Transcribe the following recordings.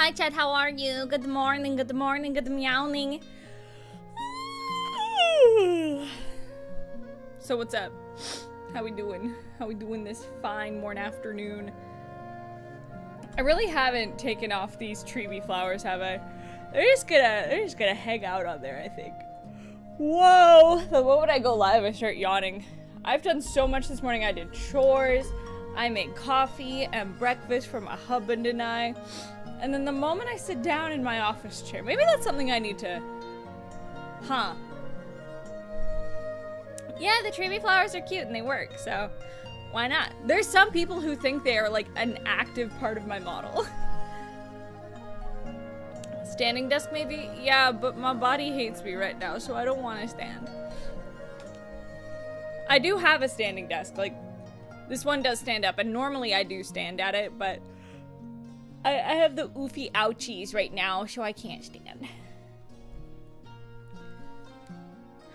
Hi, Chad. How are you? Good morning. Good morning. Good meowing. So what's up? How we doing? How we doing this fine morning afternoon? I really haven't taken off these tree flowers, have I? They're just gonna hang out on there, I think. Whoa! The moment I go live, I start yawning. I've done so much this morning. I did chores. I made coffee and breakfast for my husband and I. And then the moment I sit down in my office chair, maybe that's something I need to... Huh. Yeah, the tree flowers are cute and they work, so why not? There's some people who think they are like an active part of my model. Standing desk maybe? Yeah, but my body hates me right now, so I don't want to stand. I do have a standing desk, like, this one does stand up, and normally I do stand at it, but I have the oofy ouchies right now, so I can't stand.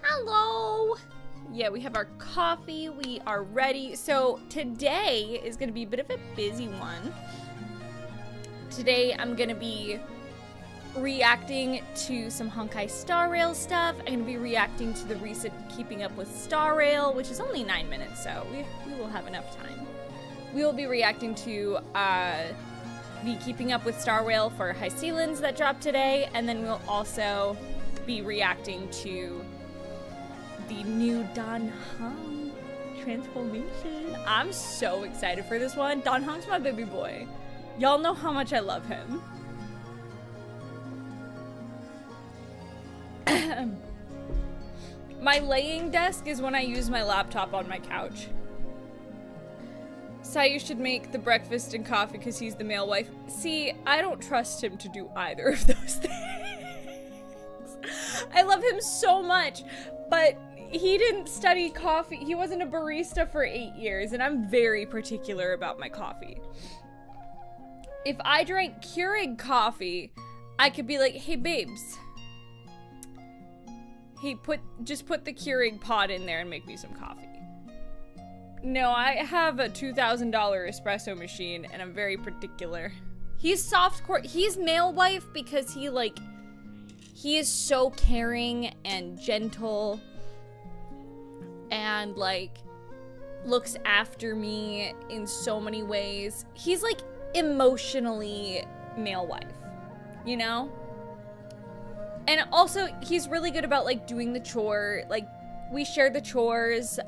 Hello! Yeah, we have our coffee, we are ready. So today is gonna be a bit of a busy one. Today I'm gonna be reacting to some Honkai Star Rail stuff. I'm gonna be reacting to the recent Keeping Up with Star Rail, which is only 9 minutes, so we will have enough time. We will be reacting to the Keeping Up with Star Rail for High Sealands that dropped today, and then we'll also be reacting to the new Dan Heng transformation. I'm so excited for this one. Dan Heng's my baby boy. Y'all know how much I love him. My laying desk is when I use my laptop on my couch. CyYu should make the breakfast and coffee because he's the male wife. See, I don't trust him to do either of those things. I love him so much, but he didn't study coffee. He wasn't a barista for 8 years, and I'm very particular about my coffee. If I drank Keurig coffee, I could be like, hey babes, hey, just put the Keurig pod in there and make me some coffee. No, I have a $2,000 espresso machine, and I'm very particular. He's softcore. He's male wife because he is so caring and gentle and like looks after me in so many ways. He's like emotionally male wife, you know? And also he's really good about like doing the chore. Like we share the chores,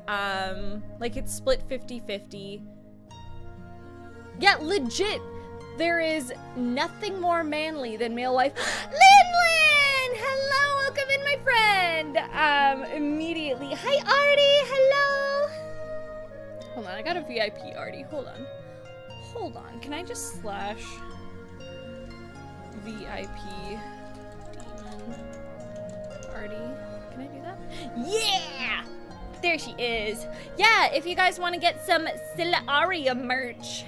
like it's split 50-50. Yeah, legit. There is nothing more manly than male wife. Lin! Hello, welcome in, my friend. Immediately. Hi, Artie. Hello. Hold on, I got a VIP, Artie. Hold on. Hold on. Can I just slash VIP demon Artie? Can I do that? Yeah! There she is. Yeah, if you guys want to get some Scylla Aria merch.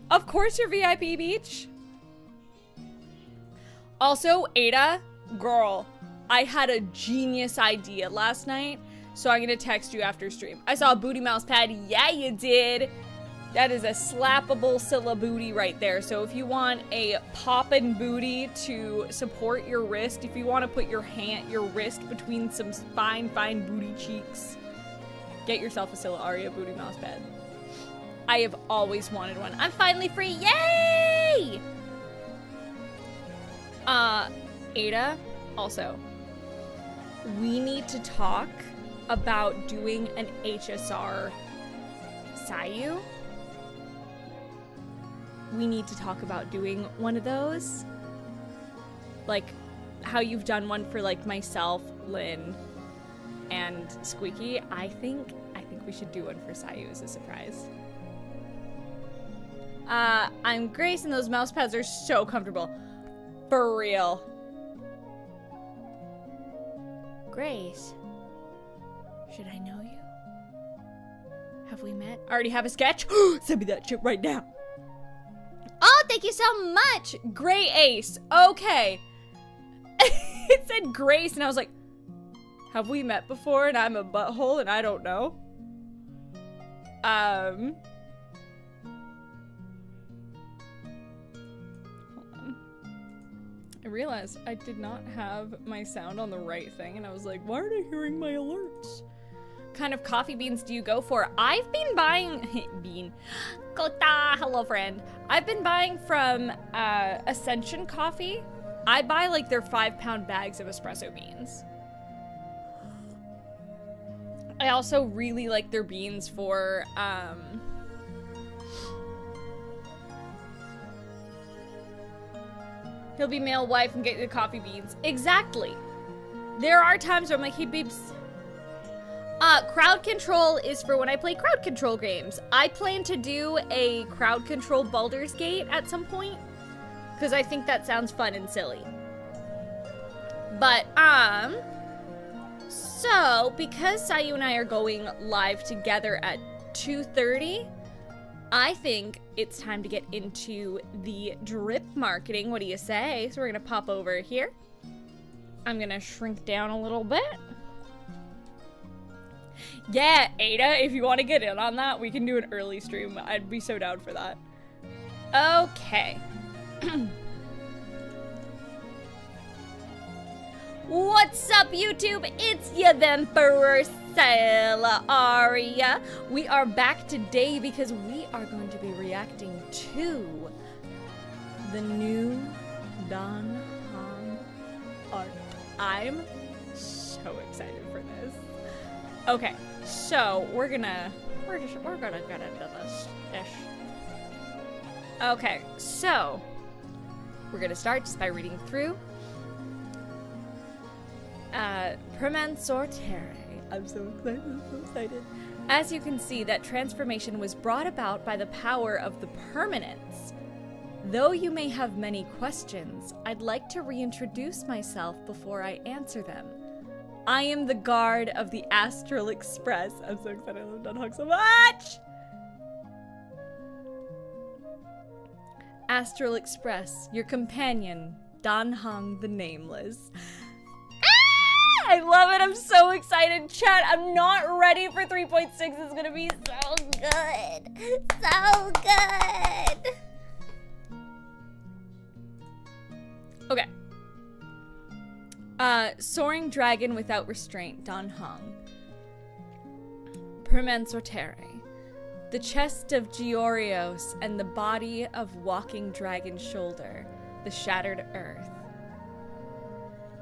Of course you're VIP, Beach. Also, Ada, girl, I had a genius idea last night, so I'm gonna text you after stream. I saw a booty mouse pad. Yeah, you did. That is a slappable Scylla booty right there. So if you want a poppin' booty to support your wrist, if you want to put your wrist between some fine booty cheeks, get yourself a Scylla Aria booty mouse pad. I have always wanted one. I'm finally free. Yay! Ada, also, we need to talk about doing an HSR CyYu. We need to talk about doing one of those. Like how you've done one for like myself, Lynn, and Squeaky. I think we should do one for CyYu as a surprise. I'm Grace, and those mouse pads are so comfortable. For real. Grace, should I know you? Have we met? I already have a sketch? Send me that shit right now. Oh, thank you so much. Gray Ace. Okay. It said Grace, and I was like, have we met before? And I'm a butthole, and I don't know. I realized I did not have my sound on the right thing, and I was like, why aren't I hearing my alerts? What kind of coffee beans do you go for? I've been buying Kota, hello friend. I've been buying from Ascension Coffee. I buy like their 5-pound bags of espresso beans. I also really like their beans for he'll be male wife and get the coffee beans. Exactly. There are times where I'm like, hey babes. Crowd control is for when I play crowd control games. I plan to do a crowd control Baldur's Gate at some point, because I think that sounds fun and silly. But, so, because CyYu and I are going live together at 2:30, I think it's time to get into the drip marketing. What do you say? So we're gonna pop over here. I'm gonna shrink down a little bit. Yeah, Ada, if you want to get in on that, we can do an early stream. I'd be so down for that. Okay. What's up, YouTube? It's ya, the Emperor Aria. We are back today because we are going to be reacting to the new Dan Han art. I'm so excited for this. Okay, so we're gonna get into this ish. Okay, so we're gonna start just by reading through. Permansortere. I'm so excited, I'm so excited. As you can see, that transformation was brought about by the power of the permanence. Though you may have many questions, I'd like to reintroduce myself before I answer them. I am the guard of the Astral Express. I'm so excited, I love Dan Han so much! Astral Express, your companion, Dan Han the Nameless. I love it. I'm so excited. Chat, I'm not ready for 3.6. It's gonna be so good. So good. Okay. Soaring dragon without restraint, Dan Han. Permansortere. The chest of Georios and the body of walking dragon shoulder, the shattered earth.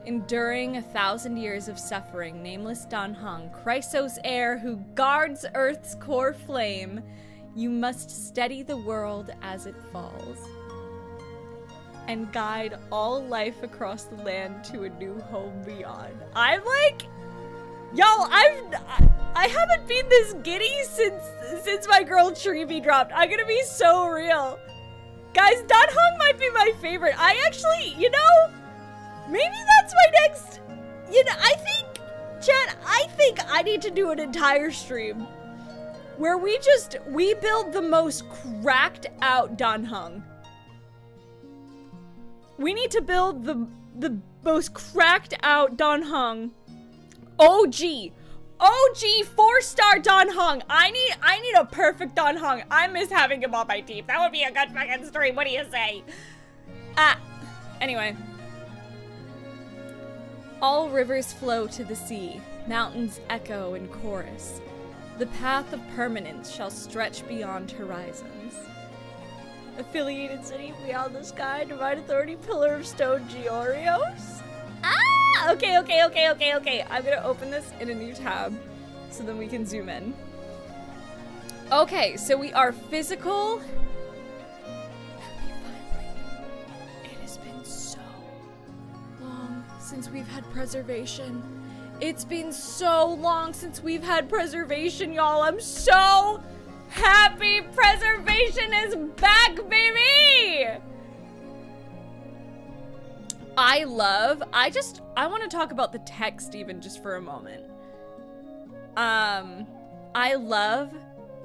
Enduring 1,000 years of suffering, nameless Dan Han, Chrysos heir who guards Earth's core flame, you must steady the world as it falls and guide all life across the land to a new home beyond. I'm like, yo, I haven't been this giddy since my girl Trivi dropped. I'm gonna be so real. Guys, Dan Han might be my favorite. I actually, you know, maybe that's my next, you know, I think I need to do an entire stream where we build the most cracked out Dan Han. We need to build the most cracked out Dan Han. OG 4-star Dan Han. I need a perfect Dan Han. I miss having him on my team. That would be a good fucking stream. What do you say? Anyway. All rivers flow to the sea, mountains echo in chorus. The path of permanence shall stretch beyond horizons. Affiliated city beyond the sky, divine authority, pillar of stone, Georios? Ah! Okay. I'm gonna open this in a new tab so then we can zoom in. Okay, so we are physical. It has been so long since we've had preservation. It's been so long since we've had preservation, y'all. I'm so happy preservation is back, baby! I want to talk about the text even just for a moment. I love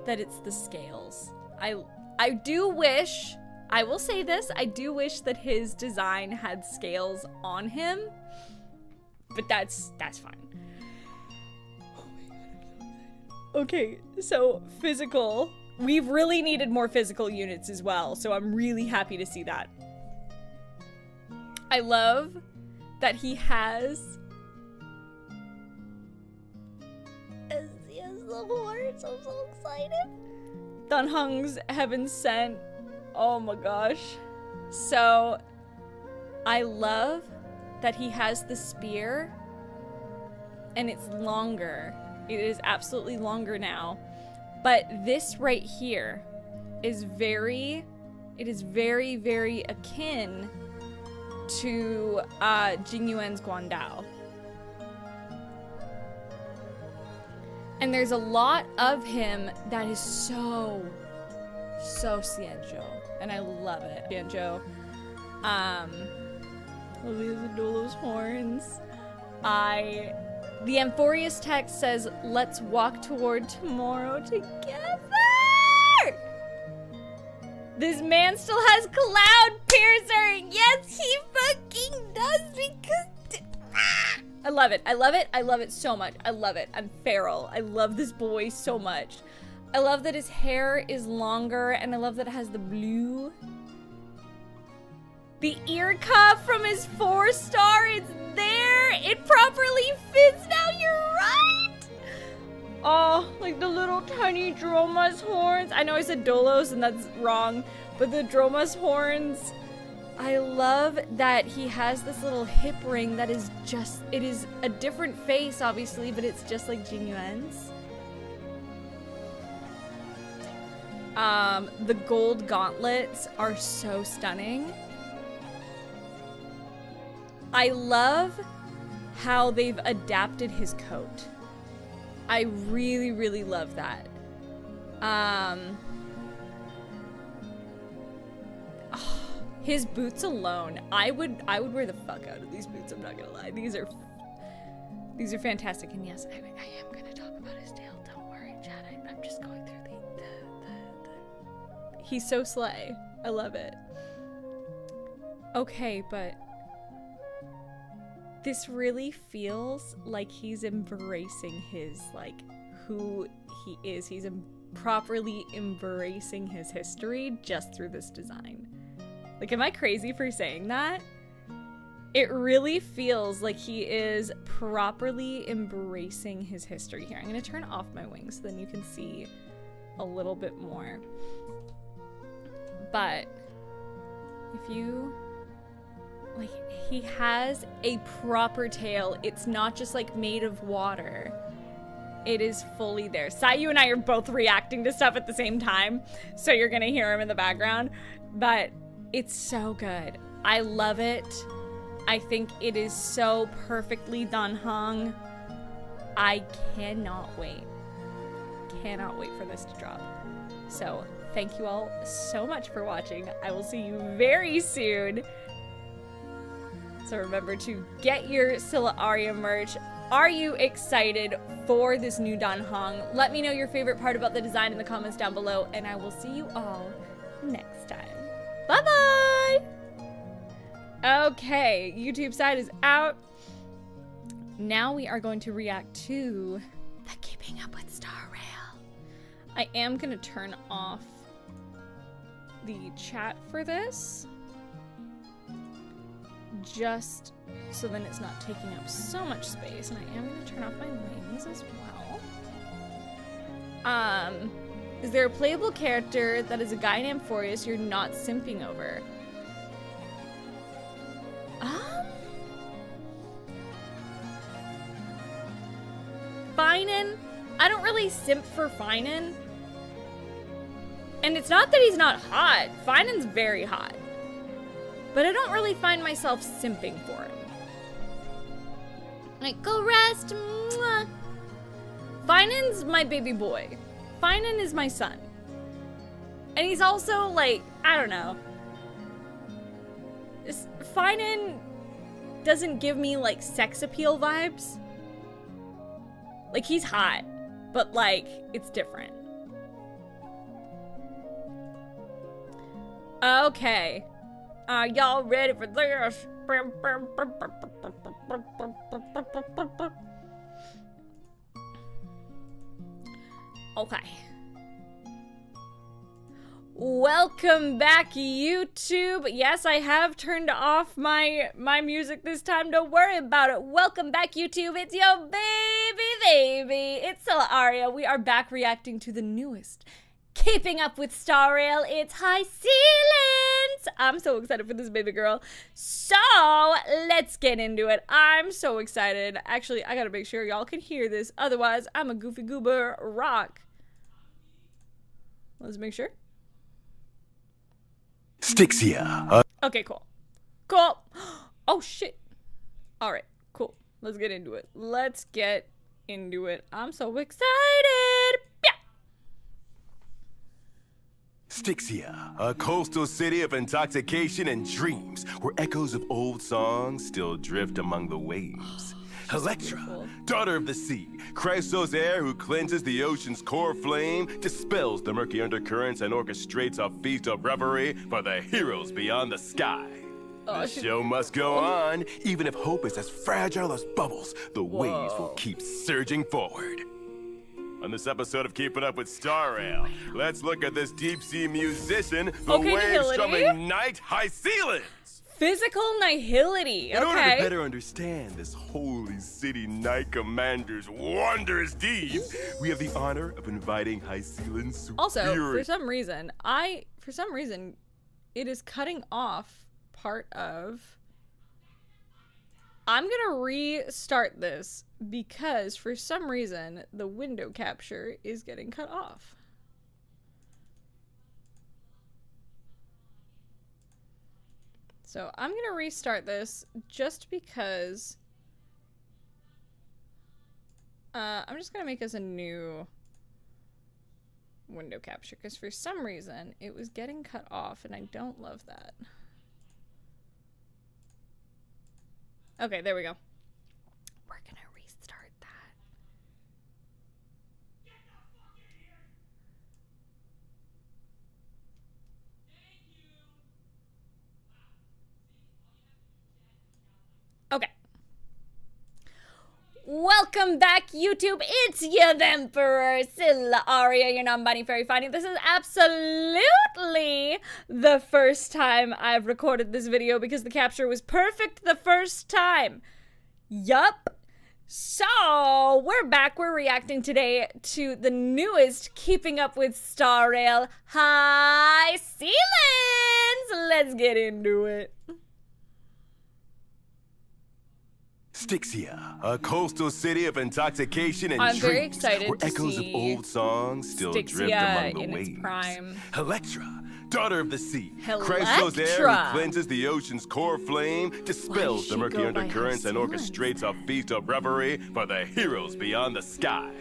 that it's the scales. I do wish, I will say this, I do wish that his design had scales on him, but that's fine. Oh my god, I'm so excited. Okay, so physical. We've really needed more physical units as well, so I'm really happy to see that. I love that he has the horse. I'm so excited. Dan Heng's Heaven Sent. Oh my gosh. So I love that he has the spear and it's longer. It is absolutely longer now. But this right here is very akin to Jing Yuan's Guandao. And there's a lot of him that is so CyYu. And I love it. CyYu. These are those horns. The Amphorius text says, let's walk toward tomorrow together. This man still has Cloud Piercer. Yes, he fucking does because... I love it. I love it. I love it so much. I love it. I'm feral. I love this boy so much. I love that his hair is longer and I love that it has the blue. The ear cuff from his 4-star, it's there. It properly fits now. You're right. Oh, like the little tiny Droma's horns. I know I said Dolos and that's wrong, but the Droma's horns. I love that he has this little hip ring that is just, it is a different face obviously, but it's just like Jing Yuan's. The gold gauntlets are so stunning. I love how they've adapted his coat. I really, really love that. His boots alone, I would wear the fuck out of these boots, I'm not gonna lie. These are fantastic, and yes, I am gonna talk about his tail, don't worry, Chad. I'm just going through the he's so slay. I love it. Okay, but this really feels like he's embracing his, like, who he is. He's properly embracing his history just through this design. Like, am I crazy for saying that? It really feels like he is properly embracing his history here. I'm gonna turn off my wings so then you can see a little bit more. But if you, like, he has a proper tail. It's not just like made of water. It is fully there. CyYu and I are both reacting to stuff at the same time, so you're gonna hear him in the background, but it's so good. I love it. I think it is so perfectly Dan Heng. I cannot wait. Cannot wait for this to drop. So thank you all so much for watching. I will see you very soon. So remember to get your Scylla Aria merch. Are you excited for this new Dan Heng? Let me know your favorite part about the design in the comments down below, and I will see you all next time. Bye-bye! Okay, YouTube side is out. Now we are going to react to the Keeping Up with Star Rail. I am going to turn off the chat for this, just so then it's not taking up so much space, and I am going to turn off my wings as well. Is there a playable character that is a guy named Amphorius you're not simping over? Finan? I don't really simp for Finan. And it's not that he's not hot. Finan's very hot. But I don't really find myself simping for him. Like, go rest. Mwah. Finan's my baby boy. Finan is my son. And he's also, like, I don't know. Finan doesn't give me, like, sex appeal vibes. Like, he's hot, but, like, it's different. Okay. Are y'all ready for this? Okay. Welcome back, YouTube. Yes, I have turned off my music this time. Don't worry about it. Welcome back, YouTube. It's your baby. It's CyYu. We are back reacting to the newest Keeping Up with Star Rail. It's High Ceilings. I'm so excited for this baby girl. So let's get into it. I'm so excited. Actually, I gotta make sure y'all can hear this. Otherwise, I'm a goofy goober rock. Let's make sure. Styxia. Okay, cool. Cool. Oh, shit. All right, cool. Let's get into it. I'm so excited. Yeah. Styxia, a coastal city of intoxication and dreams, where echoes of old songs still drift among the waves. Electra, daughter of the sea, Chrysos air who cleanses the ocean's core flame, dispels the murky undercurrents and orchestrates a feast of revelry for the heroes beyond the sky. The show must go on, even if hope is as fragile as bubbles, the waves will keep surging forward. On this episode of Keeping Up with Star Rail, let's look at this deep-sea musician, the wave-strumming Night High Ceilings. Physical nihility, okay. In order to better understand this holy city knight commander's wondrous deeds, we have the honor of inviting High Ceilings superior. Also, for some reason, it is cutting off part of... I'm gonna restart this because for some reason, the window capture is getting cut off. So I'm gonna restart this just because I'm just gonna make us a new window capture because for some reason it was getting cut off and I don't love that. Okay, there we go. We're gonna restart that. Okay. Welcome back, YouTube. It's your Emperor, CyYu, your non-binary fairy finding. This is absolutely the first time I've recorded this video because the capture was perfect the first time. Yup. So, we're back. We're reacting today to the newest Keeping Up with Star Rail High Ceilings. Let's get into it. Styxia, a coastal city of intoxication and I'm dreams, very excited where to echoes of see old songs still drift Styxia among the in waves. its prime. Electra, daughter of the sea, Electra. Chrysos air who cleanses the ocean's core flame, dispels the murky undercurrents and orchestrates a feast of revelry for the heroes beyond the sky.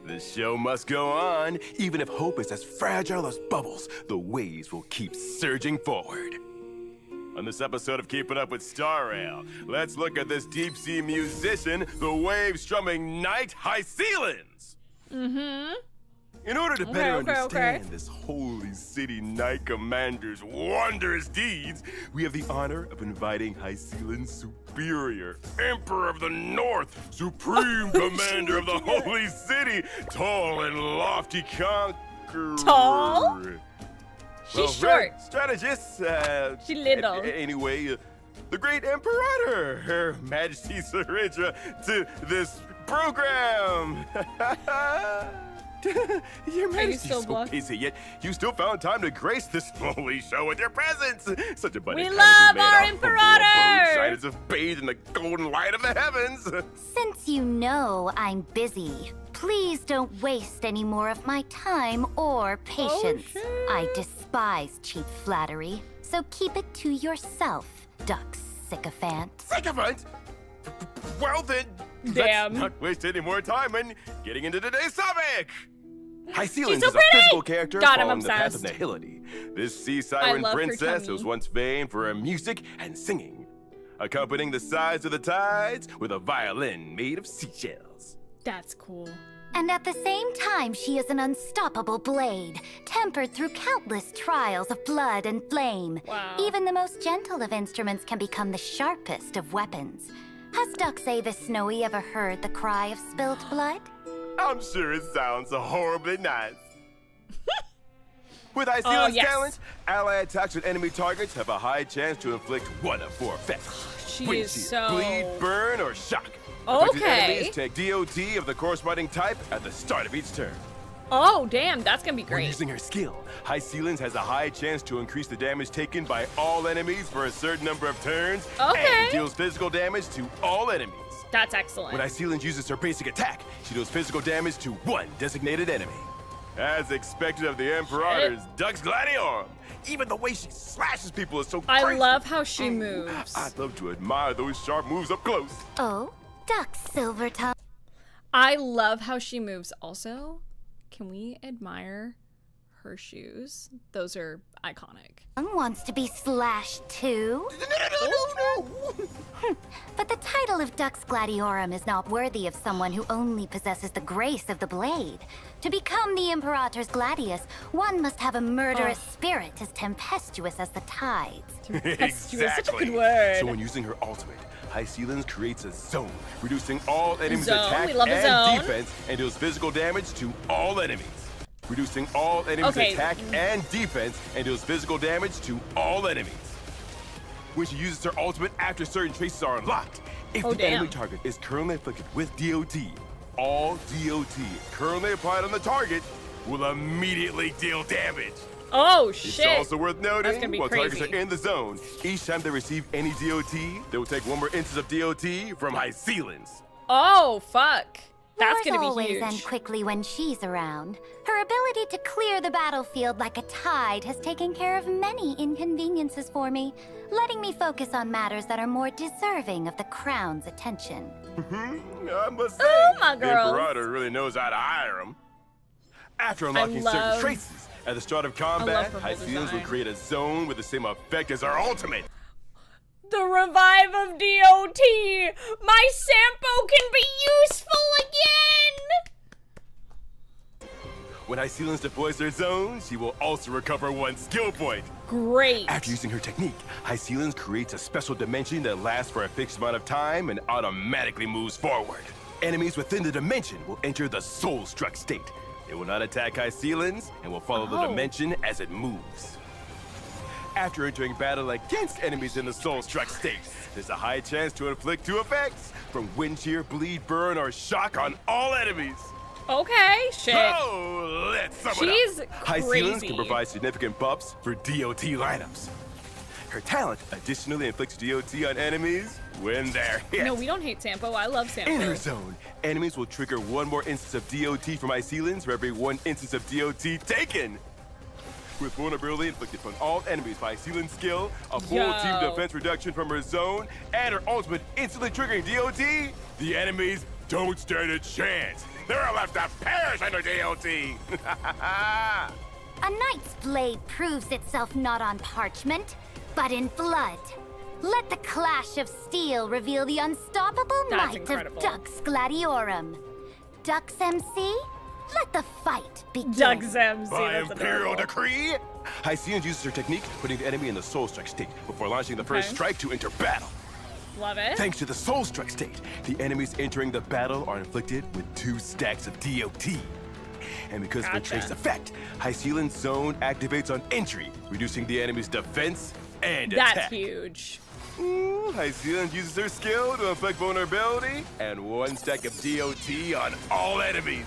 The show must go on, even if hope is as fragile as bubbles, the waves will keep surging forward. On this episode of Keeping Up with Star Rail, let's look at this deep-sea musician, the wave-strumming Night High Ceilings. Mm-hmm. In order to better understand this holy city knight commander's wondrous deeds, we have the honor of inviting High Ceilings superior, Emperor of the North, supreme commander of the holy city, tall and lofty conqueror. Tall? She's short. Strategist. She little. Anyway, the great Emperor, Her Majesty Saridra, to this program. Your Majesty is so busy, yet you still found time to grace this holy show with your presence. Such a buddy. We love our Imperator. Shine as if bathed in the golden light of the heavens. Since you know I'm busy, please don't waste any more of my time or patience. I despise cheap flattery, so keep it to yourself, duck sycophant. Sycophant? Well then, damn. Let's not waste any more time in getting into today's topic. High Ceilings so is a physical character following the path of nihility. This sea siren princess was once famed for her music and singing, accompanying the sighs of the tides with a violin made of seashells. That's cool. And at the same time, she is an unstoppable blade, tempered through countless trials of blood and flame. Wow. Even the most gentle of instruments can become the sharpest of weapons. Has Duxay the Snowy ever heard the cry of spilt blood? I'm sure it sounds horribly nice. With High Ceiling's yes. talent, ally attacks with enemy targets have a high chance to inflict one of 4 effects. She Wind is shear, so... bleed, burn, or shock. Affected Okay. enemies take DOT of the corresponding type at the start of each turn. Oh, damn, that's gonna be When great. using her skill, High Ceilings has a high chance to increase the damage taken by all enemies for a certain number of turns, Okay. and deals physical damage to all enemies. That's excellent. When High Ceilings uses her basic attack, she deals physical damage to 1 designated enemy. As expected of the Imperator's Dux Gladiatorum, even the way she slashes people is so I crazy. love how she moves. I'd love to admire those sharp moves up close. Oh, Duck Silvertongue. I love how she moves. Also, can we admire her shoes? Those are iconic. Wants to be slashed too. But the title of Dux Gladiorum is not worthy of someone who only possesses the grace of the blade. To become the Imperator's Gladius, one must have a murderous spirit as tempestuous as the tides. Tempestuous, such a good word. So when using her ultimate, High Ceilings creates a zone, reducing all enemies' Zone, attack we love a and zone. defense, and deals physical damage to all enemies. Reducing all enemies' Okay. attack and defense, and deals physical damage to all enemies. When she uses her ultimate after certain traces are unlocked, if Oh, the enemy damn. target is currently afflicted with DOT, all DOT currently applied on the target will immediately deal damage. Oh, It's shit. also worth That's gonna noting, be while targets crazy. are in the zone, each time they receive any DOT, they will take 1 more instance of DOT from High Ceilings. Oh, fuck. That's Wars gonna be always huge. end quickly when she's around. Her ability to clear the battlefield like a tide has taken care of many inconveniences for me, letting me focus on matters that are more deserving of the crown's attention. I must say, Oh, my the girls. Imperator really knows how to hire him. After unlocking certain love- traces, at the start of love combat, her High whole Ceilings will design. create a zone with the same effect as our ultimate. The revive of DOT! My Sampo can be useful again! When High Ceilings deploys their zone, she will also recover 1 skill point. Great. After using her technique, High Ceilings creates a special dimension that lasts for a fixed amount of time and automatically moves forward. Enemies within the dimension will enter the soul-struck state. They will not attack High Ceilings and will follow the Oh. dimension as it moves. After entering battle against enemies in the soul-struck state, there's a high chance to inflict 2 effects from wind shear, bleed, burn, or shock on all enemies. Okay, shit. Oh, let's sum it She's up. High Ceilings crazy. can provide significant buffs for DOT lineups. Her talent additionally inflicts DOT on enemies when they're hit. No, we don't hate Sampo. I love Sampo. In her zone, enemies will trigger 1 more instance of DOT from High Ceilings for every 1 instance of DOT taken. With vulnerability inflicted on all enemies by Ceiling's skill, a full Yo. team defense reduction from her zone, and her ultimate instantly triggering DOT, the enemies don't stand a chance. They're left to perish under DOT. A knight's blade proves itself not on parchment, but in blood. Let the clash of steel reveal the unstoppable That's might incredible. of Dux Gladiorum. Dux MC, let the fight begin. Doug Zemzi. By That's Imperial adorable. decree, High Ceilings uses her technique, putting the enemy in the Soul Strike state before launching the first Okay. strike to enter battle. Love it. Thanks to the Soul Strike state, the enemies entering the battle are inflicted with 2 stacks of DOT. And because of the Gotcha. trace effect, High Ceilings zone activates on entry, reducing the enemy's defense and That's attack. huge. Ooh, High Ceilings uses her skill to inflict vulnerability and 1 stack of DOT on all enemies.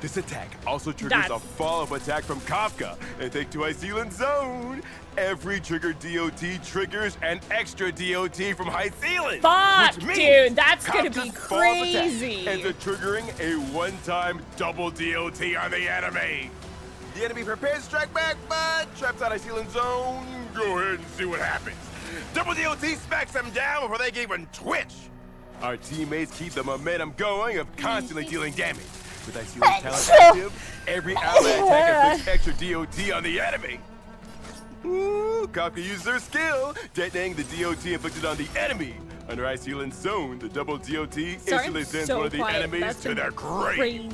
This attack also triggers a That's- follow-up attack from Kafka, and thanks to High Ceilings zone, every triggered DOT triggers an extra DOT from High Ceilings. Fuck, which means dude, that's gonna Kafka's be false attack crazy. ends up triggering a 1-time double DOT on the enemy. The enemy prepares to strike back, but traps out High Ceilings zone. Go ahead and see what happens. Double DOT smacks them down before they can even twitch. Our teammates keep the momentum going of constantly dealing damage. With High Ceilings talent active, every ally attack inflicts extra DOT on the enemy. Ooh, Kafka uses her skill, detonating the DOT inflicted on the enemy. Under High Ceilings zone, the double DOT Sorry, instantly I'm sends so one of the quiet. enemies That's to their grave. Crazy.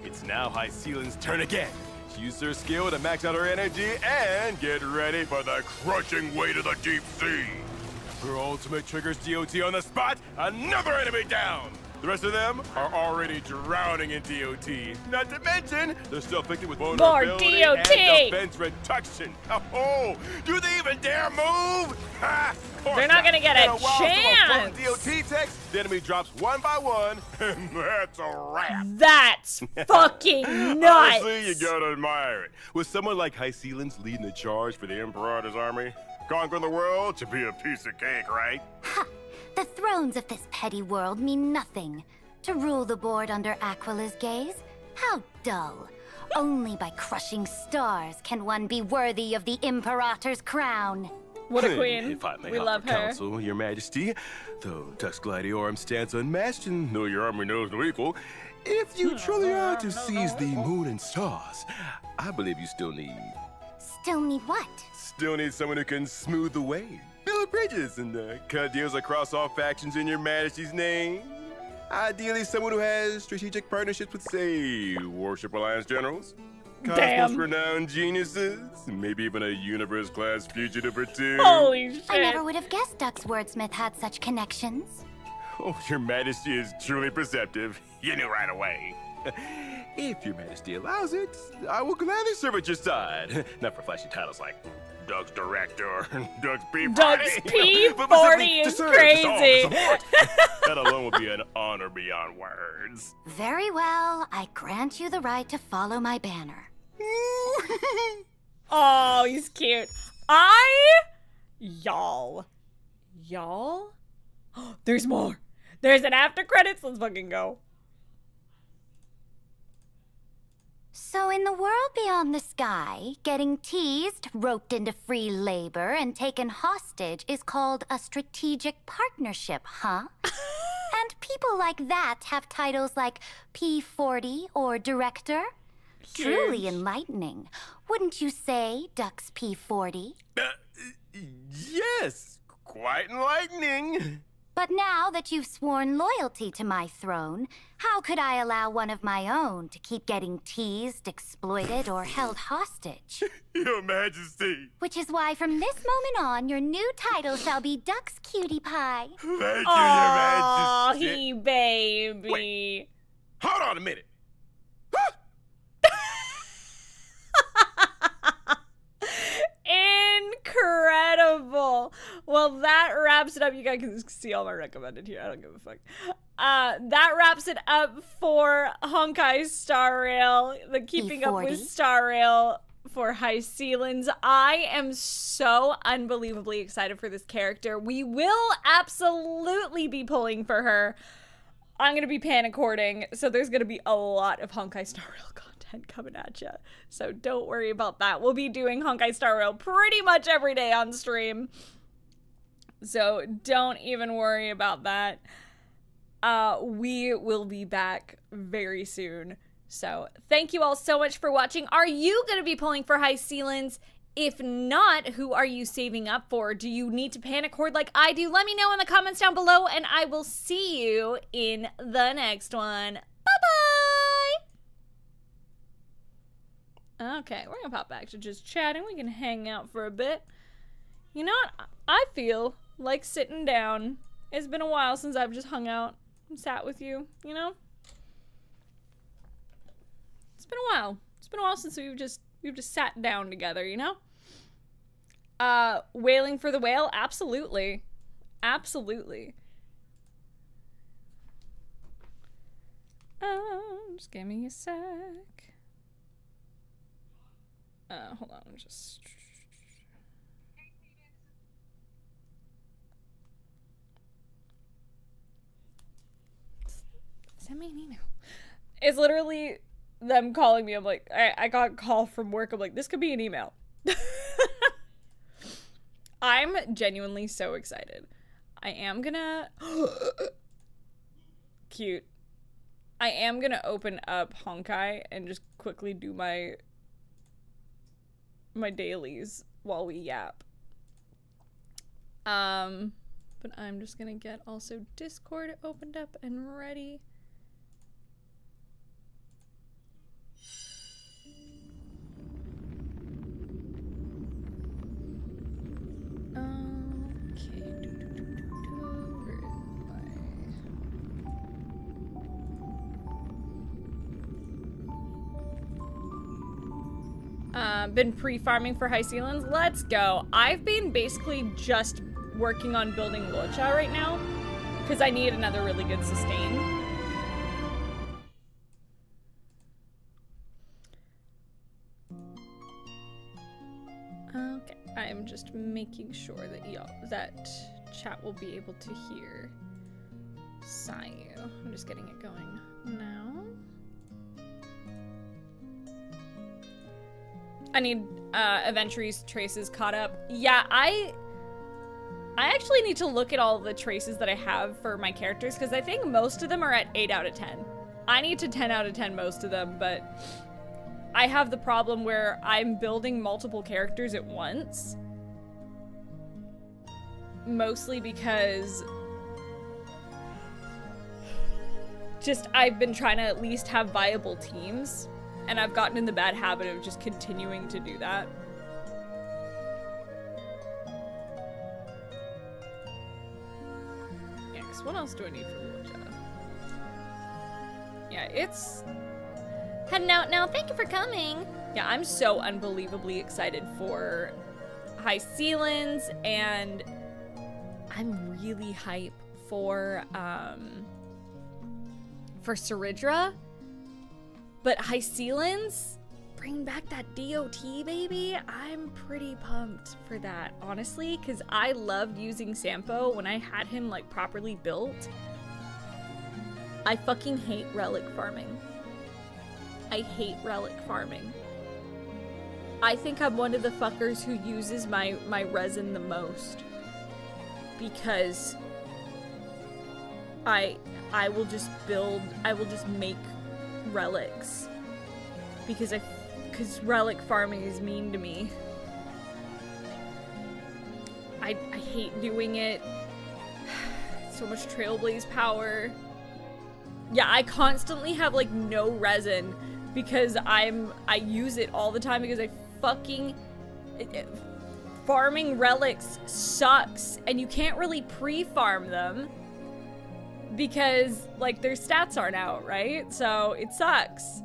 It's now High Ceilings' turn again. She used her skill to max out her energy and get ready for the crushing weight of the deep sea. Her ultimate triggers DOT on the spot, another enemy down. The rest of them are already drowning in DOT. Not to mention, they're still afflicted with More vulnerability DOT. and defense reduction. Oh, do they even dare move? Ha! They're not gonna get a chance. DOT text, the enemy drops one by one, and that's a wrap. That's fucking nuts. Honestly, you gotta admire it. With someone like High Sealands leading the charge for the Imperator's army, conquering the world should be a piece of cake, right? Ha! The thrones of this petty world mean nothing. To rule the board under Aquila's gaze? How dull. Only by crushing stars can one be worthy of the Imperator's crown. What a queen. If I may We offer love her. counsel, Your Majesty, though Dux Gladiorum stands unmatched and though your army knows no equal, if you truly are to seize the moon and stars, I believe you still need what? Still need someone who can smooth the way, build bridges, and cut deals across all factions in Your Majesty's name. Ideally, someone who has strategic partnerships with, say, Warship Alliance generals, cosmos-renowned geniuses, maybe even a universe-class fugitive or two. Holy shit. I never would have guessed Dux Wordsmith had such connections. Oh, Your Majesty is truly perceptive. You knew right away. If Your Majesty allows it, I will gladly serve at your side. Not for flashy titles like Dux Director or Dux P40. Dux But P40 simply is to serve, crazy. to support. That alone will be an honor beyond words. Very well, I grant you the right to follow my banner. Oh, he's cute. Y'all. There's more. There's an after credits. Let's fucking go. So in the world beyond the sky, getting teased, roped into free labor, and taken hostage is called a strategic partnership, huh? And people like that have titles like P40 or Director? Truly enlightening. Wouldn't you say, Dux P40? Yes, quite enlightening. But now that you've sworn loyalty to my throne, how could I allow one of my own to keep getting teased, exploited, or held hostage? Your Majesty. Which is why from this moment on, your new title shall be Dux Cutie Pie. Thank you, Your Oh, Majesty. he baby. Wait. Hold on a minute. Incredible. Well, that wraps it up. You guys can see all my recommended here. I don't give a fuck. That wraps it up for Honkai Star Rail, the keeping up with E40. Star Rail for High Sealands. I am so unbelievably excited for this character. We will absolutely be pulling for her. I'm going to be panicording, so there's going to be a lot of Honkai Star Rail content coming at you. So don't worry about that. We'll be doing Honkai Star Rail pretty much every day on stream. So don't even worry about that. We will be back very soon. So thank you all so much for watching. Are you going to be pulling for High Sealands? If not, who are you saving up for? Do you need to panic horde like I do? Let me know in the comments down below, and I will see you in the next one. Bye-bye! Okay, we're gonna pop back to just chatting. We can hang out for a bit. You know what? I feel like sitting down. It's been a while since I've just hung out and sat with you, you know? It's been a while. It's been a while since we've just sat down together, you know? Wailing for the whale? Absolutely. Absolutely. Just give me a sec. Hold on, just... Send me an email. It's literally them calling me. I'm like, I got a call from work. I'm like, this could be an email. I'm genuinely so excited. I am gonna... Cute. I am gonna open up Honkai and just quickly do my dailies while we yap. But I'm just gonna get also Discord opened up and ready. Okay. Where is my... Been pre-farming for high ceilings. Let's go. I've been basically just working on building Locha right now because I need another really good sustain. Okay, I'm just making sure that chat will be able to hear CyYu. I'm just getting it going now. I need Aventry's traces caught up. Yeah, I actually need to look at all the traces that I have for my characters because I think most of them are at 8 out of 10. I need to 10 out of 10 most of them, but I have the problem where I'm building multiple characters at once. Mostly because just I've been trying to at least have viable teams, and I've gotten in the bad habit of just continuing to do that. Yeah, 'cause what else do I need for Locha? Yeah, it's heading out now. Thank you for coming. Yeah, I'm so unbelievably excited for high ceilings, and I'm really hype for Saridra. But high ceilings, bring back that DOT, baby. I'm pretty pumped for that, honestly, because I loved using Sampo when I had him like properly built. I fucking hate relic farming. I hate relic farming. I think I'm one of the fuckers who uses my resin the most, because I will just make relics because relic farming is mean to me. I hate doing it. So much Trailblaze power. Yeah, I constantly have like no resin because I use it all the time because I fucking farming relics sucks, and you can't really pre-farm them because like their stats aren't out, right? So it sucks.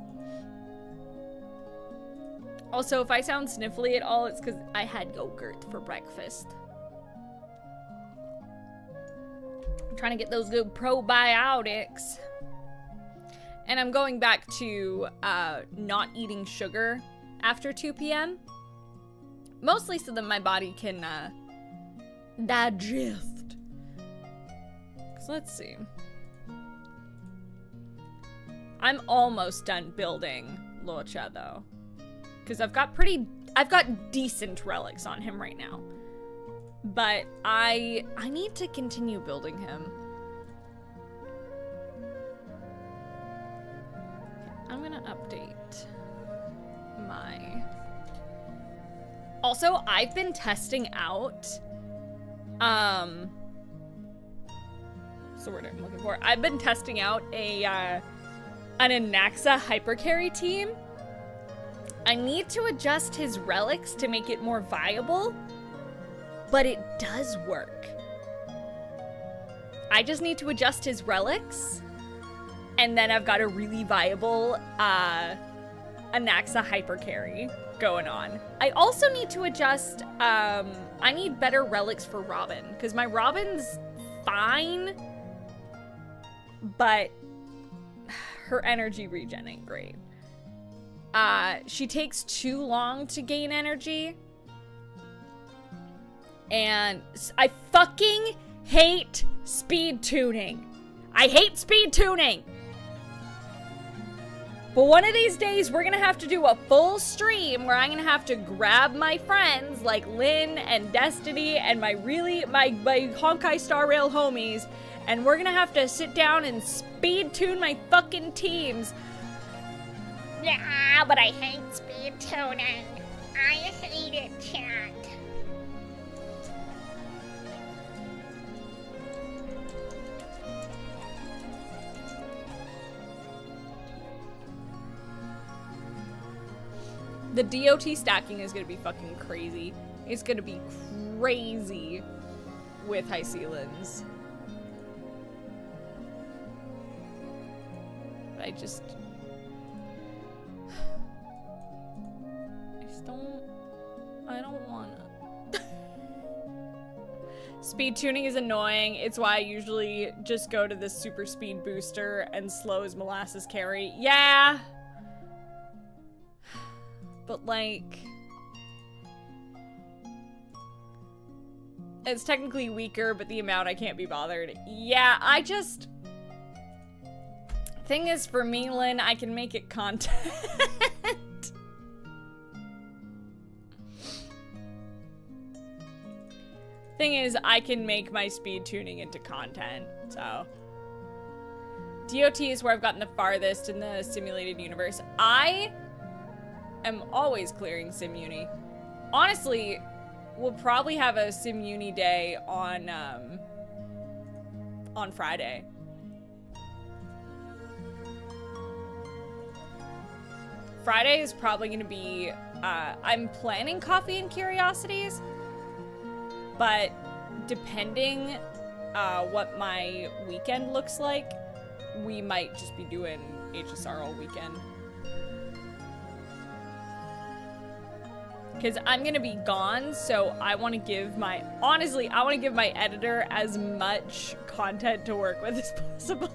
Also, if I sound sniffly at all, it's because I had yogurt for breakfast. I'm trying to get those good probiotics. And I'm going back to not eating sugar after 2 p.m. Mostly so that my body can digest. So let's see. I'm almost done building Locha though, because I've got decent relics on him right now, but I need to continue building him. I'm gonna update my. Also, I've been testing out. What's the word I'm looking for? I've been testing out an Anaxa hypercarry team. I need to adjust his relics to make it more viable, but it does work. I just need to adjust his relics, and then I've got a really viable Anaxa hypercarry going on. I also need to adjust, I need better relics for Robin, because my Robin's fine, but her energy regen ain't great. She takes too long to gain energy, and I fucking hate speed tuning. I hate speed tuning. But one of these days, we're gonna have to do a full stream where I'm gonna have to grab my friends like Lynn and Destiny and my Honkai Star Rail homies, and we're gonna have to sit down and speed tune my fucking teams. Yeah, but I hate speed tuning. I hate it, chat. The DOT stacking is gonna be fucking crazy. It's gonna be crazy with high ceilings. But I just I don't wanna. Speed tuning is annoying. It's why I usually just go to the super speed booster and slow as molasses carry. Yeah! But like... it's technically weaker, but the amount I can't be bothered. Yeah, I just... thing is, for me, Lynn, I can make it content. Thing is, I can make my speed tuning into content, so. DOT is where I've gotten the farthest in the simulated universe. I am always clearing SimUni. Honestly, we'll probably have a SimUni day on Friday. Friday is probably gonna be, I'm planning Coffee and Curiosities, but depending what my weekend looks like, we might just be doing HSR all weekend. Because I'm gonna be gone, so I want to give my, honestly, I want to give my editor as much content to work with as possible.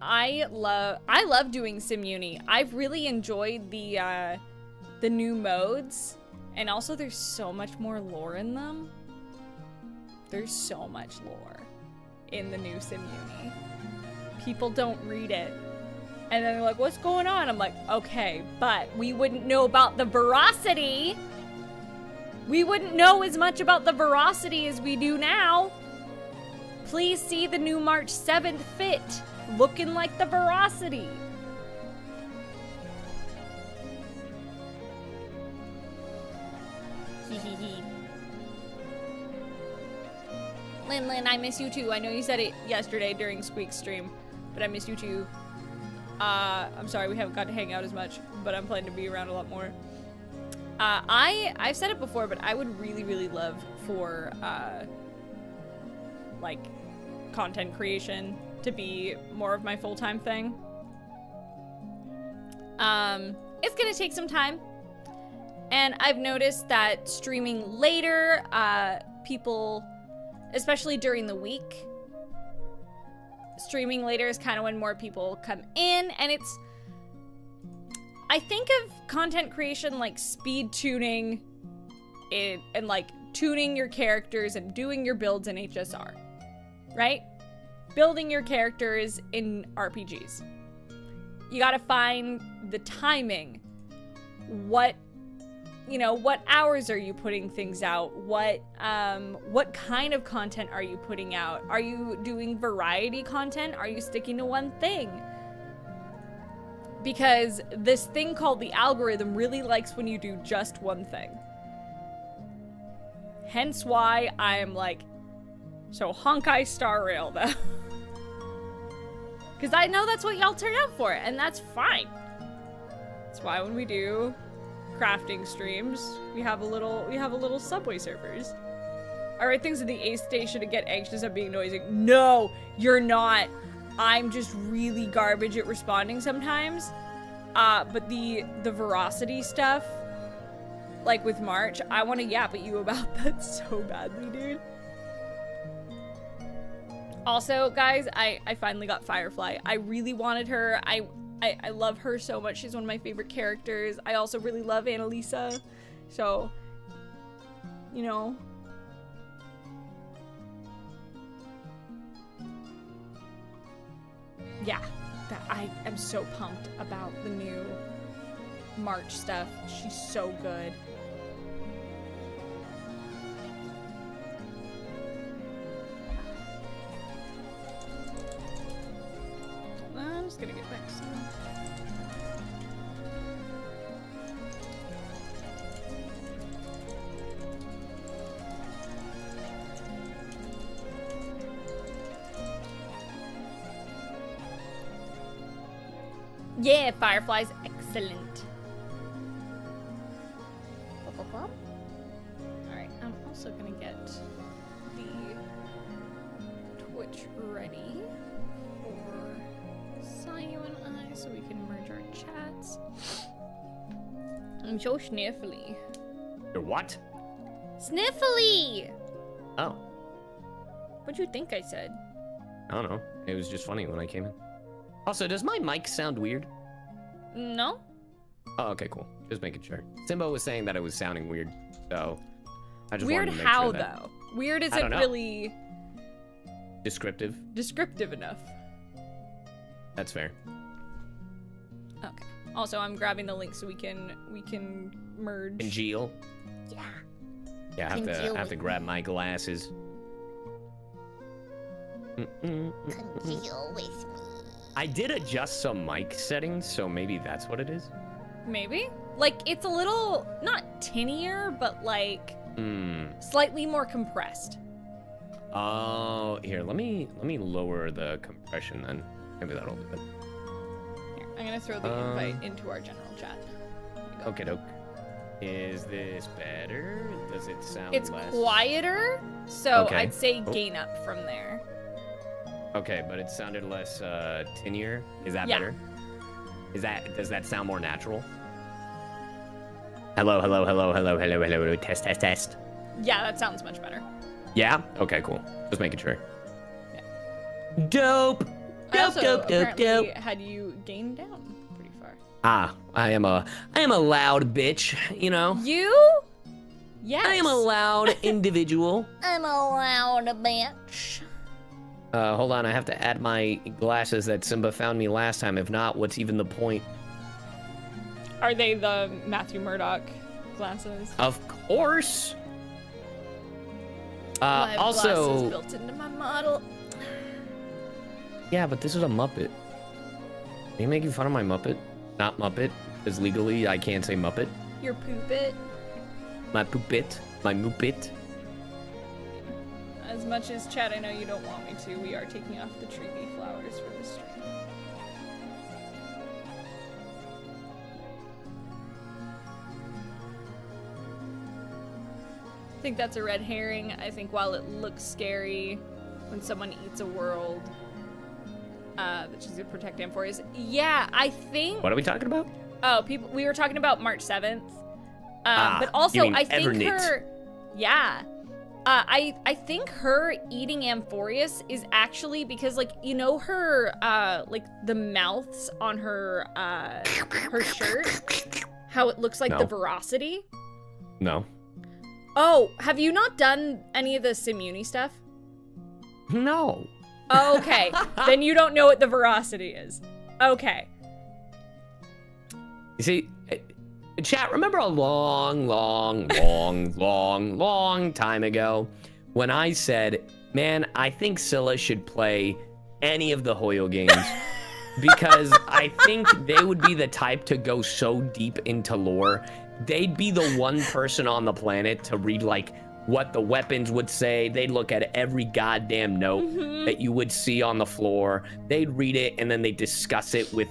I love doing SimUni. I've really enjoyed the new modes, and also there's so much more lore in them. There's so much lore in the new SimUni. People don't read it. And then they're like, what's going on? I'm like, okay, but we wouldn't know about the veracity. We wouldn't know as much about the veracity as we do now. Please see the new March 7th fit. Looking like the veracity. Hee. Lin, I miss you too. I know you said it yesterday during Squeak's stream, but I miss you too. I'm sorry we haven't got to hang out as much, but I'm planning to be around a lot more. I've said it before, but I would really love for like content creation to be more of my full-time thing. It's gonna take some time, and I've noticed that streaming later, people, especially during the week, streaming later is kind of when more people come in, and it's, I think of content creation like speed tuning it, and like tuning your characters and doing your builds in HSR, right? Building your characters in RPGs. You gotta find the timing. What hours are you putting things out? What kind of content are you putting out? Are you doing variety content? Are you sticking to one thing? Because this thing called the algorithm really likes when you do just one thing. Hence why I am like, so Honkai Star Rail though. Because I know that's what y'all turn out for, and that's fine. That's why when we do crafting streams, we have a little Subway Surfers. I write things in the A station to get anxious at being noisy. No, you're not. I'm just really garbage at responding sometimes. But the veracity stuff, like with March, I want to yap at you about that so badly, dude. Also, guys, I finally got Firefly. I really wanted her. I love her so much. She's one of my favorite characters. I also really love Annalisa. So, you know. Yeah, I am so pumped about the new March stuff. She's so good. I'm just gonna get back to some. Yeah, Firefly's excellent. Alright, I'm also gonna get the Twitch ready for CyYu and chats. I'm so sniffly. You're what? Sniffly! Oh, What'd you think I said? I don't know. It was just funny when I came in. Also, does my mic sound weird? No? Oh, okay, cool. Just making sure. Simba was saying that it was sounding weird, so I just Weird wanted to make how, sure that though? Weird I isn't don't know. really descriptive. descriptive enough. That's fair. Okay. Also, I'm grabbing the link so we can merge. Congeal. Yeah. Yeah, I have to grab my glasses. Congeal with me. I did adjust some mic settings, so maybe that's what it is. Maybe? Like, it's a little, not tinnier, but like, slightly more compressed. Oh, here, let me lower the compression then. Maybe that'll do it. Here, I'm gonna throw the invite into our general chat. Okay, doke. Is this better? Does it sound It's less? quieter, so Okay. I'd say gain up from there. Okay, but it sounded less tinnier. Is that Yeah. better? Does that sound more natural? Hello, hello, hello, hello, hello, hello, hello. Test, test, test. Yeah, that sounds much better. Yeah? Okay, cool. Just making sure. Yeah. Dope. I also Dope, dope, dope, apparently dope. had you gained down pretty far. Ah, I am a loud bitch, you know? You? Yes. I am a loud individual. I'm allowed a bitch. Hold on, I have to add my glasses that Simba found me last time. If not, what's even the point? Are they the Matthew Murdoch glasses? Of course. My Also, glasses built into my model. yeah, but this is a Muppet. Are you making fun of my Muppet? Not Muppet, because legally I can't say Muppet. Your poopit. My poopit, my Muppet. As much as Chad, I know you don't want me to, we are taking off the tree flowers for this stream. I think that's a red herring. I think while it looks scary when someone eats a world that she's gonna protect Amphorius. Yeah, I think. What are we talking about? Oh, people. We were talking about March 7th. But also, you mean I think Everknit. her. Yeah. I think her eating Amphorius is actually because, like, you know, her like the mouths on her her shirt, how it looks like No. the veracity. No. Oh, have you not done any of the Simuni stuff? No. Oh, okay. Then you don't know what the veracity is. Okay. You see, chat, remember a long time ago when I said, man, I think Scylla should play any of the Hoyo games because I think they would be the type to go so deep into lore. They'd be the one person on the planet to read, like, what the weapons would say. They'd look at every goddamn note that you would see on the floor. They'd read it, and then they'd discuss it with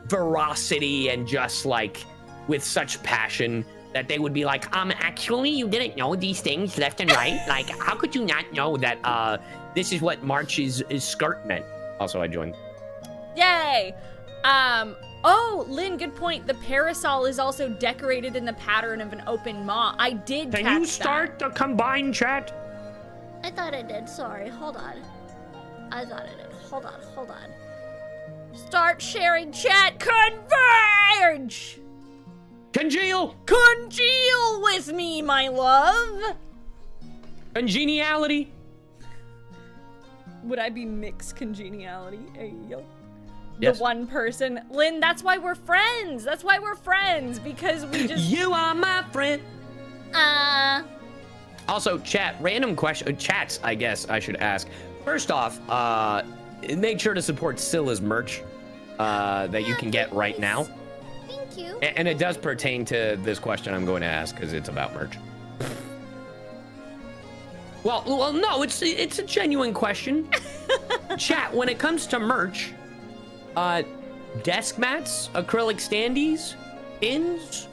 veracity and just, like, with such passion that they would be like, actually, you didn't know these things left and right? Like, how could you not know that this is what March's skirt meant? Also, I joined. Yay! Oh, Lynn, good point. The parasol is also decorated in the pattern of an open maw. I did catch that. Can you start the combined chat? I thought I did. Sorry. Hold on. I thought I did. Hold on. Start sharing chat. Converge! Congeal! Congeal with me, my love! Congeniality! Would I be mixed congeniality? Hey, yo. Yes. The one person. Lynn, that's why we're friends. Because we just. You are my friend. Also, chat, random question, chats, I guess I should ask. First off, make sure to support Scylla's merch that you can get right now. Thank you. And it does pertain to this question I'm going to ask because it's about merch. Well, no, it's a genuine question. Chat, when it comes to merch, desk mats, acrylic standees, pins,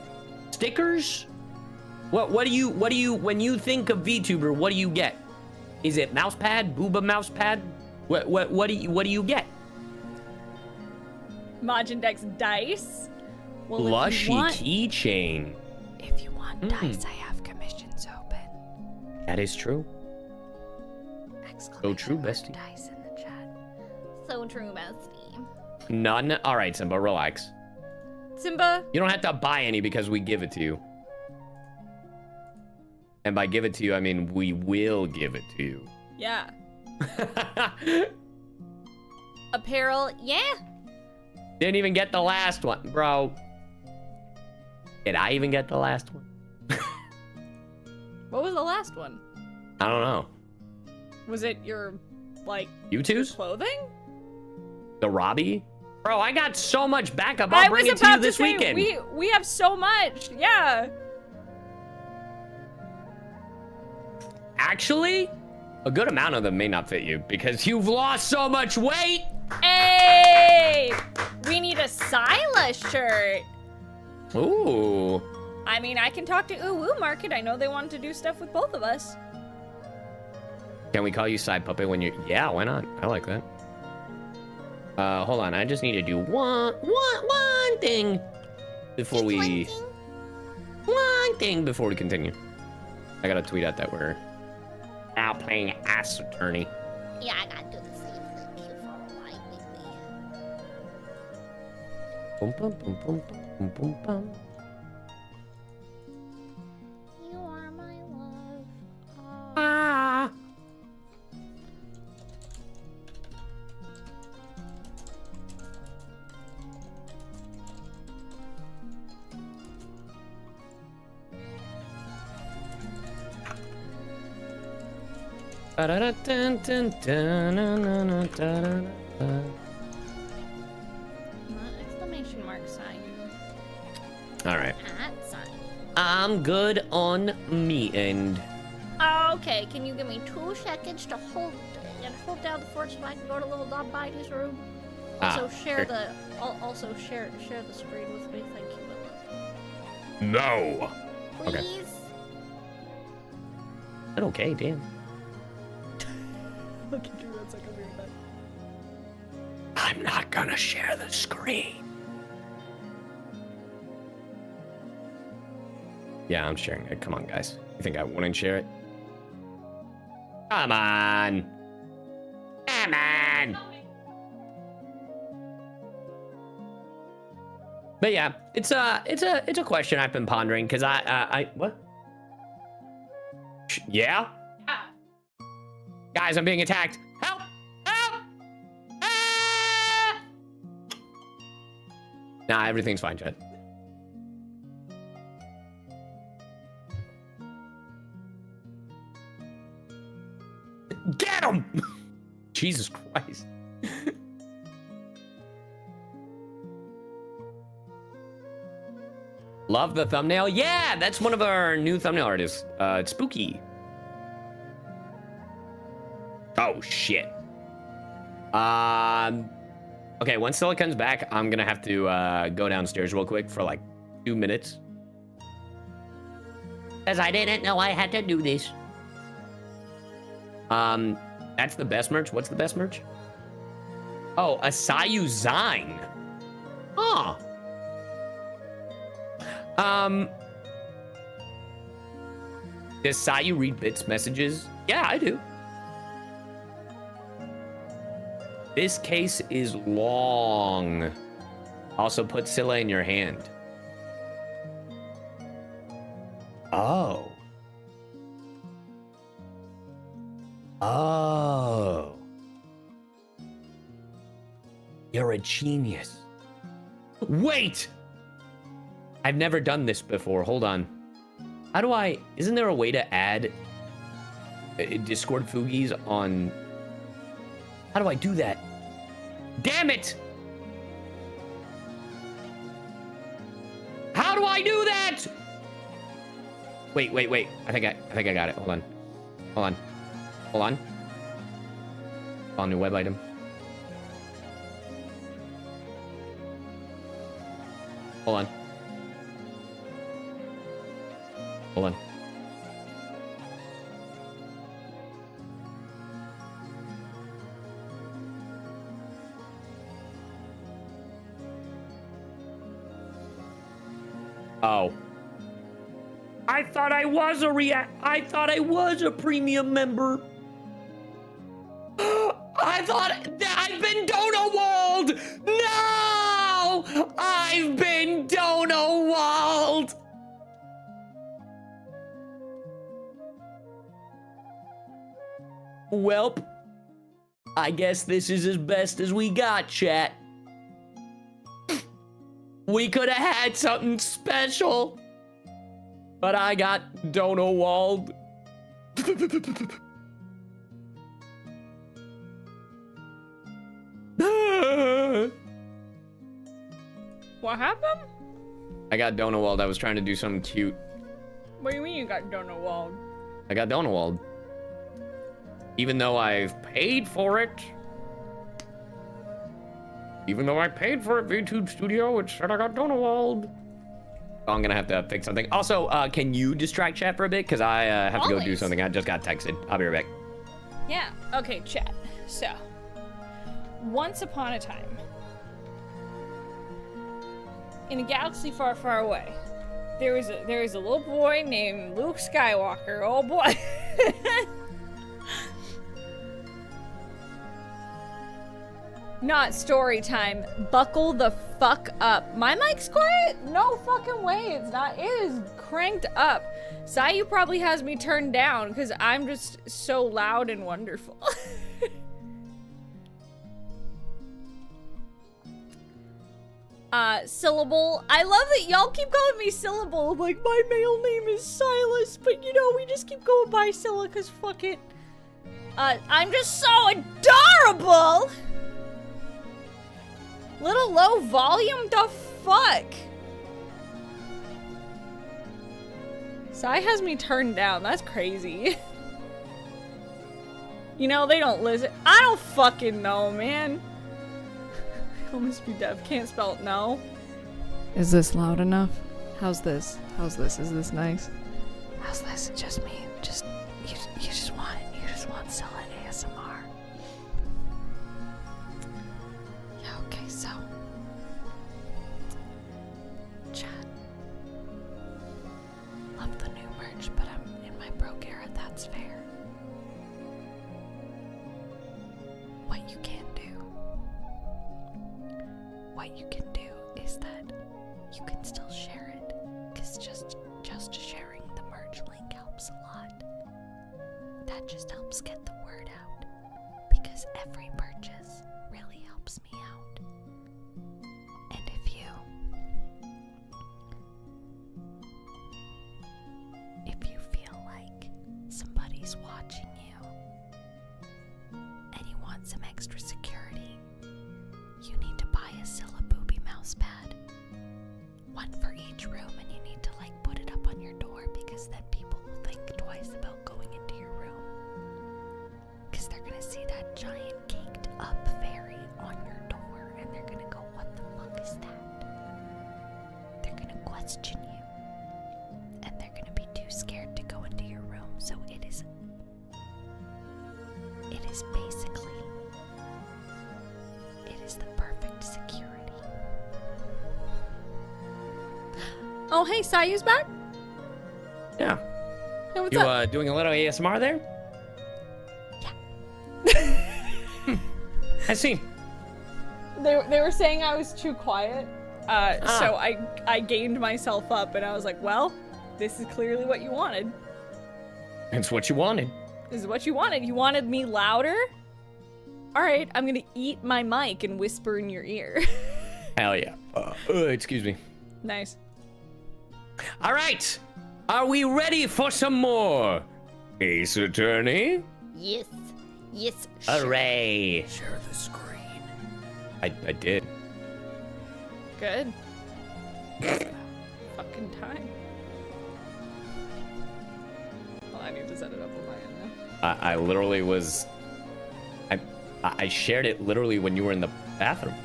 stickers. What do you when you think of VTuber? What do you get? Is it mousepad, booba mousepad? What do you get? Majin Dex dice. Well, Lushy keychain. If you want dice, I have commissions open. That is true. So true, Exclamation bestie. dice in the chat. So true, bestie. None. All right, Simba, relax. Simba, You don't have to buy any because we give it to you. And by give it to you, I mean we will give it to you. yeah. Apparel, yeah. Didn't even get the last one, bro. Did I even get the last one? What was the last one? I don't know. Was it your, like, You two's? clothing? The Robbie? Bro, I got so much backup. I I'll bring was it to you about this say, weekend. We have so much, yeah. Actually, a good amount of them may not fit you because you've lost so much weight. Hey! We need a Silas shirt. Ooh. I mean, I can talk to Uwu Market. I know they want to do stuff with both of us. Can we call you Side Puppet when you're... Yeah, why not? I like that. Hold on. I just need to do one thing before we... One thing before we continue. I gotta tweet out that we're out playing ass attorney. Yeah, I gotta do the same thing here for a while, baby. Boom, boom, boom, boom, boom, boom, boom. You are my love. Ah. Exclamation mark sign. All right. At sign. I'm good on me end. Okay, can you give me 2 seconds to hold down the fort so I can go to little Dom Bitey's room? Also share sure. the share the screen with me, thank you, my No. love. Okay. Please. Is that okay, damn. Look at you, that's like a weird bit. I'm not gonna share the screen. Yeah, I'm sharing it. Come on, guys. You think I wouldn't share it? Come on. Come on. But yeah, it's a question I've been pondering because I what? Yeah? Guys, I'm being attacked. Help! Help! Ah! Nah, everything's fine, Jed. Get him! Jesus Christ. Love the thumbnail. Yeah, that's one of our new thumbnail artists. It's Spooky. Oh, shit. Okay, once Stella comes back, I'm gonna have to go downstairs real quick for like 2 minutes. Because I didn't know I had to do this. That's the best merch. What's the best merch? Oh, a CyYu Zine. Huh. Does CyYu read bits messages? Yeah, I do. This case is long. Also put Scylla in your hand. Oh. Oh. You're a genius. Wait! I've never done this before. Hold on. How do I... Isn't there a way to add Discord Fugies on... How do I do that? Damn it! How do I do that? Wait. I think I got it. Hold on. Found new web item. Hold on. Oh. I thought I was a premium member. I thought I've been Donowald. No! I've been Donowald. Welp. I guess this is as best as we got, chat. We could have had something special, but I got Donowald. What happened? I got Donowald. I was trying to do something cute. What do you mean you got Donowald? I got Donowald. Even though I've paid for it. Even though I paid for it, VTube Studio, it said I got Donowald. I'm gonna have to fix something. Also, can you distract chat for a bit? Because I have to go do something. I just got texted. I'll be right back. Yeah. Okay, chat. So, once upon a time, in a galaxy far, far away, there was a little boy named Luke Skywalker. Oh boy. Not story time. Buckle the fuck up. My mic's quiet? No fucking way. It's not. It is cranked up. CyYu probably has me turned down because I'm just so loud and wonderful. Syllable. I love that y'all keep calling me Syllable. Like, my male name is Silas, but you know, we just keep going by Scylla because fuck it. I'm just so adorable! Little low volume? The fuck? Cy has me turned down. That's crazy. You know, they don't listen. I don't fucking know, man. He'll must be deaf. Can't spell it, no. Is this loud enough? How's this? How's this? Is this nice? How's this? Just me. Just you just want Scylla ASMR. Yeah, okay, so chat. Love the new merch, but I'm in my broke era, that's fair. What you can do is that you can still share it, because just sharing the merch link helps a lot. That just helps get the word out, because every purchase really helps me out. And if you feel like somebody's watching you and you want some extra security, you need to buy a Scylla Booby mouse pad. One for each room, and you need to like put it up on your door, because then people will think twice about going into your room. Because they're gonna see that giant caked up fairy on your door, and they're gonna go, what the fuck is that? They're gonna question you, and they're gonna be too scared to go into your room. So it is basically, it is the perfect security. Oh, hey, CyYu's back? Yeah. Hey, what's You up? doing a little ASMR there? Yeah. I see. They were saying I was too quiet, so I gained myself up, and I was like, well, this is clearly what you wanted. It's what you wanted. This is what you wanted. You wanted me louder? Alright, I'm gonna eat my mic and whisper in your ear. Hell yeah. Excuse me. Nice. All right. Are we ready for some more? Ace Attorney? Yes. Yes. Hooray. Share the screen. I did. Good. Fucking time. Well, I need to set it up on my end now. I literally was... I shared it literally when you were in the bathroom.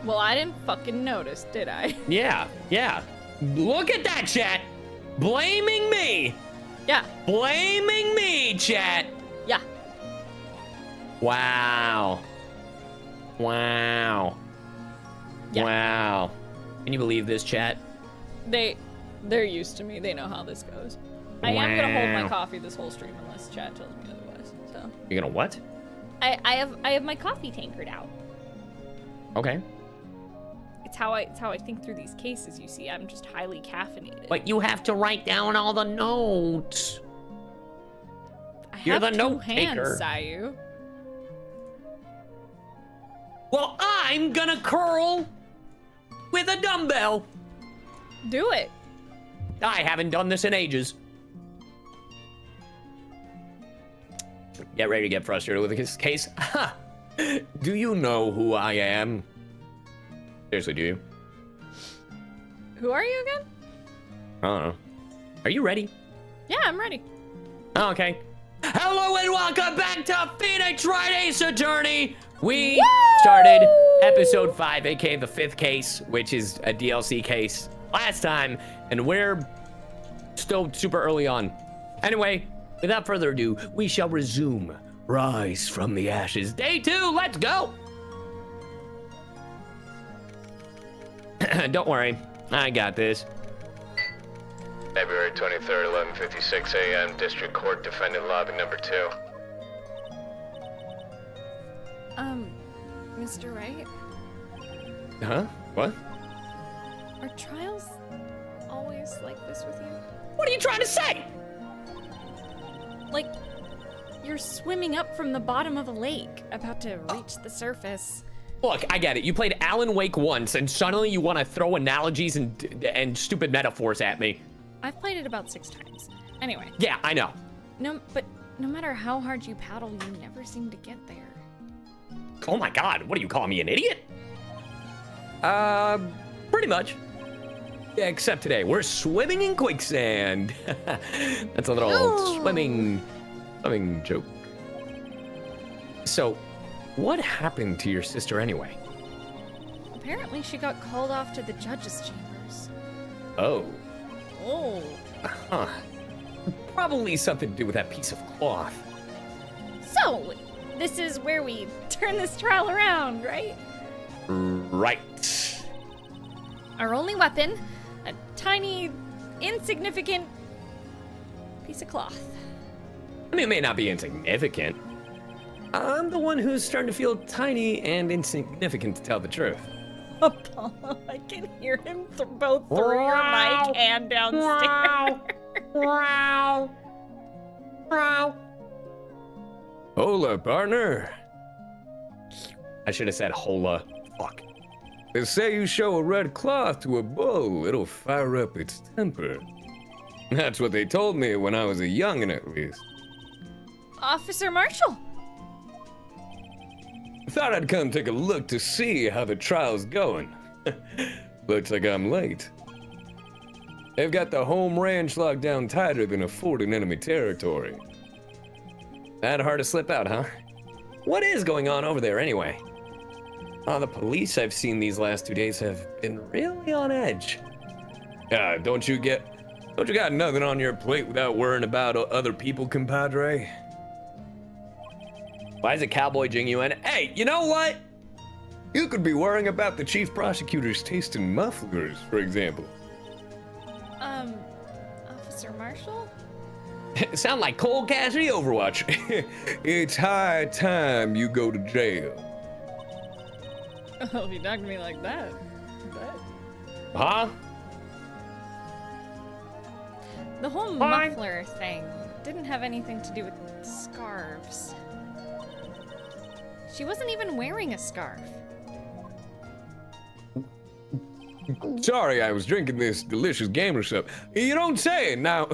Well, I didn't fucking notice, did I? Yeah. Look at that, chat. Blaming me. Yeah. Blaming me, chat. Yeah. Wow. Yeah. Wow. Can you believe this, chat? They They're used to me. They know how this goes. I am gonna hold my coffee this whole stream unless chat tells me otherwise. So. You're gonna what? I have my coffee tankard out. Okay. It's how I think through these cases. You see, I'm just highly caffeinated. But you have to write down all the notes. You're have the two note hands, taker. CyYu. Well, I'm gonna curl with a dumbbell. Do it. I haven't done this in ages. Get ready to get frustrated with this case. Ha! Do you know who I am? Seriously, do you? Who are you again? I don't know. Are you ready? Yeah, I'm ready. Okay. Hello and welcome back to Phoenix Wright Ace Attorney. We started episode 5, aka the 5th case, which is a DLC case last time, and we're still super early on. Anyway, without further ado, we shall resume Rise from the Ashes. Day 2, let's go! Don't worry, I got this. February 23rd, 11:56 a.m. District Court, defendant lobby number 2. Mr. Wright, Huh? What? are trials always like this with you? What are you trying to say? Like, you're swimming up from the bottom of a lake, about to reach the surface. Look, I get it. You played Alan Wake once, and suddenly you want to throw analogies and stupid metaphors at me. I've played it about 6 times. Anyway, Yeah, I know. but no matter how hard you paddle, you never seem to get there. Oh my god, what do you call me, an idiot? Pretty much. Yeah, except today, we're swimming in quicksand. That's a little swimming joke. So, what happened to your sister anyway? Apparently, she got called off to the judge's chambers. Oh. Oh. Huh. Probably something to do with that piece of cloth. So, this is where we turn this trial around, right? Right. Our only weapon, a tiny, insignificant piece of cloth. I mean, it may not be insignificant. I'm the one who's starting to feel tiny and insignificant, to tell the truth. Apollo, I can hear him both through your mic and downstairs. Hola, partner. I should have said hola. Fuck. They say you show a red cloth to a bull, it'll fire up its temper. That's what they told me when I was a youngin', at least. Officer Marshall. Thought I'd come take a look to see how the trial's going. Looks like I'm late. They've got the home ranch locked down tighter than a fort in enemy territory. That hard to slip out, huh? What is going on over there anyway? The police I've seen these last 2 days have been really on edge. Don't you got nothing on your plate without worrying about other people, compadre? Why is it cowboy genuine? Hey, you know what? You could be worrying about the chief prosecutor's taste in mufflers, for example. Officer Marshall? Sound like Cole Cassidy Overwatch. It's high time you go to jail. Oh, if you talk to me like that. But... Huh? The whole muffler thing didn't have anything to do with scarves. She wasn't even wearing a scarf. Sorry, I was drinking this delicious gamer stuff. You don't say. Now,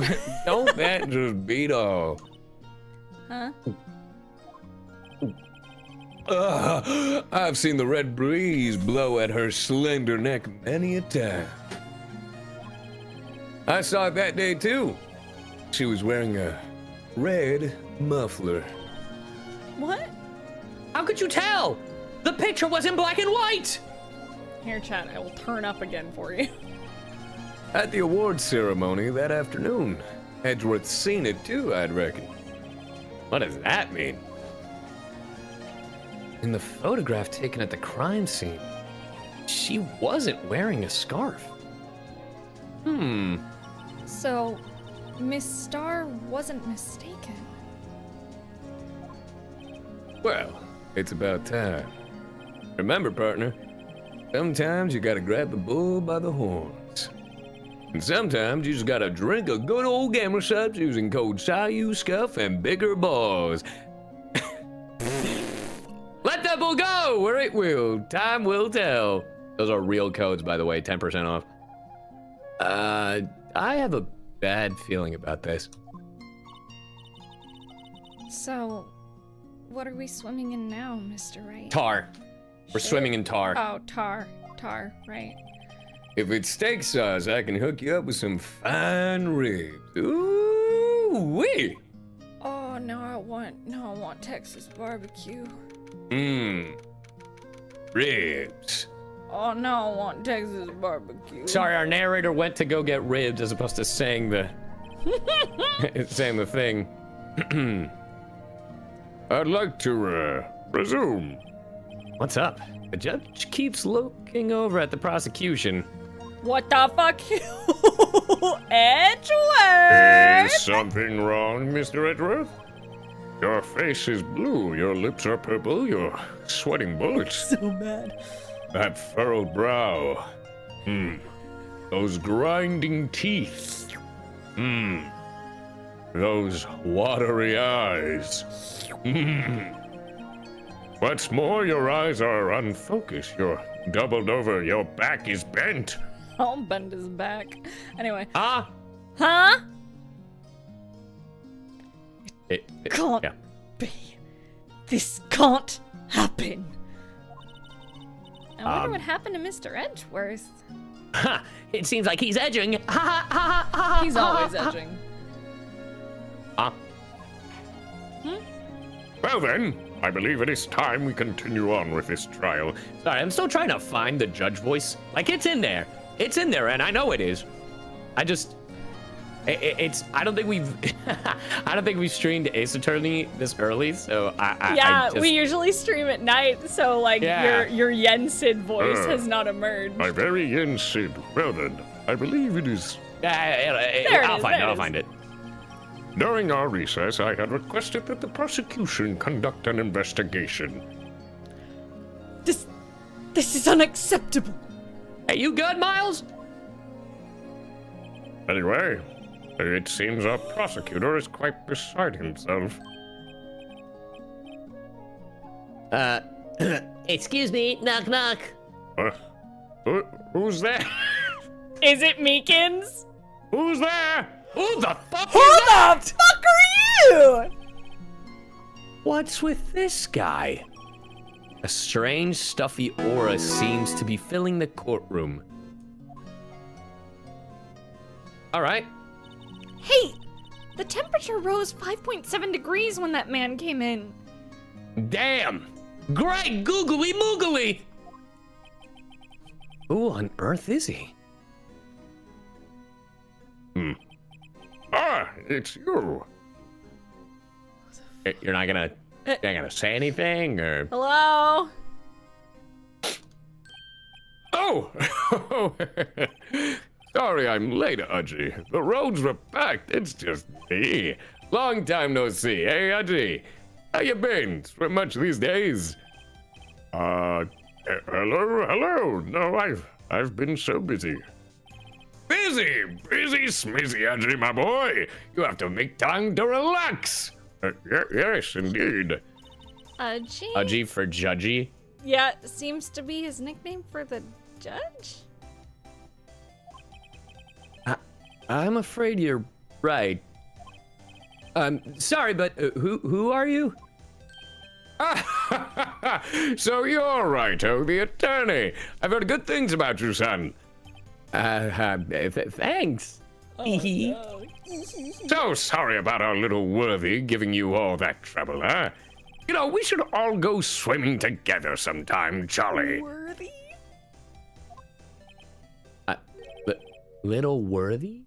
don't that just beat all? Huh? I've seen the red breeze blow at her slender neck many a time. I saw it that day too. She was wearing a red muffler. What? How could you tell? The picture was in black and white! Here, chat, I will turn up again for you. At the awards ceremony that afternoon. Edgeworth's seen it too, I'd reckon. What does that mean? In the photograph taken at the crime scene, she wasn't wearing a scarf. So, Miss Star wasn't mistaken. Well, it's about time. Remember, partner, sometimes you gotta grab the bull by the horns. And sometimes you just gotta drink a good old gamer subs using code CyYu Scuff and bigger balls. Let that bull go where it will. Time will tell. Those are real codes, by the way, 10% off. I have a bad feeling about this. So, what are we swimming in now, Mr. Wright? Tar. We're swimming in tar. Oh, tar. Tar, right. If it's steak sauce, I can hook you up with some fine ribs. Ooh-wee! Oh, now I want Texas barbecue. Mmm. Ribs. Oh, now I want Texas barbecue. Sorry, our narrator went to go get ribs as opposed to saying the saying the thing. I'd like to, resume. What's up? The judge keeps looking over at the prosecution. What the fuck? Edgeworth! Is something wrong, Mr. Edgeworth? Your face is blue, your lips are purple, you're sweating bullets. So bad. That furrowed brow. Those grinding teeth. Those watery eyes. What's more, your eyes are unfocused. You're doubled over. Your back is bent. I'll bend his back. Anyway. Ah? Huh? It Can't yeah. be. This can't happen. I wonder what happened to Mr. Edgeworth. Ha! It seems like he's edging. Ha ha ha ha! He's always edging. Ah. Well then, I believe it is time we continue on with this trial. Sorry, I'm still trying to find the judge voice. Like, it's in there. It's in there, and I know it is. I just... It's... I don't think we've... I don't think we've streamed Ace Attorney this early, so Yeah, I just... we usually stream at night, so like Yeah. your Yensid voice has not emerged. My very Yen Sid. Well then, I believe it is. I'll find it. During our recess, I had requested that the prosecution conduct an investigation. This is unacceptable. Hey, you good, Miles? Anyway, it seems our prosecutor is quite beside himself. Excuse me, knock knock. Who's there? Is it Meekins? Who's there? Who the fuck Who is the that? fuck are you? What's with this guy? A strange, stuffy aura seems to be filling the courtroom. All right. Hey, the temperature rose 5.7 degrees when that man came in. Damn! Great googly moogly! Who on earth is he? Ah, it's you. You're not gonna say anything, or? Hello? Oh! Sorry I'm late, Udgy. The roads were packed. It's just me. Long time no see. Hey, Udgy. How you been? Swim much these days? Hello? No, I've been so busy. Busy smizzy, Udgy, my boy. You have to make time to relax. Yes, indeed. Udgy? Udgy for Judgy? Yeah, seems to be his nickname for the judge? I'm afraid you're right. Sorry, but who are you? So you're Righto, the attorney. I've heard good things about you, son. Thanks. So sorry about our little worthy giving you all that trouble, huh? You know, we should all go swimming together sometime, jolly. Worthy? Little Worthy?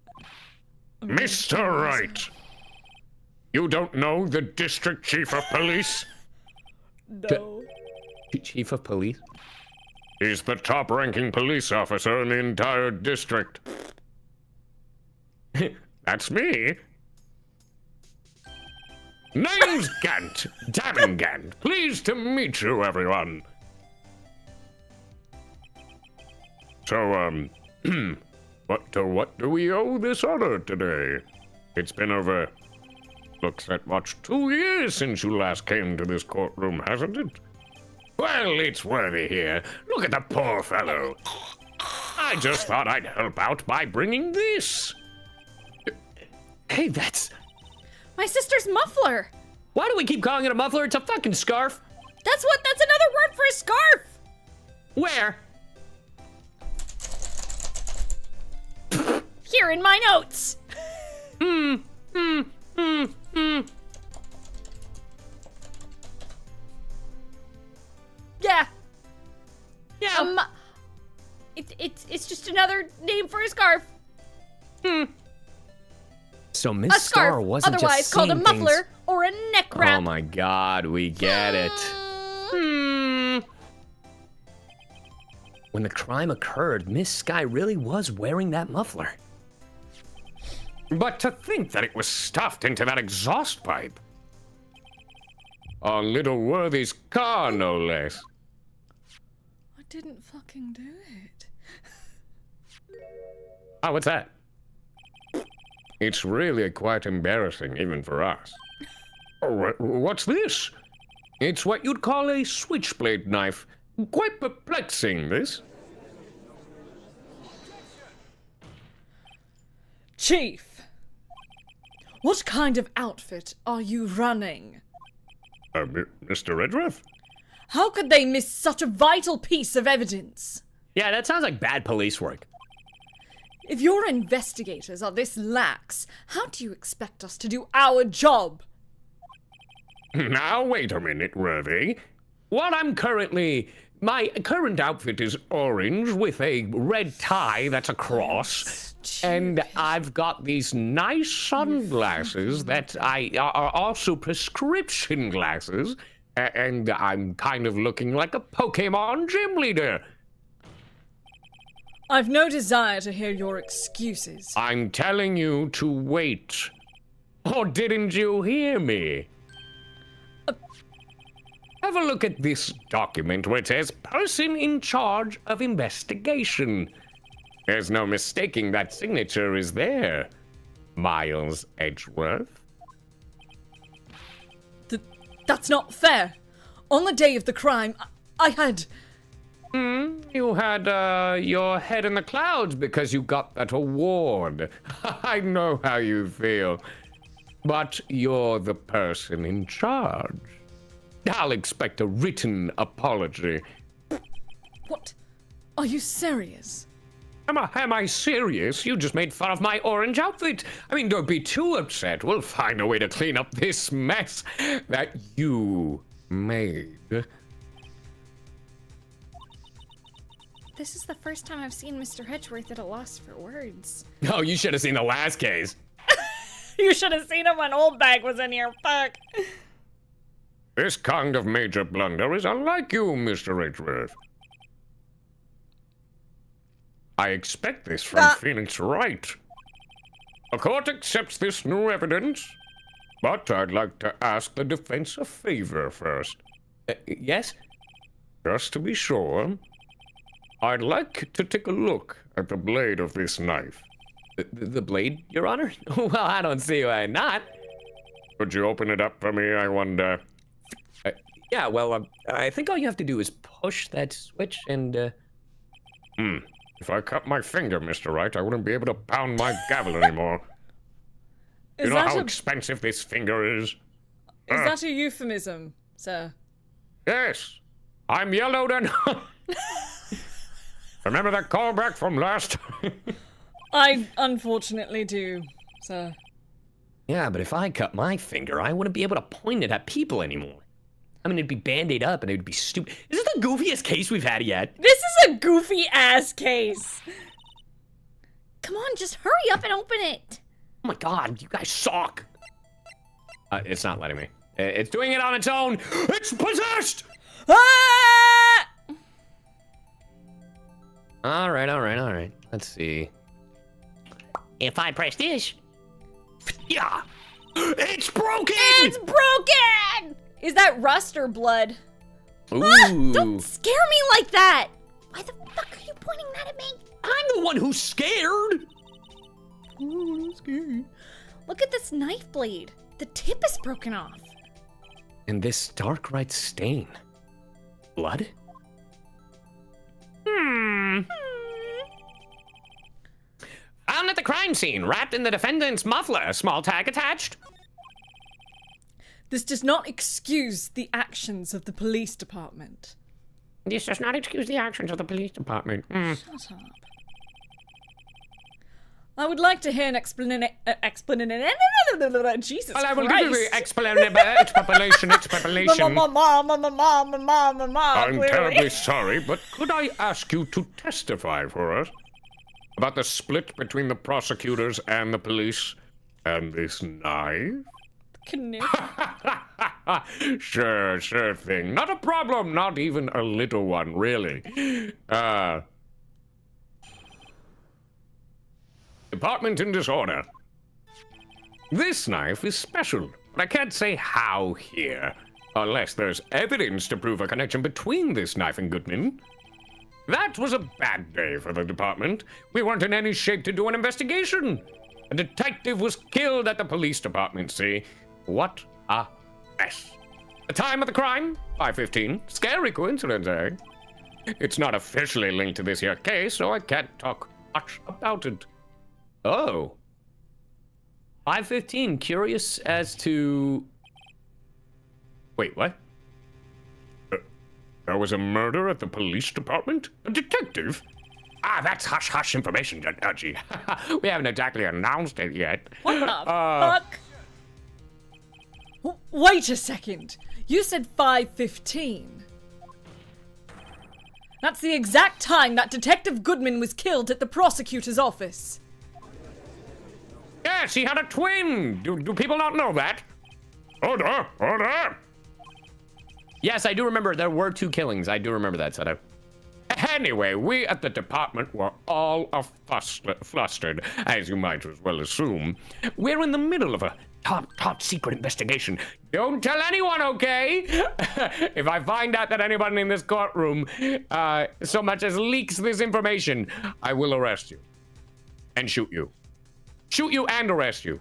Mr. Wright, you don't know the district chief of police? No. Chief of police? He's the top-ranking police officer in the entire district. That's me. Name's Gant, Damingant. Pleased to meet you, everyone. So, what do we owe this honor today? It's been over, looks like much 2 years since you last came to this courtroom, hasn't it? Well, it's Worthy here. Look at the poor fellow. I just thought I'd help out by bringing this. Hey, that's... My sister's muffler. Why do we keep calling it a muffler? It's a fucking scarf. That's another word for a scarf. Where? Here in my notes. Yeah. Yeah. It's just another name for a scarf. So A Miss scarf, Star wasn't otherwise just called a seeing muffler things... or a neck wrap. Oh my god, we get it. When the crime occurred, Miss Sky really was wearing that muffler. But to think that it was stuffed into that exhaust pipe. On little Worthy's car, no less. I didn't fucking do it. Oh, what's that? It's really quite embarrassing, even for us. Oh, what's this? It's what you'd call a switchblade knife. Quite perplexing, this. Chief, what kind of outfit are you running? Mr. Redruth? How could they miss such a vital piece of evidence? Yeah, that sounds like bad police work. If your investigators are this lax, how do you expect us to do our job? Now, wait a minute, Worthy. My current outfit is orange with a red tie that's a cross. And I've got these nice sunglasses that are also prescription glasses. And I'm kind of looking like a Pokemon gym leader. I've no desire to hear your excuses. I'm telling you to wait. Or didn't you hear me? Have a look at this document where it says person in charge of investigation. There's no mistaking that signature is there, Miles Edgeworth. That's not fair. On the day of the crime, I had... You had your head in the clouds because you got that award. I know how you feel. But you're the person in charge. I'll expect a written apology. What? Are you serious? Am I serious? You just made fun of my orange outfit. I mean, don't be too upset. We'll find a way to clean up this mess that you made. This is the first time I've seen Mr. Hedgeworth at a loss for words. Oh, you should have seen the last case. You should have seen him when Old Bag was in here. Fuck. This kind of major blunder is unlike you, Mr. Edgeworth. I expect this from Phoenix Wright. The court accepts this new evidence, but I'd like to ask the defense a favor first. Yes? Just to be sure, I'd like to take a look at the blade of this knife. The blade, Your Honor? Well, I don't see why not. Could you open it up for me, I wonder? Yeah, well, I think all you have to do is push that switch and, If I cut my finger, Mr. Wright, I wouldn't be able to pound my gavel anymore. You know how expensive this finger is? Is that a euphemism, sir? Yes. I'm yellowed and... Remember that callback from last time? I unfortunately do, sir. Yeah, but if I cut my finger, I wouldn't be able to point it at people anymore. I mean, it'd be band-aid up and it'd be stupid. Is this the goofiest case we've had yet? This is a goofy-ass case. Come on, just hurry up and open it. Oh my god, you guys suck. It's not letting me. It's doing it on its own. It's possessed! Ah! All right. Let's see. if I press this, yeah, it's broken. It's broken! Is that rust or blood? Ooh. Ah, don't scare me like that! Why the fuck are you pointing that at me? I'm the one who's scared. Ooh, I'm scared. Look at this knife blade. The tip is broken off. And this dark red stain. Blood? Found at the crime scene, wrapped in the defendant's muffler. Small tag attached. This does not excuse the actions of the police department. This does not excuse the actions of the police department. Shut up. I would like to hear an explanation. Jesus Well, I will Christ. give you the explanation. I'm terribly sorry, but could I ask you to testify for us about the split between the prosecutors and the police and this knife? Canoe. Sure thing. Not a problem, not even a little one, really. Department in disorder. This knife is special, but I can't say how here, unless there's evidence to prove a connection between this knife and Goodman. That was a bad day for the department. We weren't in any shape to do an investigation. A detective was killed at the police department, see? What a mess. The time of the crime? 5:15. Scary coincidence, eh? It's not officially linked to this here case, so I can't talk much about it. Oh. 5:15. Curious as to... Wait, what? There was a murder at the police department? A detective? Ah, that's hush-hush information, Judge. We haven't exactly announced it yet. What the fuck? Wait a second. You said 5:15. That's the exact time that Detective Goodman was killed at the prosecutor's office. Yes, he had a twin. Do people not know that? Order. Yes, I do remember there were 2 killings. I do remember that, Seto. Anyway, we at the department were all flustered, as you might as well assume. We're in the middle of a top secret investigation. Don't tell anyone, okay? If I find out that anyone in this courtroom so much as leaks this information, I will arrest you. And shoot you. Shoot you and arrest you.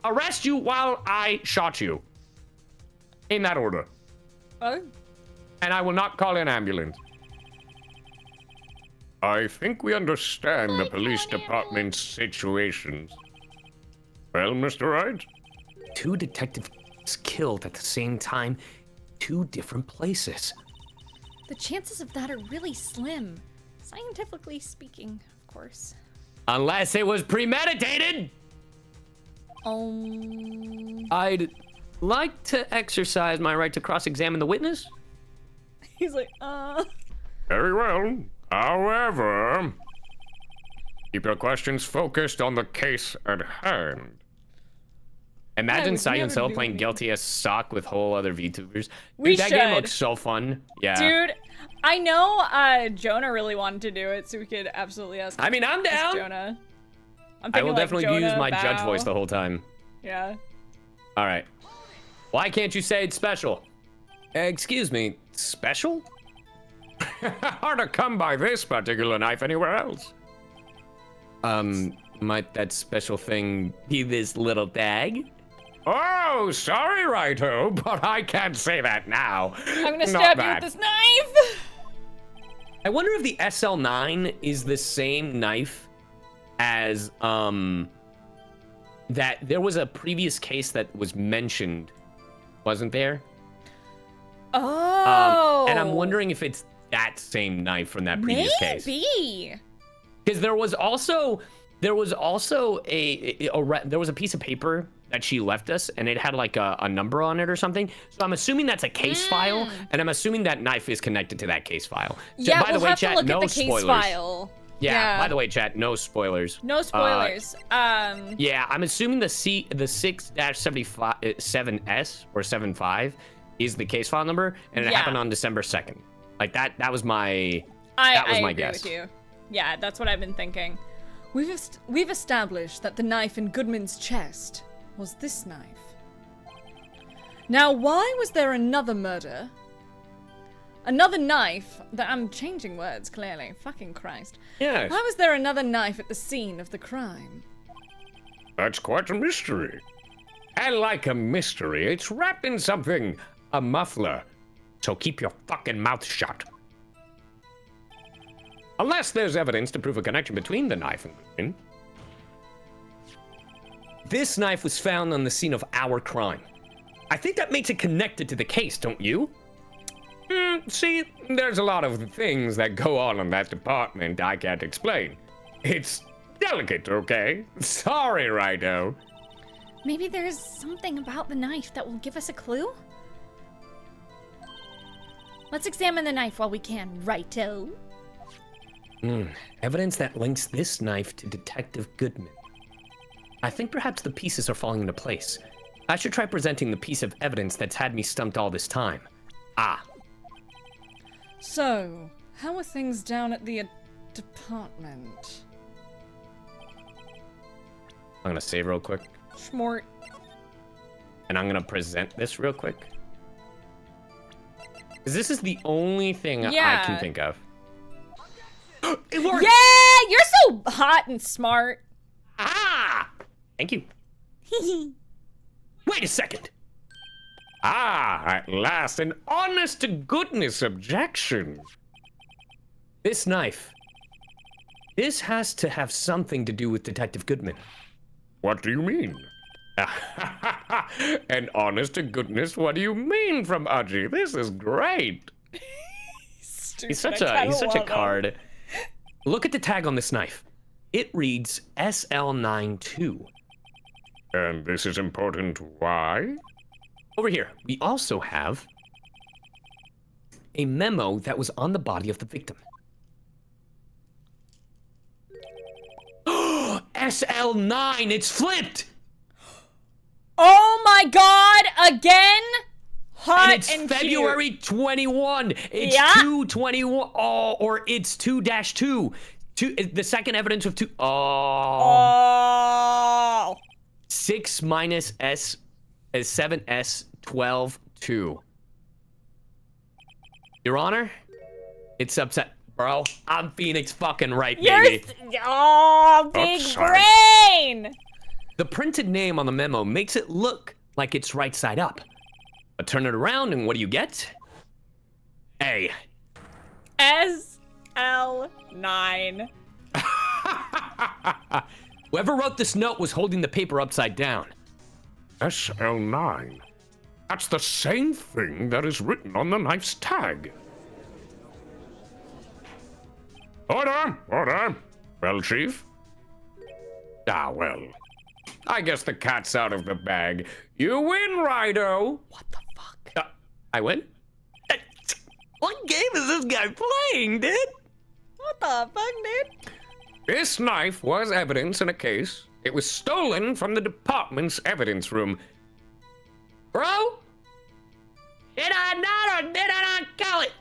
Arrest you while I shot you. In that order. Oh? And I will not call an ambulance. I think we understand the police department's situations. Well, Mr. Wright? 2 detectives killed at the same time. 2 different places. The chances of that are really slim. Scientifically speaking, of course. Unless it was premeditated! I'd like to exercise my right to cross-examine the witness. He's like, Very well. However, keep your questions focused on the case at hand. Imagine would CyYu and never Sel do playing anything. Guilty as Sock with whole other VTubers. We Dude, that game should. looks so fun. Yeah. dude, I know Jonah really wanted to do it, so we could absolutely ask I mean, I'm down. Jonah. I'm I will thinking, like, definitely Jonah, use my judge Bao. voice the whole time. Yeah. All right. Why can't you say it's special? Excuse me, special? Hard to come by this particular knife anywhere else. Might that special thing be this little tag? Oh, sorry, Righto, but I can't say that now. I'm gonna Not stab you that. with this knife! I wonder if the SL9 is the same knife as, that there was a previous case that was mentioned, wasn't there? Oh! And I'm wondering if it's that same knife from that previous case. Maybe! Because there was also a piece of paper that she left us, and it had like a number on it or something. So I'm assuming that's a case file, and I'm assuming that knife is connected to that case file. So, Yeah, by we'll the way, have chat, to look no at the case spoilers. file. Yeah, by the way, chat, no spoilers. No spoilers. Yeah, I'm assuming the 6-7S or 75 is the case file number, and it Yeah. happened on December 2nd. Like that was my I guess. agree with you. Yeah, that's what I've been thinking. We've established that the knife in Goodman's chest was this knife. Now, why was there another murder? Another knife that I'm changing words, clearly. Fucking Christ. Yes. Why was there another knife at the scene of the crime? That's quite a mystery. I like a mystery. It's wrapped in something. A muffler. So keep your fucking mouth shut. Unless there's evidence to prove a connection between the knife and Goodman. This knife was found on the scene of our crime. I think that makes it connected to the case, don't you? See, there's a lot of things that go on in that department I can't explain. It's delicate, okay? Sorry, Rido. Maybe there's something about the knife that will give us a clue? Let's examine the knife while we can, righto? Evidence that links this knife to Detective Goodman. I think perhaps the pieces are falling into place. I should try presenting the piece of evidence that's had me stumped all this time. Ah. So, how are things down at the department? I'm gonna save real quick. Schmort. And I'm gonna present this real quick. Because this is the only thing I can think of. It worked! Yeah! You're so hot and smart. Ah! Thank you. Wait a second. Ah, at last, an honest-to-goodness objection. This knife. This has to have something to do with Detective Goodman. What do you mean? An honest-to-goodness, what do you mean from Udgy? This is great. He's such a card. Look at the tag on this knife. It reads SL92. And this is important. Why? Over here, we also have a memo that was on the body of the victim. SL9, it's flipped! Oh my god, again? Hot and it's February 21. It's 221. Oh, or it's 2-2. The second evidence of 2. Oh. 6 minus S is 7S 12 2. Your Honor, it's upset. Bro, I'm Phoenix fucking right, baby. Big brain! The printed name on the memo makes it look like it's right side up. But turn it around and what do you get? A. SL9. Whoever wrote this note was holding the paper upside down. SL9. That's the same thing that is written on the knife's tag. Order! Order! Well, Chief? Ah, well. I guess the cat's out of the bag. You win, Rido! What the fuck? I win? What game is this guy playing, dude? What the fuck, dude? This knife was evidence in a case. It was stolen from the department's evidence room. Bro? Did I not or did I not call it?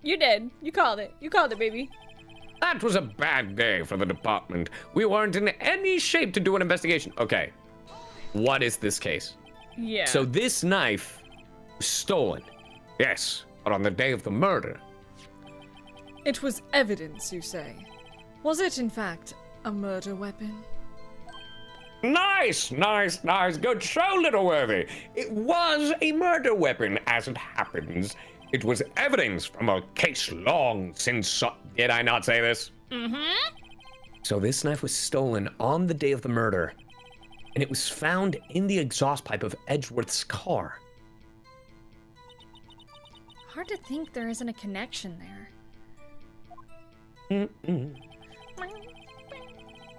You did. You called it. You called it, baby. That was a bad day for the department. We weren't in any shape to do an investigation. Okay. What is this case? Yeah. So this knife was stolen. Yes, but on the day of the murder. It was evidence, you say. Was it, in fact, a murder weapon? Nice, nice, nice. Good show, Little Worthy. It was a murder weapon, as it happens. It was evidence from a case long since... Did I not say this? Mm-hmm. So this knife was stolen on the day of the murder, and it was found in the exhaust pipe of Edgeworth's car. Hard to think there isn't a connection there.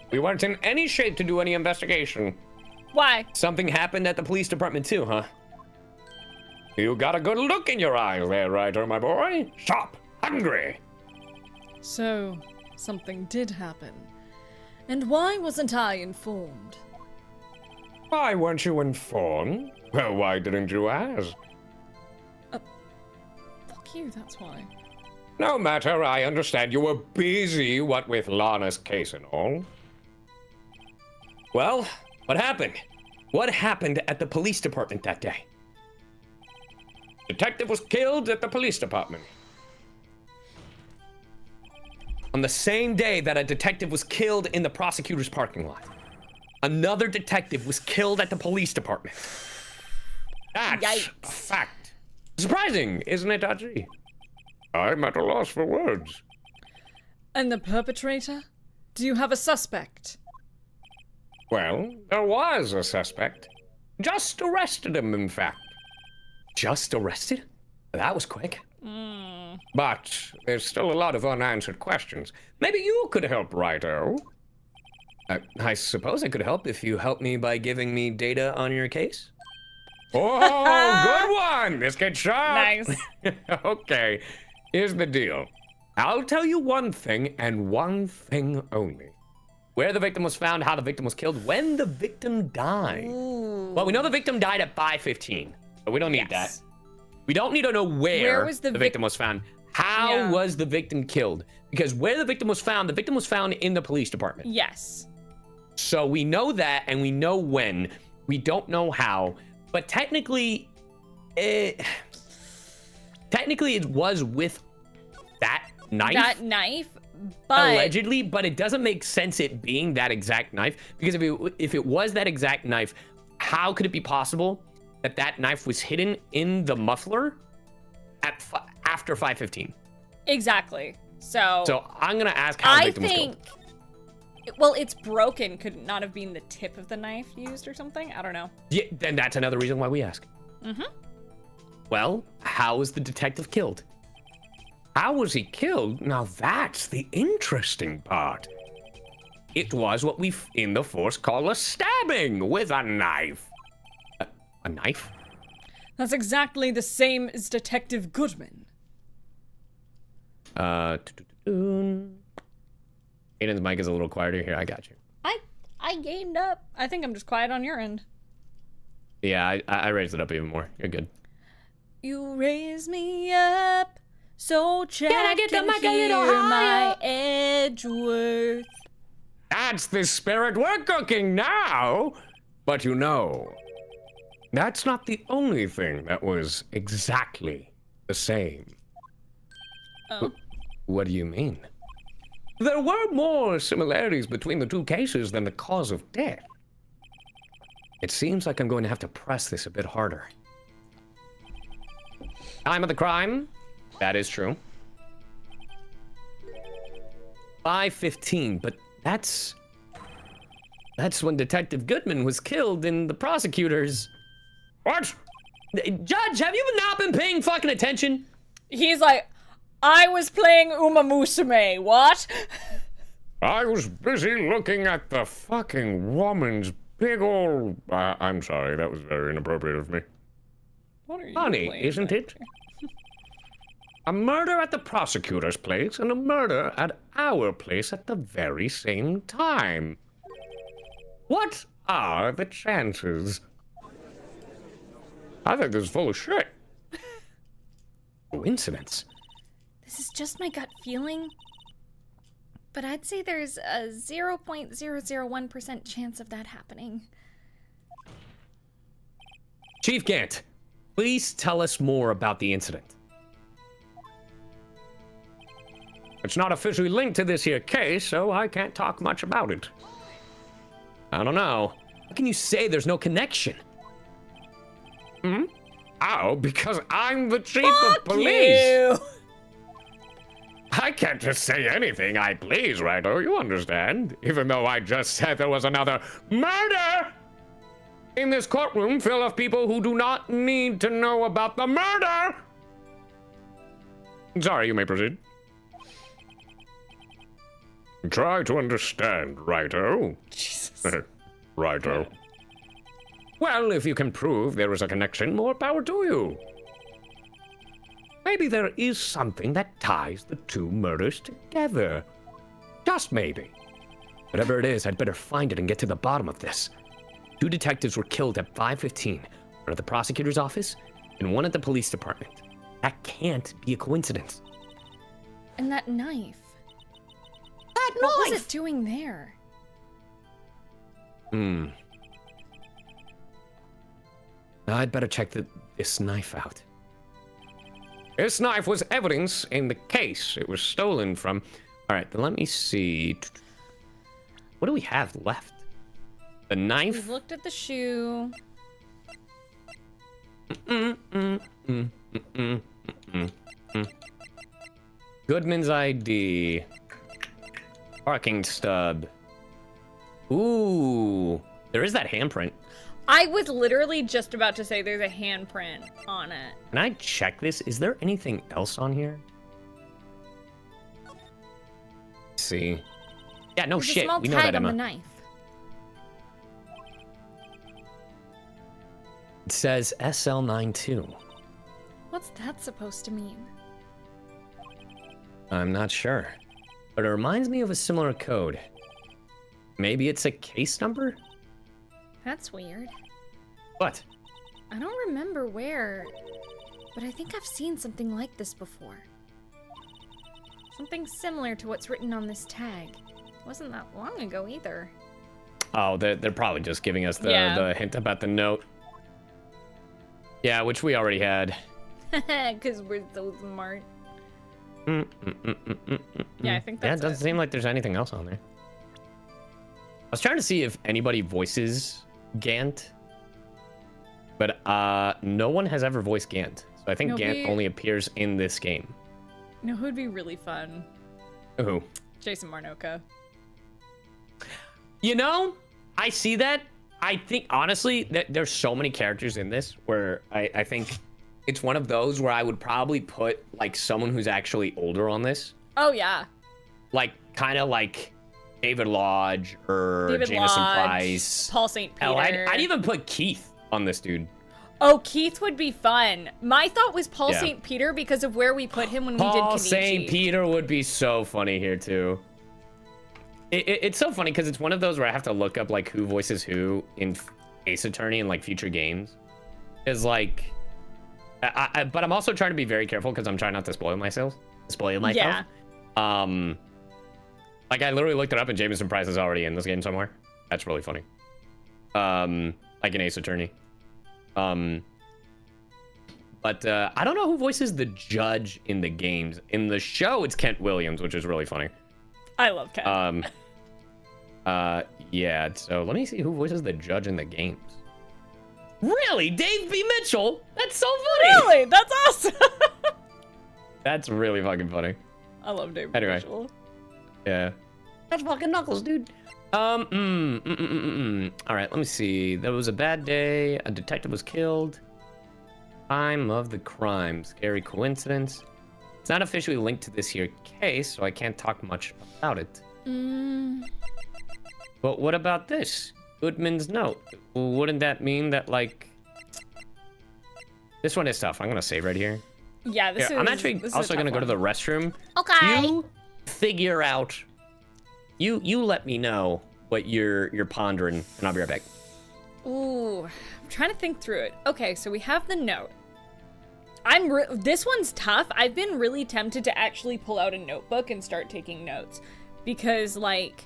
We weren't in any shape to do any investigation. Why? Something happened at the police department too, huh? You got a good look in your eyes there, Ryder, my boy. Sharp, hungry. So, something did happen. And why wasn't I informed? Why weren't you informed? Well, why didn't you ask? Fuck you, that's why. No matter, I understand you were busy, what with Lana's case and all. Well, what happened? What happened at the police department that day? Detective was killed at the police department. On the same day that a detective was killed in the prosecutor's parking lot, another detective was killed at the police department. That's Yikes. a fact. Surprising, isn't it, Audrey? I'm at a loss for words. And the perpetrator? Do you have a suspect? Well, there was a suspect. Just arrested him, in fact. Just arrested? That was quick. But there's still a lot of unanswered questions. Maybe you could help, Righto. I suppose I could help if you help me by giving me data on your case. Oh, good one! This gets sharp! Nice. Okay, here's the deal. I'll tell you one thing and one thing only. Where the victim was found, how the victim was killed, when the victim died. Well, we know the victim died at 5:15, but we don't need that. We don't need to know where was the victim was found. How was the victim killed? Because where the victim was found in the police department. Yes. So we know that, and we know when. We don't know how, but technically it was with that knife. That knife, but Allegedly, but it doesn't make sense it being that exact knife, because if it was that exact knife, how could it be possible that that knife was hidden in the muffler at after 5:15? exactly. So I'm gonna ask how the I victim was think, killed. well, it's broken. Could it not have been the tip of the knife used or something? I don't know. Yeah, then that's another reason why we ask. Well, how was the detective killed? How was he killed? Now that's the interesting part. It was what we in the Force call a stabbing with a knife. A knife? That's exactly the same as Detective Goodman. Aiden's mic is a little quieter here. I got you. I gained up. I think I'm just quiet on your end. Yeah, I raised it up even more. You're good. You raise me up so Chad Can I get the can mic a little hear higher? my Edgeworth. That's the spirit we're cooking now. But you know, that's not the only thing that was exactly the same. Oh. What do you mean? There were more similarities between the two cases than the cause of death. It seems like I'm going to have to press this a bit harder. Time of the crime. That is true. 5:15, but that's when Detective Goodman was killed in the prosecutor's. What? Judge, have you not been paying fucking attention? He's like, I was playing Uma Musume. What? I was busy looking at the fucking woman's big old... I'm sorry, that was very inappropriate of me. What are you Funny, playing isn't back it? A murder at the prosecutor's place and a murder at our place at the very same time. What are the chances? I think this is full of shit. Coincidence. This is just my gut feeling, but I'd say there's a 0.001% chance of that happening. Chief Gant, please tell us more about the incident. It's not officially linked to this here case, so I can't talk much about it. I don't know. How can you say there's no connection? How? Because I'm the chief Fuck of police. you! I can't just say anything I please, Righto, you understand? Even though I just said there was another murder in this courtroom full of people who do not need to know about the murder. Sorry, you may proceed. Try to understand, Righto. Jesus. Righto. Well, if you can prove there is a connection, more power to you. Maybe there is something that ties the two murders together. Just maybe. Whatever it is, I'd better find it and get to the bottom of this. 2 detectives were killed at 5:15, one at the prosecutor's office and one at the police department. That can't be a coincidence. And that knife. That What was it doing there? I'd better check this knife out. This knife was evidence in the case it was stolen from. All right, then let me see. What do we have left? The knife? We've looked at the shoe. Goodman's ID. Parking stub. Ooh, there is that handprint. I was literally just about to say there's a handprint on it. Can I check this? Is there anything else on here? Let's see. Yeah, no There's shit. a small We know tag that, on Emma. the knife. It says SL92. What's that supposed to mean? I'm not sure, but it reminds me of a similar code. Maybe it's a case number? That's weird. What? I don't remember where, but I think I've seen something like this before. Something similar to what's written on this tag. It wasn't that long ago either. Oh, they're probably just giving us the hint about the note. Yeah, which we already had. Because we're so smart. Yeah, I think Yeah, that's it doesn't seem like there's anything else on there. I was trying to see if anybody voices Gant, but no one has ever voiced Gant. So I think Gant only appears in this game. You know who'd be really fun? Who? Jason Marnoka. You know, I see that. I think, honestly, that there's so many characters in this where I think it's one of those where I would probably put, like, someone who's actually older on this. Oh, yeah. Like, kind of like David Lodge or David Jameson Lodge, Price. Paul St. Peter. Hell, I'd even put Keith on this dude. Oh, Keith would be fun. My thought was Paul Yeah. St. Peter because of where we put him when we did Kenichi. Paul St. Peter would be so funny here, too. It's so funny because it's one of those where I have to look up, like, who voices who in Ace Attorney and, like, future games. Is like... but I'm also trying to be very careful because I'm trying not to spoil myself. Yeah. Like, I literally looked it up and Jameson Price is already in this game somewhere. That's really funny. Like in Ace Attorney. But I don't know who voices the judge in the games. In the show, it's Kent Williams, which is really funny. I love Ken. Yeah, so let me see who voices the judge in the games. Really? Dave B. Mitchell? That's so funny! Really? That's awesome! That's really fucking funny. I love Dave Anyway. Mitchell. Yeah. That's fucking Knuckles, dude. All right, let me see. There was a bad day. A detective was killed. Time of the crime. Scary coincidence. It's not officially linked to this here case, so I can't talk much about it. But what about this? Goodman's note. Wouldn't that mean that, like... This one is tough. I'm gonna save right here. Yeah, this is... I'm actually this is also a gonna tough go to the one. restroom. Okay. You figure out... You let me know what you're pondering, and I'll be right back. Ooh, I'm trying to think through it. Okay, so we have the note. This one's tough. I've been really tempted to actually pull out a notebook and start taking notes. Because, like...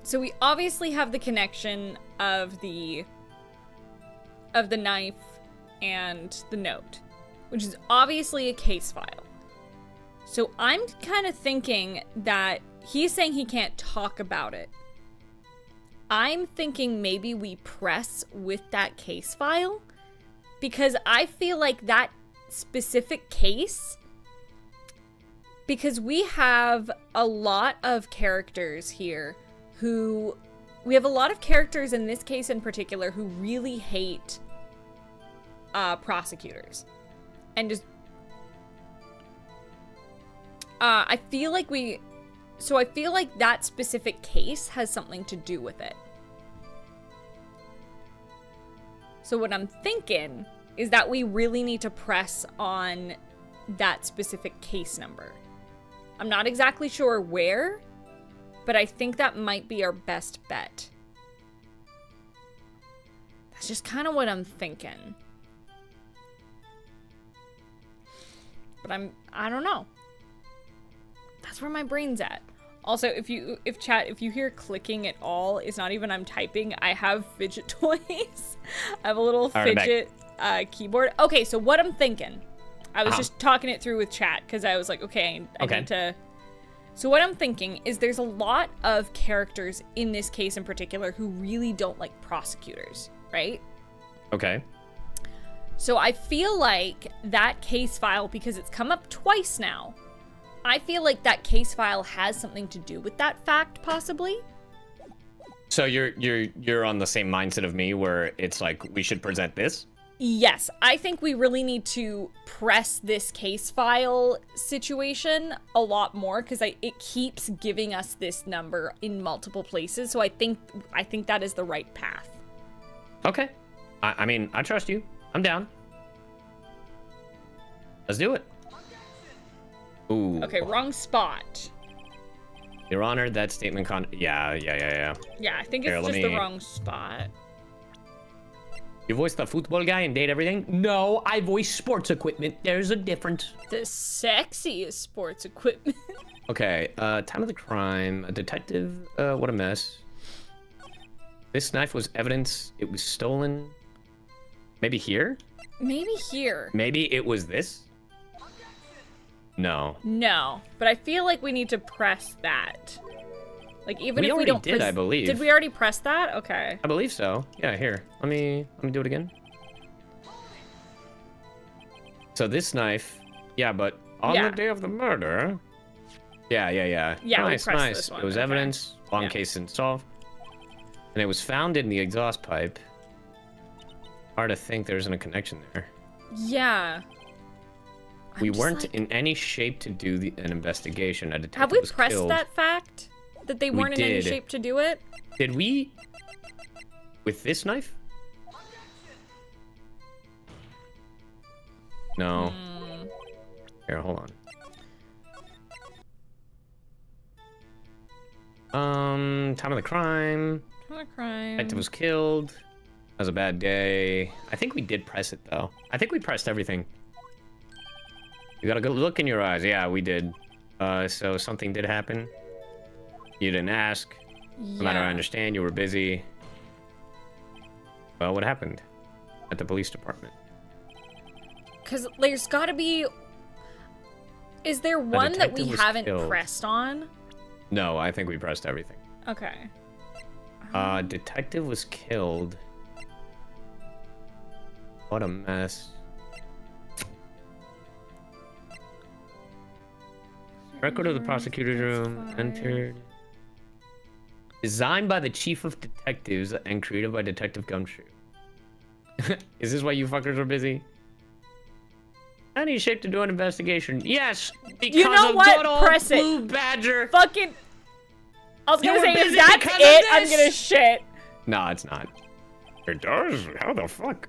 So we obviously have the connection of the knife and the note, which is obviously a case file. So I'm kind of thinking that he's saying he can't talk about it. I'm thinking maybe we press with that case file, because I feel like that specific case, because we have a lot of characters here we have a lot of characters in this case in particular who really hate prosecutors. And just, I feel like that specific case has something to do with it. So what I'm thinking is that we really need to press on that specific case number. I'm not exactly sure where, but I think that might be our best bet. That's just kind of what I'm thinking. But I don't know. That's where my brain's at. Also, if you hear clicking at all, it's not even I'm typing. I have fidget toys. I have a little fidget keyboard. Okay, so what I'm thinking, I was just talking it through with chat because I was like, okay, I need to. So what I'm thinking is there's a lot of characters in this case in particular who really don't like prosecutors, right? Okay. So I feel like that case file, because it's come up twice now, I feel like that case file has something to do with that fact, possibly. So you're on the same mindset of me, where it's like we should present this. Yes, I think we really need to press this case file situation a lot more because it keeps giving us this number in multiple places. So I think that is the right path. Okay. I mean, I trust you. I'm down. Let's do it. Ooh. Okay, wrong spot. Your Honor, that statement Yeah, Yeah, I think it's just the wrong spot. You voice the football guy and date everything? No, I voice sports equipment. There's a difference. The sexiest sports equipment. Okay, time of the crime. A detective. What a mess. This knife was evidence it was stolen. Maybe here? Maybe here. Maybe it was this? No. No, but I feel like we need to press that. Like even we if we already don't did, I believe. Did we already press that? Okay. I believe so. Yeah, here. Let me do it again. So this knife, yeah, but on the day of the murder. Yeah. Yeah, nice, we pressed nice. this one. It was evidence, long case and solved. And it was found in the exhaust pipe. Hard to think there isn't a connection there. Yeah. We weren't in any shape to do an investigation. A detective Have we was pressed killed. that fact? That they weren't in any shape to do it? Did we? With this knife? No. Here, hold on. Time of the crime. Detective was killed. That was a bad day. I think we did press it, though. I think we pressed everything. You got a good look in your eyes. Yeah, we did. So something did happen. You didn't ask. No matter, I understand you were busy. Well, what happened at the police department? Because there's got to be... Is there one that we haven't pressed on? No, I think we pressed everything. Okay. Detective was killed. What a mess. Record of the prosecutor's room. Entered. Designed by the chief of detectives and created by Detective Gumshoe. Is this why you fuckers are busy? Any shape to do an investigation? Yes, because you know of what? good old Press it. Blue Badger. Fucking. I was gonna say, if that's because it, of I'm this. gonna shit. No, it's not. It does? How the fuck?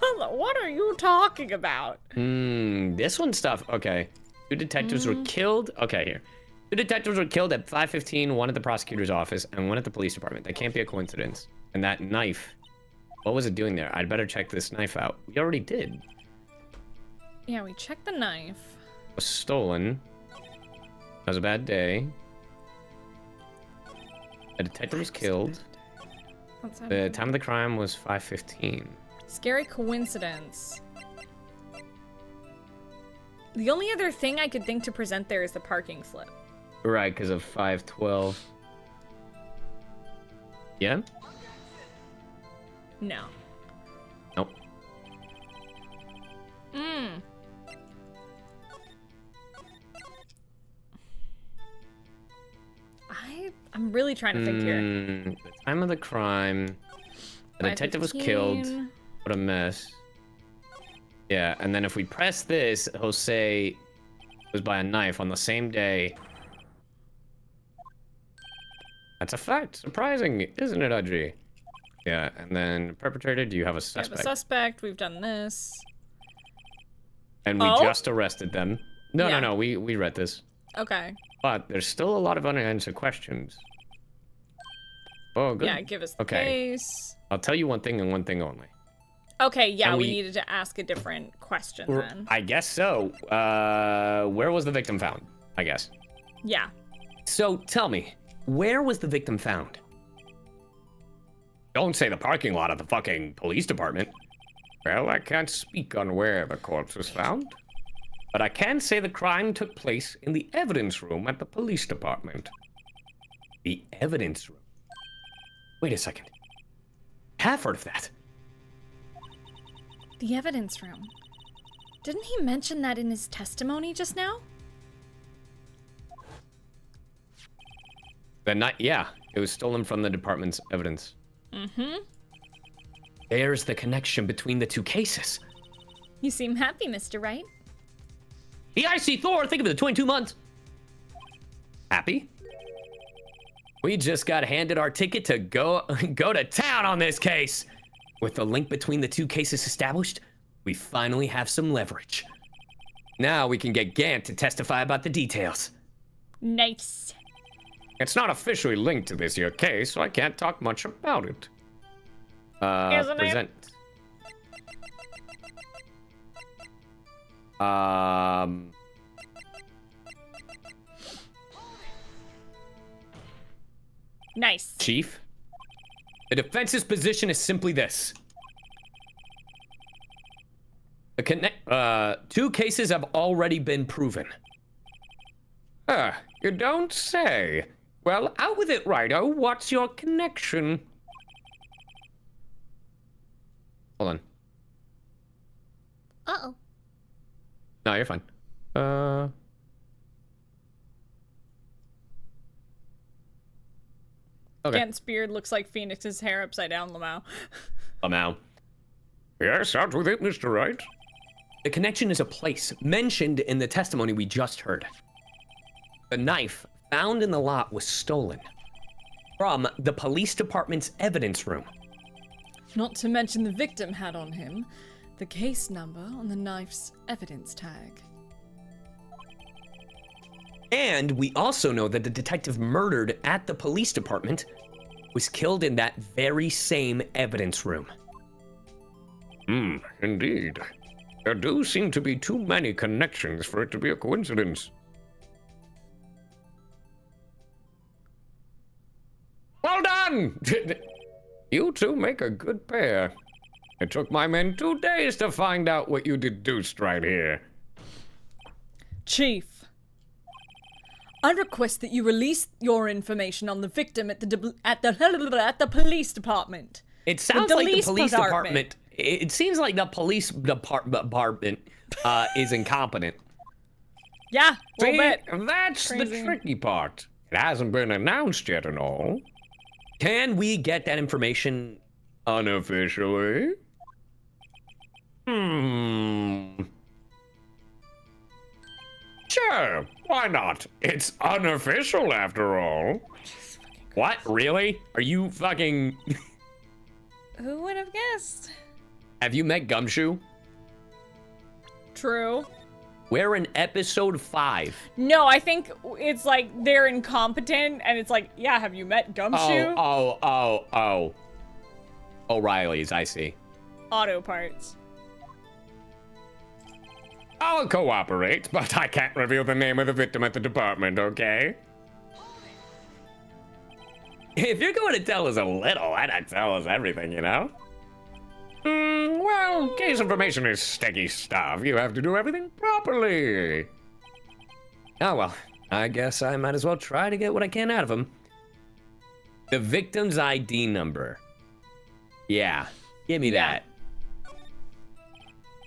What are you talking about? This one's tough. Okay. 2 detectives were killed. Okay, here. 2 detectives were killed at 5:15, one at the prosecutor's office and one at the police department. That can't be a coincidence. And that knife, what was it doing there? I'd better check this knife out. We already did. Yeah, we checked the knife. It was stolen. That was a bad day. A detective was killed. The time of the crime was 5:15. Scary coincidence. The only other thing I could think to present there is the parking slip. Right, because of 5:12. Yeah? No. Nope. I'm really trying to think here. The time of the crime. The detective was killed. What a mess. Yeah, and then if we press this, he'll say it was by a knife on the same day. That's a fact. Surprising, isn't it, Audrey? Yeah, and then perpetrator, do you have a suspect? We have a suspect. We've done this. And we just arrested them. No, we read this. Okay. But there's still a lot of unanswered questions. Oh, good. Yeah, give us the case. I'll tell you one thing and one thing only. Okay, yeah, we needed to ask a different question then. I guess so. Where was the victim found? I guess. Yeah. So tell me, where was the victim found? Don't say the parking lot of the fucking police department. Well, I can't speak on where the corpse was found, but I can say the crime took place in the evidence room at the police department. The evidence room? Wait a second. Have heard of that. The evidence room. Didn't he mention that in his testimony just now? The night, yeah, it was stolen from the department's evidence. Mm-hmm. There's the connection between the two cases. You seem happy, Mr. Wright. The icy Thor, think of it, the 22 months. Happy? We just got handed our ticket to go to town on this case. With the link between the two cases established, we finally have some leverage. Now we can get Gant to testify about the details. Nice. It's not officially linked to this here case, so I can't talk much about it. Isn't Present. Nice. Chief, the defense's position is simply this. The two cases have already been proven. You don't say. Well, out with it, Rido. What's your connection? Hold on. Uh-oh. No, you're fine. Okay. Gant's beard looks like Phoenix's hair upside down, Lamau. Lamau. Yes, out with it, Mr. Wright. The connection is a place mentioned in the testimony we just heard. The knife found in the lot was stolen from the police department's evidence room. Not to mention the victim had on him the case number on the knife's evidence tag. And we also know that the detective murdered at the police department was killed in that very same evidence room. Indeed. There do seem to be too many connections for it to be a coincidence. Well done! You two make a good pair. It took my men 2 days to find out what you deduced right here. Chief, I request that you release your information on the victim at the police department. It sounds like the police department. It seems like the police department is incompetent. Yeah, a little bit. That's the Crazy. tricky part. It hasn't been announced yet and all. Can we get that information Unofficially? Sure, why not? It's unofficial after all. What? Really? Are you fucking... Who would have guessed? Have you met Gumshoe? True. We're in episode 5. No, I think it's like they're incompetent, and it's like, yeah, have you met Gumshoe? Oh. O'Reilly's, I see. Auto parts. I'll cooperate, but I can't reveal the name of the victim at the department, okay? If you're going to tell us a little, why not tell us everything, you know? Well, case information is sticky stuff. You have to do everything properly. Oh, well, I guess I might as well try to get what I can out of him. The victim's ID number. Yeah, give me that.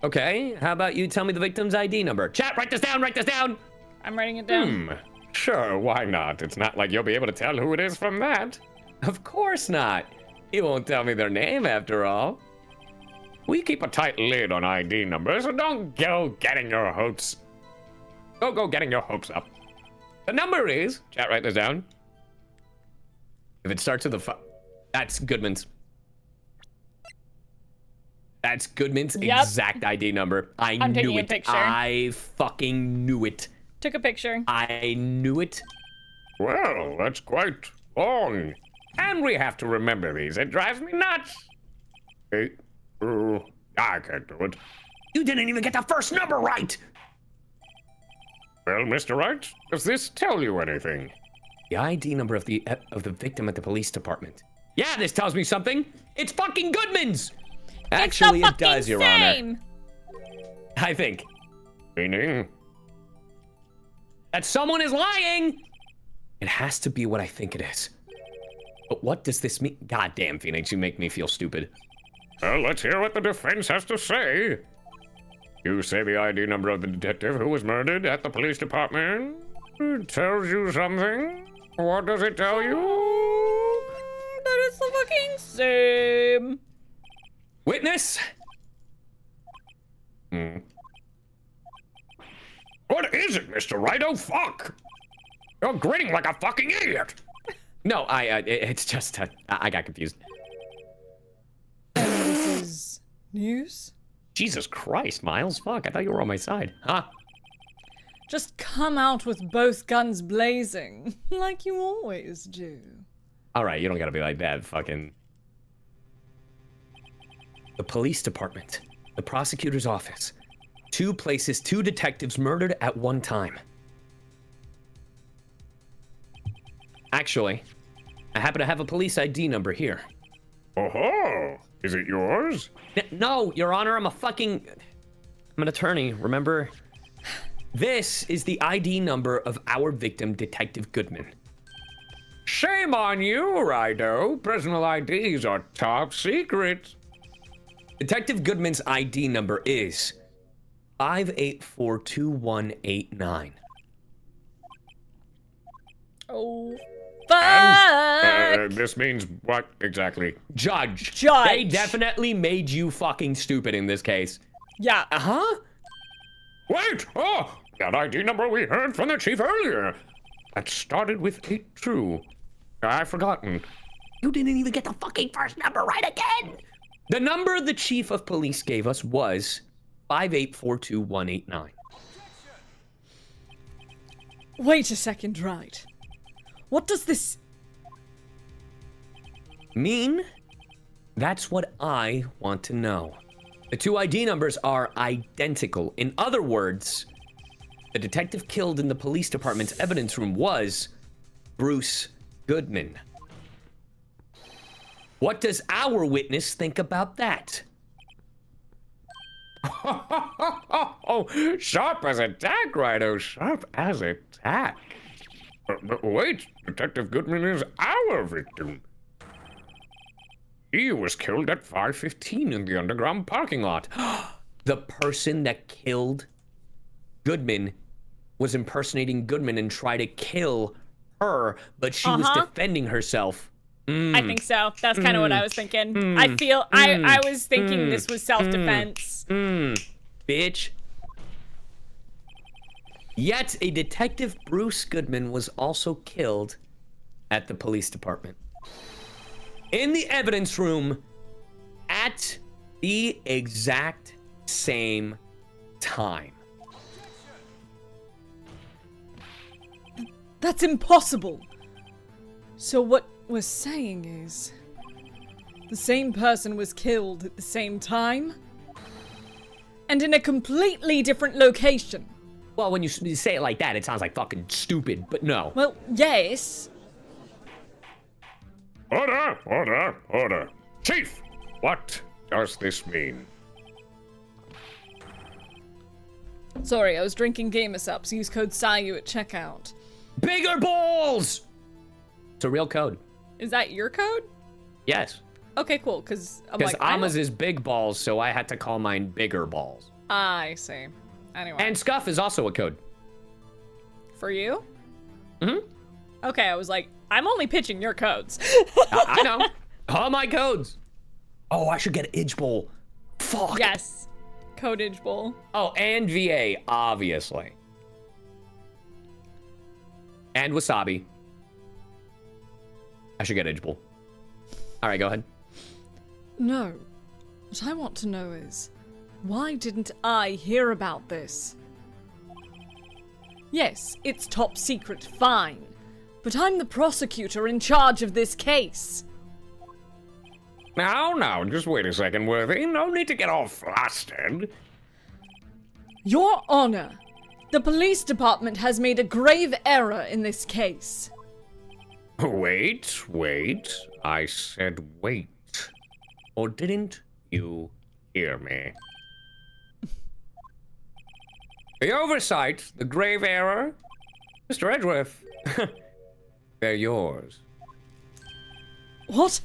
Okay, how about you tell me the victim's ID number? Chat, write this down! I'm writing it down. Sure, why not? It's not like you'll be able to tell who it is from that. Of course not. You won't tell me their name after all. We keep a tight lid on ID numbers, so don't go getting your hopes. Don't go getting your hopes up. The number is... Chat, write this down. If it starts with a that's Goodman's. That's Goodman's exact ID number. I'm knew taking it. a picture. I fucking knew it. Took a picture. I knew it. Well, that's quite long. And we have to remember these. It drives me nuts. Hey, I can't do it. You didn't even get the first number right. Well, Mr. Wright, does this tell you anything? The ID number of the victim at the police department. Yeah, this tells me something. It's fucking Goodman's. Actually, it does, Your Honor. I think. Meaning? That someone is lying. It has to be what I think it is. But what does this mean? God damn, Phoenix, you make me feel stupid. Well, let's hear what the defense has to say. You say the ID number of the detective who was murdered at the police department tells you something? What does it tell you? That it's the fucking same. Witness? What is it, Mr. Rido? Fuck! You're grinning like a fucking idiot! No, it's just, I got confused. This is news? Jesus Christ, Miles, fuck, I thought you were on my side. Huh? Just come out with both guns blazing, like you always do. Alright, you don't gotta be like that, fucking... The police department, the prosecutor's office, 2 places, 2 detectives murdered at one time. Actually, I happen to have a police ID number here. Oh, is it yours? No, Your Honor, I'm an attorney, remember? This is the ID number of our victim, Detective Goodman. Shame on you, Rido. Personal IDs are top secret. Detective Goodman's ID number is 58421189. Oh, fuck! This means what exactly? Judge. Judge. They definitely made you fucking stupid in this case. Yeah. Uh-huh. Wait! Oh, that ID number we heard from the chief earlier. That started with 82. I've forgotten. You didn't even get the fucking first number right again. The number the chief of police gave us was 58421189. Wait a second, right. What does this mean? That's what I want to know. The 2 ID numbers are identical. In other words, the detective killed in the police department's evidence room was Bruce Goodman. What does our witness think about that? Oh, sharp as a tack, Rido. Sharp as a tack. But wait, Detective Goodman is our victim. He was killed at 5:15 in the underground parking lot. The person that killed Goodman was impersonating Goodman and tried to kill her, but she was defending herself. I think so. That's kind of what I was thinking. I was thinking this was self-defense. Bitch. Yet a detective, Bruce Goodman, was also killed at the police department. In the evidence room at the exact same time. That's impossible. So what we're saying is the same person was killed at the same time and in a completely different location. Well, when you say it like that, it sounds like fucking stupid, but no. Well, yes. Order, order, order. Chief, what does this mean? Sorry, I was drinking Gamer Subs. Use code CyYu at checkout. Bigger balls! It's a real code. Is that your code? Yes. Okay, cool, because I'm Because like... Amma's is big balls, so I had to call mine bigger balls. I see. Anyway. And Scuff is also a code. For you? Mm-hmm. Okay, I was like, I'm only pitching your codes. I know. All my codes. Oh, I should get Idge Bowl. Fuck. Yes. Codage Bowl. Oh, and VA, obviously. And Wasabi. I should get Idge Bowl. All right, go ahead. No. What I want to know is, why didn't I hear about this? Yes, it's top secret, fine. But I'm the prosecutor in charge of this case. Now, just wait a second, Worthy. No need to get all flustered. Your Honor, the police department has made a grave error in this case. Wait. I said wait. Or didn't you hear me? The oversight, the grave error, Mr. Edgeworth, they're yours. What?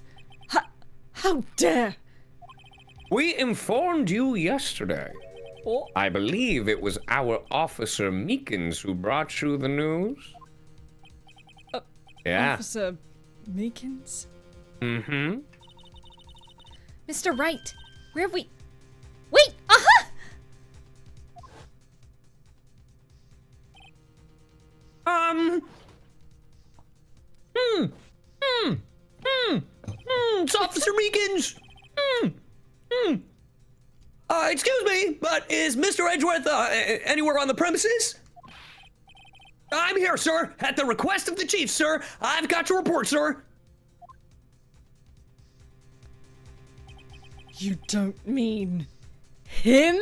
How dare? We informed you yesterday. Oh. I believe it was our officer Meekins who brought you the news. Yeah. Officer Meekins? Mm-hmm. Mr. Wright, where have we... Wait! Aha! It's Officer Meekins. Excuse me, but is Mr. Edgeworth anywhere on the premises? I'm here, sir, at the request of the chief, sir. I've got your report, sir. You don't mean... him?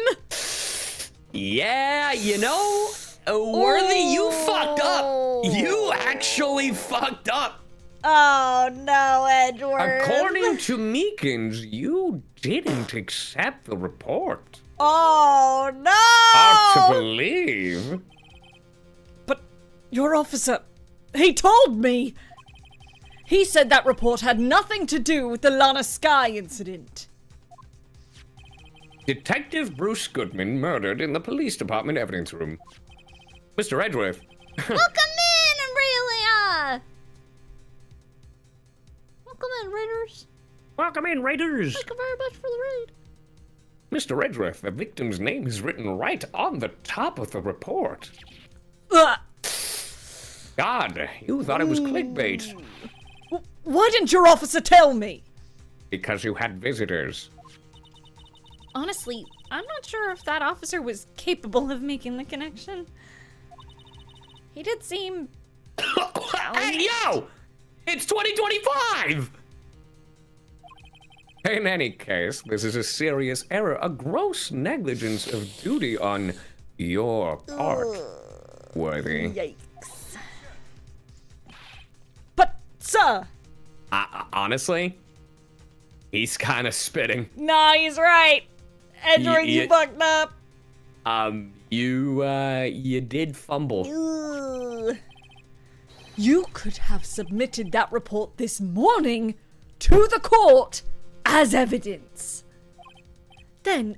Yeah, you know, Worthy, you fucked up. You actually fucked up. Oh no, Edward. According to Meekins, you didn't accept the report. Oh no! Hard to believe. But your officer, he told me. He said that report had nothing to do with the Lana Sky incident. Detective Bruce Goodman murdered in the police department evidence room. Mr. Edgeworth. Welcome in, Aurelia! Welcome in, Raiders. Welcome in, Raiders. Thank you very much for the raid. Mr. Edgeworth, the victim's name is written right on the top of the report. God, you thought it was clickbait. Why didn't your officer tell me? Because you had visitors. Honestly, I'm not sure if that officer was capable of making the connection. He did seem... Hey, yo! It's 2025! In any case, this is a serious error, a gross negligence of duty on your part, Worthy. Yikes. But, sir! Honestly, he's kind of spitting. Nah, he's right. Edward, you fucked up. You did fumble. You could have submitted that report this morning to the court as evidence. Then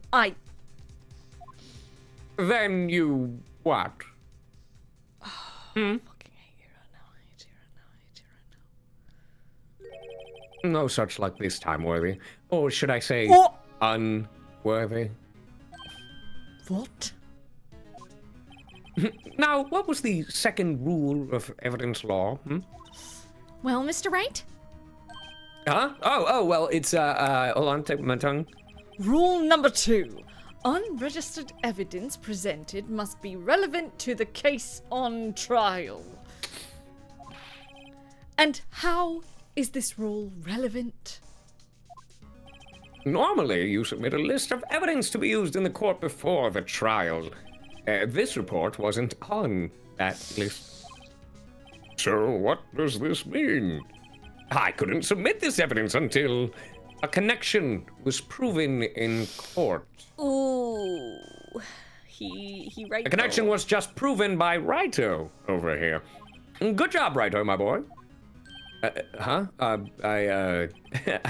Then you what? I fucking hate you right now. I hate you right now. No such luck this time, Worthy. Or should I say, Oh. unworthy? What? Now, what was the second rule of evidence law? Well, Mr. Wright? Huh? Oh, well, it's, hold on, take my tongue. Rule number 2. Unregistered evidence presented must be relevant to the case on trial. And how is this rule relevant? Normally, you submit a list of evidence to be used in the court before the trial. This report wasn't on that list. So what does this mean? I couldn't submit this evidence until a connection was proven in court. Ooh. He right. The connection was just proven by Raito over here. Good job, Raito, my boy. I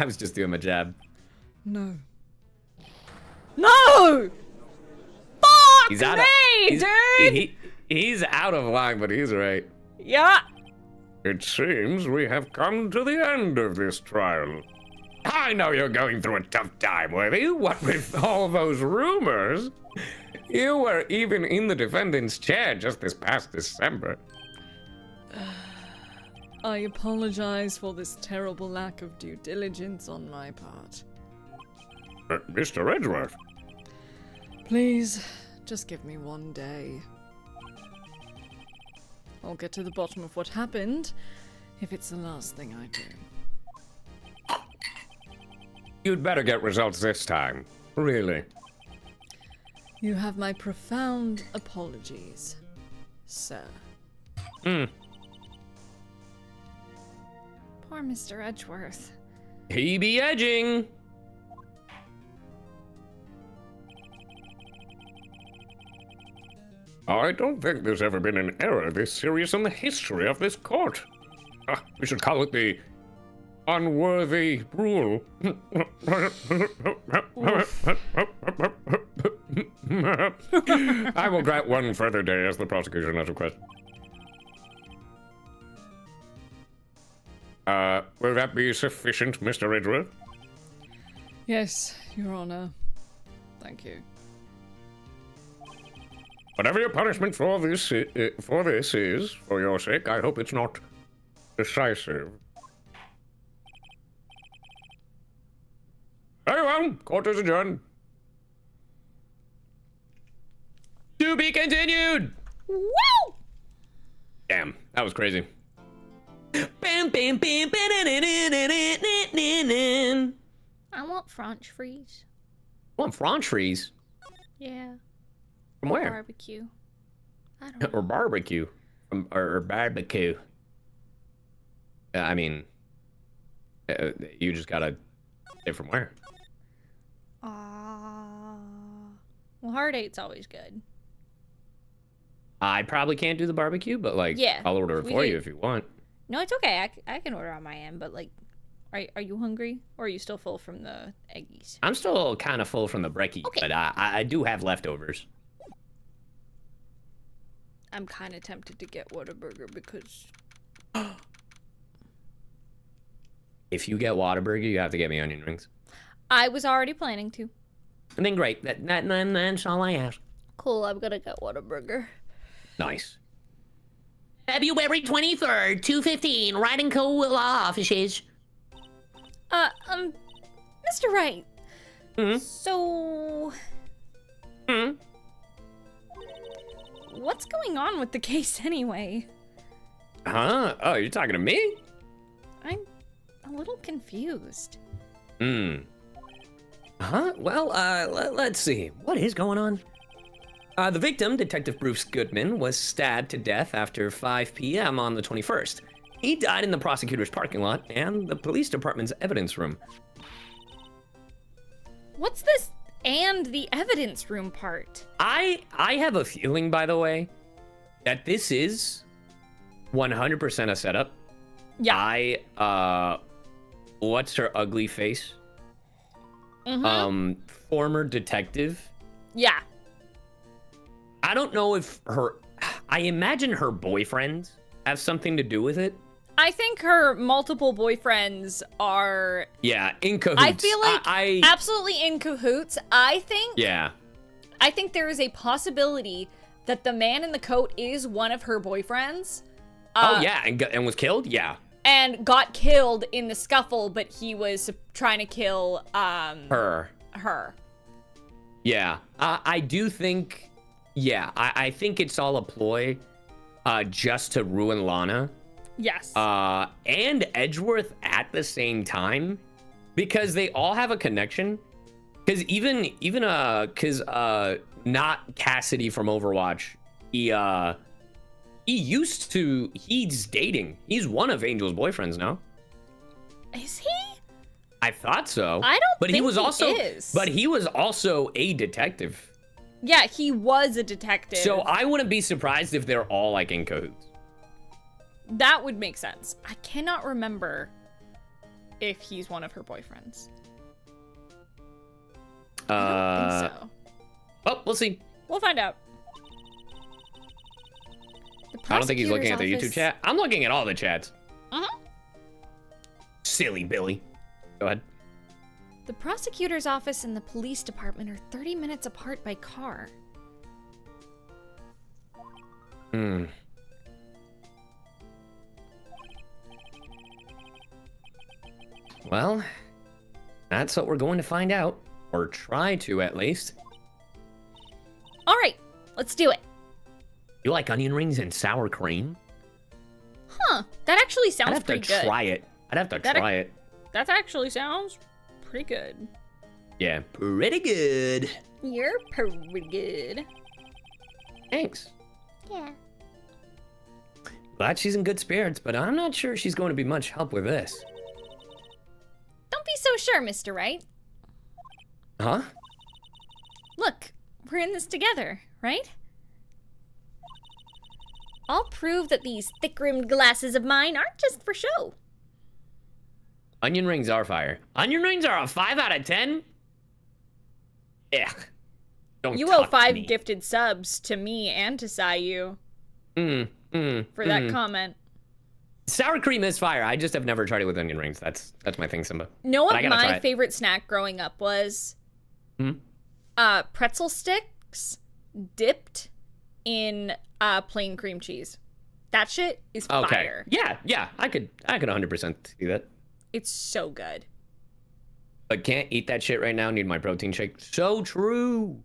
was just doing my jab. No. No! Fuck He's out me, dude! He's out of line, but he's right. Yeah. It seems we have come to the end of this trial. I know you're going through a tough time, Worthy. What with all those rumors? You were even in the defendant's chair just this past December. I apologize for this terrible lack of due diligence on my part. Mr. Edgeworth. Please, just give me one day. I'll get to the bottom of what happened, if it's the last thing I do. You'd better get results this time. Really. You have my profound apologies, sir. Poor Mr. Edgeworth. He be edging. I don't think there's ever been an error this serious in the history of this court. We should call it the unworthy rule. I will grant one further day as the prosecution has requested. Will that be sufficient, Mr. Edgeworth? Yes, Your Honor. Thank you. Whatever your punishment for this is, for your sake, I hope it's not decisive. Very well, court is adjourned. To be continued. Woo! Damn, that was crazy. I want French fries. Want French fries? Yeah. From where? Barbecue. I don't know. Or barbecue. Or barbecue. I mean, you just gotta say from where. Well, Hard Eight's always good. I probably can't do the barbecue, but like, Yeah, I'll order it we for do. you if you want. No, it's okay. I can order on my end, but like, are you hungry? Or are you still full from the eggies? I'm still kind of full from the brekkie, Okay. but I do have leftovers. I'm kind of tempted to get Whataburger because... If you get Whataburger, you have to get me onion rings. I was already planning to. And then great. That's all I ask. Cool, I'm gonna get Whataburger. Nice. February 23rd, 2:15, right in Cool offices. Mr. Wright. Hmm? So... Hmm? What's going on with the case anyway? Huh? Oh, you're talking to me? I'm a little confused. Hmm. Huh? Well, let's see. What is going on? The victim, Detective Bruce Goodman, was stabbed to death after 5 p.m. on the 21st. He died in the prosecutor's parking lot and the police department's evidence room. What's this and the evidence room part? I have a feeling, by the way, that this is 100% a setup. Yeah. What's her ugly face? Mm-hmm. Former detective. Yeah. I don't know if I imagine her boyfriends have something to do with it. I think her multiple boyfriends are... Yeah, in cahoots. I feel like absolutely in cahoots. I think there is a possibility that the man in the coat is one of her boyfriends. And was killed? Yeah. And got killed in the scuffle, but he was trying to kill her. Yeah. I do think... Yeah, I think it's all a ploy just to ruin Lana. Yes. And Edgeworth at the same time, because they all have a connection. Because even not Cassidy from Overwatch, he's dating. He's one of Angel's boyfriends now. Is he? I thought so. I don't but think he was he also is. But he was also a detective. Yeah, he was a detective. So I wouldn't be surprised if they're all like in cahoots. That would make sense. I cannot remember if he's one of her boyfriends. I don't think so. Oh, we'll see. We'll find out. I don't think he's looking at the YouTube chat. I'm looking at all the chats. Uh-huh. Silly Billy. Go ahead. The prosecutor's office and the police department are 30 minutes apart by car. Well, that's what we're going to find out. Or try to, at least. All right, let's do it. You like onion rings and sour cream? Huh, that actually sounds pretty good. I'd have to try it. I'd have to try it. That actually sounds pretty good. Yeah, pretty good. You're pretty good. Thanks. Yeah. Glad she's in good spirits, but I'm not sure she's going to be much help with this. Don't be so sure, Mr. Wright. Huh? Look, we're in this together, right? I'll prove that these thick-rimmed glasses of mine aren't just for show. Onion rings are fire. Onion rings are a 5 out of 10? Ugh. Don't You owe talk to 5 me. gifted subs to me and to CyYu for that comment. Sour cream is fire. I just have never tried it with onion rings. That's my thing, Simba. Know But what I gotta try my it. favorite snack growing up was? Pretzel sticks dipped in plain cream cheese. That shit is Okay. fire. Yeah. I could 100% see that. It's so good. But can't eat that shit right now. Need my protein shake. So true.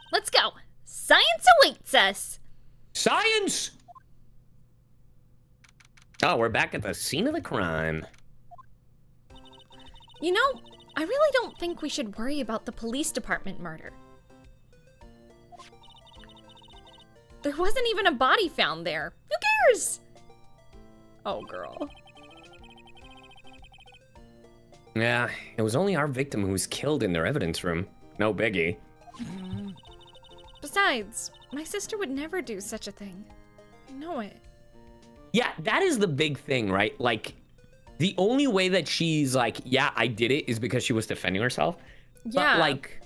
Let's go. Science awaits us. Science! Oh, we're back at the scene of the crime. You know, I really don't think we should worry about the police department murder. There wasn't even a body found there. Who cares? Oh, girl. Yeah, it was only our victim who was killed in their evidence room. No biggie. Besides, my sister would never do such a thing. I know it. Yeah, that is the big thing, right? Like, the only way that she's like, yeah, I did it is because she was defending herself. Yeah. But, like,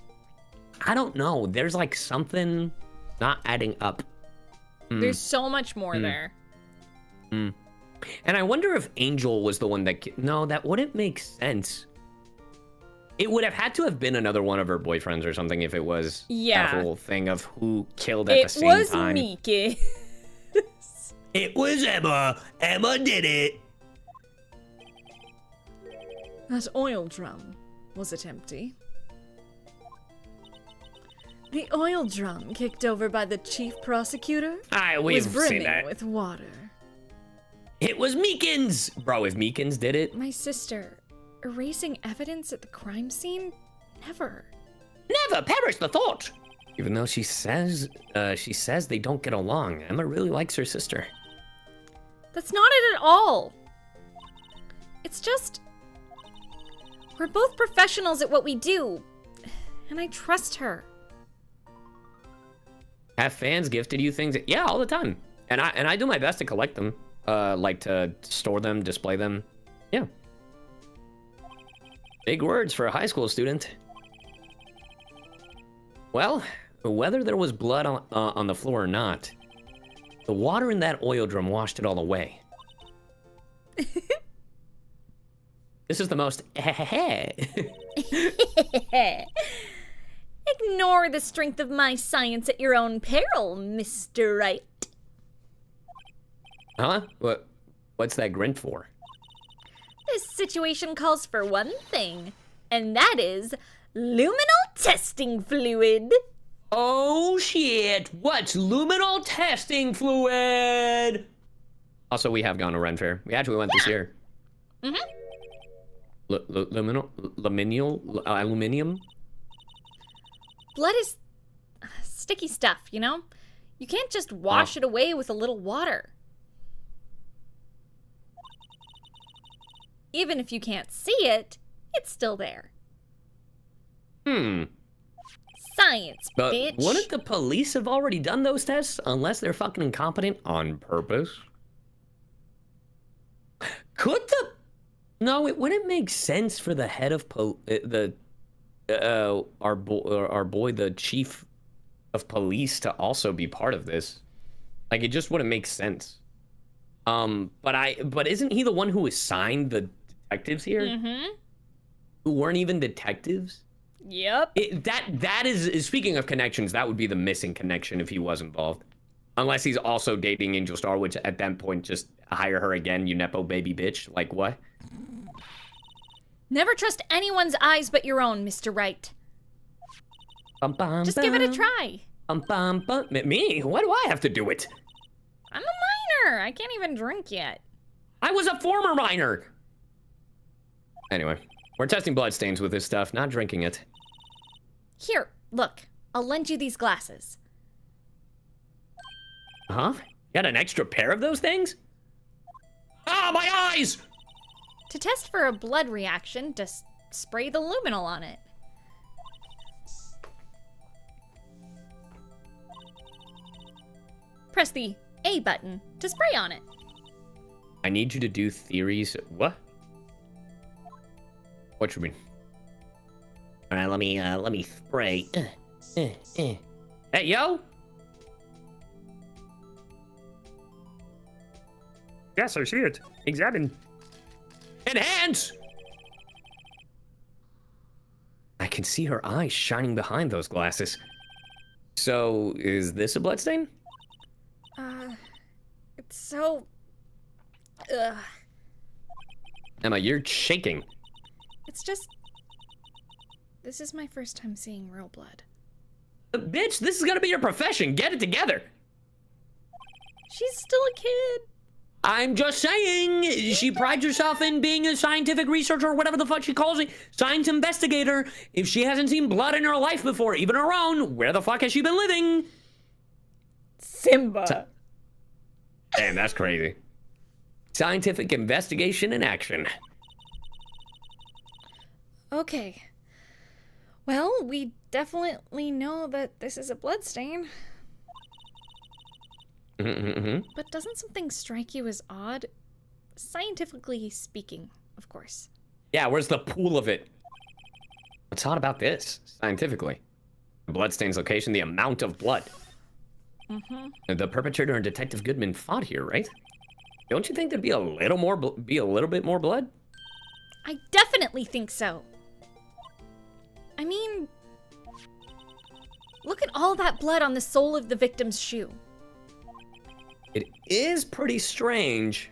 I don't know. There's, like, something not adding up. There's so much more there. And I wonder if Angel was the one that... No, that wouldn't make sense. It would have had to have been another one of her boyfriends or something if it was Yeah. that whole thing of who killed at the same time. It was Miki. It was Emma. Emma did it. That oil drum, was it empty? The oil drum kicked over by the chief prosecutor We've was seen brimming that. with water. It was Meekins! Bro, if Meekins did it... My sister, erasing evidence at the crime scene? Never. Never perish the thought! Even though she says they don't get along, Emma really likes her sister. That's not it at all. It's just... we're both professionals at what we do. And I trust her. Have fans gifted you things? Yeah, all the time. And I do my best to collect them. Like to store them, display them. Yeah. Big words for a high school student. Well, whether there was blood on the floor or not, the water in that oil drum washed it all away. This is the most Ignore the strength of my science at your own peril, Mr. Wright. Huh? What's that grin for? This situation calls for one thing, and that is luminal testing fluid. Oh shit! What's luminal testing fluid? Also, we have gone to Ren Fair. We actually went this year. Aluminium? Blood is sticky stuff, you know? You can't just wash it away with a little water. Even if you can't see it, it's still there. Science, But bitch. wouldn't the police have already done those tests unless they're fucking incompetent on purpose? Could the... No, it wouldn't make sense for the head of our boy, the chief of police, to also be part of this. Like, it just wouldn't make sense. But isn't he the one who assigned the detectives here? Who weren't even detectives? Yep. That is, speaking of connections, that would be the missing connection if he was involved. Unless he's also dating Angel Star, which at that point, just hire her again, you nepo baby bitch. Like, what? Never trust anyone's eyes but your own, Mr. Wright. Just give it a try. Me? Why do I have to do it? I'm a minor. I can't even drink yet. I was a former minor. Anyway, we're testing bloodstains with this stuff, not drinking it. Here, look. I'll lend you these glasses. Huh? Got an extra pair of those things? Ah, my eyes! To test for a blood reaction, just spray the luminol on it. Press the A button to spray on it. I need you to do theories. What? What you mean? All right, let me spray. Hey, yo! Yes, I see it. Examine. Enhance! I can see her eyes shining behind those glasses. So, is this a bloodstain? It's so... Ugh. Emma, you're shaking. It's just... This is my first time seeing real blood. Bitch, this is gonna be your profession. Get it together. She's still a kid. I'm just saying, she prides herself in being a scientific researcher or whatever the fuck she calls it, science investigator. If she hasn't seen blood in her life before, even her own, where the fuck has she been living? Simba. Damn, that's crazy. Scientific investigation in action. Okay. Well, we definitely know that this is a bloodstain. But doesn't something strike you as odd? Scientifically speaking, of course. Yeah, where's the pool of it? What's odd about this, scientifically? The bloodstain's location, the amount of blood. The perpetrator and Detective Goodman fought here, right? Don't you think there'd be a little more, bit more blood? I definitely think so. I mean, look at all that blood on the sole of the victim's shoe. It is pretty strange.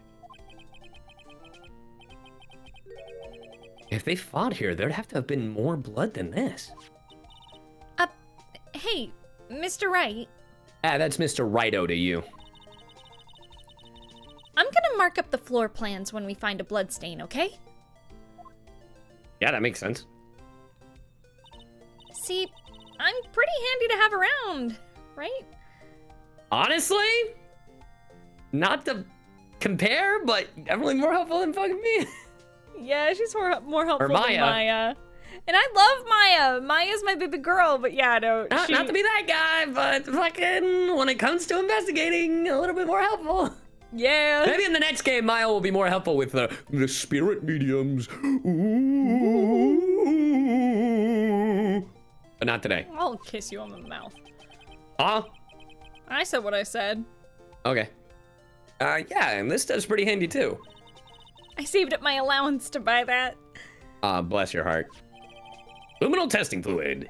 If they fought here, there'd have to have been more blood than this. Hey, Mr. Wright. Ah, that's Mr. Righto to you. I'm gonna mark up the floor plans when we find a bloodstain, okay? Yeah, that makes sense. See, I'm pretty handy to have around, right? Honestly, not to compare, but definitely more helpful than fucking me. Yeah, she's more helpful Or Maya. than Maya. And I love Maya. Maya's my baby girl, but yeah, no. Not to be that guy, but fucking when it comes to investigating, a little bit more helpful. Yeah. Maybe in the next game, Maya will be more helpful with the spirit mediums. But not today. I'll kiss you on the mouth. Huh? I said what I said. Okay. Yeah, and this stuff's pretty handy too. I saved up my allowance to buy that. Bless your heart. Luminal testing fluid.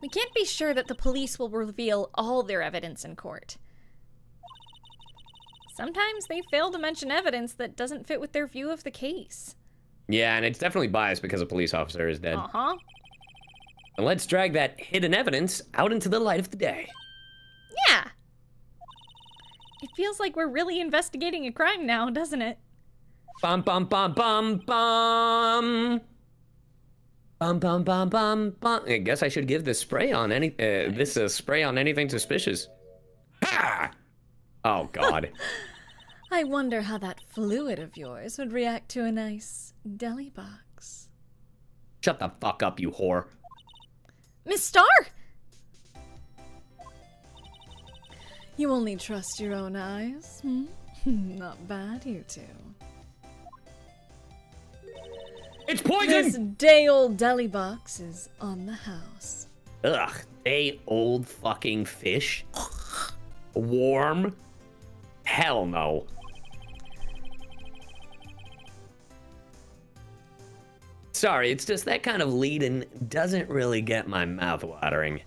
We can't be sure that the police will reveal all their evidence in court. Sometimes they fail to mention evidence that doesn't fit with their view of the case. Yeah, and it's definitely biased because a police officer is dead. Uh-huh. And let's drag that hidden evidence out into the light of the day. Yeah. It feels like we're really investigating a crime now, doesn't it? Bum bum bum bum bum. Bum bum bum bum bum. I guess I should give this spray on spray on anything suspicious. Ha! Oh God. I wonder how that fluid of yours would react to a nice deli box. Shut the fuck up, you whore. Miss Starr! You only trust your own eyes, hmm? Not bad, you two. It's poison! This day-old deli box is on the house. Ugh, day old fucking fish. Warm? Hell no. Sorry, it's just that kind of lead-in doesn't really get my mouth watering.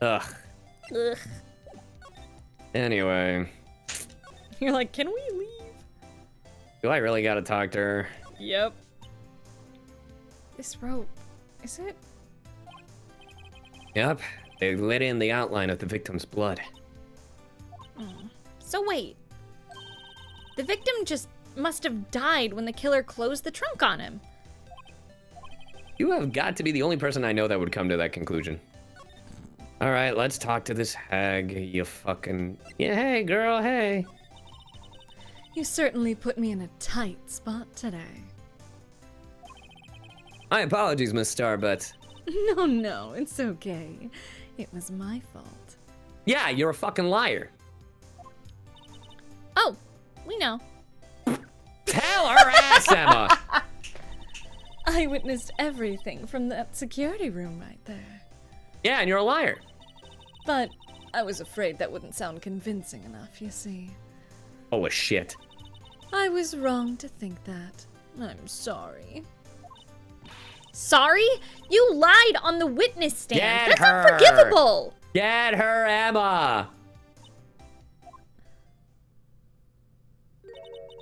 Ugh. Ugh. Anyway, You're like, can we leave? do I really gotta talk to her? Yep. This rope, is it? Yep, they let in the outline of the victim's blood. So wait. The victim just must have died when the killer closed the trunk on him. You have got to be the only person I know that would come to that conclusion. All right, let's talk to this hag, you fucking... Yeah, hey, girl, hey. You certainly put me in a tight spot today. My apologies, Miss Starbutt. No, it's okay. It was my fault. Yeah, you're a fucking liar. Oh, we know. Tell her ass, Emma! I witnessed everything from that security room right there. Yeah, and you're a liar. But I was afraid that wouldn't sound convincing enough, you see. Oh, shit. I was wrong to think that. I'm sorry. Sorry? You lied on the witness stand. Get That's her. unforgivable. Get her, Emma!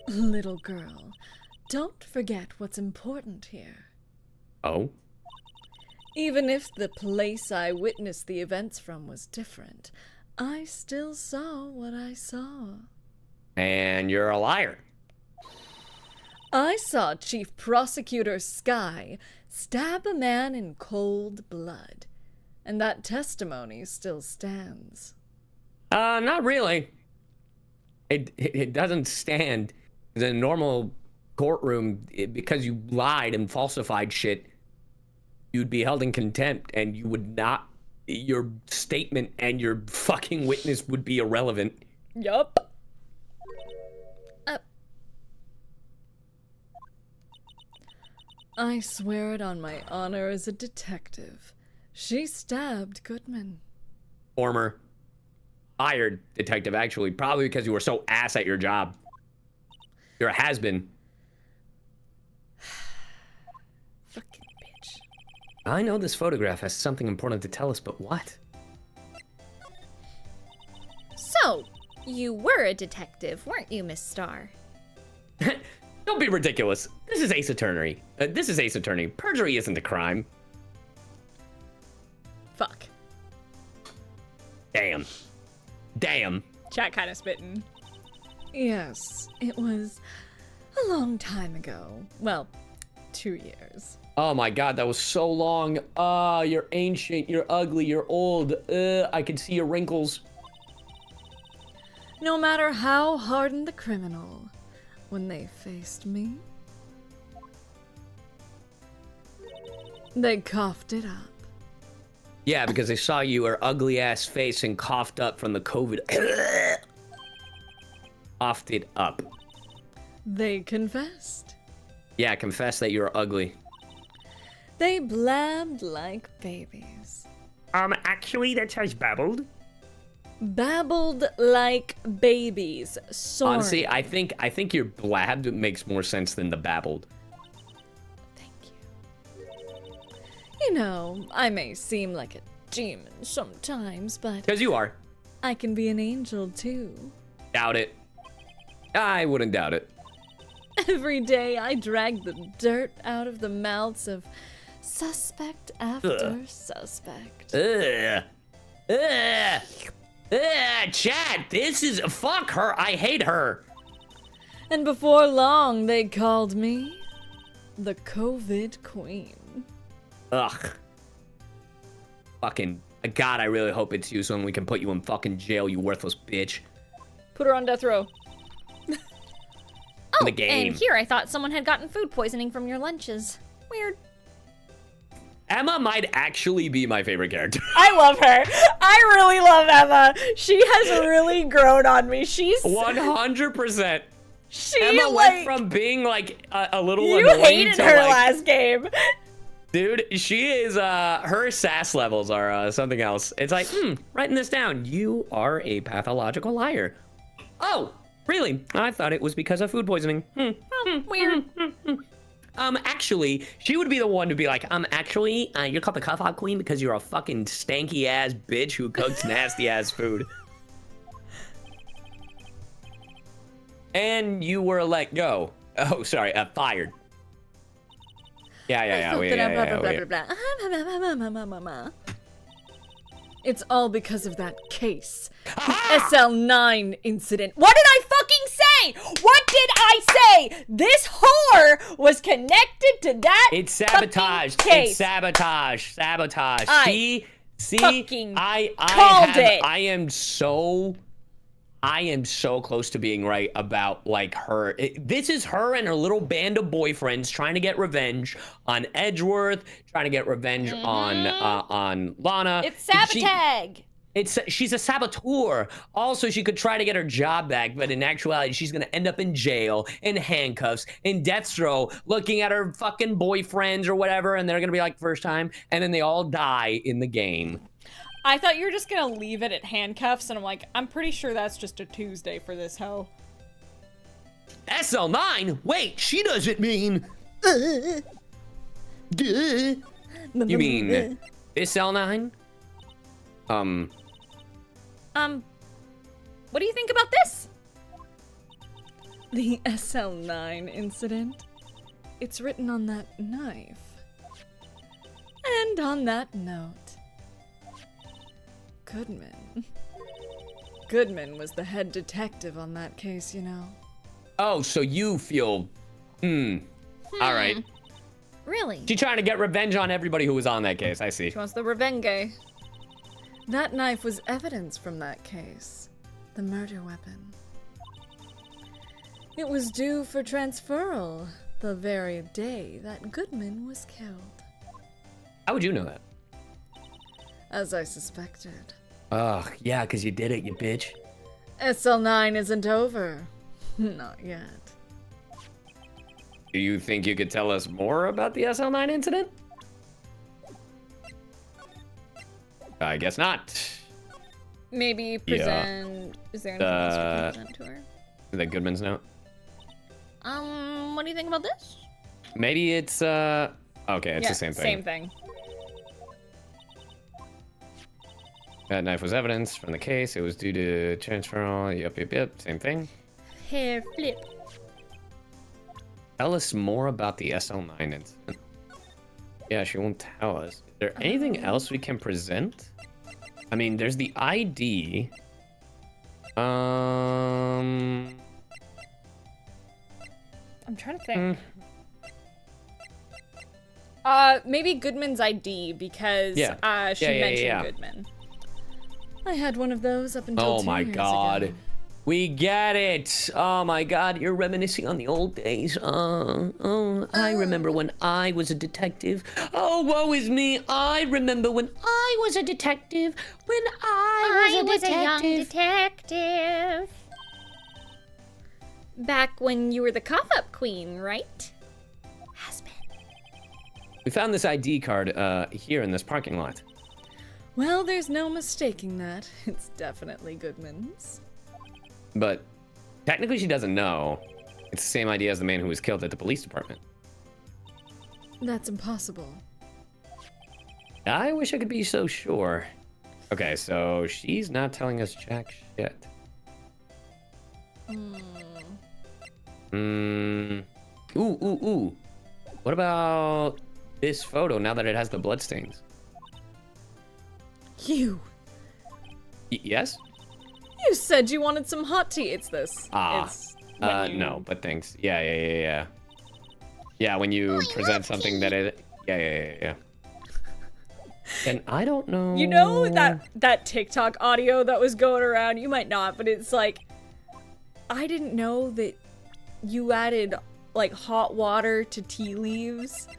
Little girl, don't forget what's important here. Oh? Even if the place I witnessed the events from was different, I still saw what I saw. And you're a liar. I saw Chief Prosecutor Sky stab a man in cold blood, and that testimony still stands. Not really. It doesn't stand. In a normal courtroom, because you lied and falsified shit, you'd be held in contempt, and you would not... Your statement and your fucking witness would be irrelevant. Yup. I swear it on my honor as a detective. She stabbed Goodman. Former. Fired detective, actually. Probably because you were so ass at your job. You're a has-been. Fucking bitch. I know this photograph has something important to tell us, but what? So, you were a detective, weren't you, Miss Star? Don't be ridiculous. This is Ace Attorney. Perjury isn't a crime. Fuck. Damn. Chat kind of spitting. Yes, it was a long time ago. Well, 2 years. Oh my god, that was so long. You're ancient, you're ugly, you're old. I can see your wrinkles. No matter how hardened the criminal, when they faced me, they coughed it up. Yeah, because they saw your ugly ass face and coughed up from the COVID. Coughed it up. They confessed. Yeah, confess that you're ugly. They blabbed like babies. Actually, that has babbled. Babbled like babies. Sorry. Honestly, I think your blabbed makes more sense than the babbled. Thank you. You know, I may seem like a demon sometimes, but... Because you are. I can be an angel, too. Doubt it. I wouldn't doubt it. Every day I drag the dirt out of the mouths of suspect after suspect. Chad, this is... Fuck her. I hate her. And before long, they called me the COVID Queen. Ugh. Fucking... God, I really hope it's you so we can put you in fucking jail, you worthless bitch. Put her on death row. Oh, the game. and here I thought someone had gotten food poisoning from your lunches. Weird. Emma might actually be my favorite character. I love her. I really love Emma. She has really grown on me. She's 100%. She Emma like, went from being like a little you annoying hated to her like, last game. Dude, she is, her sass levels are something else. It's like, writing this down. You are a pathological liar. Oh, really? I thought it was because of food poisoning. Weird. Actually, she would be the one to be like, actually, you're called the Cuff Hop Queen because you're a fucking stanky ass bitch who cooks nasty ass food. And you were let go. Oh, sorry, fired. Yeah. It's all because of that case. The SL9 incident. What did I fucking What did I say? This whore was connected to that. It's sabotage. fucking case. It's sabotage. Sabotage. I See, fucking I called it. I am so close to being right about like her. This is her and her little band of boyfriends trying to get revenge on Edgeworth, trying to get revenge on Lana. It's sabotage. She's a saboteur. Also, she could try to get her job back, but in actuality, she's gonna end up in jail, in handcuffs, in death's row, looking at her fucking boyfriends or whatever, and they're gonna be like, first time, and then they all die in the game. I thought you were just gonna leave it at handcuffs, and I'm like, I'm pretty sure that's just a Tuesday for this hoe. SL9? Wait, she doesn't mean... Duh. You mean this L9? What do you think about this? The SL9 incident. It's written on that knife. And on that note, Goodman was the head detective on that case, you know. Oh, so you feel... All right. Really? She's trying to get revenge on everybody who was on that case, I see. She wants the revenge. That knife was evidence from that case. The murder weapon. It was due for transferal the very day that Goodman was killed. How would you know that? As I suspected. Ugh, yeah, because you did it, you bitch. SL9 isn't over. Not yet. Do you think you could tell us more about the SL9 incident? I guess not. Maybe present... Is there anything else we can present to her? Is that Goodman's note? What do you think about this? Maybe it's, okay, it's the same thing. Same thing. That knife was evidence from the case. It was due to transferal. Yep. Same thing. Hair flip. Tell us more about the SL9 incident. Yeah, she won't tell us. Is there anything else we can present? I mean, there's the ID. I'm trying to think. Maybe Goodman's ID because she mentioned Goodman. I had one of those up until 2 years ago. Oh my god. We get it. Oh my god, you're reminiscing on the old days. I remember when I was a detective. Oh, woe is me. I remember when I was a detective. When I was a young detective. Back when you were the cough-up queen, right? Has been. We found this ID card here in this parking lot. Well, there's no mistaking that. It's definitely Goodman's. But technically she doesn't know. It's the same idea as the man who was killed at the police department. That's impossible. I wish I could be so sure. Okay, so she's not telling us jack shit. Ooh. What about this photo now that it has the bloodstains? You. Yes? You said you wanted some hot tea. It's this. No, but thanks. Yeah. Yeah, when you present something that it... Yeah. And I don't know... You know that TikTok audio that was going around? You might not, but it's like... I didn't know that you added, like, hot water to tea leaves.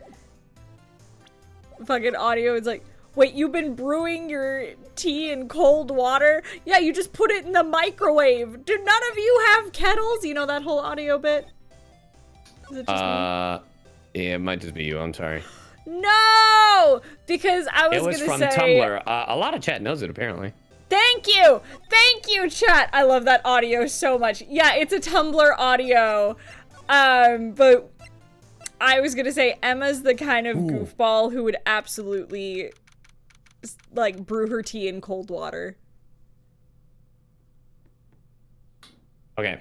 Fucking audio is like... Wait, you've been brewing your tea in cold water? Yeah, you just put it in the microwave. Do none of you have kettles? You know that whole audio bit? Is it just me? Yeah, it might just be you. I'm sorry. No! Because I was gonna say... It was from Tumblr. A lot of chat knows it, apparently. Thank you! Thank you, chat! I love that audio so much. Yeah, it's a Tumblr audio. But I was gonna say Emma's the kind of goofball who would absolutely... like, brew her tea in cold water. Okay.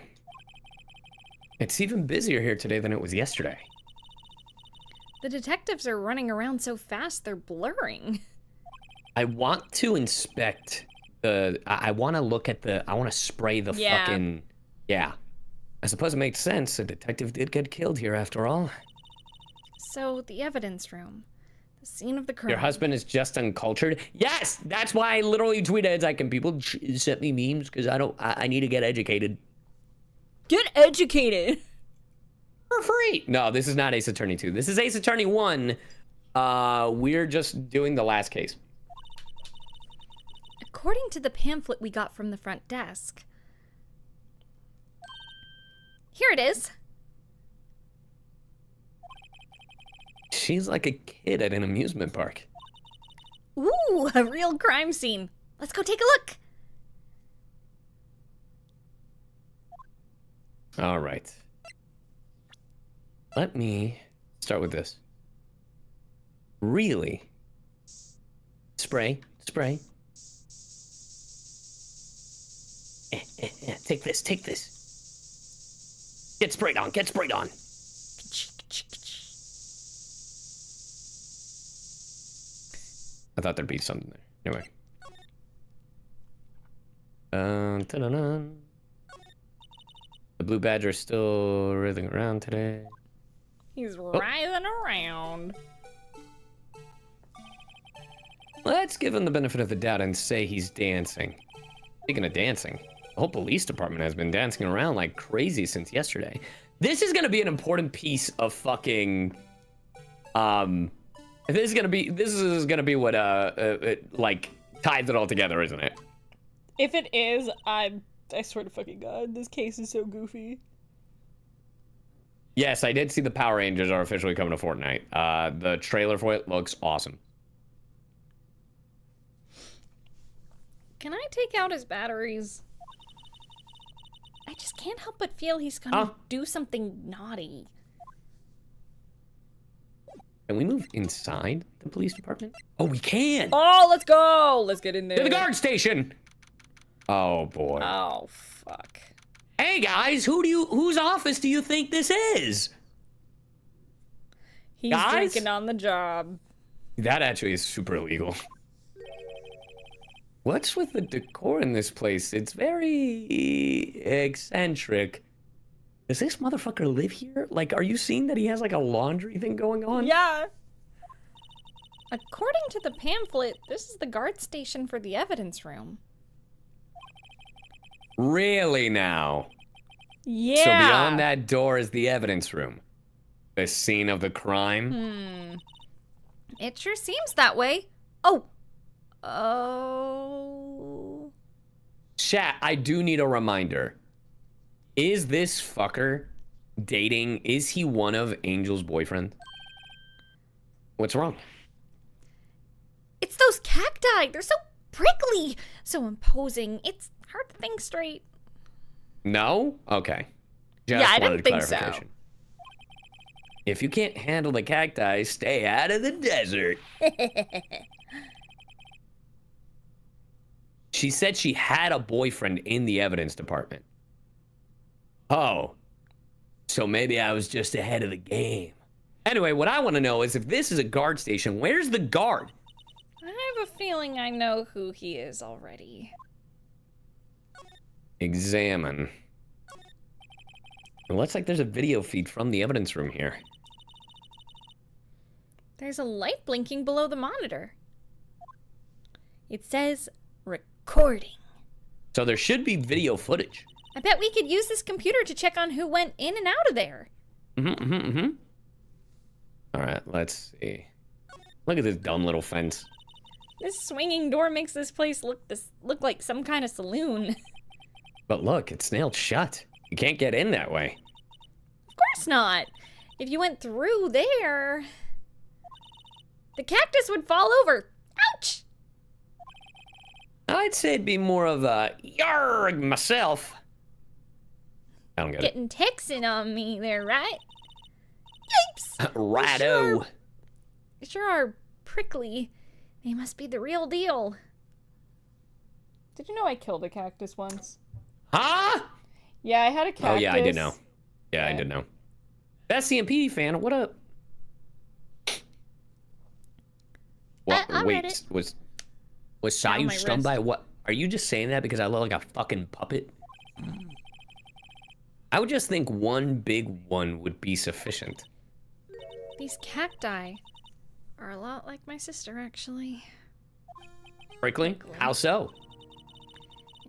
It's even busier here today than it was yesterday. The detectives are running around so fast, they're blurring. I want to inspect the... I want to look at the... I want to spray the fucking... Yeah. I suppose it makes sense. A detective did get killed here after all. So, the evidence room. The scene of the crime. Your husband is just uncultured? Yes! That's why I literally tweeted, it's like, can people send me memes? Because I need to get educated. Get educated! For free! No, this is not Ace Attorney 2. This is Ace Attorney 1. We're just doing the last case. According to the pamphlet we got from the front desk. Here it is. She's like a kid at an amusement park. Ooh, a real crime scene. Let's go take a look. All right. Let me start with this. Really? Spray. Take this. Get sprayed on. I thought there'd be something there. Anyway. Ta-da-dun. The blue badger's still writhing around today. He's writhing around. Let's give him the benefit of the doubt and say he's dancing. Speaking of dancing, the whole police department has been dancing around like crazy since yesterday. This is gonna be an important piece of fucking, this is gonna be what like ties it all together, isn't it? If it is, I swear to fucking God, this case is so goofy. Yes, I did see the Power Rangers are officially coming to Fortnite. The trailer for it looks awesome. Can I take out his batteries? I just can't help but feel he's gonna do something naughty. Can we move inside the police department? Oh, we can! Oh, let's go! Let's get in there. To the guard station! Oh, boy. Oh, fuck. Hey, guys, whose office do you think this is? He's guys? drinking on the job. That actually is super illegal. What's with the decor in this place? It's very eccentric. Does this motherfucker live here? Like, are you seeing that he has like a laundry thing going on? Yeah. According to the pamphlet, this is the guard station for the evidence room. Really now? Yeah. So beyond that door is the evidence room. The scene of the crime? It sure seems that way. Oh. Chat, I do need a reminder. Is this fucker dating? Is he one of Angel's boyfriends? What's wrong? It's those cacti. They're so prickly, so imposing. It's hard to think straight. No? Okay. Just Yeah, I wanted didn't think so. clarification. If you can't handle the cacti, stay out of the desert. She said she had a boyfriend in the evidence department. Oh. So maybe I was just ahead of the game. Anyway, what I want to know is if this is a guard station, where's the guard? I have a feeling I know who he is already. Examine. It looks like there's a video feed from the evidence room here. There's a light blinking below the monitor. It says recording. So there should be video footage. I bet we could use this computer to check on who went in and out of there. All right, let's see. Look at this dumb little fence. This swinging door makes this place look like some kind of saloon. But look, it's nailed shut. You can't get in that way. Of course not. If you went through there, the cactus would fall over. Ouch! I'd say it'd be more of a yarg myself. I don't get Getting Texan on me there, right? Yipes! it. Righto. They sure are prickly. They must be the real deal. Did you know I killed a cactus once? Huh? Yeah, I had a cactus. Oh yeah, I did know. Yeah, I did know. That's CMP fan. What up? What? I read it. Was Down CyYu my stunned wrist. by what? Are you just saying that because I look like a fucking puppet? I would just think one big one would be sufficient. These cacti are a lot like my sister, actually. Prickly? How so?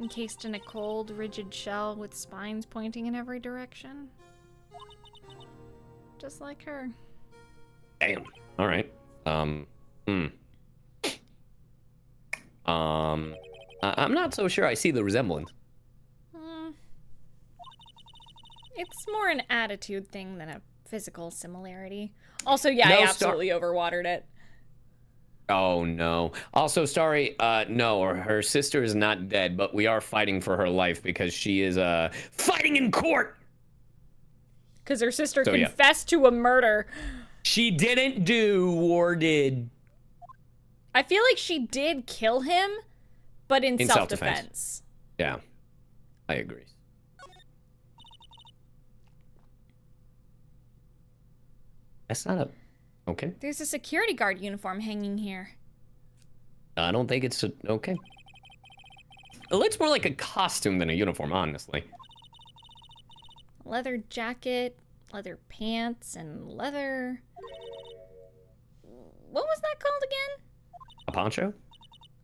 Encased in a cold, rigid shell with spines pointing in every direction. Just like her. Damn. All right. I'm not so sure I see the resemblance. It's more an attitude thing than a physical similarity. Also, yeah, No, I absolutely overwatered it. Oh no. Also, sorry, no, her sister is not dead, but we are fighting for her life because she is fighting in court. Because her sister So, yeah. confessed to a murder. She didn't do or did. I feel like she did kill him, but in self-defense. self-defense. Yeah, I agree. That's not a... Okay. There's a security guard uniform hanging here. I don't think it's okay. It looks more like a costume than a uniform, honestly. Leather jacket, leather pants, and leather... What was that called again? A poncho?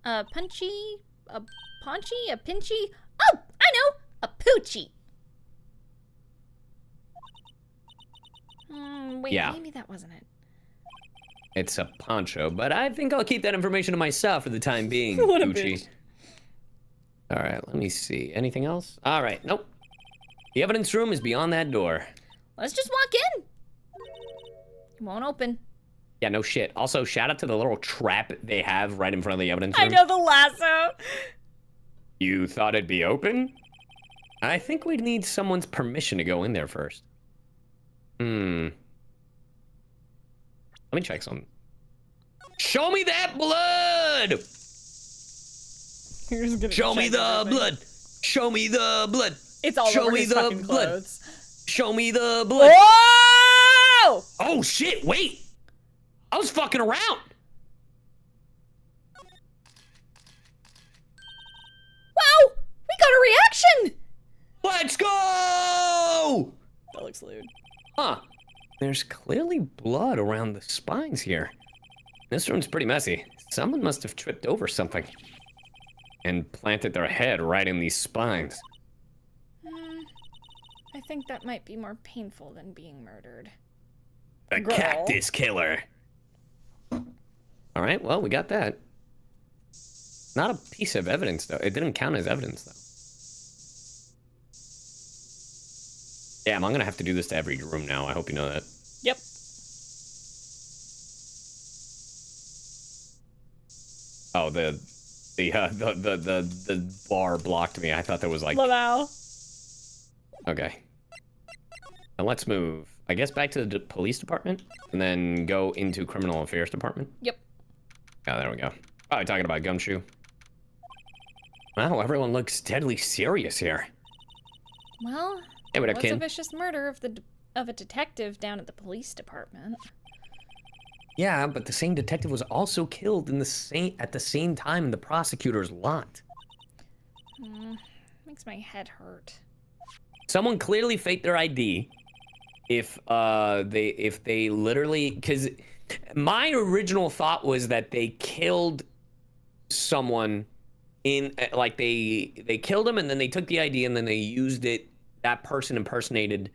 A punchy? A paunchy? A pinchy? Oh, I know! A poochie. Wait, Yeah. maybe that wasn't it. It's a poncho, but I think I'll keep that information to myself for the time being, What a Gucci. bitch. All right, let me see. Anything else? All right, nope. The evidence room is beyond that door. Let's just walk in. It won't open. Yeah, no shit. Also, shout out to the little trap they have right in front of the evidence I room. know, the lasso. You thought it'd be open? I think we'd need someone's permission to go in there first. Let me check something. Show me that blood! Show me the blood! Show me the blood! It's all Show over me his the fucking blood. clothes. Show me the blood! Whoa! Oh shit, wait! I was fucking around! Wow! We got a reaction! Let's go! That looks lewd. Huh. There's clearly blood around the spines here. This room's pretty messy. Someone must have tripped over something and planted their head right in these spines. I think that might be more painful than being murdered. The Girl. cactus killer. All right, well, we got that. Not a piece of evidence, though. It didn't count as evidence, though. Damn, I'm gonna have to do this to every room now. I hope you know that. Yep. Oh, the bar blocked me. I thought there was like... Laval. Okay. Now let's move, I guess, back to the police department and then go into criminal affairs department. Yep. Oh, there we go. Probably talking about Gumshoe. Wow, everyone looks deadly serious here. Well, Hey, what it up, was a Ken? vicious murder of a detective down at the police department. Yeah, but the same detective was also killed in at the same time in the prosecutor's lot. Makes my head hurt. Someone clearly faked their ID. If they literally, because my original thought was that they killed someone in, like they killed him and then they took the ID and then they used it. That person impersonated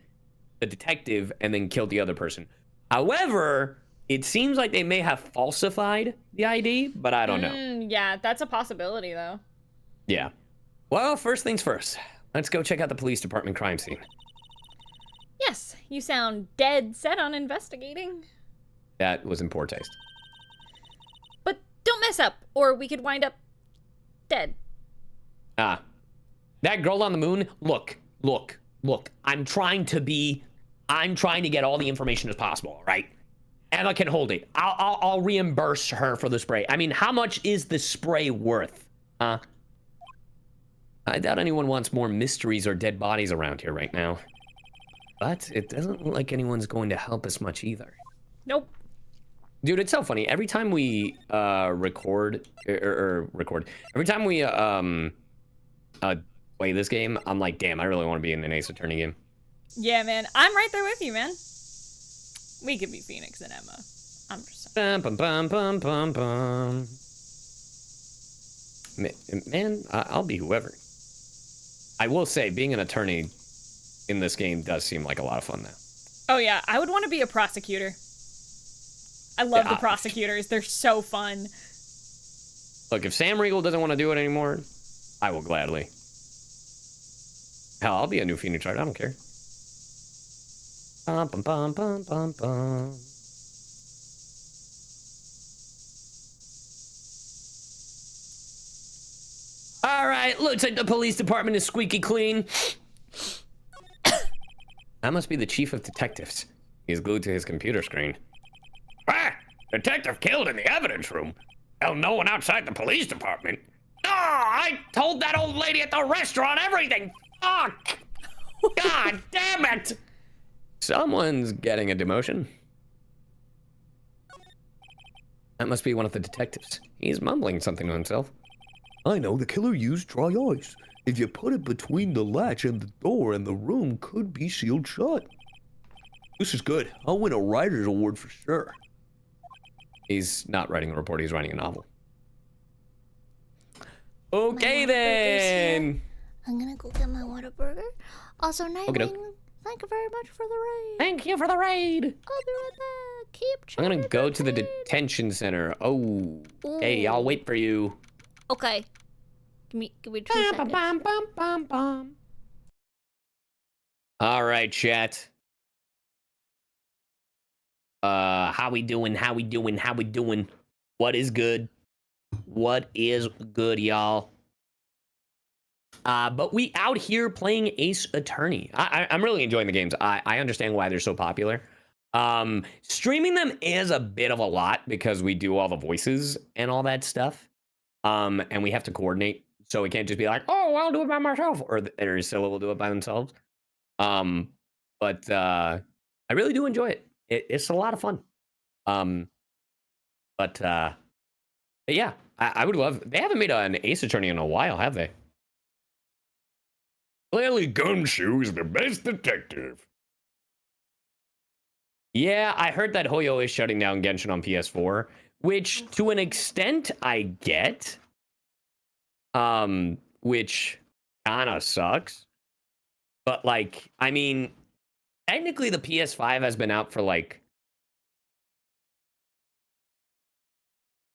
the detective and then killed the other person. However, it seems like they may have falsified the ID, but I don't know. Yeah, that's a possibility, though. Yeah. Well, first things first. Let's go check out the police department crime scene. Yes, you sound dead set on investigating. That was in poor taste. But don't mess up, or we could wind up dead. Ah. That girl on the moon, look. I'm trying to get all the information as possible, all right? Emma can hold it. I'll reimburse her for the spray. I mean, how much is the spray worth? I doubt anyone wants more mysteries or dead bodies around here right now. But it doesn't look like anyone's going to help us much either. Nope. Dude, it's so funny. Every time we every time we play this game, I'm like, damn, I really want to be in an Ace Attorney game. Yeah, man. I'm right there with you, man. We could be Phoenix and Emma. I'm just saying. Bum, bum, bum, bum, bum. Man, I'll be whoever. I will say, being an attorney in this game does seem like a lot of fun, though. Oh, yeah. I would want to be a prosecutor. I love the prosecutors. They're so fun. Look, if Sam Riegel doesn't want to do it anymore, I will gladly. Hell, I'll be a new Phoenix Wright. I don't care. Bum, bum, bum, bum, bum, bum. All right, looks like the police department is squeaky clean. That must be the chief of detectives. He's glued to his computer screen. Ah, detective killed in the evidence room. Hell, no one outside the police department. I told that old lady at the restaurant everything. Fuck. God damn it. Someone's getting a demotion. That must be one of the detectives. He's mumbling something to himself. I know, the killer used dry ice. If you put it between the latch and the door, and the room could be sealed shut. This is good. I'll win a writer's award for sure. He's not writing a report, he's writing a novel. Okay then. I'm gonna go get my Whataburger. Also, Nightwing, thank you very much for the raid. Thank you for the raid. I'll be right back. Keep I'm gonna chatting go with to the me. detention center. Oh, hey, I'll wait for you. Okay. Give me 2 seconds. All right, chat. How we doing? How we doing? How we doing? What is good? What is good, y'all? But we out here playing Ace Attorney. I'm really enjoying the games. I understand why they're so popular. Streaming them is a bit of a lot because we do all the voices and all that stuff. And we have to coordinate. So we can't just be like, oh, I'll do it by myself. Or Scylla will do it by themselves. But I really do enjoy it. It's a lot of fun. But yeah, I would love... They haven't made an Ace Attorney in a while, have they? Clearly, Gumshoe is the best detective. Yeah, I heard that Hoyo is shutting down Genshin on PS4, which to an extent I get. Which kind of sucks. But like, I mean, technically the PS5 has been out for like...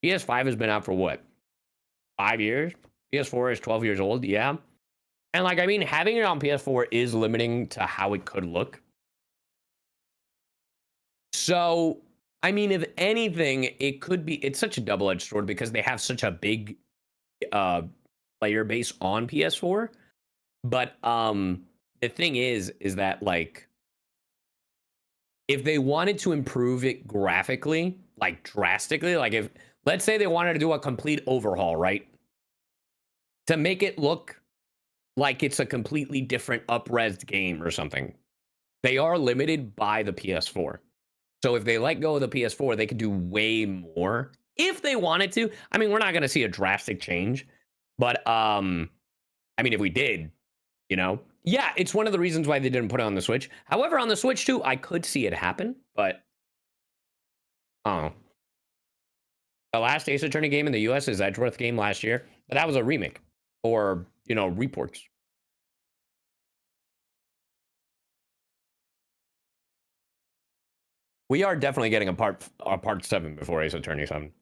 PS5 has been out for what? 5 years? PS4 is 12 years old, yeah. And like, I mean, having it on PS4 is limiting to how it could look. So, I mean, if anything, it could be... It's such a double-edged sword because they have such a big player base on PS4. But the thing is that, like, if they wanted to improve it graphically, like, drastically, like, if... Let's say they wanted to do a complete overhaul, right? To make it look like it's a completely different up-resed game or something. They are limited by the PS4. So if they let go of the PS4, they could do way more if they wanted to. I mean, we're not going to see a drastic change. But, I mean, if we did, you know. Yeah, it's one of the reasons why they didn't put it on the Switch. However, on the Switch, too, I could see it happen. But, I don't know. The last Ace Attorney game in the US is Edgeworth game last year. But that was a remake. Or, you know, reports. We are definitely getting a part 7 before Ace Attorney 7.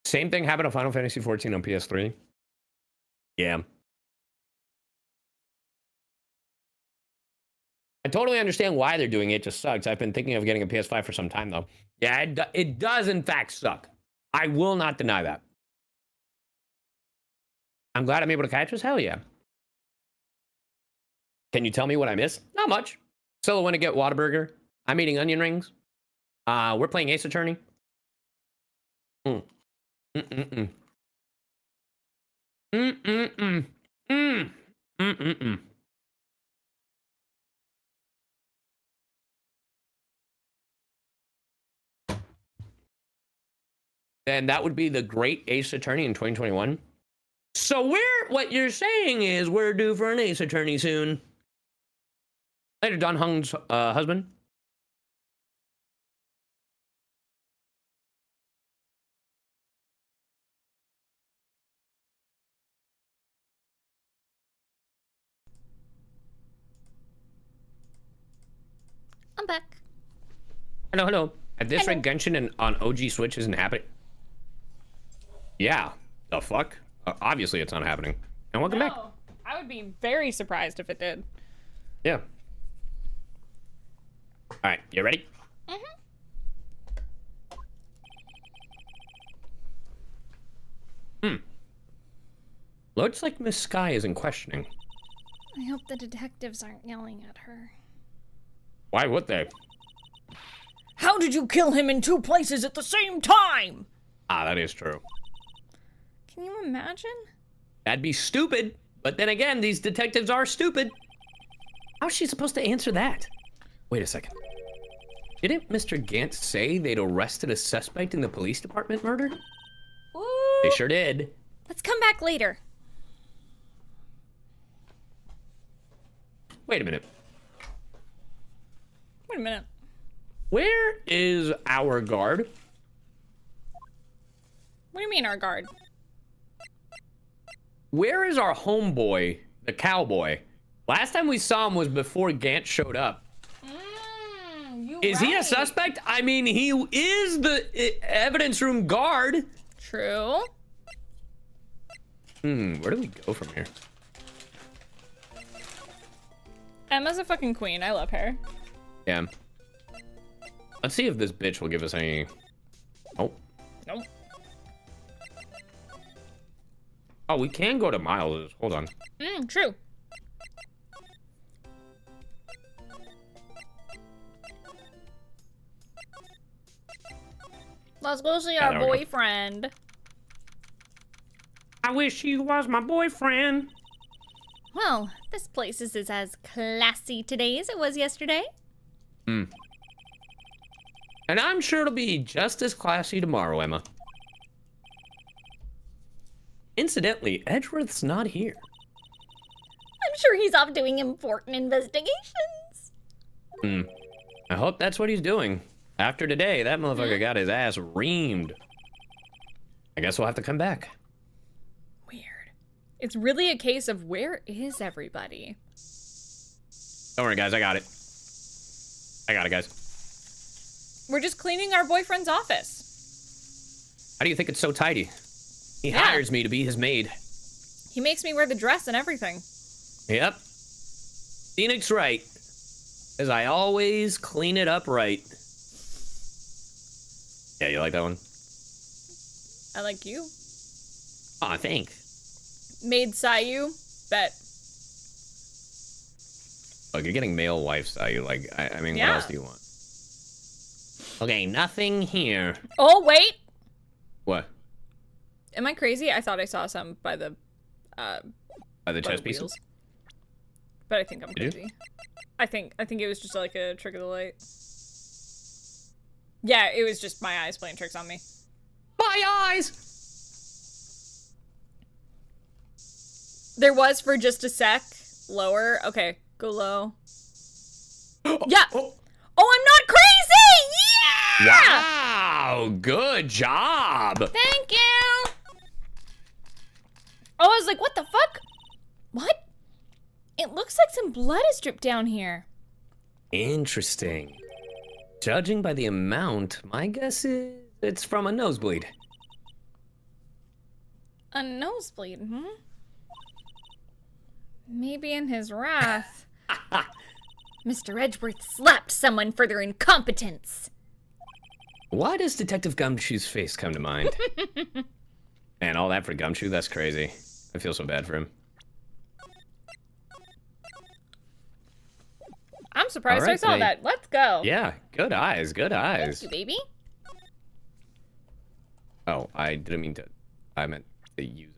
Same thing happened to Final Fantasy 14 on PS3. Yeah. I totally understand why they're doing it. It just sucks. I've been thinking of getting a PS5 for some time, though. Yeah, it does, in fact, suck. I will not deny that. I'm glad I'm able to catch this. Hell yeah. Can you tell me what I missed? Not much. Solo went to get Whataburger. I'm eating onion rings. We're playing Ace Attorney. And that would be the great Ace Attorney in 2021. So what you're saying is we're due for an ace attorney soon. Later, Don Hung's husband. I'm back. Hello. At this rate, Genshin on OG Switch isn't happening. Yeah, the fuck? Obviously it's not happening. And welcome back. I would be very surprised if it did. Yeah. Alright, you ready? Looks like Miss Sky isn't questioning. I hope the detectives aren't yelling at her. Why would they? How did you kill him in 2 places at the same time? Ah, that is true. Can you imagine? That'd be stupid. But then again, these detectives are stupid. How's she supposed to answer that? Wait a second. Didn't Mr. Gant say they'd arrested a suspect in the police department murder? Ooh. They sure did. Let's come back later. Wait a minute. Wait a minute. Where is our guard? What do you mean, our guard? Where is our homeboy, the cowboy? Last time we saw him was before Gant showed up. Is he a suspect? I mean, he is the evidence room guard. True. Where do we go from here? Emma's a fucking queen. I love her. Yeah. Let's see if this bitch will give us any... Oh. Nope. Oh, we can go to Miles'. Hold on. True. Let's go see our there we go. boyfriend. I wish he was my boyfriend. Well, this place is as classy today as it was yesterday. And I'm sure it'll be just as classy tomorrow, Emma. Incidentally, Edgeworth's not here. I'm sure he's off doing important investigations. I hope that's what he's doing. After today, that motherfucker got his ass reamed. I guess we'll have to come back. Weird. It's really a case of where is everybody? Don't worry, guys. I got it. I got it, guys. We're just cleaning our boyfriend's office. How do you think it's so tidy? He hires me to be his maid. He makes me wear the dress and everything. Yep. Phoenix right. As I always clean it up right. Yeah, you like that one? I like you. Aw, thanks. Made CyYu. Bet. Look, you're getting male wife style. Like, I mean, Yeah. what else do you want? Okay, nothing here. Oh, wait. What? Am I crazy? I thought I saw some by the By the chess wheels. pieces? But I think I'm Did you? crazy. I think it was just like a trick of the light. Yeah, it was just my eyes playing tricks on me. My eyes! There was for just a sec. Lower. Okay, go low. Yeah. Oh. Oh, I'm not crazy! Yeah! Wow, good job. Thank you! Oh, I was like, what the fuck? What? It looks like some blood has dripped down here. Interesting. Judging by the amount, my guess is it's from a nosebleed. A nosebleed, Maybe in his wrath, Mr. Edgeworth slapped someone for their incompetence. Why does Detective Gumshoe's face come to mind? Man, all that for Gumshoe? That's crazy. I feel so bad for him. I'm surprised All right, I saw that. Let's go. Yeah, good eyes, good eyes. Thank you, baby. Oh, I didn't mean to. I meant to use it.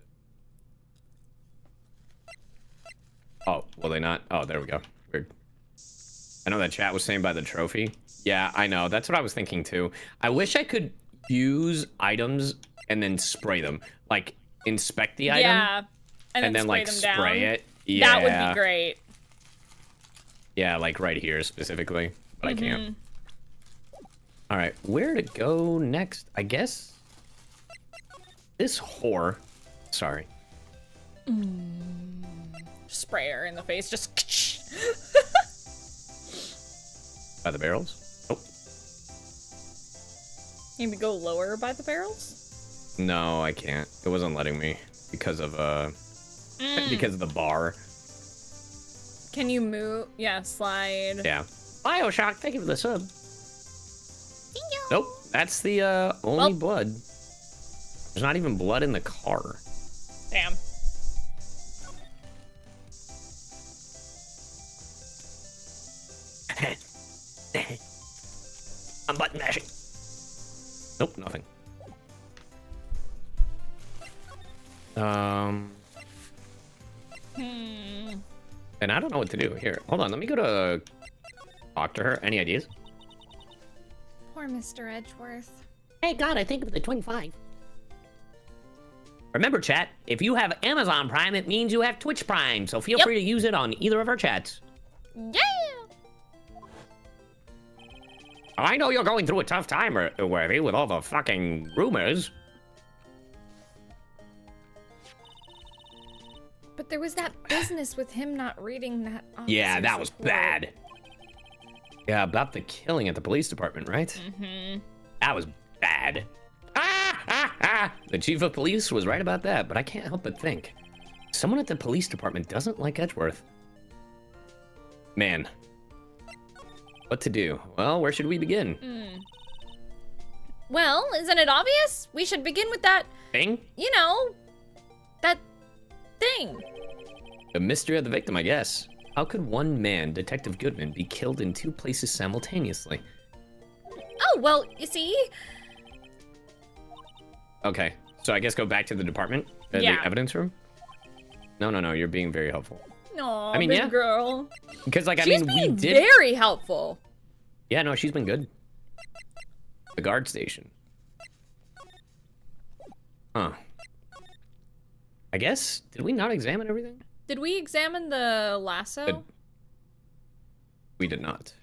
Oh, will they not? Oh, there we go. Weird. I know that chat was saying by the trophy. Yeah, I know. That's what I was thinking too. I wish I could use items and then spray them. Like, inspect the item. Yeah. And then like them down. spray it. Yeah. That would be great. Yeah, like right here specifically, but I Mm-hmm. can't. All right, where to go next? I guess this whore. Sorry. Spray her in the face. Just. By the barrels. Oh. Maybe go lower by the barrels? No, I can't. It wasn't letting me because of because of the bar. Can you move? Yeah, slide. Yeah. BioShock, thank you for the sub. Nope, that's the only blood. There's not even blood in the car. Damn. I'm button mashing. Nope, nothing. And I don't know what to do. Here, hold on. Let me go to talk to her. Any ideas? Poor Mr. Edgeworth. Hey, God, I think of the 25. Remember, chat, if you have Amazon Prime, it means you have Twitch Prime. So feel free to use it on either of our chats. Yeah! I know you're going through a tough time, Worthy, with all the fucking rumors. But there was that business with him not reading that. Yeah, that was report. bad. Yeah, about the killing at the police department, right? Mm-hmm. That was bad. The chief of police was right about that, but I can't help but think. Someone at the police department doesn't like Edgeworth. Man. What to do? Well, where should we begin? Well, isn't it obvious? We should begin with that, Thing? you know, that thing. The mystery of the victim, I guess. How could one man, Detective Goodman, be killed in two places simultaneously? Oh, well, you see? Okay, so I guess go back to the department? The evidence room? No, you're being very helpful. Aw, I mean, big yeah. girl. Because, like, She's I mean, we been did... very helpful. Yeah, no, she's been good. The guard station. Huh. I guess, did we not examine everything? Did we examine the lasso? We did not.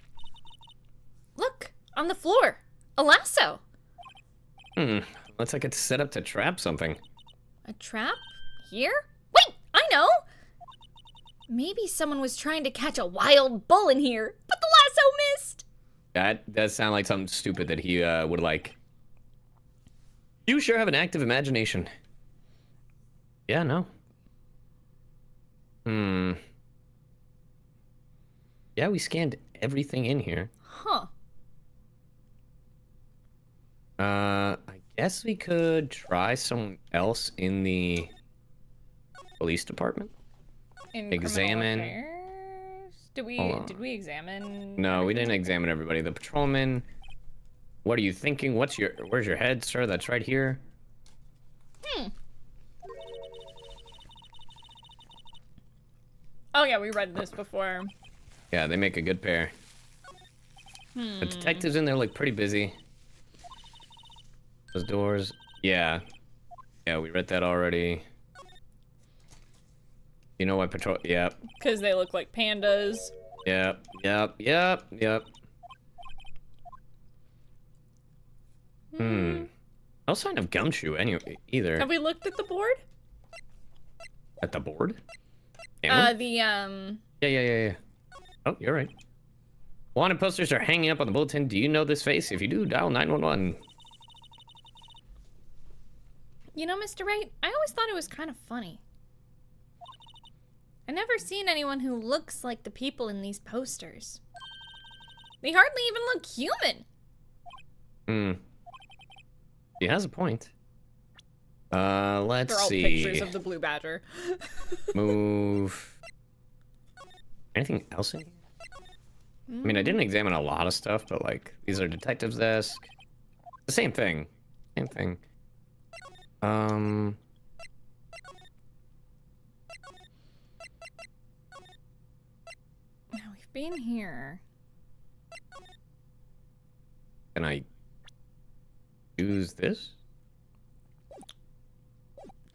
Look, on the floor. A lasso. Looks like it's set up to trap something. A trap? Here? Wait, I know! Maybe someone was trying to catch a wild bull in here, but the lasso missed! That does sound like something stupid that he would like. You sure have an active imagination. Yeah, no. Yeah, we scanned everything in here. Huh. I guess we could try someone else in the police department. In Examine. criminal affairs? Did we examine? No, we didn't examine everybody. The patrolman. What are you thinking? Where's your head, sir? That's right here. Oh yeah, we read this before. Yeah, they make a good pair. The detectives in there look pretty busy. Those doors. Yeah. Yeah, we read that already. You know what patrol? Yep. Because they look like pandas. Yep. No sign of gumshoe anyway either. Have we looked at the board? At the board? Cameron? Yeah. Oh, you're right. Wanted posters are hanging up on the bulletin. Do you know this face? If you do, dial 911. You know, Mr. Wright, I always thought it was kind of funny. I've never seen anyone who looks like the people in these posters. They hardly even look human. He has a point. Let's They're all see. pictures of the blue badger. Move. Anything else in here? I mean, I didn't examine a lot of stuff, but like, these are detectives' desk. The same thing. Now we've been here. Can I use this?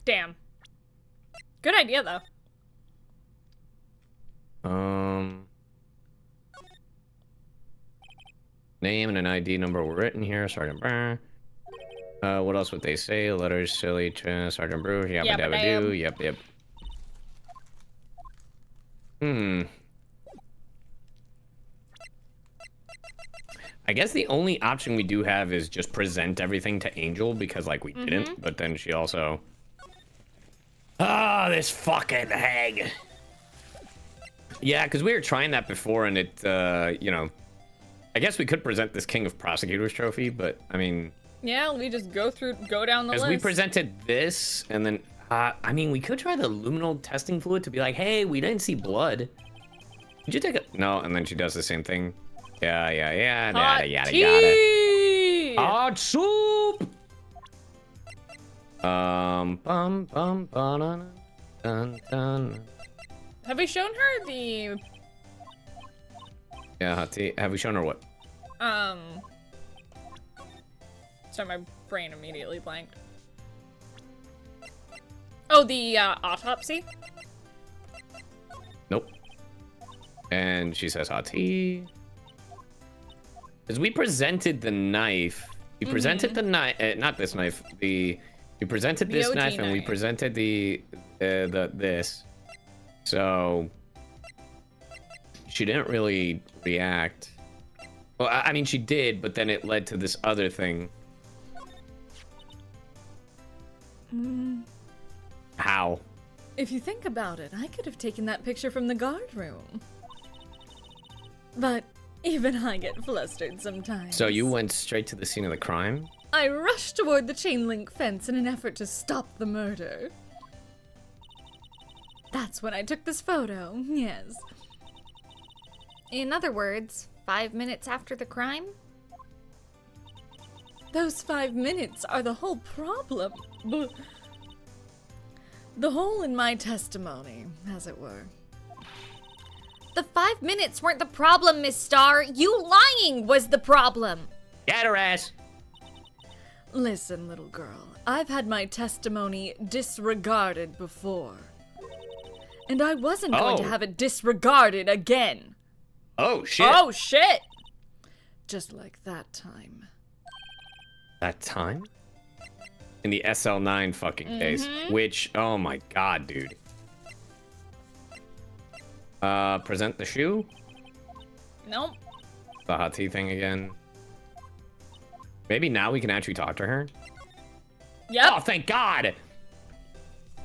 Damn. Good idea, though. Name and an ID number were written here. Sergeant Brown. What else would they say? Letters, silly, Sergeant Brew. Yabba dabba doo. Yep, yep. I guess the only option we do have is just present everything to Angel because, like, we didn't. But then she also... Ah, this fucking hag. Yeah, because we were trying that before and it, you know... I guess we could present this King of Prosecutors trophy, but, I mean... Yeah, we just go down the list. Because we presented this, and then... I mean, we could try the luminal testing fluid to be like, hey, we didn't see blood. Did you take a... No, and then she does the same thing. Yeah, yada, yada. Hot soup! Dun, dun. Have we shown her the... Yeah, hot tea. Have we shown her what? Sorry, my brain immediately blanked. Oh, the autopsy? Nope. And she says hot tea. Because we presented the knife. We presented the knife, not this knife. We presented this OG knife, and we presented the this. So she didn't really react. Well, I mean, she did, but then it led to this other thing. How? If you think about it, I could have taken that picture from the guard room. But even I get flustered sometimes. So you went straight to the scene of the crime? I rushed toward the chain link fence in an effort to stop the murder. That's when I took this photo, yes. In other words, 5 minutes after the crime? Those 5 minutes are the whole problem. The hole in my testimony, as it were. The 5 minutes weren't the problem, Miss Starr. You lying was the problem. Get her ass. Listen, little girl, I've had my testimony disregarded before. And I wasn't going to have it disregarded again. Oh, shit. Oh, shit! Just like that time. That time? In the SL9 fucking case. Which, oh my god, dude. Present the shoe? Nope. The hot tea thing again. Maybe now we can actually talk to her? Yep. Oh, thank god!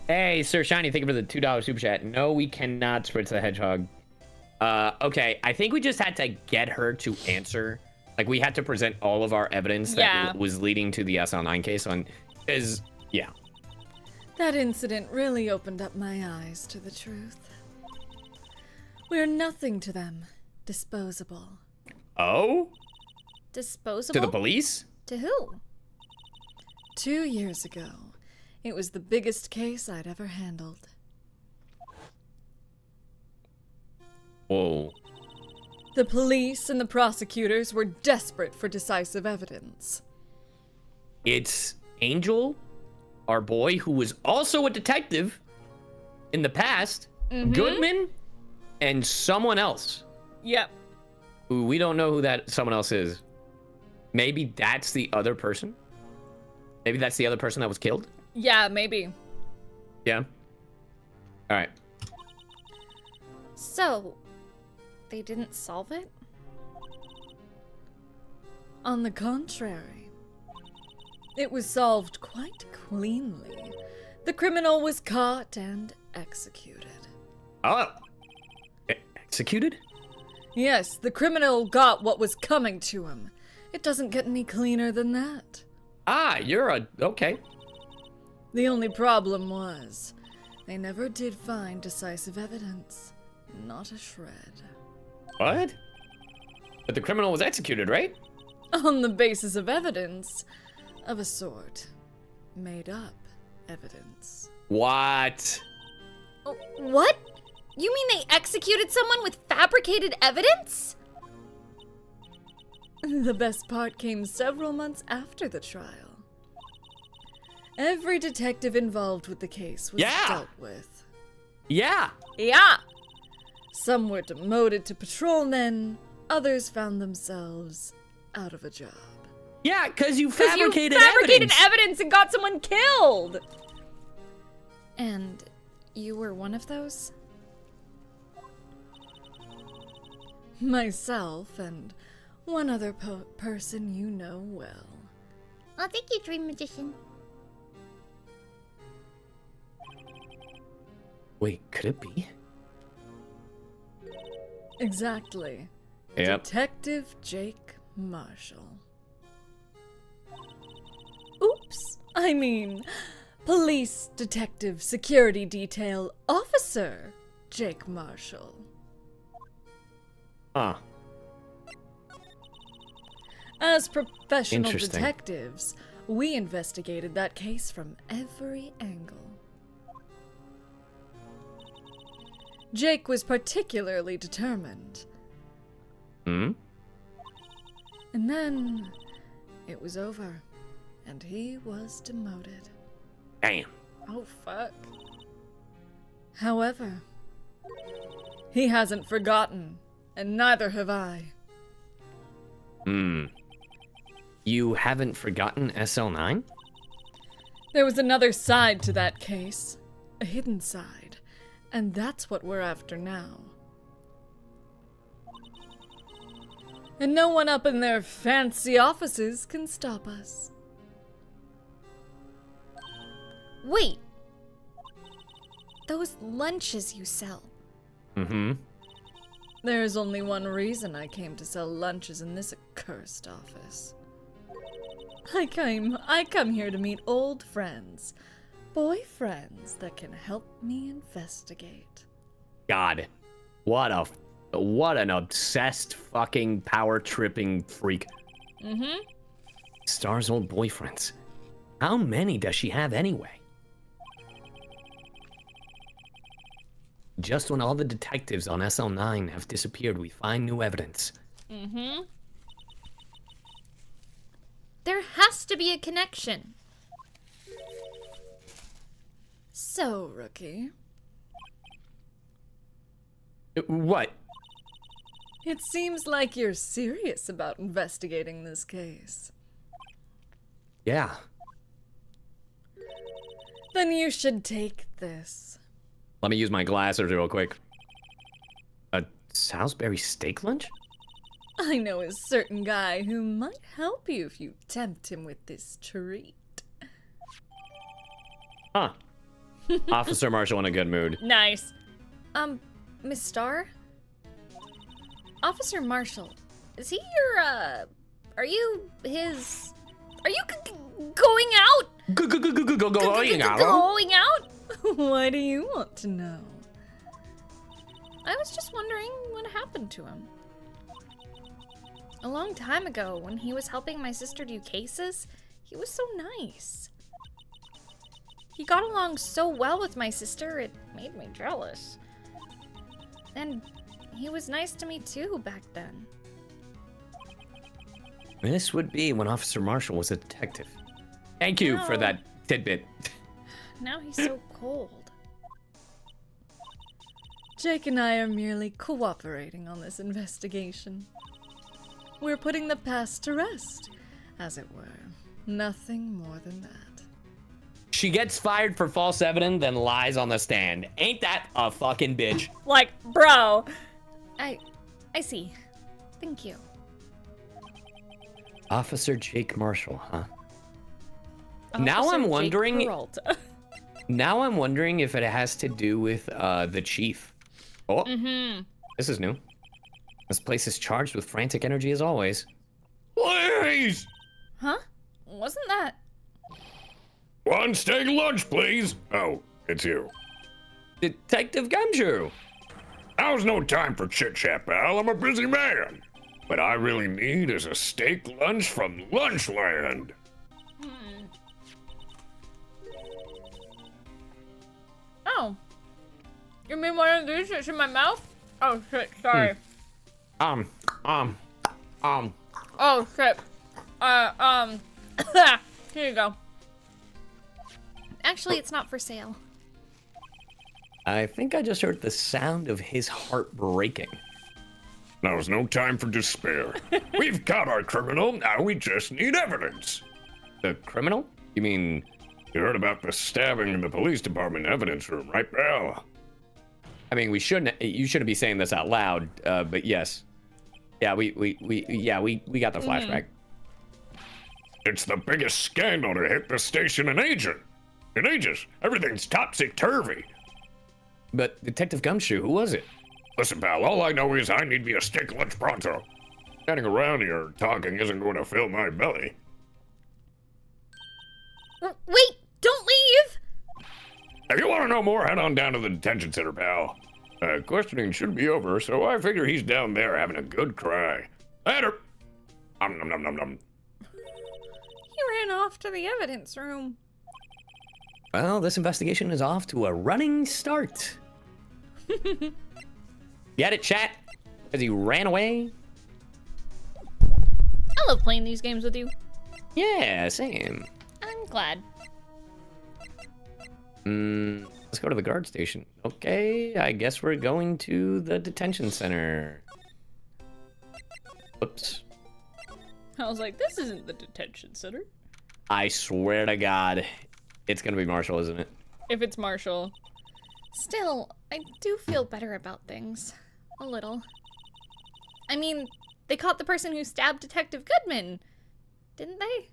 Hey, Sir Shiny, thank you for the $2 super chat. No, we cannot spritz the hedgehog. Okay, I think we just had to get her to answer. Like, we had to present all of our evidence that was leading to the SL9 case on... Because, yeah. That incident really opened up my eyes to the truth. We're nothing to them. Disposable. Oh? Disposable? To the police? To who? 2 years ago, it was the biggest case I'd ever handled. Whoa. The police and the prosecutors were desperate for decisive evidence. It's Angel, our boy, who was also a detective in the past, Goodman, and someone else. Yep. Who we don't know who that someone else is. Maybe that's the other person? Maybe that's the other person that was killed? Yeah, maybe. Yeah. All right. So, they didn't solve it? On the contrary, it was solved quite cleanly. The criminal was caught and executed. Oh. Executed? Yes, the criminal got what was coming to him. It doesn't get any cleaner than that. Ah, you're a... Okay. The only problem was, they never did find decisive evidence. Not a shred. What? But the criminal was executed, right? On the basis of evidence of a sort. Made up evidence. What? Oh, what? You mean they executed someone with fabricated evidence? The best part came several months after the trial. Every detective involved with the case was dealt with. Yeah. Yeah. Some were demoted to patrolmen, others found themselves out of a job. Yeah, because you 'Cause fabricated, you fabricated evidence. evidence and got someone killed. And you were one of those? Myself and one other person you know well. Oh, thank you, Dream Magician. Wait, could it be? Exactly. Yep. Detective Jake Marshall. Oops. I mean, Police Detective Security Detail Officer Jake Marshall. Huh. As professional Interesting. detectives, we investigated that case from every angle. Jake was particularly determined. Hmm? And then it was over, and he was demoted. Damn. Oh, fuck. However, he hasn't forgotten, and neither have I. Hmm. You haven't forgotten SL9? There was another side to that case, a hidden side, and that's what we're after now. And no one up in their fancy offices can stop us. Wait. Those lunches you sell. Mm-hmm. There's only one reason I came to sell lunches in this accursed office. I come here to meet old friends, boyfriends that can help me investigate. God. What an obsessed fucking power tripping freak. Mm-hmm. Star's old boyfriends. How many does she have anyway? Just when all the detectives on SL9 have disappeared, we find new evidence. Mm-hmm. There has to be a connection. So, Rookie, What? it seems like you're serious about investigating this case. Yeah. Then you should take this. Let me use my glasses real quick. A Salisbury steak lunch? I know a certain guy who might help you if you tempt him with this treat. Huh. Officer Marshall in a good mood. Nice. Miss Starr? Officer Marshall, is he your, are you his, are you going out? Going out. Going out? Why do you want to know? I was just wondering what happened to him. A long time ago, when he was helping my sister do cases, he was so nice. He got along so well with my sister, it made me jealous. And he was nice to me too back then. This would be when Officer Marshall was a detective. Thank you for No. that tidbit. Now he's so cold. Jake and I are merely cooperating on this investigation. We're putting the past to rest, as it were. Nothing more than that. She gets fired for false evidence, then lies on the stand. Ain't that a fucking bitch? Like, bro. I see. Thank you. Officer Jake Marshall, huh? Now Officer I'm Jake wondering. Peralta. Now I'm wondering if it has to do with the chief. Oh, Mm-hmm. this is new. This place is charged with frantic energy as always. Please! Huh? Wasn't that? One steak lunch, please. Oh, it's you. Detective Gumshoe. Now's no time for chit-chat, pal. I'm a busy man. What I really need is a steak lunch from Lunchland. Oh. You mean one of these that's in my mouth? Oh shit, sorry. Oh shit. Here you go. Actually, it's not for sale. I think I just heard the sound of his heart breaking. Now's no time for despair. We've got our criminal, now we just need evidence. The criminal? You mean... You heard about the stabbing in the police department evidence room, right, pal? I mean, you shouldn't be saying this out loud, but yes. Yeah, we got the flashback. It's the biggest scandal to hit the station in ages. Everything's topsy-turvy. But Detective Gumshoe, who was it? Listen, pal, all I know is I need me a steak lunch pronto. Standing around here talking isn't going to fill my belly. Wait, don't leave! If you want to know more, head on down to the detention center, pal. Questioning should be over, so I figure he's down there having a good cry. Later. Nom nom nom nom nom. He ran off to the evidence room. Well, this investigation is off to a running start. Get it, chat? Because he ran away? I love playing these games with you. Yeah, same. I'm glad. Let's go to the guard station. Okay, I guess we're going to the detention center. Whoops. I was like, this isn't the detention center. I swear to God, it's gonna be Marshall, isn't it? If it's Marshall. Still, I do feel better about things. A little. I mean, they caught the person who stabbed Detective Goodman, didn't they?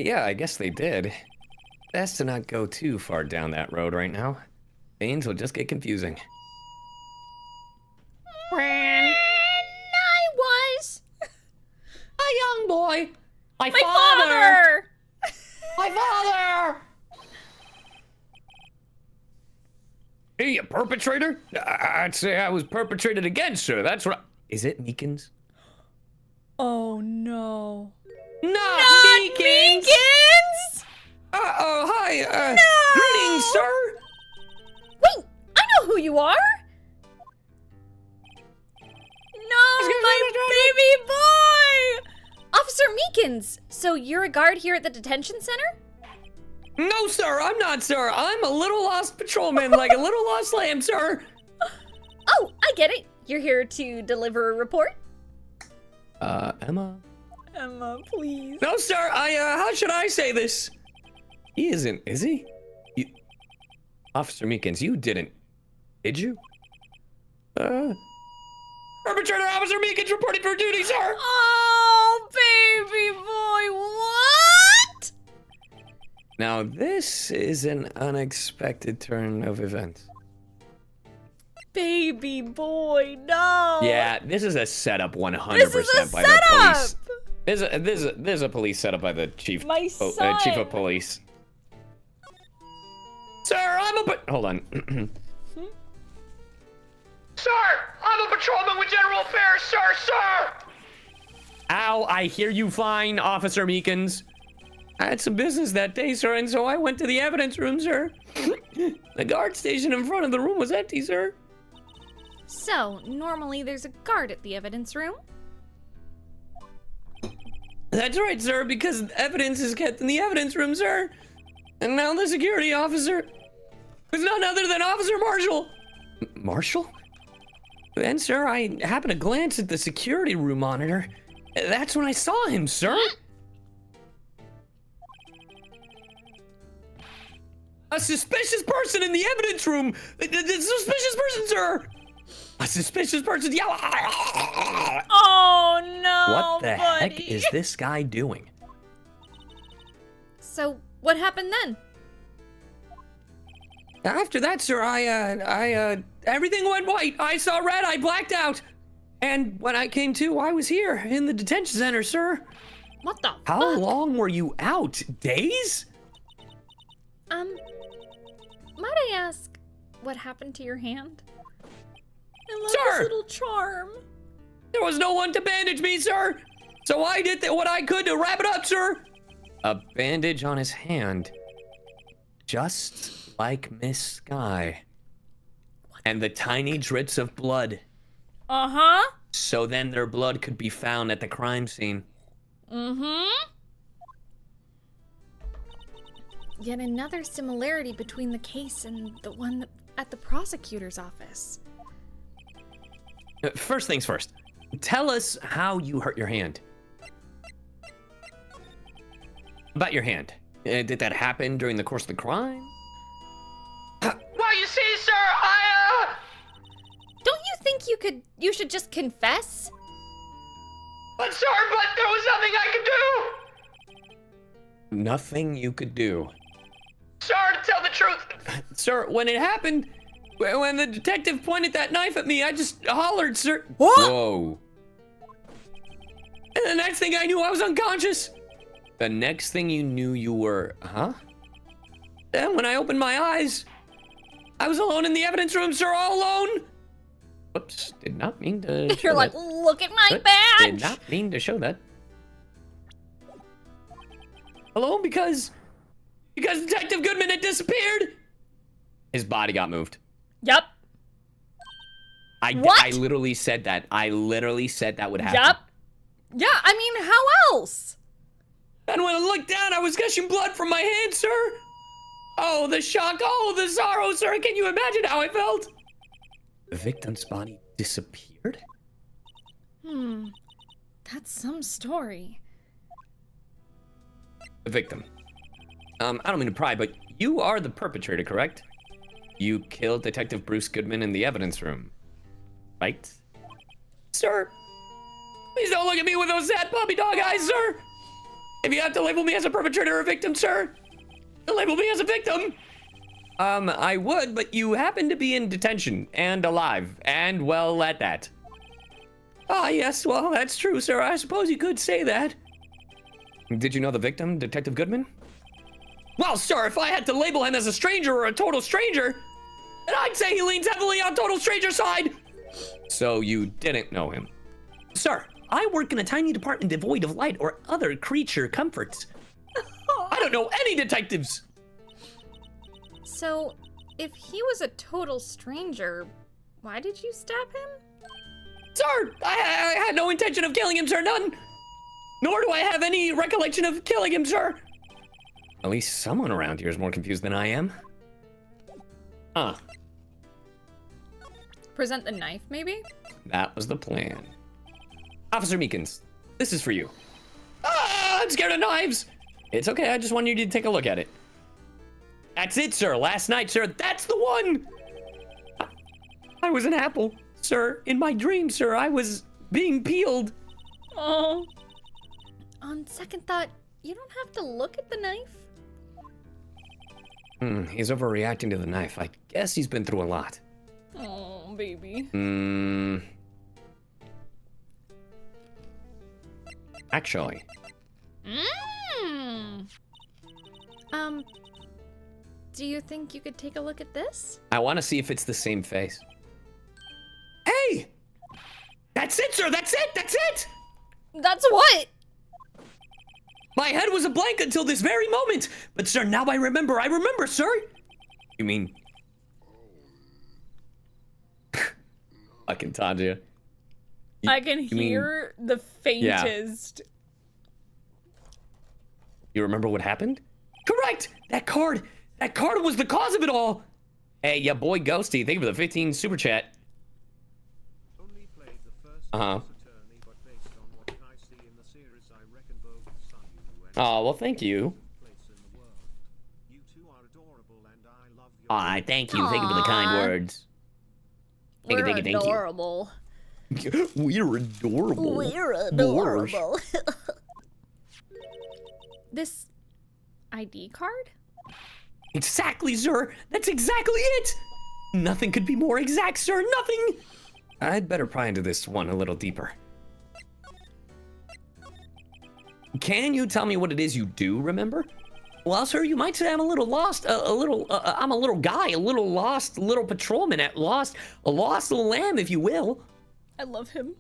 Yeah, I guess they did. Best to not go too far down that road right now. Things will just get confusing. I was A young boy! My father! My father! Hey, you perpetrator? I'd say I was perpetrated against, sir. That's right. Is it Meekins? Oh no. Not Meekins! Uh-oh, hi, No! greetings, sir! Wait, I know who you are! No, my baby boy! Officer Meekins, so you're a guard here at the detention center? No, sir, I'm not, sir. I'm a little lost patrolman, like a little lost lamb, sir. Oh, I get it. You're here to deliver a report? Emma? Emma, please. No, sir, how should I say this? He isn't, is he? Officer Meekins, you didn't, did you? Perpetrator Officer Meekins reporting for duty, sir! Oh, baby boy, what? Now, this is an unexpected turn of events. Baby boy, no. Yeah, this is a setup 100% This is a by setup. the police. There's a police setup by the chief. My son. Chief of police. Sir, hold on. Sir, I'm a patrolman with General Affairs, sir! Ow, I hear you fine, Officer Meekins. I had some business that day, sir, and so I went to the evidence room, sir. The guard station in front of the room was empty, sir. So, normally there's a guard at the evidence room? That's right, sir, because evidence is kept in the evidence room, sir. And now the security officer is none other than Officer Marshall. Marshall? Then, sir, I happened to glance at the security room monitor. That's when I saw him, sir. A suspicious person in the evidence room. A suspicious person, sir. A suspicious person. Yeah. Oh no, What the heck buddy. is this guy doing? So, what happened then? After that, sir, everything went white. I saw red. I blacked out. And when I came to, I was here in the detention center, sir. What the How fuck? long were you out? Days? Might I ask what happened to your hand? I love Sir! this little charm. There was no one to bandage me, sir. So I did what I could to wrap it up, sir. A bandage on his hand. Just like Miss Sky. And the tiny drits of blood. Uh-huh. So then their blood could be found at the crime scene. Mm-hmm. yet another similarity between the case and the one at the prosecutor's office. First things first. Tell us how you hurt your hand. About your hand. Did that happen during the course of the crime? Well, you see, sir, Don't you think you should just confess? But, sir, but there was nothing I could do! Nothing you could do. Sir, to tell the truth. Sir, when it happened, when the detective pointed that knife at me, I just hollered, sir. What? Whoa. And the next thing I knew, I was unconscious. The next thing you knew, you were, huh? Then when I opened my eyes, I was alone in the evidence room, sir, all alone. Whoops, did not mean to show You're like, that. look at my Did badge! not mean to show that. Alone because Detective Goodman had disappeared. His body got moved. Yup. What? I literally said that. I literally said that would happen. Yup. Yeah, I mean, how else? And when I looked down, I was gushing blood from my hand, sir. Oh, the shock. Oh, the sorrow, sir. Can you imagine how I felt? The victim's body disappeared? That's some story. The victim. I don't mean to pry, but you are the perpetrator, correct? You killed Detective Bruce Goodman in the evidence room, right? Sir, please don't look at me with those sad puppy dog eyes, sir. If you have to label me as a perpetrator or a victim, sir, label me as a victim. I would, but you happen to be in detention and alive, and well at that. Ah, yes, well, that's true, sir. I suppose you could say that. Did you know the victim, Detective Goodman? Well, sir, if I had to label him as a stranger or a total stranger, then I'd say he leans heavily on total stranger side. So you didn't know him. Sir, I work in a tiny department devoid of light or other creature comforts. I don't know any detectives. So, if he was a total stranger, why did you stab him? Sir, I had no intention of killing him, sir, none. Nor do I have any recollection of killing him, sir. At least someone around here is more confused than I am. Huh. Present the knife, maybe? That was the plan. Officer Meekins, this is for you. Ah, I'm scared of knives. It's okay, I just wanted you to take a look at it. That's it, sir. Last night, sir. That's the one. I was an apple, sir. In my dream, sir, I was being peeled. Oh. On second thought, you don't have to look at the knife. He's overreacting to the knife. I guess he's been through a lot. Oh, baby. Actually. Do you think you could take a look at this? I want to see if it's the same face. Hey! That's it, sir! That's it! That's it! That's what? My head was a blank until this very moment! But, sir, now I remember, sir! You mean... Fucking Tanja. I can hear the faintest. Yeah. You remember what happened? Correct! That card was the cause of it all! Hey, ya boy Ghosty, thank you for the 15 super chat. Oh, well, thank you. Aw, thank you. Thank you for the kind words. Thank you. Adorable. We're adorable. We're adorable. This ID card? Exactly, sir. That's exactly it. Nothing could be more exact, sir. Nothing. I'd better pry into this one a little deeper. Can you tell me what it is you do remember? Well, sir, you might say I'm a little lost, I'm a little guy, a little lost, little patrolman a lost little lamb, if you will. I love him.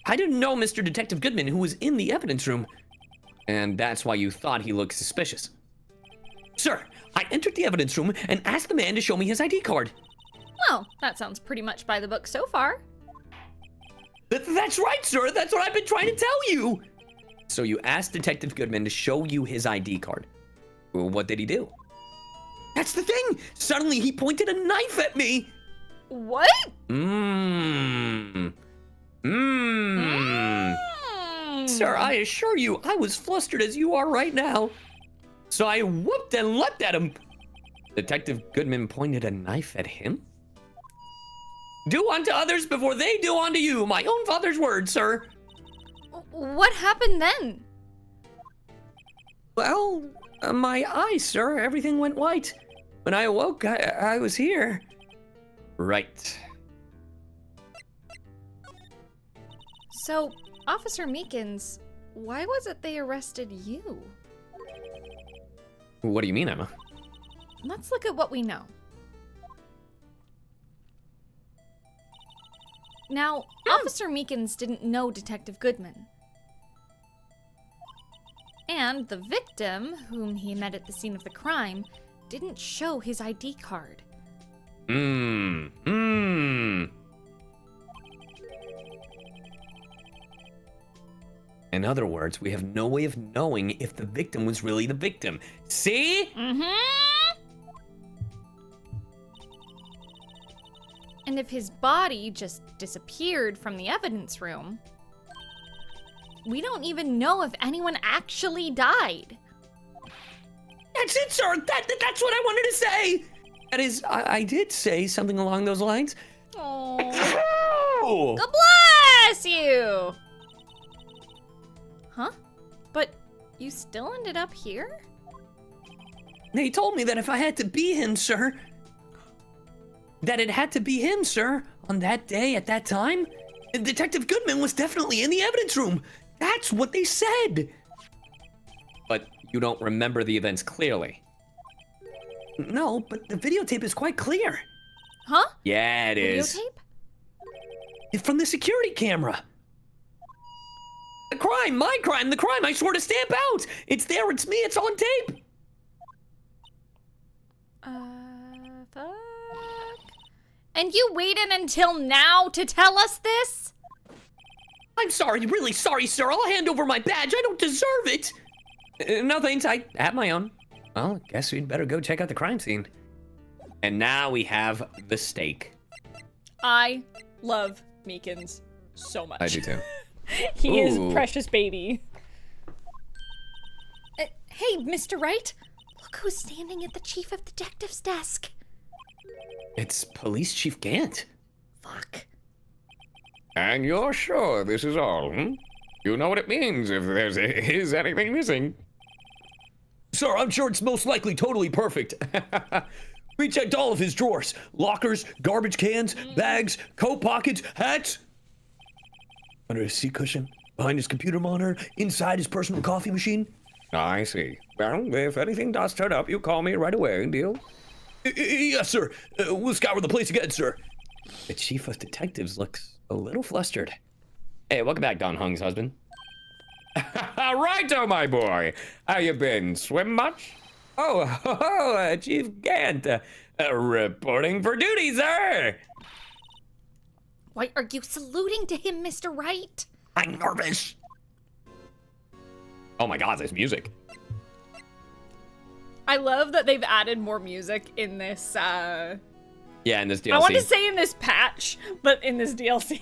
I didn't know Mr. Detective Goodman, who was in the evidence room, and that's why you thought he looked suspicious. Sir, I entered the evidence room and asked the man to show me his ID card. Well, that sounds pretty much by the book so far. That's right, sir. That's what I've been trying to tell you. So you asked Detective Goodman to show you his ID card. What did he do? That's the thing! Suddenly he pointed a knife at me! What? Sir, I assure you, I was flustered as you are right now. So I whooped and leapt at him. Detective Goodman pointed a knife at him? Do unto others before they do unto you. My own father's words, sir. What happened then? Well, my eyes, sir. Everything went white. When I awoke, I was here. Right. So, Officer Meekins, why was it they arrested you? What do you mean, Emma? Let's look at what we know. Now, Officer Meekins didn't know Detective Goodman. And the victim, whom he met at the scene of the crime, didn't show his ID card. In other words, we have no way of knowing if the victim was really the victim. See? And if his body just disappeared from the evidence room, we don't even know if anyone actually died. That's it, sir. That's what I wanted to say. That is, I did say something along those lines. Oh. God bless you. Huh? But you still ended up here? They told me that if I had to be him, sir, that it had to be him, sir, on that day at that time. Detective Goodman was definitely in the evidence room. That's what they said. But you don't remember the events clearly. No, but the videotape is quite clear. Huh? Yeah, it is. Videotape? It's from the security camera. The crime, my crime, the crime I swore to stamp out. It's there, it's me, it's on tape. Fuck. And you waited until now to tell us this? I'm sorry, really sorry, sir. I'll hand over my badge. I don't deserve it. No thanks, I have my own. Well, I guess we'd better go check out the crime scene. And now we have the steak. I love Meekins so much. I do too. He is precious baby. Hey, Mr. Wright. Look who's standing at the Chief of Detectives' desk. It's Police Chief Gant. Fuck. And you're sure this is all, You know what it means if is anything missing. Sir, I'm sure it's most likely totally perfect. We checked all of his drawers. Lockers, garbage cans, bags, coat pockets, hats. Under his seat cushion, behind his computer monitor, inside his personal coffee machine. I see. Well, if anything does turn up, you call me right away, deal? Yes, sir. We'll scour the place again, sir. The Chief of Detectives looks a little flustered. Hey, welcome back, Don Hung's husband. Righto, my boy. How you been? Swim much? Oh, Chief Gant. Reporting for duty, sir. Why are you saluting to him, Mr. Wright? I'm nervous. Oh my God, this music. I love that they've added more music in this, Yeah, in this DLC. I want to say in this patch, but in this DLC.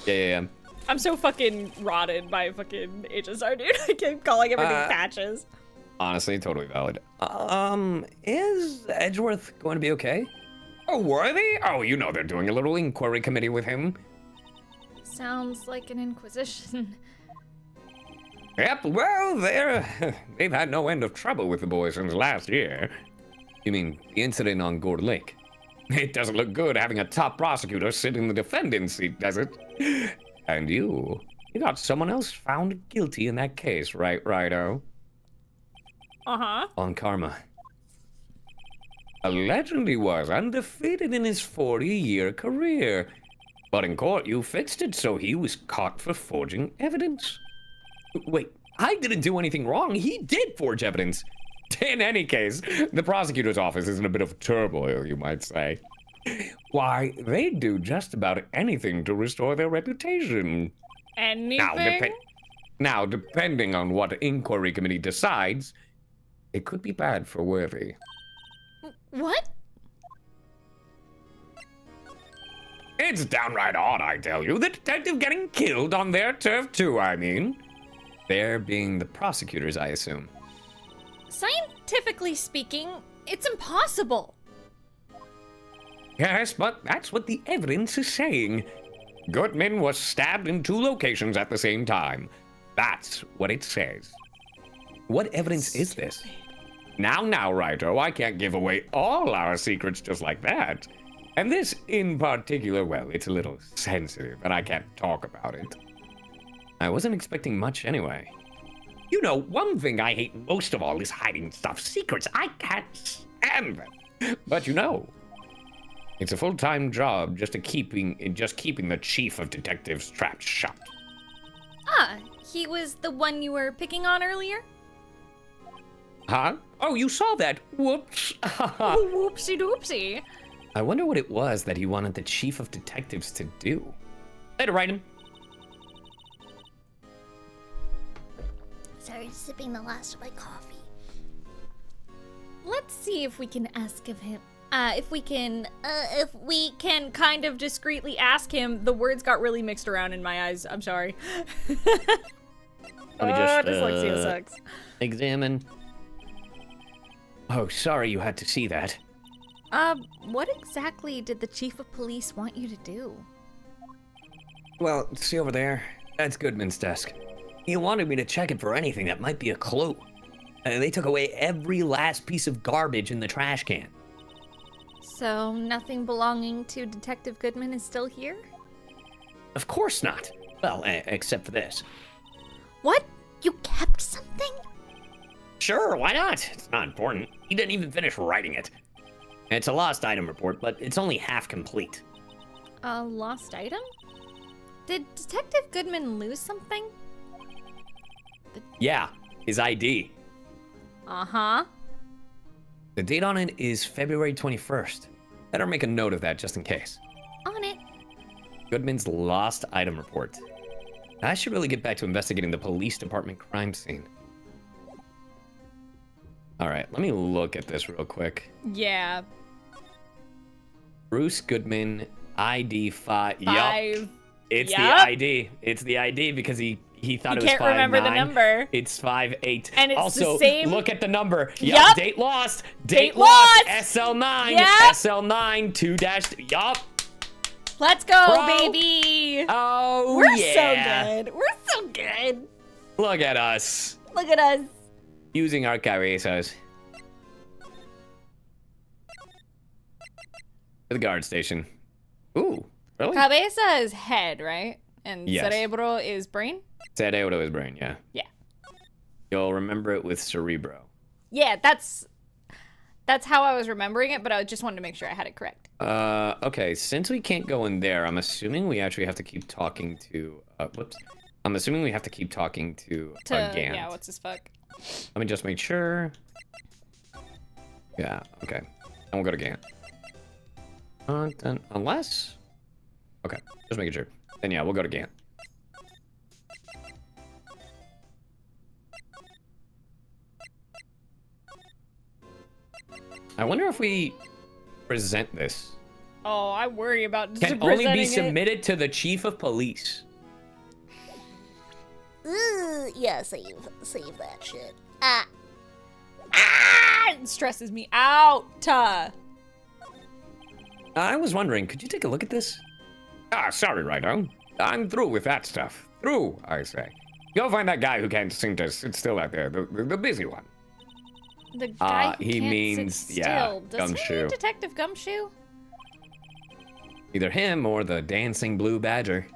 Yeah. I'm so fucking rotted by fucking HSR, dude. I keep calling everything patches. Honestly, totally valid. Is Edgeworth going to be okay? Oh, Worthy? Oh, you know they're doing a little inquiry committee with him. Sounds like an inquisition. Yep, well, they've had no end of trouble with the boy since last year. You mean the incident on Gourd Lake? It doesn't look good having a top prosecutor sit in the defendant's seat, does it? And you got someone else found guilty in that case, right, Righto? Uh-huh. On karma. A legend he was, undefeated in his 40-year career. But in court, you fixed it so he was caught for forging evidence. Wait, I didn't do anything wrong. He did forge evidence. In any case, the prosecutor's office is in a bit of turmoil, you might say. Why, they'd do just about anything to restore their reputation. Anything? Now, depending on what inquiry committee decides, It could be bad for Worthy. What? It's downright odd, I tell you. The detective getting killed on their turf too, I mean. They're being the prosecutors, I assume. Scientifically speaking, it's impossible. Yes, but that's what the evidence is saying. Goodman was stabbed in 2 locations at the same time. That's what it says. What evidence is this? Now, Righto, I can't give away all our secrets just like that. And this in particular, well, it's a little sensitive, and I can't talk about it. I wasn't expecting much anyway. You know, one thing I hate most of all is hiding stuff. Secrets, I can't stand them. But you know, it's a full-time job just keeping the chief of detectives trapped shut. Ah, he was the one you were picking on earlier? Huh? Oh, you saw that. Whoops. Oh, whoopsie doopsie. I wonder what it was that he wanted the chief of detectives to do. Later, Raiden. Sorry, sipping the last of my coffee. Let's see if we can ask of him. If we can kind of discreetly ask him. The words got really mixed around in my eyes. I'm sorry. Let me just dyslexia sucks. examine. Oh, sorry you had to see that. What exactly did the chief of police want you to do? Well, see over there? That's Goodman's desk. He wanted me to check it for anything that might be a clue. They took away every last piece of garbage in the trash can. So nothing belonging to Detective Goodman is still here? Of course not. Well, except for this. What? You kept something? Sure, why not? It's not important. He didn't even finish writing it. It's a lost item report, but it's only half complete. A lost item? Did Detective Goodman lose something? Yeah, his ID. Uh-huh. The date on it is February 21st. Better make a note of that just in case. On it. Goodman's lost item report. I should really get back to investigating the police department crime scene. All right, let me look at this real quick. Yeah. Bruce Goodman, ID 5. Five. It's Yup. the ID. It's the ID because he thought it was 5'9". Can't remember the number. It's 5'8". And it's also, the same. look at the number. Yup. Date lost. Date lost. lost. SL9. Yep. SL9 2-. Yup. Let's go, Bro. baby. Oh, We're yeah. so good. We're so good. Look at us. Look at us. Using our cabezas. To the guard station. Ooh, really? Cabeza is head, right? And Yes. cerebro is brain? Cerebro is brain, yeah. Yeah. You'll remember it with cerebro. Yeah, that's how I was remembering it, but I just wanted to make sure I had it correct. Okay, since we can't go in there, I'm assuming we actually have to keep talking to, whoops. I'm assuming we have to keep talking to Gant. Yeah, what's his fuck? Let me just make sure. Yeah, okay. And we'll go to Gant. Unless... Okay, just making sure. Then yeah, we'll go to Gant. I wonder if we present this. Oh, I worry about Can only be submitted to the chief of police. Yeah, save that shit. It stresses me out. I was wondering, could you take a look at this? Ah, sorry, Righto. I'm through with that stuff. Through, I say. Go find that guy who can't seem to sit still out there, the busy one. The guy who he can't means, sit still. yeah, Does he Gumshoe. mean Detective Gumshoe? Either him or the dancing blue badger.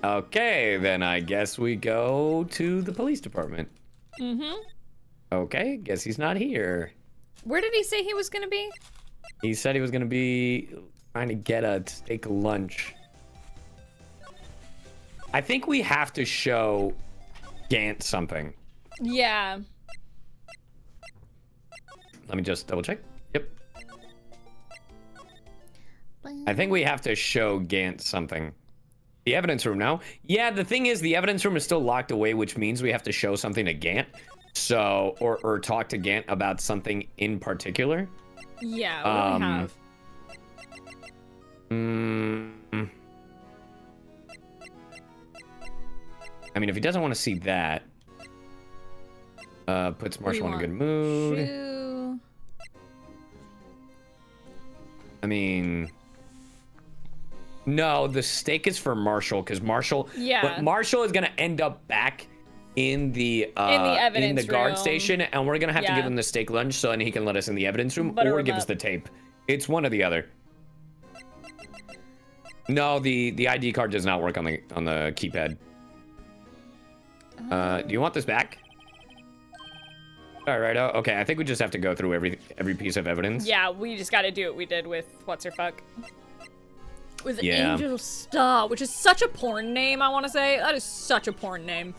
Okay, then I guess we go to the police department. Mm-hmm. Okay, guess he's not here. Where did he say he was gonna be? He said he was gonna be trying to get a steak lunch. I think we have to show Gant something. Yeah. Let me just double check. Yep. I think we have to show Gant something. The evidence room now. Yeah, the thing is the evidence room is still locked away, which means we have to show something to Gant. So, or talk to Gant about something in particular. Yeah, what do we have? I mean, if he doesn't want to see that, puts Marshall in a good mood. Shoe. I mean, no, the steak is for Marshall because Marshall. Yeah. But Marshall is gonna end up back in the evidence guard room. station, and we're gonna have to give him the steak lunch so and he can let us in the evidence room Butter or him give us up. the tape. It's one or the other. No, the ID card does not work on the keypad. Do you want this back? All right. Okay. I think we just have to go through every piece of evidence. Yeah, we just got to do what we did with what's her fuck. With Yeah. Angel Star, which is such a porn name. I want to say that is such a porn name.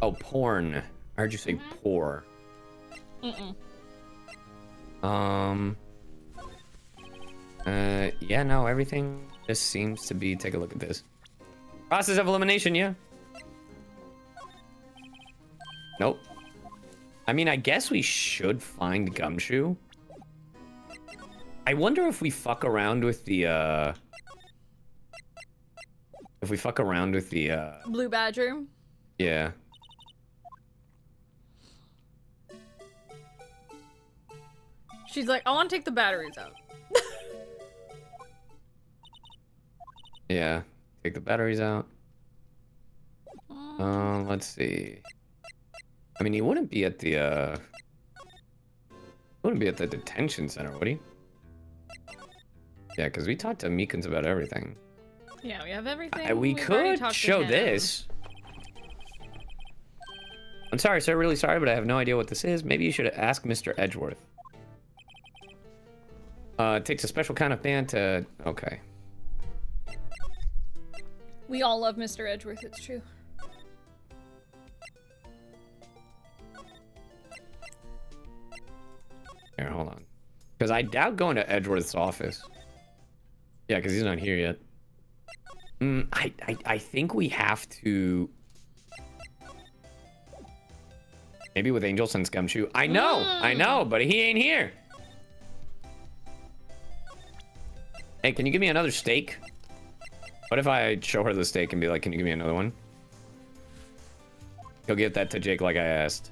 Oh, porn. I heard you say poor. Yeah, no, everything just seems to be. Take a look at this. Process of elimination, yeah. Nope. I mean, I guess we should find Gumshoe. I wonder if we fuck around with the, Blue Badger. Yeah. She's like, I want to take the batteries out. Yeah. Take the batteries out. Let's see. I mean, he wouldn't be at the, detention center, would he? Yeah, because we talked to Meekins about everything. Yeah, we have everything. We We've already could talked to show him. this. I'm sorry, sir. Really sorry, but I have no idea what this is. Maybe you should ask Mr. Edgeworth. It takes a special kind of band to... Okay. We all love Mr. Edgeworth, it's true. Here, hold on. Because I doubt going to Edgeworth's office. Yeah, because he's not here yet. I think we have to... Maybe with Angel since Gumshoe. I know, but he ain't here. Hey, can you give me another steak? What if I show her the steak and be like, can you give me another one? He'll get that to Jake like I asked.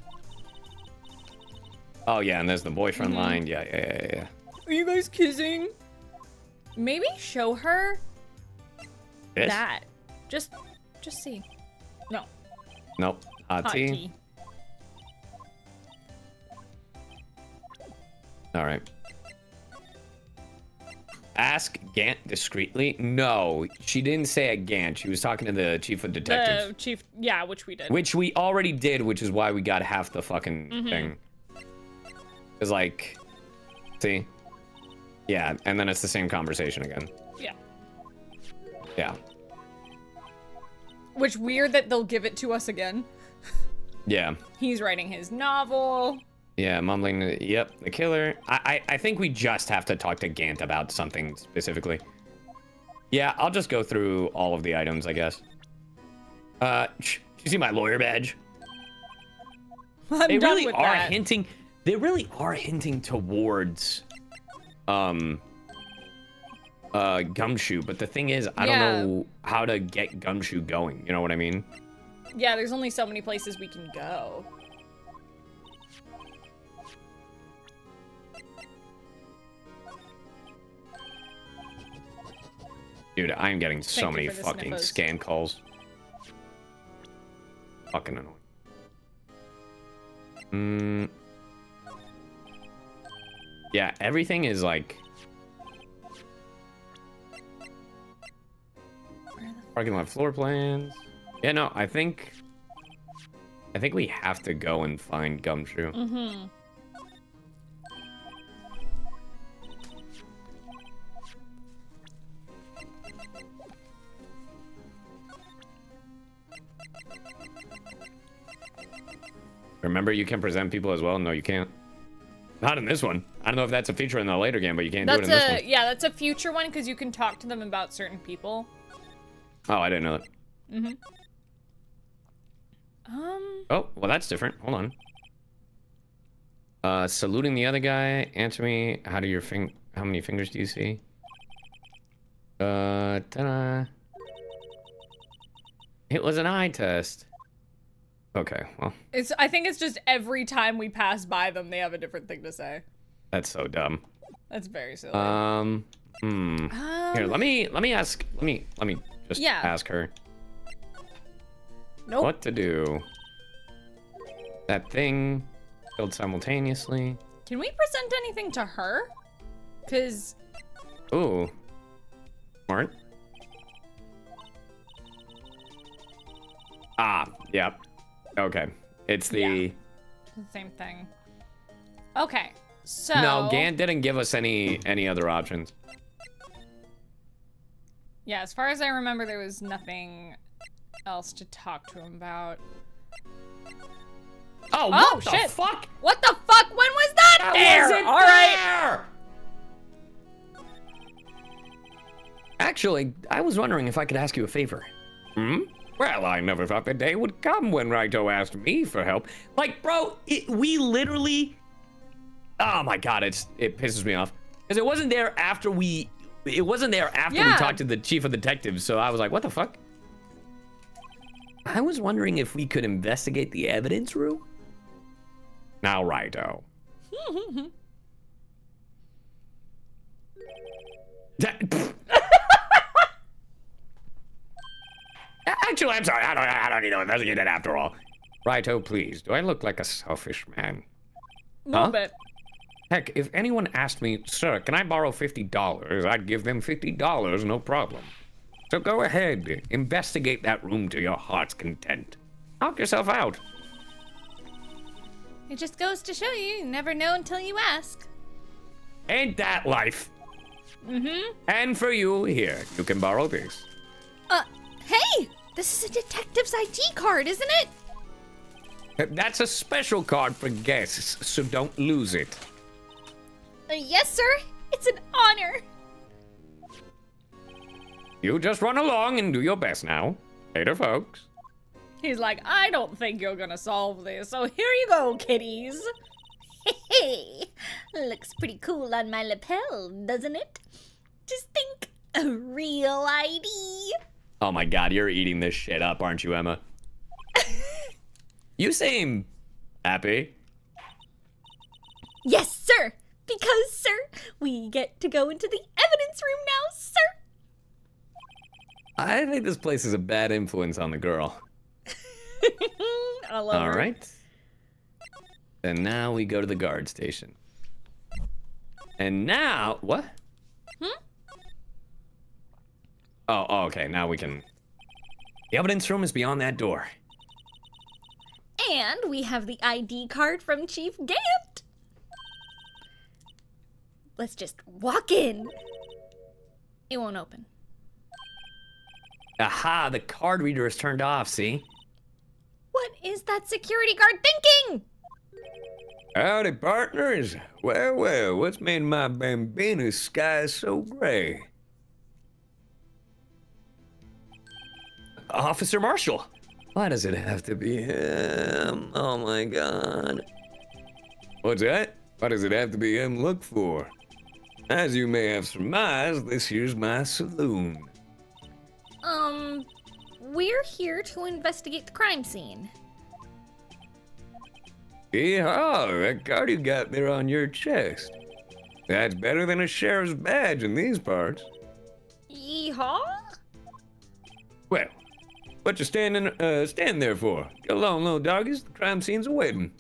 Oh, yeah, and there's the boyfriend line. Yeah. Are you guys kissing? Maybe show her This? that. Just see. No. Nope. Hot tea. All right. Ask Gant discreetly. No, she didn't say at Gant. She was talking to the chief of detectives. The chief, yeah, which we did. Which we already did, which is why we got half the fucking thing. Because, like, see? Yeah, and then it's the same conversation again. Yeah. Yeah. Which weird that they'll give it to us again. Yeah. He's writing his novel. Yeah, mumbling, yep, the killer. I think we just have to talk to Gant about something specifically. Yeah, I'll just go through all of the items, I guess. You see my lawyer badge? I'm done with that. They really are hinting towards Gumshoe, but the thing is, I don't know how to get Gumshoe going, you know what I mean? Yeah, there's only so many places we can go. Dude, I'm getting so Thank you many for the fucking sniffles. scam calls. Fucking annoying. Yeah, everything is like... Parking lot floor plans. Yeah, no, I think we have to go and find Gumshoe. Remember, you can present people as well? No, you can't. Not in this one. I don't know if that's a feature in the later game, but you can't do it in this one. Yeah, that's a future one because you can talk to them about certain people. Oh, I didn't know that. Oh, well, that's different. Hold on. Saluting the other guy. Answer me. How many fingers do you see? Ta-da. It was an eye test. Okay, well. I think it's just every time we pass by them, they have a different thing to say. That's so dumb. That's very silly. Here, let me just ask her. Nope. What to do. That thing killed simultaneously. Can we present anything to her? Cause. Ooh. Smart. Ah, yep. Okay. It's the... Yeah. Same thing. Okay, so... No, Gant didn't give us any other options. Yeah, as far as I remember, there was nothing else to talk to him about. Oh, Oh, what the shit. fuck? What the fuck? When was that? That there! wasn't All right. there! Actually, I was wondering if I could ask you a favor. Hmm? Well, I never thought the day would come when Raito asked me for help. Like, bro, we literally... Oh my god, it pisses me off. Because it wasn't there after we talked to the chief of detectives, so I was like, what the fuck? I was wondering if we could investigate the evidence room. Now, Raito. Actually, I'm sorry. I don't need to investigate it after all. Raito, please. Do I look like a selfish man? A little bit. Heck, if anyone asked me, sir, can I borrow $50? I'd give them $50, no problem. So go ahead, investigate that room to your heart's content. Knock yourself out. It just goes to show you never know until you ask. Ain't that life? Mm-hmm. And for you, here, you can borrow this. Hey! This is a detective's ID card, isn't it? That's a special card for guests, so don't lose it. Yes, sir. It's an honor. You just run along and do your best now. Later, folks. He's like, I don't think you're gonna solve this, so here you go, kiddies. Hey, looks pretty cool on my lapel, doesn't it? Just think, a real ID. Oh my god, you're eating this shit up, aren't you, Emma? You seem happy. Yes, sir. Because, sir, we get to go into the evidence room now, sir. I think this place is a bad influence on the girl. I love her. All right. And now we go to the guard station. And now, what? Oh, okay, now we can... The evidence room is beyond that door. And we have the ID card from Chief Gant. Let's just walk in. It won't open. Aha, the card reader is turned off, see? What is that security guard thinking? Howdy, partners. Well, what's made my bambina's sky so gray? Officer Marshall. Why does it have to be him? Oh my god. What's that? Why does it have to be him look for? As you may have surmised, this here's my saloon. We're here to investigate the crime scene. Yeehaw, that card you got there on your chest. That's better than a sheriff's badge in these parts. Yeehaw? Well, what you standing there for? Get along, little doggies. The crime scene's awaiting.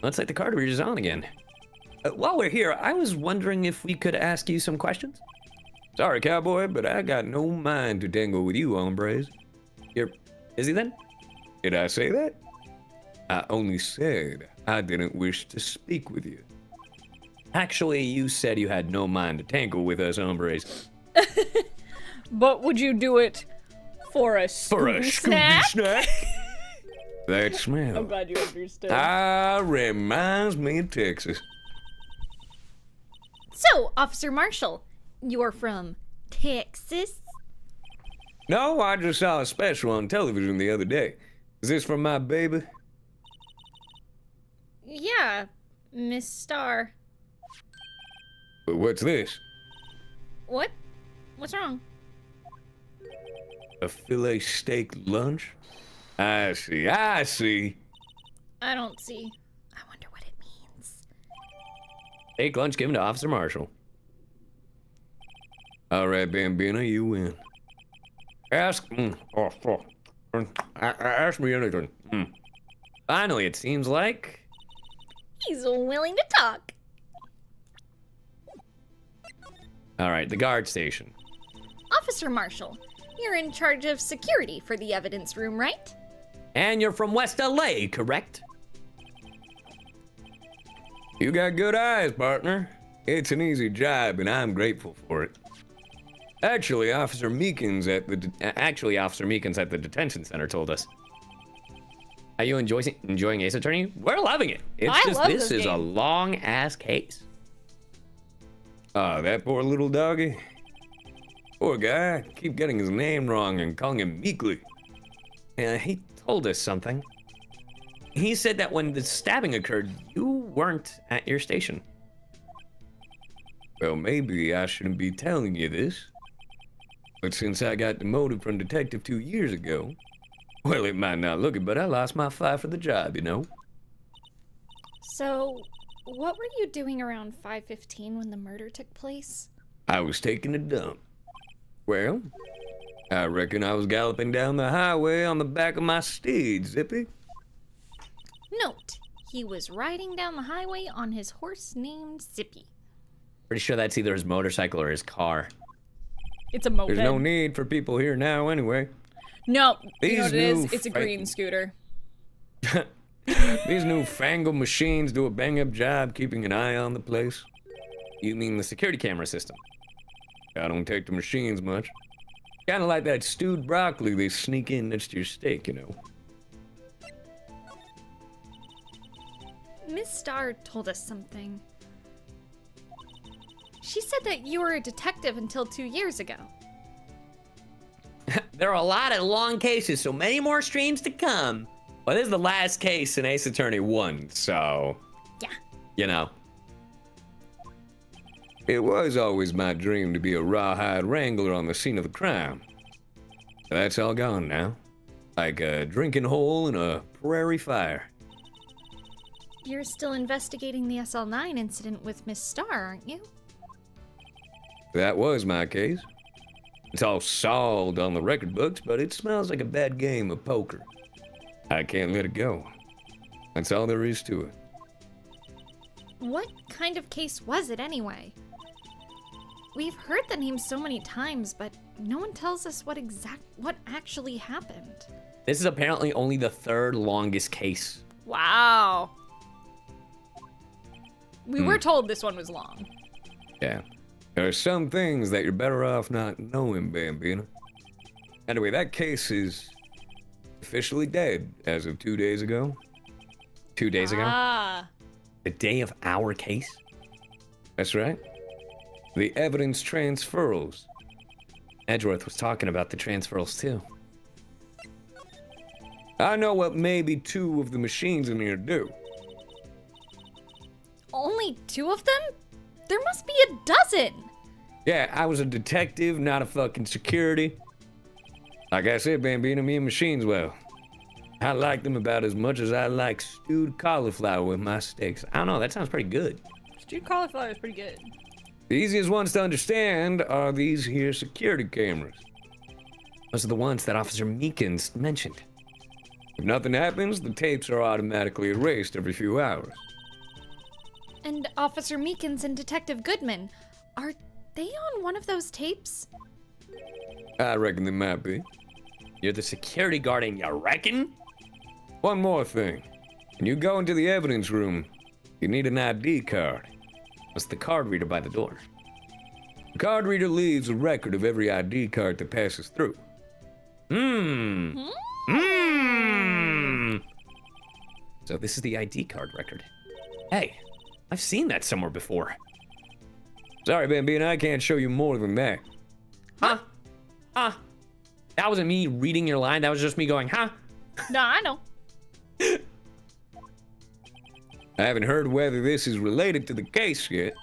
Looks like the card reader's on again. While we're here, I was wondering if we could ask you some questions. Sorry, cowboy, but I got no mind to tangle with you, hombres. You're busy then? Did I say that? I only said I didn't wish to speak with you. Actually, you said you had no mind to tangle with us hombres. But would you do it for a Scooby snack? That smell. I'm glad you understood. Reminds me of Texas. So, Officer Marshall, you're from Texas? No, I just saw a special on television the other day. Is this from my baby? Yeah, Miss Star. What's this? What? What's wrong? A filet steak lunch? I see, I see. I don't see. I wonder what it means. Steak lunch given to Officer Marshall. All right, Bambina, you win. Ask me anything. Finally, it seems like. He's willing to talk. All right, the guard station. Officer Marshall, you're in charge of security for the evidence room, right? And you're from West LA, correct? You got good eyes, partner. It's an easy job, and I'm grateful for it. Actually, Officer Meekins at the detention center told us. Are you enjoying Ace Attorney? We're loving it. It's I just love this this is a game. long ass case. Oh, that poor little doggy. Poor guy. Keep getting his name wrong and calling him Meekly. He told us something. He said that when the stabbing occurred, you weren't at your station. Well, maybe I shouldn't be telling you this. But since I got demoted from detective 2 years ago, well, it might not look it, but I lost my fight for the job, you know? So, what were you doing around 5:15 when the murder took place? I was taking a dump. Well, I reckon I was galloping down the highway on the back of my steed, Zippy. Note, he was riding down the highway on his horse named Zippy. Pretty sure that's either his motorcycle or his car. It's a moped. There's no need for people here now anyway. No, you know These what it is? new It's a green scooter. These newfangled machines do a bang-up job keeping an eye on the place. You mean the security camera system? I don't take the machines much. Kinda like that stewed broccoli they sneak in next to your steak, you know. Miss Star told us something. She said that you were a detective until 2 years ago. There are a lot of long cases, so many more streams to come. Well, this is the last case in Ace Attorney 1, so... Yeah. You know. It was always my dream to be a rawhide wrangler on the scene of the crime. That's all gone now. Like a drinking hole in a prairie fire. You're still investigating the SL9 incident with Miss Star, aren't you? That was my case. It's all solved on the record books, but it smells like a bad game of poker. I can't let it go. That's all there is to it. What kind of case was it anyway? We've heard the name so many times, but no one tells us what actually happened. This is apparently only the third longest case. Wow. We were told this one was long. Yeah. There are some things that you're better off not knowing, Bambina. Anyway, that case is officially dead as of 2 days ago. 2 days ago? Ah. The day of our case? That's right. The evidence transferals. Edgeworth was talking about the transferals too. I know what maybe 2 of the machines in here do. Only 2 of them? There must be a dozen! Yeah, I was a detective, not a fucking security. Like I said, Bambina, me and machines, well, I like them about as much as I like stewed cauliflower with my steaks. I don't know, that sounds pretty good. Stewed cauliflower is pretty good. The easiest ones to understand are these here security cameras. Those are the ones that Officer Meekins mentioned. If nothing happens, the tapes are automatically erased every few hours. And Officer Meekins and Detective Goodman, are they on one of those tapes? I reckon they might be. You're the security guard and you reckon? One more thing. When you go into the evidence room, you need an ID card. What's the card reader by the door? The card reader leaves a record of every ID card that passes through. So this is the ID card record. Hey, I've seen that somewhere before. Sorry, Bambina, I can't show you more than that. Huh? That wasn't me reading your line, that was just me going, huh? No, I know. I haven't heard whether this is related to the case yet.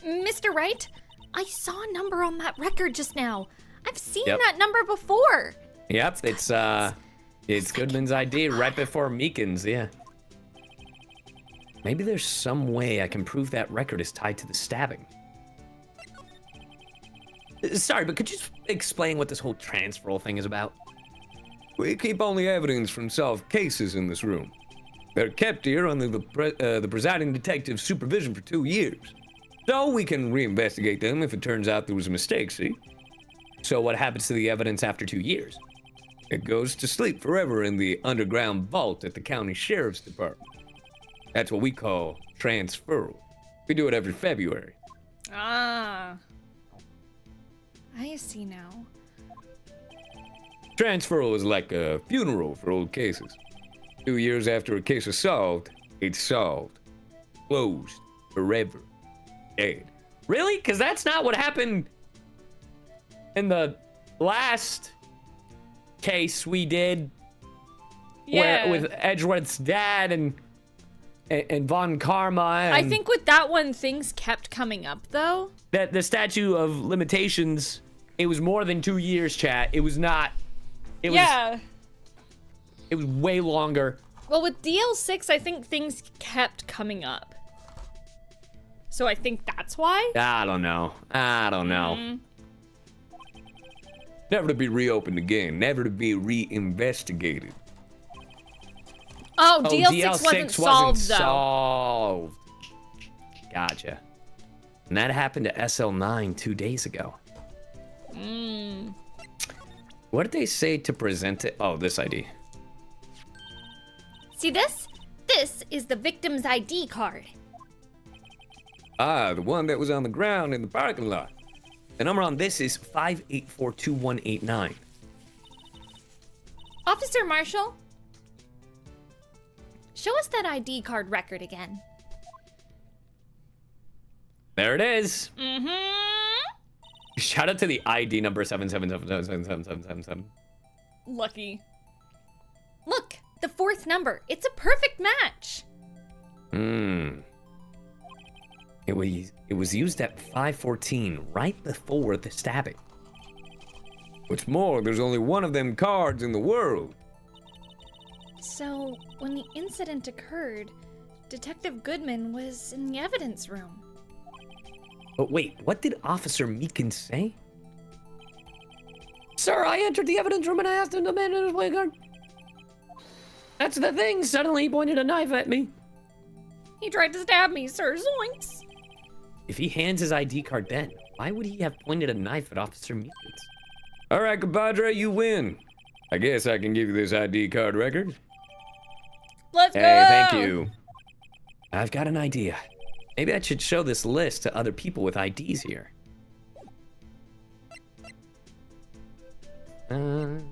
Mr. Wright, I saw a number on that record just now. I've seen Yep. that number before. Yep, it's Goodman's ID right before Meekin's, yeah. Maybe there's some way I can prove that record is tied to the stabbing. Sorry, but could you explain what this whole transferal thing is about? We keep only evidence from solved cases in this room. They're kept here under the presiding detective's supervision for 2 years. So we can reinvestigate them if it turns out there was a mistake, see? So what happens to the evidence after 2 years? It goes to sleep forever in the underground vault at the county sheriff's department. That's what we call transferal. We do it every February. Ah. I see now. Transferal is like a funeral for old cases. 2 years after a case is solved, it's solved. Closed. Forever. Dead. Really? Because that's not what happened in the last case we did. Yeah. Where, with Edgeworth's dad and Von Karma. And I think with that one, things kept coming up, though. that the statute of limitations, it was more than 2 years, chat. It was not. It was, Yeah. It was way longer. Well, with DL6, I think things kept coming up. So I think that's why. I don't know. Never to be reopened again. Never to be reinvestigated. Oh, DL6 wasn't solved, though. solved. Gotcha. And that happened to SL9 2 days ago. What did they say to present it? Oh, this ID. See this? This is the victim's ID card. Ah, the one that was on the ground in the parking lot. The number on this is 5842189. Officer Marshall, show us that ID card record again. There it is. Mm-hmm. Shout out to the ID number 777777777. Lucky. Look, the fourth number. It's a perfect match. It was used at 5:14, right before the stabbing. What's more, there's only one of them cards in the world. So, when the incident occurred, Detective Goodman was in the evidence room. But wait, what did Officer Meekin say? Sir, I entered the evidence room and I asked him to man in his guard. That's the thing. Suddenly he pointed a knife at me. He tried to stab me, sir. Zoinks. If he hands his ID card then, why would he have pointed a knife at Officer Meekins? All right, compadre, you win. I guess I can give you this ID card record. Let's go. Hey, thank you. I've got an idea. Maybe I should show this list to other people with IDs here. Can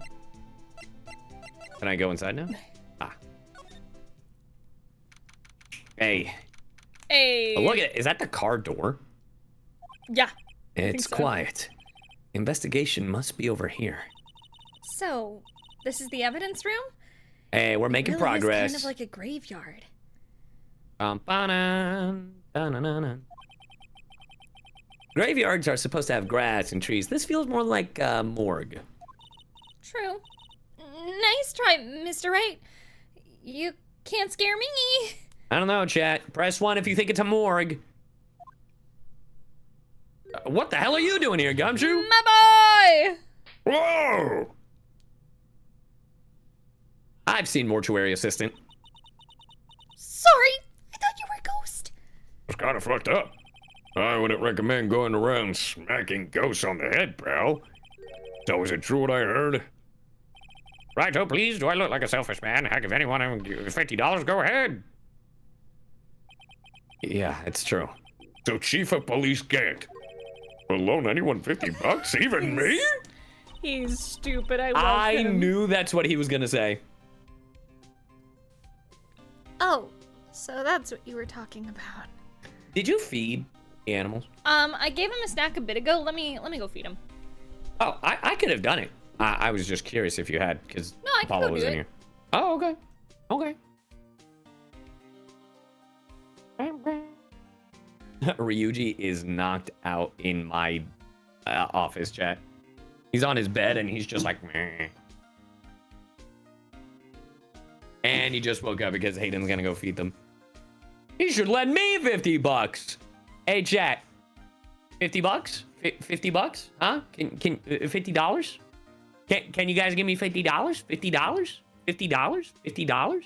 I go inside now? Ah. Hey. Hey. Oh, look at it. Is that the car door? Yeah. It's so. quiet. Investigation must be over here. So, this is the evidence room? Hey, we're making Really is progress. kind of like a graveyard. Graveyards are supposed to have grass and trees. This feels more like a morgue. True. Nice try, Mr. Wright. You can't scare me. I don't know, chat. Press 1 if you think it's a morgue. What the hell are you doing here, Gumshoe? My boy! Whoa! I've seen Mortuary Assistant. Sorry, I thought you were a ghost. It's kind of fucked up. I wouldn't recommend going around smacking ghosts on the head, pal. So is it true what I heard? Righto, please. Do I look like a selfish man? Heck, if anyone $50, go ahead. Yeah, it's true. So Chief of Police can't. Will loan anyone $50? Even me? He's stupid. I love I him. knew that's what he was gonna say. Oh, so that's what you were talking about. Did you feed the animals? I gave him a snack a bit ago. Let me go feed him. Oh, I could have done it. I was just curious if you had, because No, I can Apollo go was do in it. here. Oh, okay. Okay. Ryuji is knocked out in my office chat. He's on his bed and he's just like, meh. And he just woke up because Hayden's gonna go feed them. He should lend me 50 bucks. Hey, chat. 50 bucks? 50 bucks? Huh? Can $50? Can you guys give me $50? $50? $50? $50?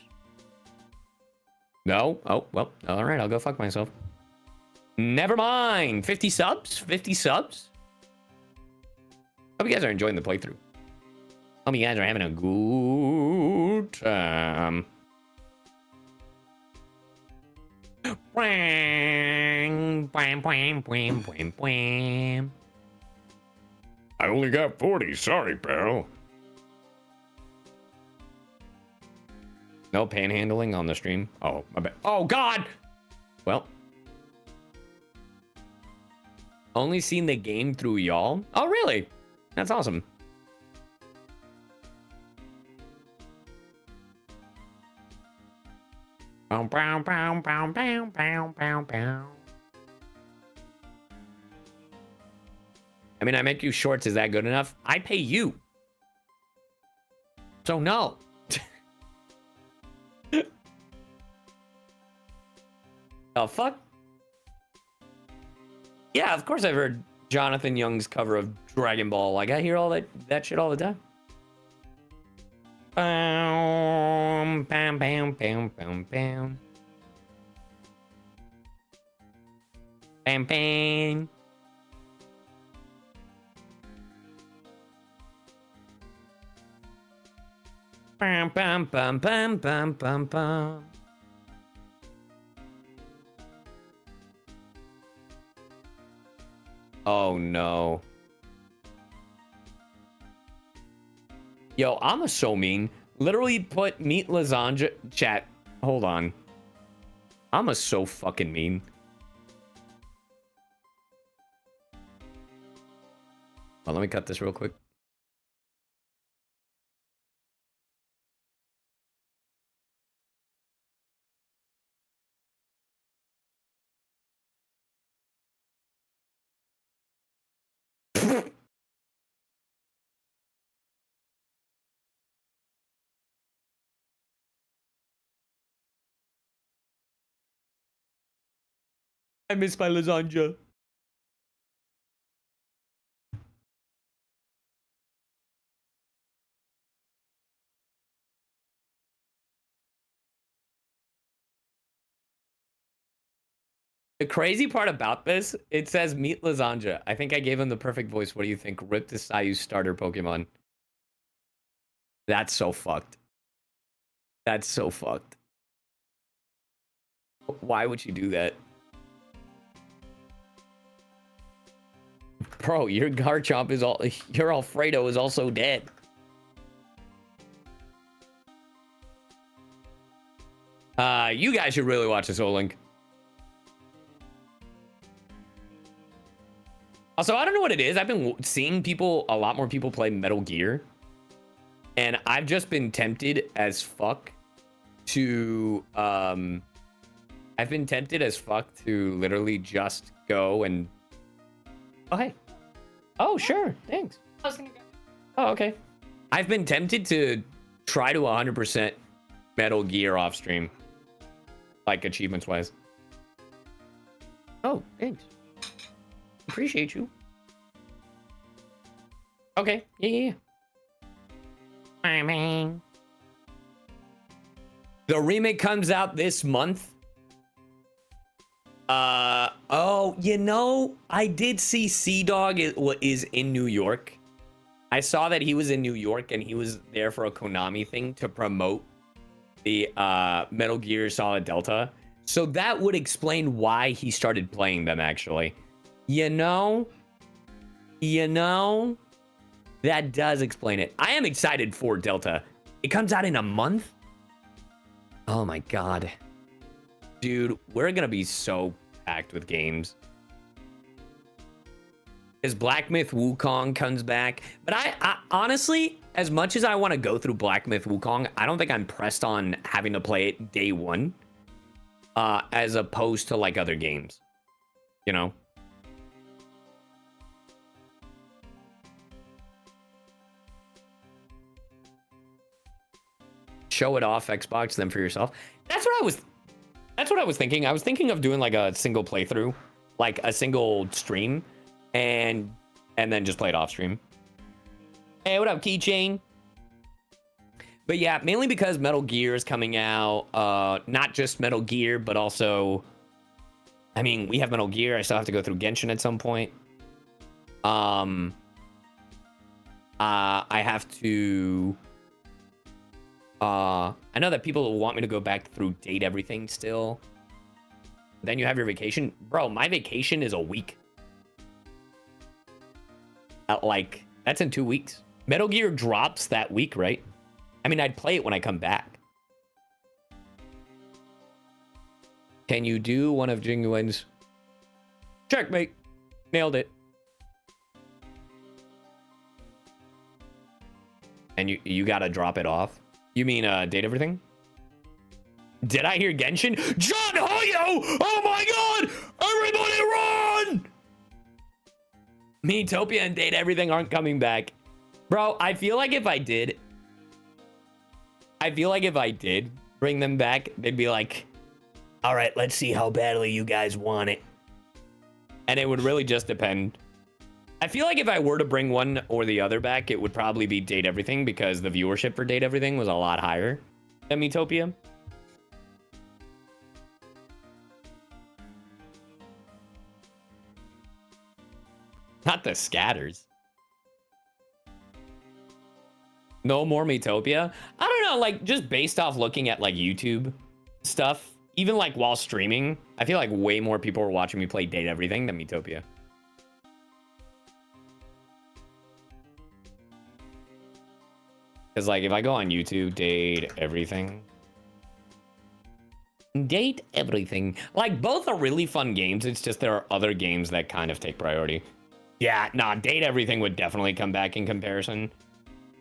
No? Oh, well, all right, I'll go fuck myself. Never mind. 50 subs? 50 subs? Hope you guys are enjoying the playthrough. Hope you guys are having a good time. Bang, bam, bam, bam, bam, bam. I only got 40. Sorry, pal. No panhandling on the stream. Oh, my bad. Oh, God! Well. Only seen the game through y'all? Oh, really? That's awesome. Bow, bow, bow, bow, bow, bow, bow, bow. I mean, I make you shorts. Is that good enough? I pay you. So no. Oh, fuck? Yeah, of course I've heard Jonathan Young's cover of Dragon Ball. Like, I hear all that shit all the time. Bam, bam, bam, bam, bam, bam. Bam, bam. Bam, bam, bam, bam, bam, bam, bam. Oh no. Yo, I'm so mean. Literally put meat lasagna chat. Hold on. I'm so fucking mean. Oh, let me cut this real quick. I miss my lasagna. The crazy part about this, it says meat lasagna. I think I gave him the perfect voice. What do you think? Rip the CyYu starter Pokemon. That's so fucked. That's so fucked. Why would you do that? Bro, your Garchomp is all... Your Alfredo is also dead. You guys should really watch this whole link. Also, I don't know what it is. I've been seeing a lot more people play Metal Gear. And I've just been tempted as fuck to... I've been tempted as fuck to literally just go and... Oh, hey. Oh, sure. Thanks. Oh, okay. I've been tempted to try to 100% Metal Gear off stream. Like, achievements-wise. Oh, thanks. Appreciate you. Okay. Yeah. The remake comes out this month. Oh, you know, I did see Sea-Dog is in New York. I saw that he was in New York and he was there for a Konami thing to promote the Metal Gear Solid Delta. So that would explain why he started playing them, actually. You know, that does explain it. I am excited for Delta. It comes out in a month. Oh my God. Dude, we're gonna be so packed with games. As Black Myth Wukong comes back. But I honestly, as much as I want to go through Black Myth Wukong, I don't think I'm pressed on having to play it day one, as opposed to like other games, you know? Show it off Xbox, then for yourself. That's what I was thinking. I was thinking of doing like a single playthrough, like a single stream, and then just play it off stream. Hey, what up, Keychain? But yeah, mainly because Metal Gear is coming out. Not just Metal Gear, but also, I mean, we have Metal Gear. I still have to go through Genshin at some point. I have to. I know that people will want me to go back through Date Everything still. Then you have your vacation. Bro, my vacation is a week. Like, that's in 2 weeks. Metal Gear drops that week, right? I mean, I'd play it when I come back. Can you do one of Jinguen's? Checkmate. Nailed it. And you gotta drop it off. You mean Date Everything? Did I hear Genshin? John Hoyo! Oh my god! Everybody run! Miitopia and Date Everything aren't coming back. Bro, I feel like if I did bring them back, they'd be like, all right, let's see how badly you guys want it. And it would really just depend. I feel like if I were to bring one or the other back, it would probably be Date Everything because the viewership for Date Everything was a lot higher than Miitopia. Not the scatters. No more Miitopia? I don't know, like, just based off looking at, like, YouTube stuff, even, like, while streaming, I feel like way more people are watching me play Date Everything than Miitopia. Because, like, if I go on YouTube, Date Everything. Date Everything. Like, both are really fun games. It's just there are other games that kind of take priority. Yeah, nah, Date Everything would definitely come back in comparison.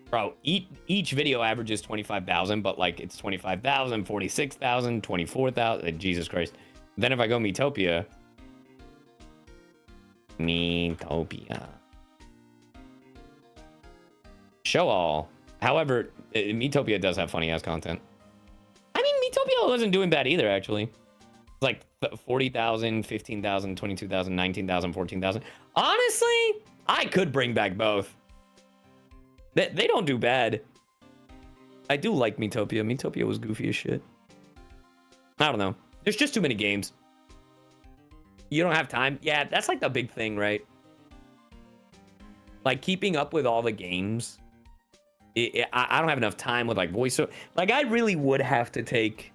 Bro, each video averages 25,000, but, like, it's 25,000, 46,000, 24,000. Jesus Christ. Then if I go Miitopia. Show all. However, Miitopia does have funny ass content. I mean, Miitopia wasn't doing bad either, actually. It's like 40,000, 15,000, 22,000, 19,000, 14,000. Honestly, I could bring back both. They don't do bad. I do like Miitopia. Miitopia was goofy as shit. I don't know. There's just too many games. You don't have time. Yeah, that's like the big thing, right? Like keeping up with all the games. I don't have enough time with like voiceover. Like I really would have to take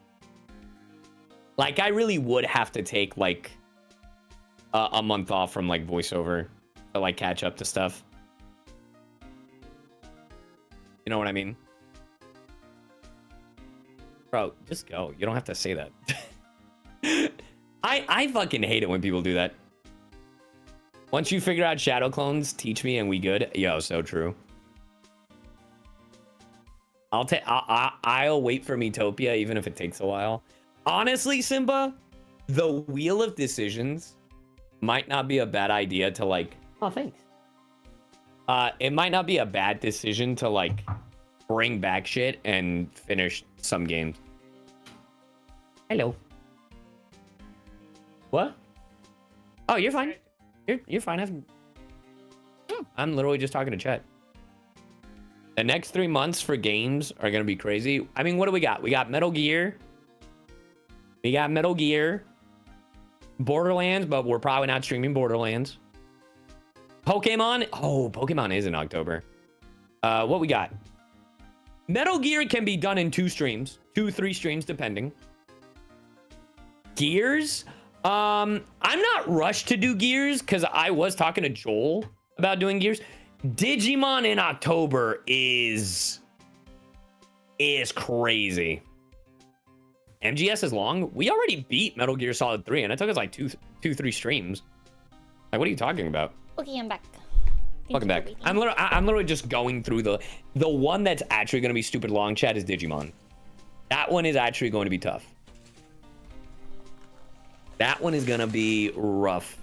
like a month off from like voiceover to like catch up to stuff. You know what I mean? Bro, just go. You don't have to say that. I fucking hate it when people do that. Once you figure out shadow clones, teach me and we good. Yo, so true. I'll wait for Miitopia even if it takes a while. Honestly, Simba, the Wheel of Decisions might not be a bad idea to like. Oh, thanks. It might not be a bad decision to like bring back shit and finish some games. Hello. What? Oh, you're fine. You're fine. I'm literally just talking to chat. The next 3 months for games are gonna be crazy. I mean, what do we got? We got Metal Gear. Borderlands, but we're probably not streaming Borderlands. Pokemon. Oh, Pokemon is in October. What we got? Metal Gear can be done in 2 streams. 2-3 streams, depending. Gears. I'm not rushed to do Gears because I was talking to Joel about doing Gears. Digimon in October is crazy. MGS is long. We already beat Metal Gear Solid 3 and it took us like 2-3 streams. Like, what are you talking about? Okay, I'm back. Welcome back. I'm literally just going through the one that's actually going to be stupid long, chat, is Digimon. That one is actually going to be tough. That one is going to be rough.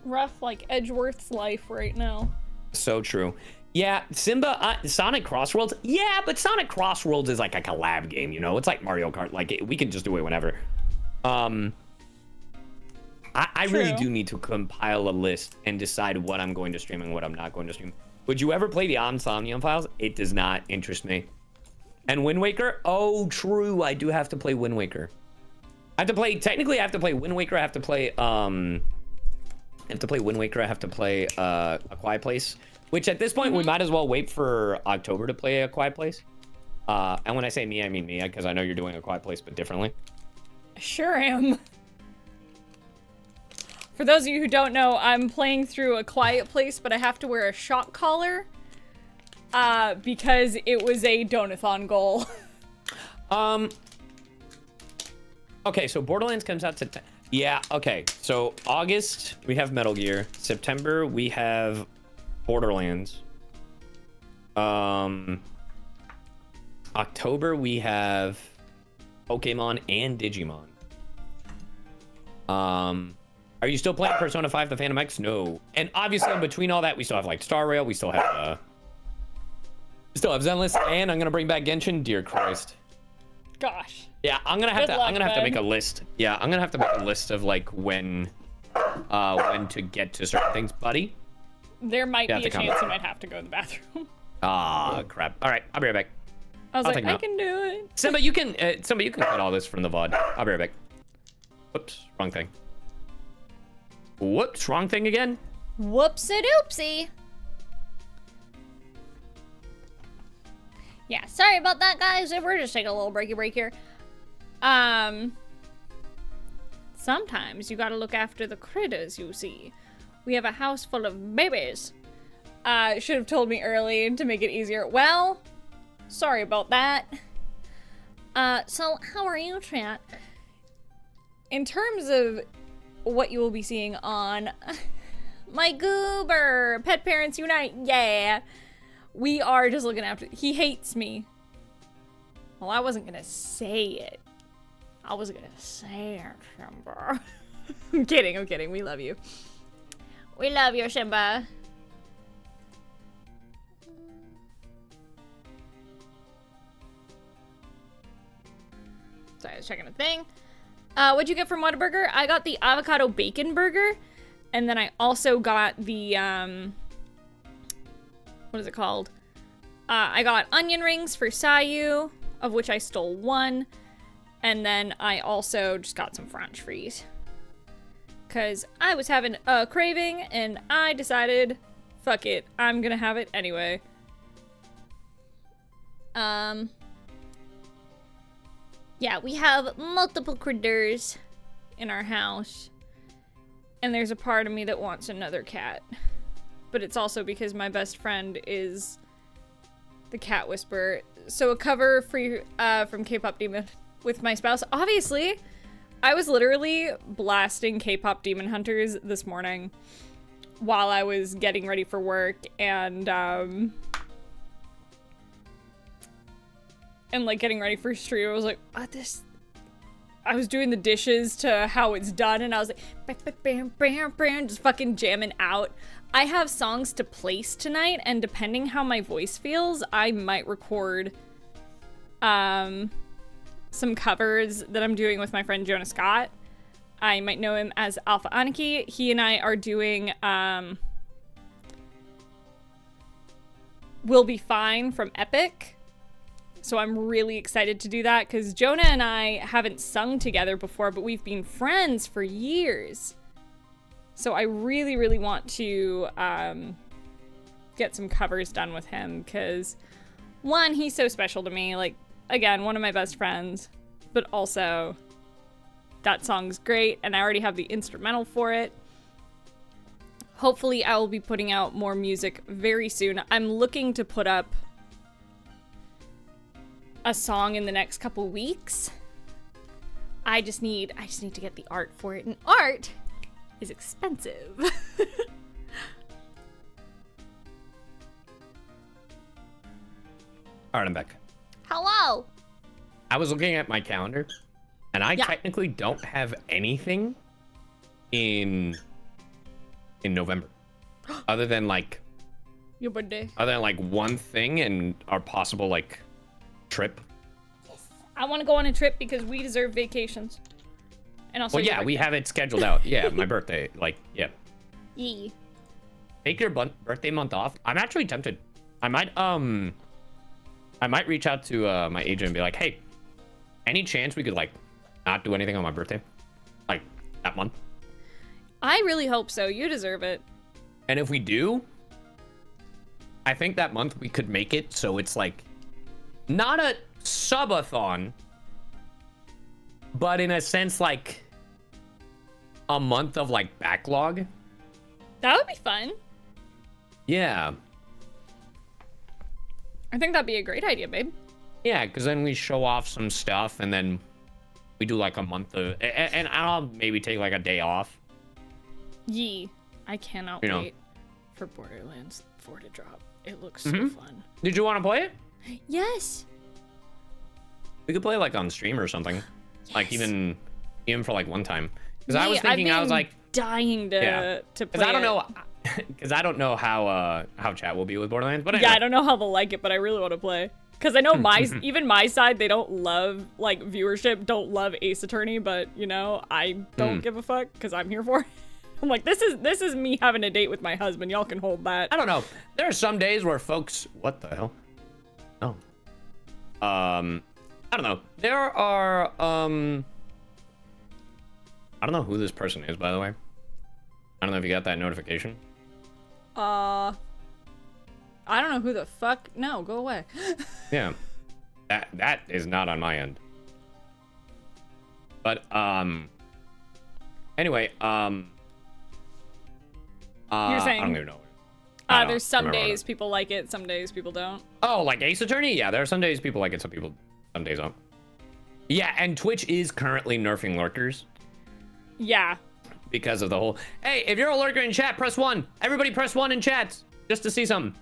Rough like Edgeworth's life right now. So true. Yeah, Simba, Sonic Crossworlds. Yeah, but Sonic Crossworlds is like a collab game, you know? It's like Mario Kart. Like, we can just do it whenever. I really do need to compile a list and decide what I'm going to stream and what I'm not going to stream. Would you ever play the Insomnium Files? It does not interest me. And Wind Waker? Oh, true. I do have to play Wind Waker. Technically, I have to play Wind Waker. I have to play, Wind Waker. I have to play, A Quiet Place. Which, at this point, we might as well wait for October to play A Quiet Place. And when I say me, I mean me, because I know you're doing A Quiet Place, but differently. Sure am. For those of you who don't know, I'm playing through A Quiet Place, but I have to wear a shock collar. Because it was a donathon goal. Okay, so Borderlands comes out to... Yeah, okay. So, August, we have Metal Gear. September, we have Borderlands. October, we have Pokemon and Digimon. Are you still playing Persona 5 The Phantom X? No. And obviously, in between all that, we still have, like, Star Rail. We still have, Zenless. And I'm gonna bring back Genshin. Dear Christ. Gosh. Yeah, I'm gonna have to make a list. Yeah, I'm gonna have to make a list of, like, when to get to certain things, buddy. There might be a chance you might have to go to the bathroom. Ah, crap. All right, I'll be right back. I was like, I can do it. Simba, you can cut all this from the VOD. I'll be right back. Whoops, wrong thing. Whoops, wrong thing again? Whoopsie-doopsie. Yeah, sorry about that, guys. We're just taking a little break here. Sometimes you gotta look after the critters, you see. We have a house full of babies. Should have told me early to make it easier. Well, sorry about that. So how are you, chat? In terms of what you will be seeing on my goober, Pet Parents Unite, yeah. We are just looking after, he hates me. Well, I wasn't gonna say it. I was gonna say it, Simba. I'm kidding, we love you. We love you, Simba. Sorry, I was checking a thing. What'd you get from Whataburger? I got the avocado bacon burger, and then I also got the, what is it called? I got onion rings for CyYu, of which I stole one, and then I also just got some French fries. Because I was having a craving, and I decided, fuck it, I'm gonna have it anyway. Yeah, we have multiple critters in our house, and there's a part of me that wants another cat. But it's also because my best friend is the cat whisperer. So a cover free from K-Pop Demon with my spouse. Obviously, I was literally blasting K-Pop Demon Hunters this morning while I was getting ready for work, and like getting ready for stream. I was like, what this? I was doing the dishes to how it's done, and I was like, bam, bam, bam, just fucking jamming out. I have songs to place tonight, and depending how my voice feels, I might record some covers that I'm doing with my friend Jonah Scott. I might know him as Alpha Aniki. He and I are doing We'll Be Fine from Epic. So I'm really excited to do that, because Jonah and I haven't sung together before, but we've been friends for years. So I really, really want to get some covers done with him, because one, he's so special to me. Like, again, one of my best friends, but also that song's great, and I already have the instrumental for it. Hopefully I will be putting out more music very soon. I'm looking to put up a song in the next couple weeks. I just need to get the art for it, and art is expensive. All right, I'm back. Hello. I was looking at my calendar, and I Yeah. technically don't have anything in November, other than like Your birthday. one thing and our possible like trip. I want to go on a trip because we deserve vacations. And also, Well, your yeah, we birthday. have it scheduled out. Yeah, my birthday. Like, yeah. Yee. Take your birthday month off. I'm actually tempted. I might reach out to my agent and be like, hey, any chance we could like not do anything on my birthday, like that month? I really hope so. You deserve it. And if we do, I think that month we could make it so it's like not a subathon, but in a sense like a month of like backlog. That would be fun. Yeah. I think that'd be a great idea, babe. Yeah, because then we show off some stuff and then we do like a month of, and I'll maybe take like a day off. Yee. I cannot You know. wait for Borderlands 4 to drop. It looks so fun. Did you want to play it? Yes. We could play like on stream or something. Like even for like one time. Because I Me, was thinking, I've I was been like, dying to yeah. to play. Because I don't it. know, because I don't know how chat will be with Borderlands. But Yeah, anyway. I don't know how they'll like it, but I really want to play. Because I know even my side, they don't love, like, viewership, don't love Ace Attorney, but, you know, I don't give a fuck, because I'm here for it. I'm like, this is me having a date with my husband. Y'all can hold that. I don't know. There are some days where folks, what the hell? Oh. I don't know. There are, I don't know who this person is, by the way. I don't know if you got that notification. I don't know who the fuck. No, go away. Yeah. That is not on my end. But, anyway, You're saying? I don't even know. I don't There's some remember what days people like it, some days people don't. Oh, like Ace Attorney? Yeah, there are some days people like it, some days don't. Yeah, and Twitch is currently nerfing lurkers Yeah. because of the whole, hey, if you're a lurker in chat, press 1. Everybody press 1 in chat just to see something.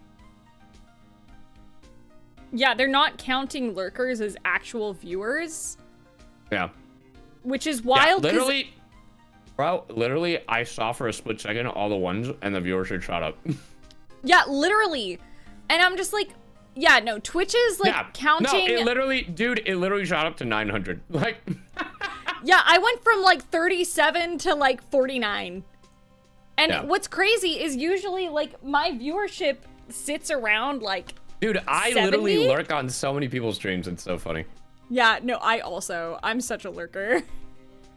Yeah, they're not counting lurkers as actual viewers, Yeah. which is Yeah, wild. 'Cause literally, I saw for a split second all the ones and the viewership shot up. Yeah, literally. And I'm just like, yeah, no, Twitch is like counting. No, it literally shot up to 900. Like, yeah, I went from like 37 to like 49. And Yeah. what's crazy is usually like my viewership sits around like, dude, I 70? literally lurk on so many people's streams. It's so funny. yeah, no, I'm such a lurker.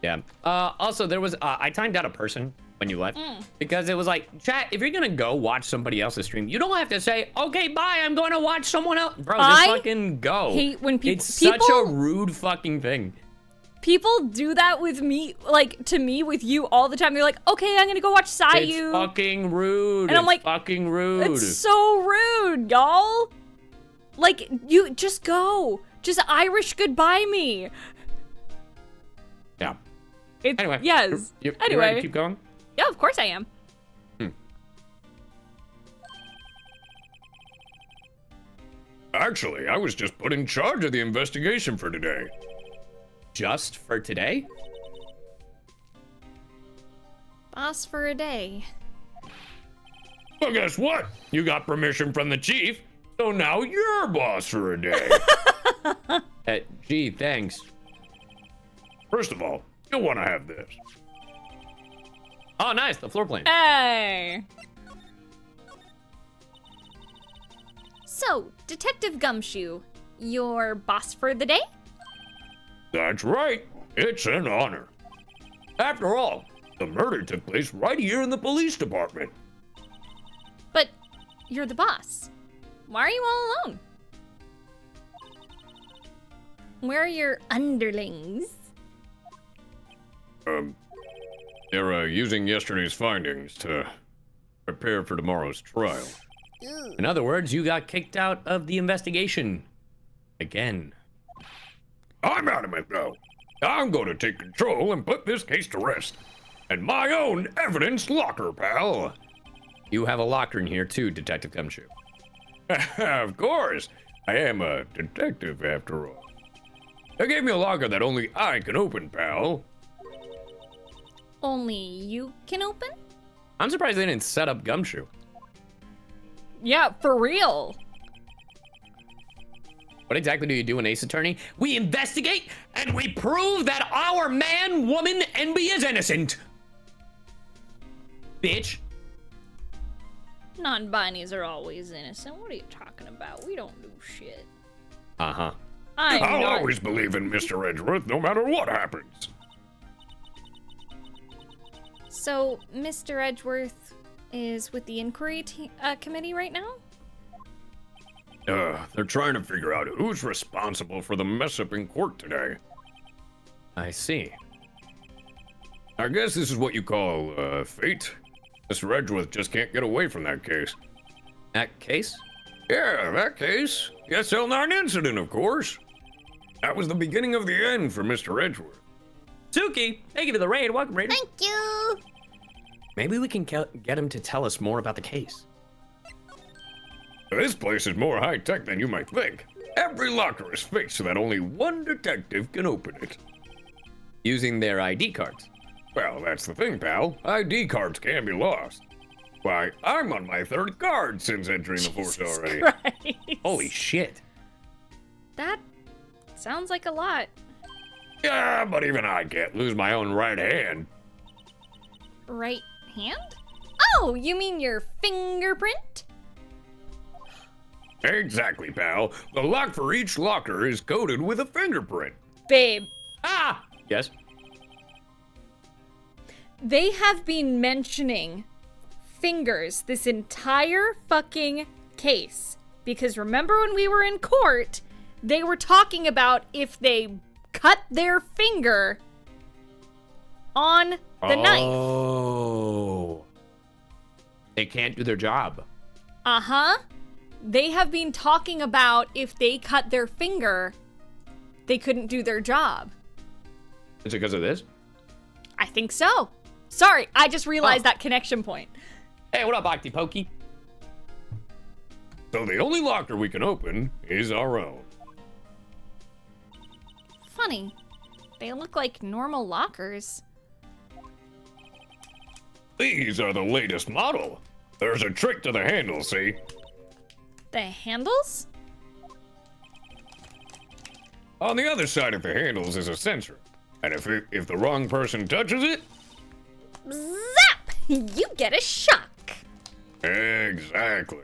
Yeah. Also, there was, I timed out a person when you left because it was like, chat, if you're gonna go watch somebody else's stream, you don't have to say, okay, bye, I'm going to watch someone else. Bro, just I fucking go. hate when It's such a rude fucking thing. People do that with me, like to me with you all the time. They're like, okay, I'm gonna go watch It's CyYu. fucking rude. And I'm like, fucking rude. It's so rude, y'all. Like, you just go. Just Irish goodbye me. Yeah. Anyway. Anyway. Yes. You anyway. ready to keep going? Yeah, of course I am. Actually, I was just put in charge of the investigation for today. Just for today? Boss for a day. Well, guess what? You got permission from the chief, so now you're boss for a day. Gee, thanks. First of all, you'll want to have this. Oh, nice, the floor plan. Hey. So, Detective Gumshoe, your boss for the day? That's right. It's an honor. After all, the murder took place right here in the police department. But you're the boss. Why are you all alone? Where are your underlings? They're using yesterday's findings to prepare for tomorrow's trial. In other words, you got kicked out of the investigation. Again. I'm adamant, though. I'm going to take control and put this case to rest. And my own evidence locker, pal. You have a locker in here too, Detective Gumshoe. Of course. I am a detective after all. They gave me a locker that only I can open, pal. Only you can open? I'm surprised they didn't set up Gumshoe. Yeah, for real. What exactly do you do in Ace Attorney? We investigate and we prove that our man, woman, Envy is innocent. Bitch. Non-binaries are always innocent. What are you talking about? We don't do shit. Uh-huh. I'll always believe in Mr. Edgeworth no matter what happens. So, Mr. Edgeworth is with the inquiry committee right now? They're trying to figure out who's responsible for the mess up in court today. I see. I guess this is what you call, fate. Mr. Edgeworth just can't get away from that case. That case? Yeah, that case. The SL9 incident, of course. That was the beginning of the end for Mr. Edgeworth. Suki, thank you to the raid. Welcome, Raider. Thank you. Maybe we can get him to tell us more about the case. This place is more high-tech than you might think. Every locker is fixed so that only one detective can open it. Using their ID cards. Well, that's the thing, pal. ID cards can be lost. Why, I'm on my third card since entering the force already. Christ. Holy shit. That sounds like a lot. Yeah, but even I can't lose my own right hand. Right hand? Oh, you mean your fingerprint? Exactly, pal. The lock for each locker is coded with a fingerprint. Babe, Ah! Yes? they have been mentioning fingers this entire fucking case. Because remember when we were in court, they were talking about if they cut their finger on the knife. Oh. They can't do their job. Uh-huh. They have been talking about if they cut their finger, they couldn't do their job. Is it because of this? I think so. Sorry, I just realized that connection point. Hey, what up, Octopokey? So the only locker we can open is our own. Funny. They look like normal lockers. These are the latest model. There's a trick to the handle, see? The handles? On the other side of the handles is a sensor. And if the wrong person touches it... Zap! You get a shock. Exactly.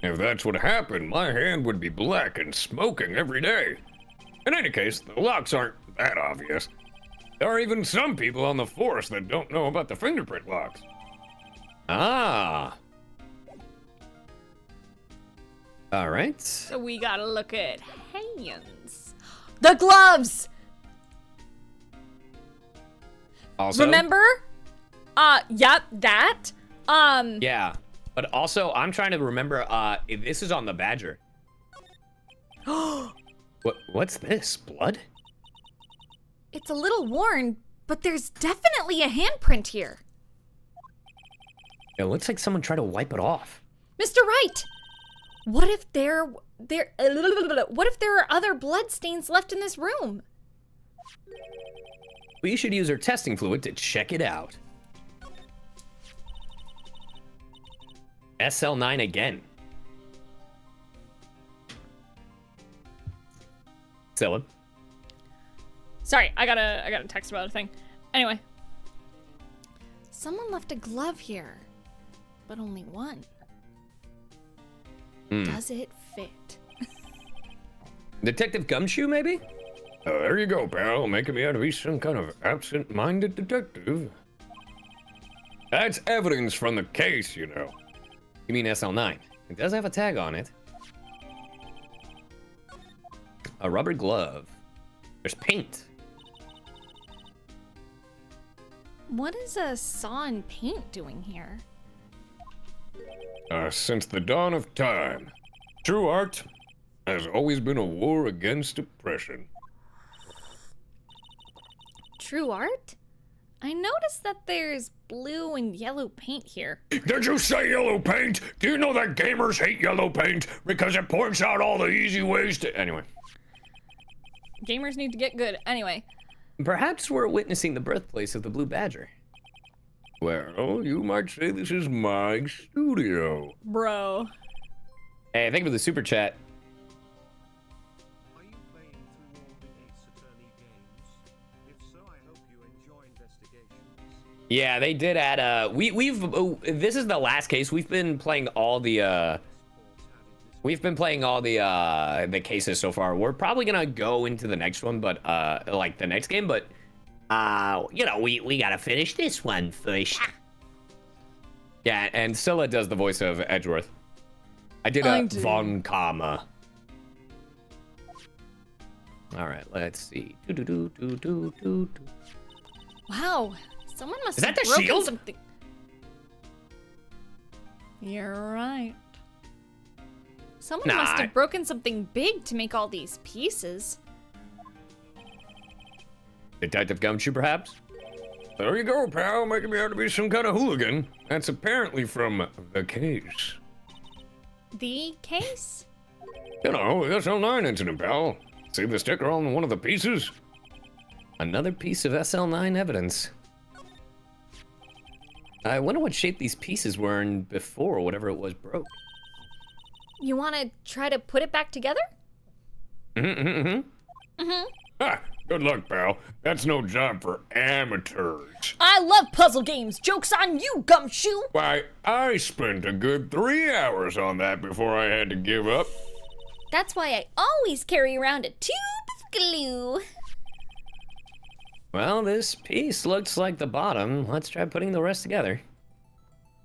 If that's what happened, my hand would be black and smoking every day. In any case, the locks aren't that obvious. There are even some people on the force that don't know about the fingerprint locks. Ah. All right. So we gotta look at hands. The gloves! Also, Remember? Yep, that. Yeah, but also I'm trying to remember. If this is on the Badger. What's this? Blood? It's a little worn, but there's definitely a handprint here. It looks like someone tried to wipe it off. Mr. Wright! What if there are other blood stains left in this room? We should use our testing fluid to check it out. SL9 again. Zilla. Sorry, I got a text about a thing. Anyway. Someone left a glove here, but only one. Does it fit? Detective Gumshoe, maybe? There you go, pal, making me out to be some kind of absent-minded detective. That's evidence from the case, you know. You mean SL9? It does have a tag on it. A rubber glove. There's paint. What is a saw and paint doing here? Since the dawn of time, true art has always been a war against oppression. True art? I noticed that there's blue and yellow paint here. Did you say yellow paint? Do you know that gamers hate yellow paint because it points out all the easy ways to... Anyway. Gamers need to get good. Anyway. Perhaps we're witnessing the birthplace of the Blue Badger. Well, you might say this is my studio. Bro. Hey, thank you for the super chat. Are you playing through all the Ace Attorney games? If so, I hope you enjoy investigations. Yeah, they did add this is the last case. We've been playing all the the cases so far. We're probably gonna go into the next one, but like the next game, but you know, we gotta finish this one first. Yeah, and Scylla does the voice of Edgeworth. I did Von Karma. All right, let's see. Wow, someone must Is have that the broken shield? something. You're right. Someone must Nah. have broken something big to make all these pieces. Detective Gumshoe, perhaps? There you go, pal, making me out to be some kind of hooligan. That's apparently from the case. The case? You know, the SL9 incident, pal. See the sticker on one of the pieces? Another piece of SL9 evidence. I wonder what shape these pieces were in before whatever it was broke. You want to try to put it back together? Ha! Good luck, pal. That's no job for amateurs. I love puzzle games. Joke's on you, Gumshoe. Why, I spent a good 3 hours on that before I had to give up. That's why I always carry around a tube of glue. Well, this piece looks like the bottom. Let's try putting the rest together.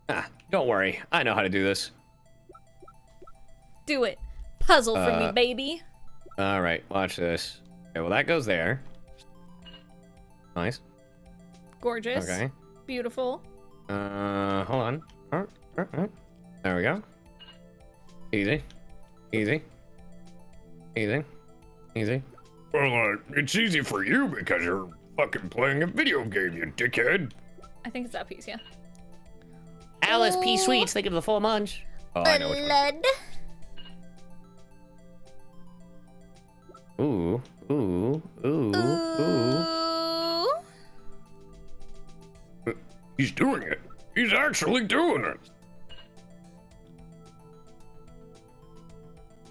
Ah, don't worry. I know how to do this. Do it. Puzzle for me, baby. All right, watch this. Okay, well, that goes there. Nice. Gorgeous. Okay. Beautiful. Hold on. There we go. Easy. Easy. Easy. Easy. Well, it's easy for you because you're fucking playing a video game, you dickhead. I think it's that piece, yeah. Alice P. Sweets, think of the full munch. Oh, I know which one. Blood. Ooh, ooh, ooh, ooh. He's doing it. He's actually doing it.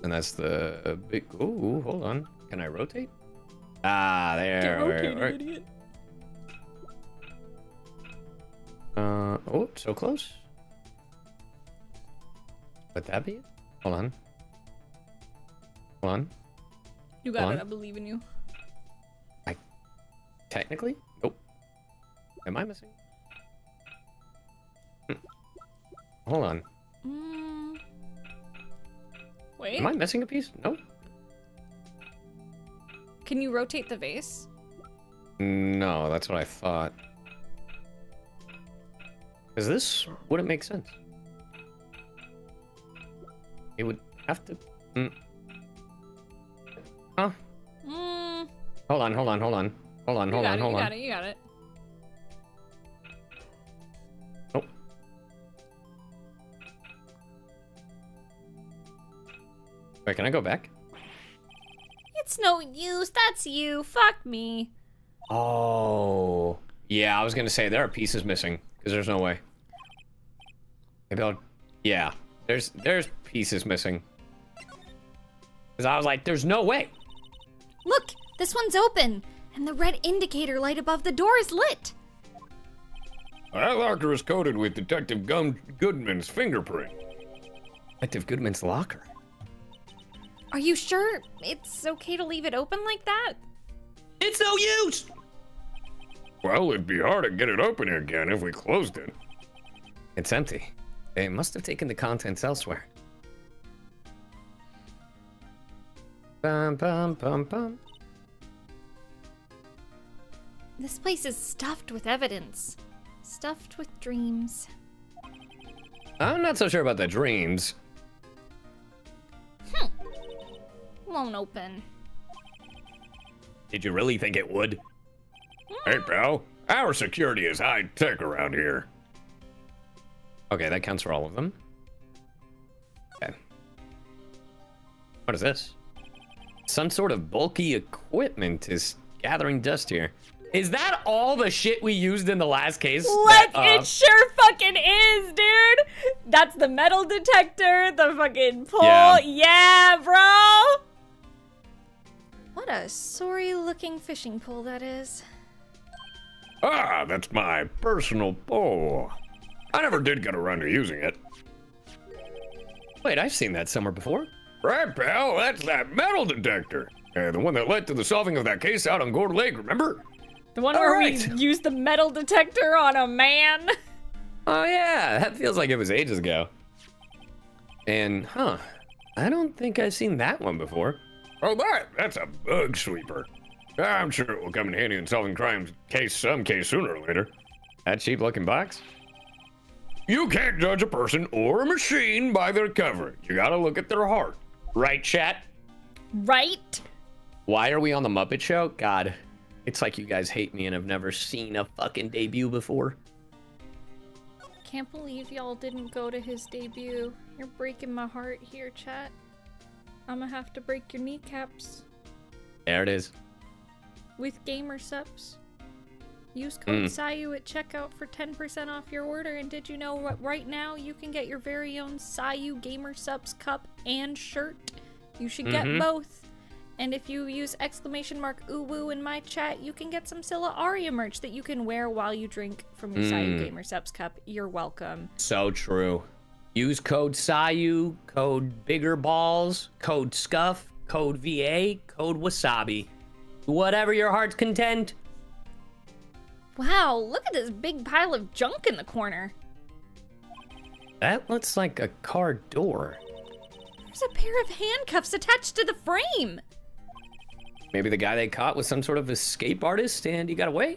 And that's the big. Ooh, hold on. Can I rotate? Ah, there. Idiot. Oh, so close. Would that be it? Hold on. Hold on. You got Hold it. on. I believe in you. Technically? Nope. Am I missing? Hold on. Wait. Am I missing a piece? Nope. Can you rotate the vase? No, that's what I thought. Because this wouldn't make sense. It would have to... Huh? Hold on. You got it. Nope. Wait, can I go back? It's no use. That's you. Fuck me. Oh. Yeah, I was gonna say there are pieces missing, because there's no way. Maybe I'll... Yeah. There's pieces missing. Because I was like, there's no way. Look, this one's open, and the red indicator light above the door is lit. That locker is coated with Detective Goodman's fingerprint. Detective Goodman's locker. Are you sure it's okay to leave it open like that? It's no use! Well, it'd be hard to get it open again if we closed it. It's empty. They must have taken the contents elsewhere. Bum, bum, bum, bum. This place is stuffed with evidence. Stuffed with dreams. I'm not so sure about the dreams. Won't open. Did you really think it would? Hey, pal, Our security is high tech around here. Okay, that counts for all of them. Okay. What is this? Some sort of bulky equipment is gathering dust here. Is that all the shit we used in the last case? It sure fucking is, dude. That's the metal detector, the fucking pole. Yeah, bro. What a sorry looking fishing pole that is. Ah, that's my personal pole. I never did get around to using it. Wait, I've seen that somewhere before. Right, pal, that's that metal detector. The one that led to the solving of that case out on Gourd Lake, remember? The one where we used the metal detector on a man. Oh yeah, that feels like it was ages ago. And, I don't think I've seen that one before. Oh, that's a bug sweeper. I'm sure it will come in handy in solving crimes some case sooner or later. That cheap looking box? You can't judge a person or a machine by their cover. You gotta look at their heart. Right, chat? Right? Why are we on the Muppet Show? God, it's like you guys hate me and have never seen a fucking debut before. Can't believe y'all didn't go to his debut. You're breaking my heart here, chat. I'm gonna have to break your kneecaps. There it is. With gamer subs. Use code CyYu at checkout for 10% off your order. And did you know what? Right now you can get your very own CyYu gamer subs cup and shirt. You should get both. And if you use !uwoo in my chat, you can get some Scylla Aria merch that you can wear while you drink from your CyYu gamer subs cup. You're welcome. So true. Use code CyYu, code Bigger Balls, code Scuff, code VA, code Wasabi. Whatever your heart's content. Wow, look at this big pile of junk in the corner. That looks like a car door. There's a pair of handcuffs attached to the frame. Maybe the guy they caught was some sort of escape artist and he got away?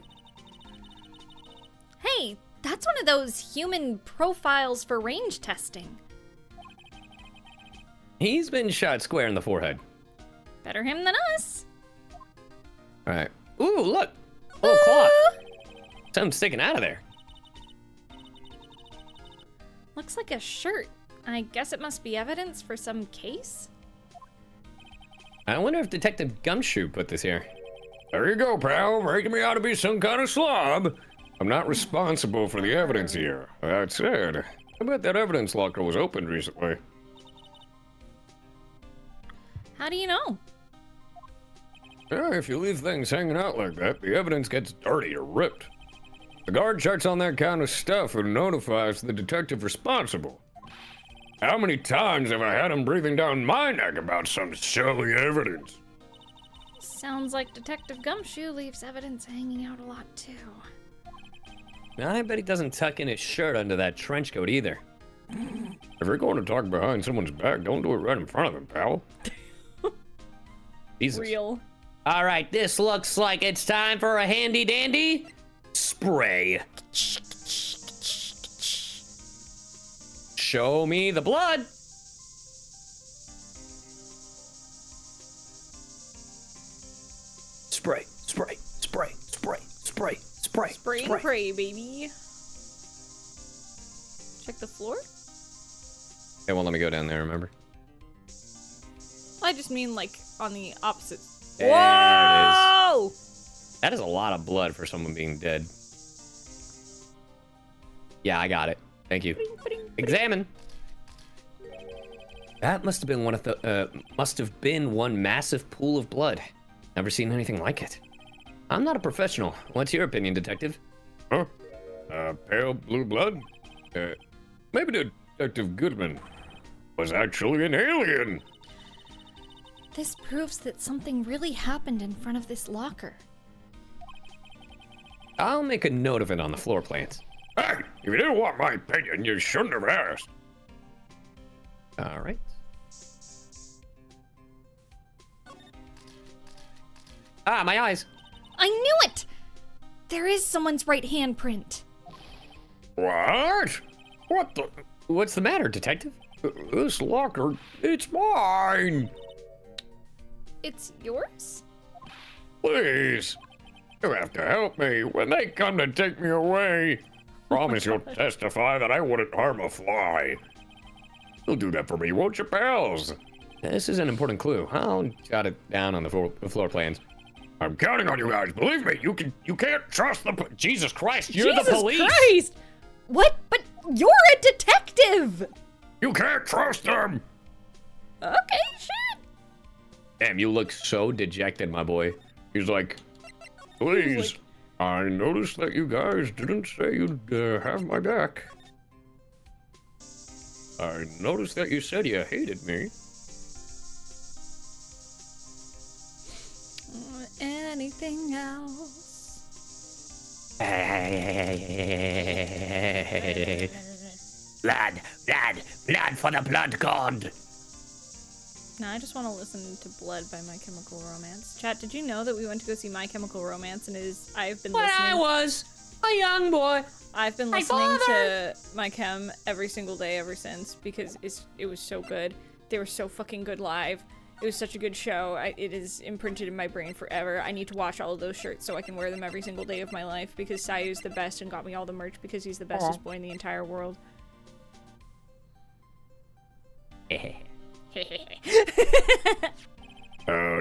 Hey, that's one of those human profiles for range testing. He's been shot square in the forehead. Better him than us. All right. Ooh, look. A little cloth. Something sticking out of there. Looks like a shirt. I guess it must be evidence for some case? I wonder if Detective Gumshoe put this here. There you go, pal, making me out to be some kind of slob. I'm not responsible for the evidence here. That said, I bet that evidence locker was opened recently. How do you know? Yeah, if you leave things hanging out like that, the evidence gets dirty or ripped. The guard checks on that kind of stuff and notifies the detective responsible. How many times have I had him breathing down my neck about some silly evidence? Sounds like Detective Gumshoe leaves evidence hanging out a lot too. I bet he doesn't tuck in his shirt under that trench coat either. If you're going to talk behind someone's back, don't do it right in front of them, pal. Jesus. Real. All right, this looks like it's time for a handy dandy spray. Show me the blood. Spray, spray, spray, spray, spray, spray, Spray and pray, baby. Check the floor? They won't let me go down there, remember? I just mean like on the opposite. There Whoa! it is. That is a lot of blood for someone being dead. Yeah, I got it. Thank you. Examine. That must have been one massive pool of blood. Never seen anything like it. I'm not a professional. What's your opinion, detective? Huh? Pale blue blood? Maybe Detective Goodman was actually an alien. This proves that something really happened in front of this locker. I'll make a note of it on the floor plans. Hey, if you didn't want my opinion, you shouldn't have asked. All right. Ah, my eyes. I knew it! There is someone's right handprint. What? What the? What's the matter, detective? This locker, it's mine. It's yours? Please. You have to help me. When they come to take me away, promise you'll testify that I wouldn't harm a fly. You'll do that for me, won't you, pals? This is an important clue. I'll jot it down on the floor plans. I'm counting on you guys. Believe me, you can't trust the Jesus Christ, you're the police. Jesus Christ! What? But you're a detective! You can't trust them. Okay, shit. Damn, you look so dejected, my boy. He's like, please, I noticed that you guys didn't say you'd have my back. I noticed that you said you hated me. Anything else? Blood for the blood god. No, I just want to listen to Blood by My Chemical Romance. Chat, did you know that we went to go see My Chemical Romance and I've been listening... When I was a young boy. I've been listening to My Chem every single day ever since because it was so good. They were so fucking good live. It was such a good show. It is imprinted in my brain forever. I need to wash all of those shirts so I can wear them every single day of my life because CyYu's the best and got me all the merch because he's the bestest boy in the entire world.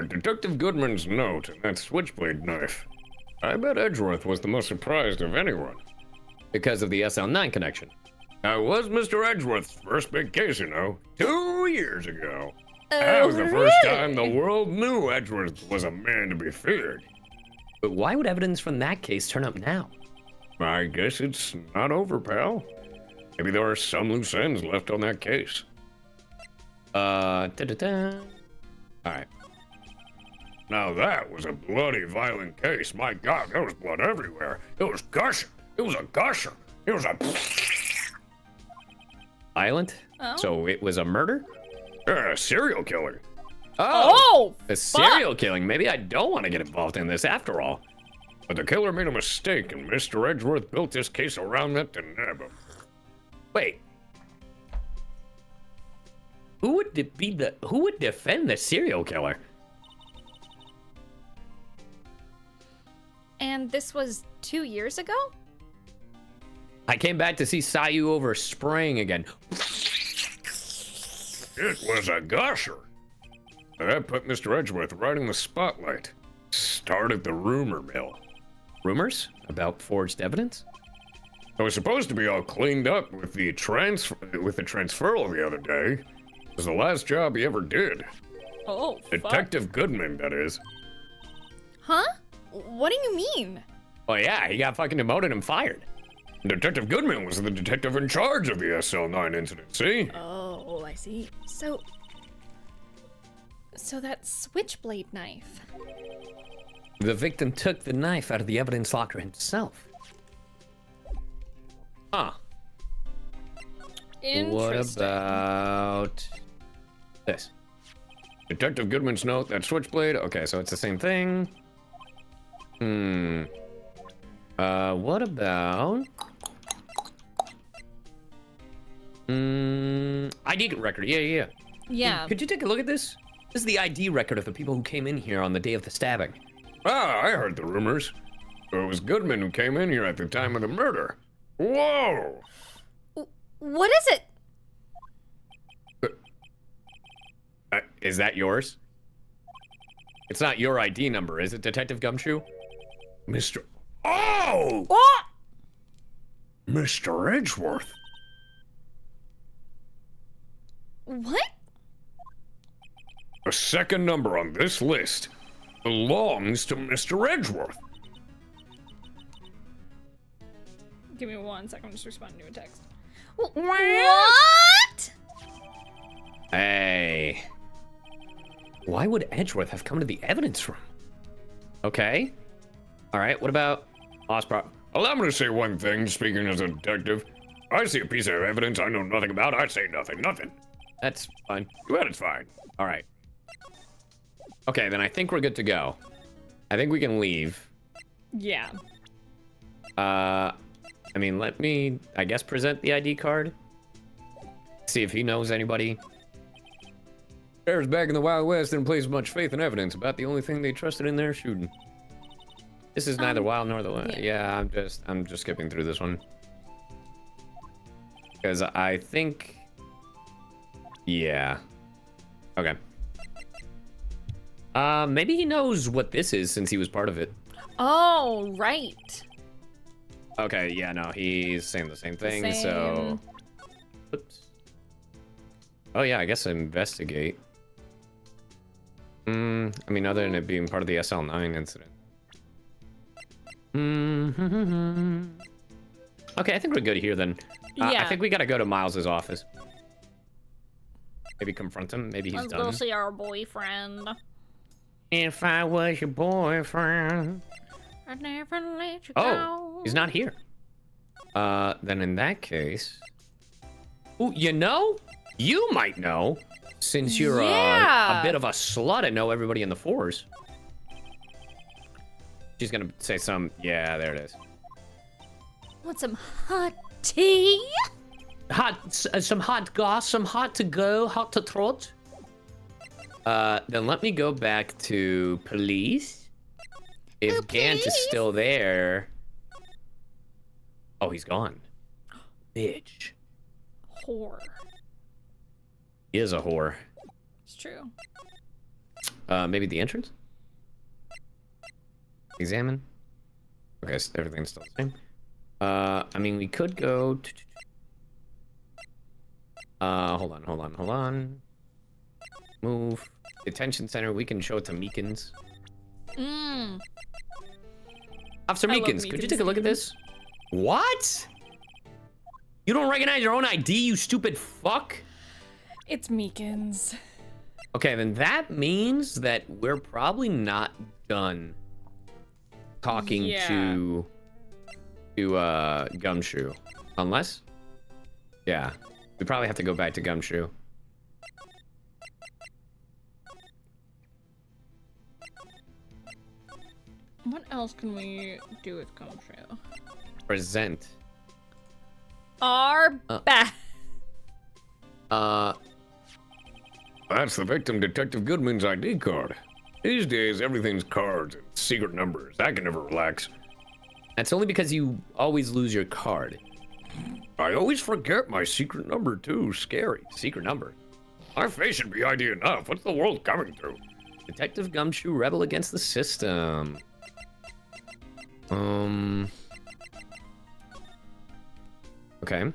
Detective Goodman's note and that switchblade knife. I bet Edgeworth was the most surprised of anyone. Because of the SL9 connection. That was Mr. Edgeworth's first big case, you know, 2 years ago. That was the first time the world knew Edgeworth was a man to be feared. But why would evidence from that case turn up now? I guess it's not over, pal. Maybe there are some loose ends left on that case. Alright. Now that was a bloody, violent case. My God, there was blood everywhere. It was gushing. It was a gusher. It was a... Violent? Oh. So it was a murder? A serial killer. Oh! A serial killing? Maybe I don't want to get involved in this after all. But the killer made a mistake, and Mr. Edgeworth built this case around that to nab him. Wait. Who would defend the serial killer? And this was 2 years ago? I came back to see CyYu over spraying again. It was a gusher. That put Mr. Edgeworth right in the spotlight. Started the rumor mill. Rumors? About forged evidence? I was supposed to be all cleaned up with the transferal the other day. It was the last job he ever did. Oh, fuck. Detective Goodman, that is. Huh? What do you mean? Oh yeah, he got fucking demoted and fired. Detective Goodman was the detective in charge of the SL9 incident, see? Oh, I see. So that switchblade knife. The victim took the knife out of the evidence locker himself. Huh. Interesting. What about this? Detective Goodman's note, that switchblade. Okay, so it's the same thing. What about... ID record, yeah. Yeah. Could you take a look at this? This is the ID record of the people who came in here on the day of the stabbing. Ah, I heard the rumors. It was Goodman who came in here at the time of the murder. Whoa! What is it? Is that yours? It's not your ID number, is it, Detective Gumshoe? Mr. Oh! What? Mr. Edgeworth. What? The second number on this list belongs to Mr. Edgeworth. Give me 1 second, I'm just responding to a text. What? Hey. Why would Edgeworth have come to the evidence room? Okay. Alright, what about Osprop? Allow me to say one thing, speaking as a detective. I see a piece of evidence I know nothing about, I say nothing. That's fine. Well, it's fine. Alright. Okay, then I think we're good to go. I think we can leave. Yeah. I mean, let me, I guess, present the ID card. See if he knows anybody. Sheriffs back in the Wild West didn't place much faith in evidence about the only thing they trusted in their shooting. This is neither wild nor the wild. Yeah, I'm just skipping through this one. Because I think... Yeah. Okay. Maybe he knows what this is since he was part of it. Oh, right. Okay, yeah, no, he's saying the same thing, so... Oops. Oh yeah, I guess investigate. I mean, other than it being part of the SL9 incident. Okay, I think we're good here then. Yeah. I think we gotta go to Miles's office. Maybe confront him. Maybe he's Let's done. go see our boyfriend. If I was your boyfriend. I'd never let you Oh, go. he's not here. Then in that case... Ooh, you know? You might know, since you're a bit of a slut and know everybody in the force. She's gonna say some... Yeah, there it is. Want some hot tea? Some hot goss, some hot to go, hot to trot. Then let me go back to police. If Gant is still there... Oh, he's gone. Bitch. Whore. He is a whore. It's true. Maybe the entrance? Examine? Okay, so everything's still the same. I mean, we could go... Hold on. Move. Detention center, we can show it to Meekins. Officer Meekins, could you take a look at this? What? You don't recognize your own ID, you stupid fuck? It's Meekins. Okay, then that means that we're probably not done talking to Gumshoe. Unless? Yeah. We probably have to go back to Gumshoe. What else can we do with Gumshoe? Present. Our back. That's the victim, Detective Goodman's ID card. These days, everything's cards and secret numbers. I can never relax. That's only because you always lose your card. I always forget my secret number, too. Scary. Secret number. My face should be ID enough. What's the world coming to? Detective Gumshoe, rebel against the system. Okay.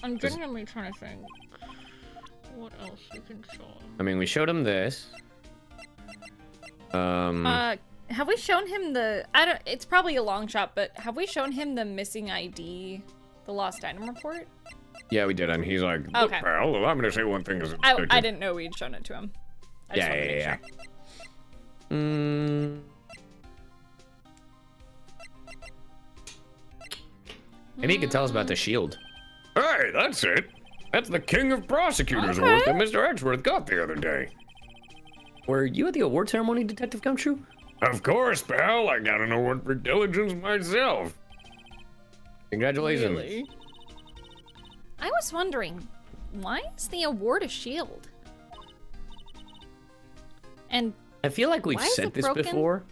I'm genuinely trying to think. What else we can show him? I mean, we showed him this. Have we shown him the... It's probably a long shot, but have we shown him the missing ID, the lost item report? Yeah, we did, and he's like, look, Okay. pal, allow me to say one thing as a I didn't know we'd shown it to him. I just wanted to make Yeah. sure. Maybe you could tell us about the shield. Hey, that's it. That's the King of Prosecutors award that Mr. Edgeworth got the other day. Were you at the award ceremony, Detective Gumshoe? Of course, pal. I got an award for diligence myself. Congratulations. Really? I was wondering, why is the award a shield? And I feel like we've why is said it this broken? before,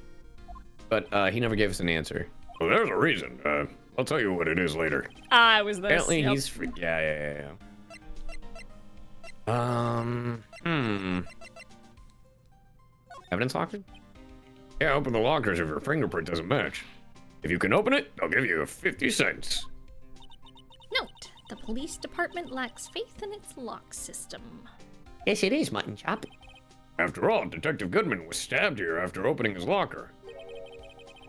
but he never gave us an answer. Well, there's a reason. I'll tell you what it is later. it was this. Apparently Yep. he's free. Yeah. Evidence locker? Yeah, open the lockers if your fingerprint doesn't match. If you can open it, I'll give you 50 cents. Note, the police department lacks faith in its lock system. Yes, it is, mutton chop. After all, Detective Goodman was stabbed here after opening his locker.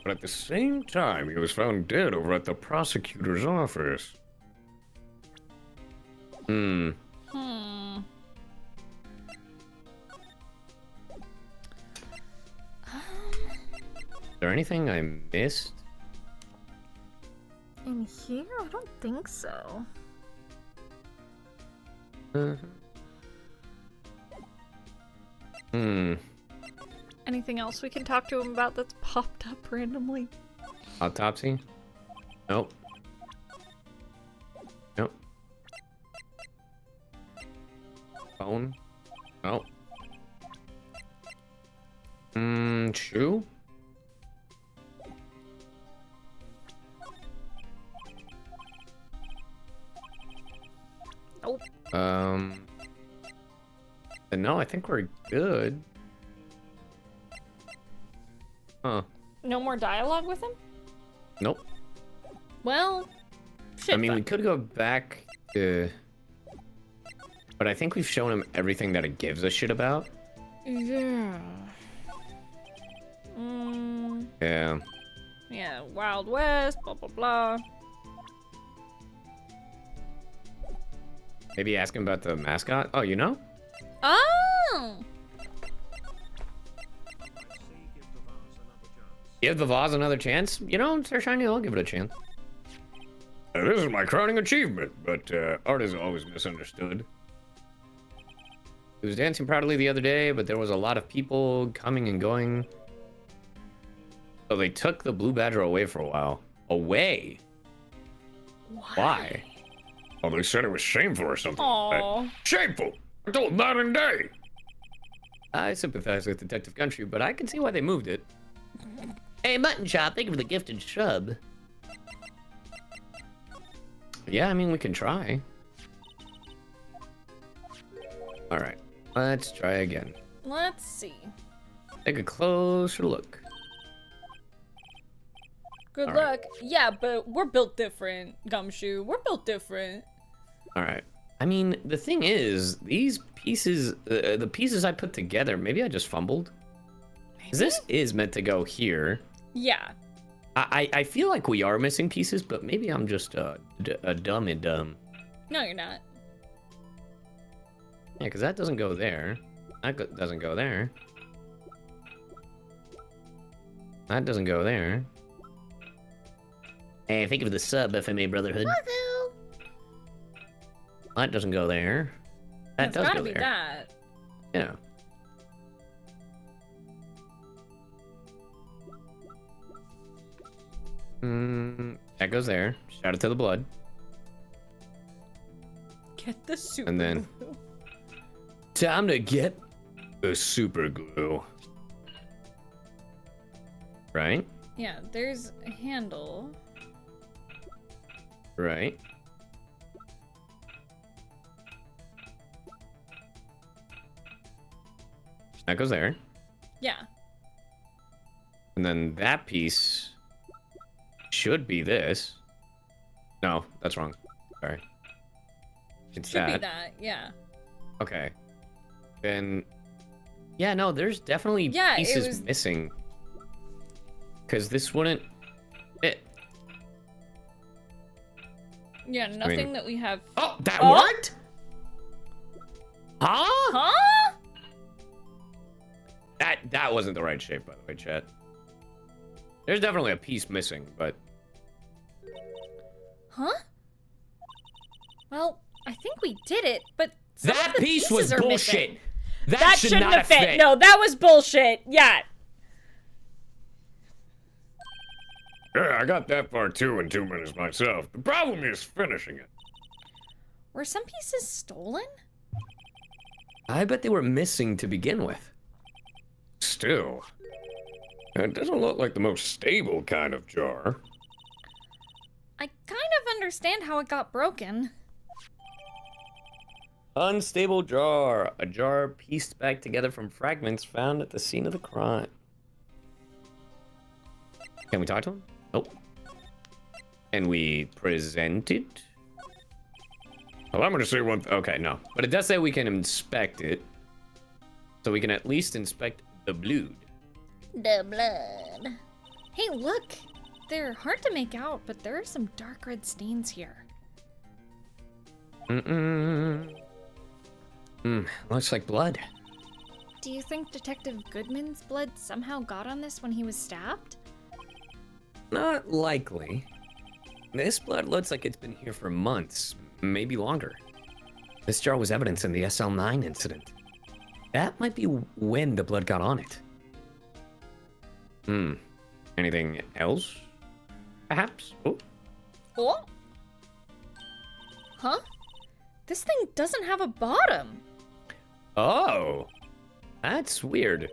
But at the same time, he was found dead over at the prosecutor's office. Is there anything I missed? In here? I don't think so. Anything else we can talk to him about that's popped up randomly? Autopsy? Nope. Nope. Phone? Oh. Chew? Nope. No, I think we're good. Huh. No more dialogue with him? Nope. Well, shit. I mean, we could go back to... But I think we've shown him everything that it gives a shit about. Yeah. Yeah. Yeah, Wild West, blah, blah, blah. Maybe ask him about the mascot. Oh, you know? Oh! Give the vase another chance? You know, Sir Shiny, I'll give it a chance. This is my crowning achievement, but art is always misunderstood. He was dancing proudly the other day, but there was a lot of people coming and going. So they took the blue badger away for a while. Away? Why? Oh, they said it was shameful or something. Aww. Shameful! I told night and day! I sympathize with Detective Country, but I can see why they moved it. Hey, Mutton Chop, thank you for the gifted shrub. Yeah, I mean, we can try. Alright, let's try again. Let's see. Take a closer look. Good All luck. right. Yeah, but we're built different, Gumshoe. We're built different. Alright. I mean, the thing is, these pieces, the pieces I put together, maybe I just fumbled. 'Cause this is meant to go here. Yeah. I feel like we are missing pieces, but maybe I'm just a dumb and dumb. No, you're not. Yeah, because that doesn't go there. That doesn't go there. That doesn't go there. Hey, thank you for the sub, FMA Brotherhood. That doesn't go there. That It's does gotta go be there. that. Yeah. That goes there. Shout out to the blood. Get the super And then- glue. Time to get the super glue. Right? Yeah, there's a handle. Right. That goes there. Yeah. And then that piece should be this. No, that's wrong. Sorry. It's Should that. be that, yeah. Okay. Then, yeah, no, there's definitely Yeah, it pieces was- missing. Because this wouldn't fit. Yeah, nothing that we have. Oh, that Oh? worked? Huh? Huh? That wasn't the right shape, by the way, chat. There's definitely a piece missing, but Huh? Well, I think we did it, but some of that the piece was pieces are bullshit. missing. That should shouldn't not have fit. fit. No, that was bullshit. Yeah. Yeah, I got that far too in 2 minutes myself. The problem is finishing it. Were some pieces stolen? I bet they were missing to begin with. Still, it doesn't look like the most stable kind of jar. I kind of understand how it got broken. Unstable jar. A jar pieced back together from fragments found at the scene of the crime. Can we talk to him? Nope. Can we present it? Well, I'm gonna say one thing. Okay, no. But it does say we can inspect it. So we can at least inspect the blood. The blood. Hey, look. They're hard to make out, but there are some dark red stains here. Looks like blood. Do you think Detective Goodman's blood somehow got on this when he was stabbed? Not likely. This blood looks like it's been here for months, maybe longer. This jar was evidence in the SL9 incident. That might be when the blood got on it. Anything else? Perhaps? Oh, Oh? Huh? This thing doesn't have a bottom. Oh, that's weird.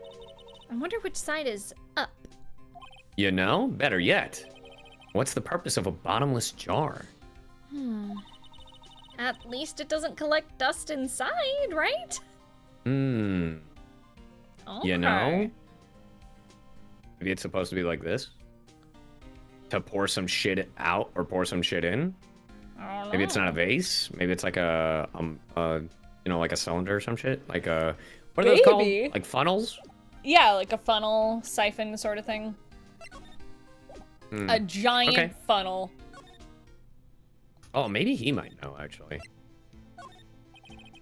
I wonder which side is up. You know, better yet, what's the purpose of a bottomless jar? At least it doesn't collect dust inside, right? Hmm. Okay. You know? Maybe it's supposed to be like this? To pour some shit out or pour some shit in? I don't know. Maybe it's not a vase. Maybe it's like a you know, like a cylinder or some shit. Like a, what are those called? Maybe. Like funnels? Yeah, like a funnel, siphon sort of thing. A giant funnel. Oh, maybe he might know, actually.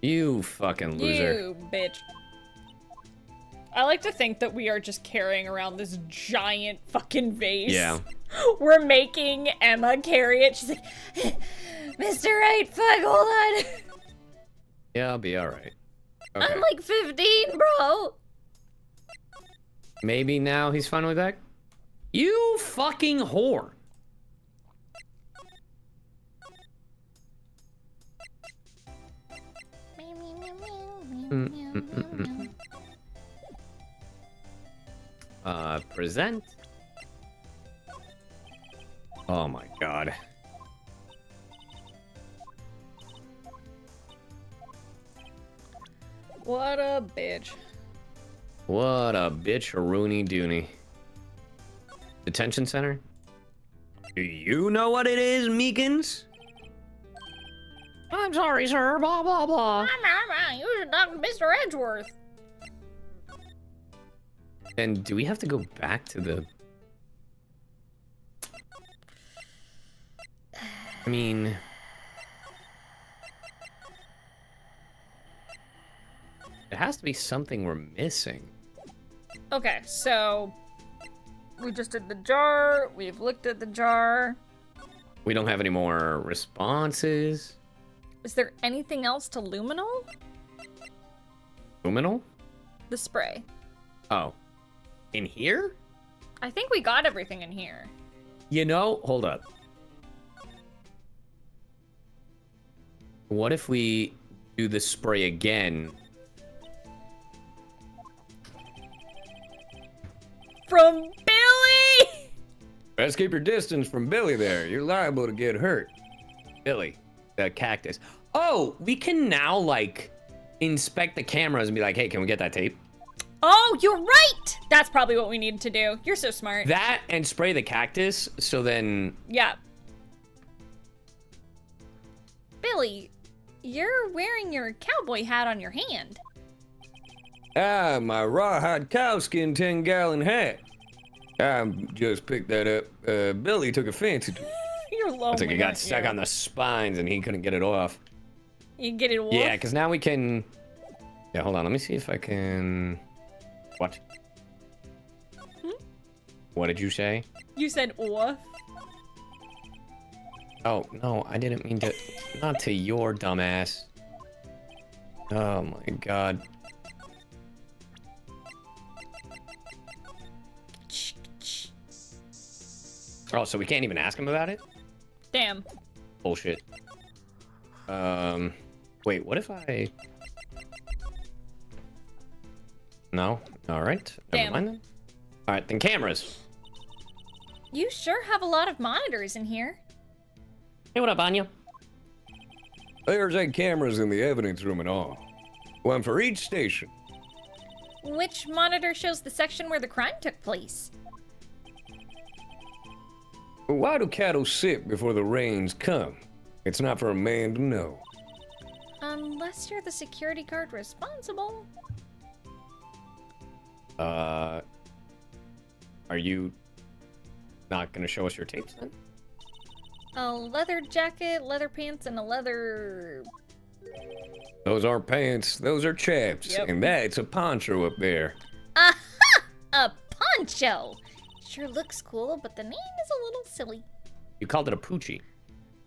You fucking loser. You bitch. I like to think that we are just carrying around this giant fucking vase. Yeah. We're making Emma carry it. She's like, Mr. Right, fuck, hold on. Yeah, I'll be alright. Okay. I'm like 15, bro. Maybe now he's finally back? You fucking whore. Present. Oh my god. What a bitch. What a bitch rooney dooney. Detention center? Do you know what it is, Meekins? I'm sorry, sir. Blah, blah, blah. You should talk to Mr. Edgeworth. And do we have to go back to the... I mean... It has to be something we're missing. Okay, so... we just did the jar. We've looked at the jar. We don't have any more responses. Is there anything else to luminol? Luminol? The spray. Oh. In here? I think we got everything in here. You know, hold up. What if we do the spray again? From Billy! Best keep your distance from Billy there. You're liable to get hurt. Billy, the cactus. Oh, we can now, like, inspect the cameras and be like, hey, can we get that tape? Oh, you're right! That's probably what we need to do. You're so smart. That and spray the cactus, so then... Yeah. Billy, you're wearing your cowboy hat on your hand. Ah, my rawhide cowskin 10-gallon hat. I just picked that up. Billy took a fancy to it. You're lonely. It's like it got aren't stuck you? on the spines and he couldn't get it off. You get it off? Yeah, because now we can... Yeah, hold on. Let me see if I can... What? What did you say? You said off. Oh, no, I didn't mean to... Not to your dumbass. Oh my god. Oh, so we can't even ask him about it? Damn. Bullshit. Wait, what if I... No? Alright, never Damn. mind then. Alright, then cameras. You sure have a lot of monitors in here. Hey, what up, Anya? There's 8 cameras in the evidence room and all. One for each station. Which monitor shows the section where the crime took place? But why do cattle sit before the rains come? It's not for a man to know. Unless you're the security guard responsible. Are you not gonna show us your tapes then? A leather jacket, leather pants, and a leather... Those aren't pants, those are chaps. Yep. And that's a poncho up there. Aha! A poncho! Sure looks cool, but the name is a little silly. You called it a poochie.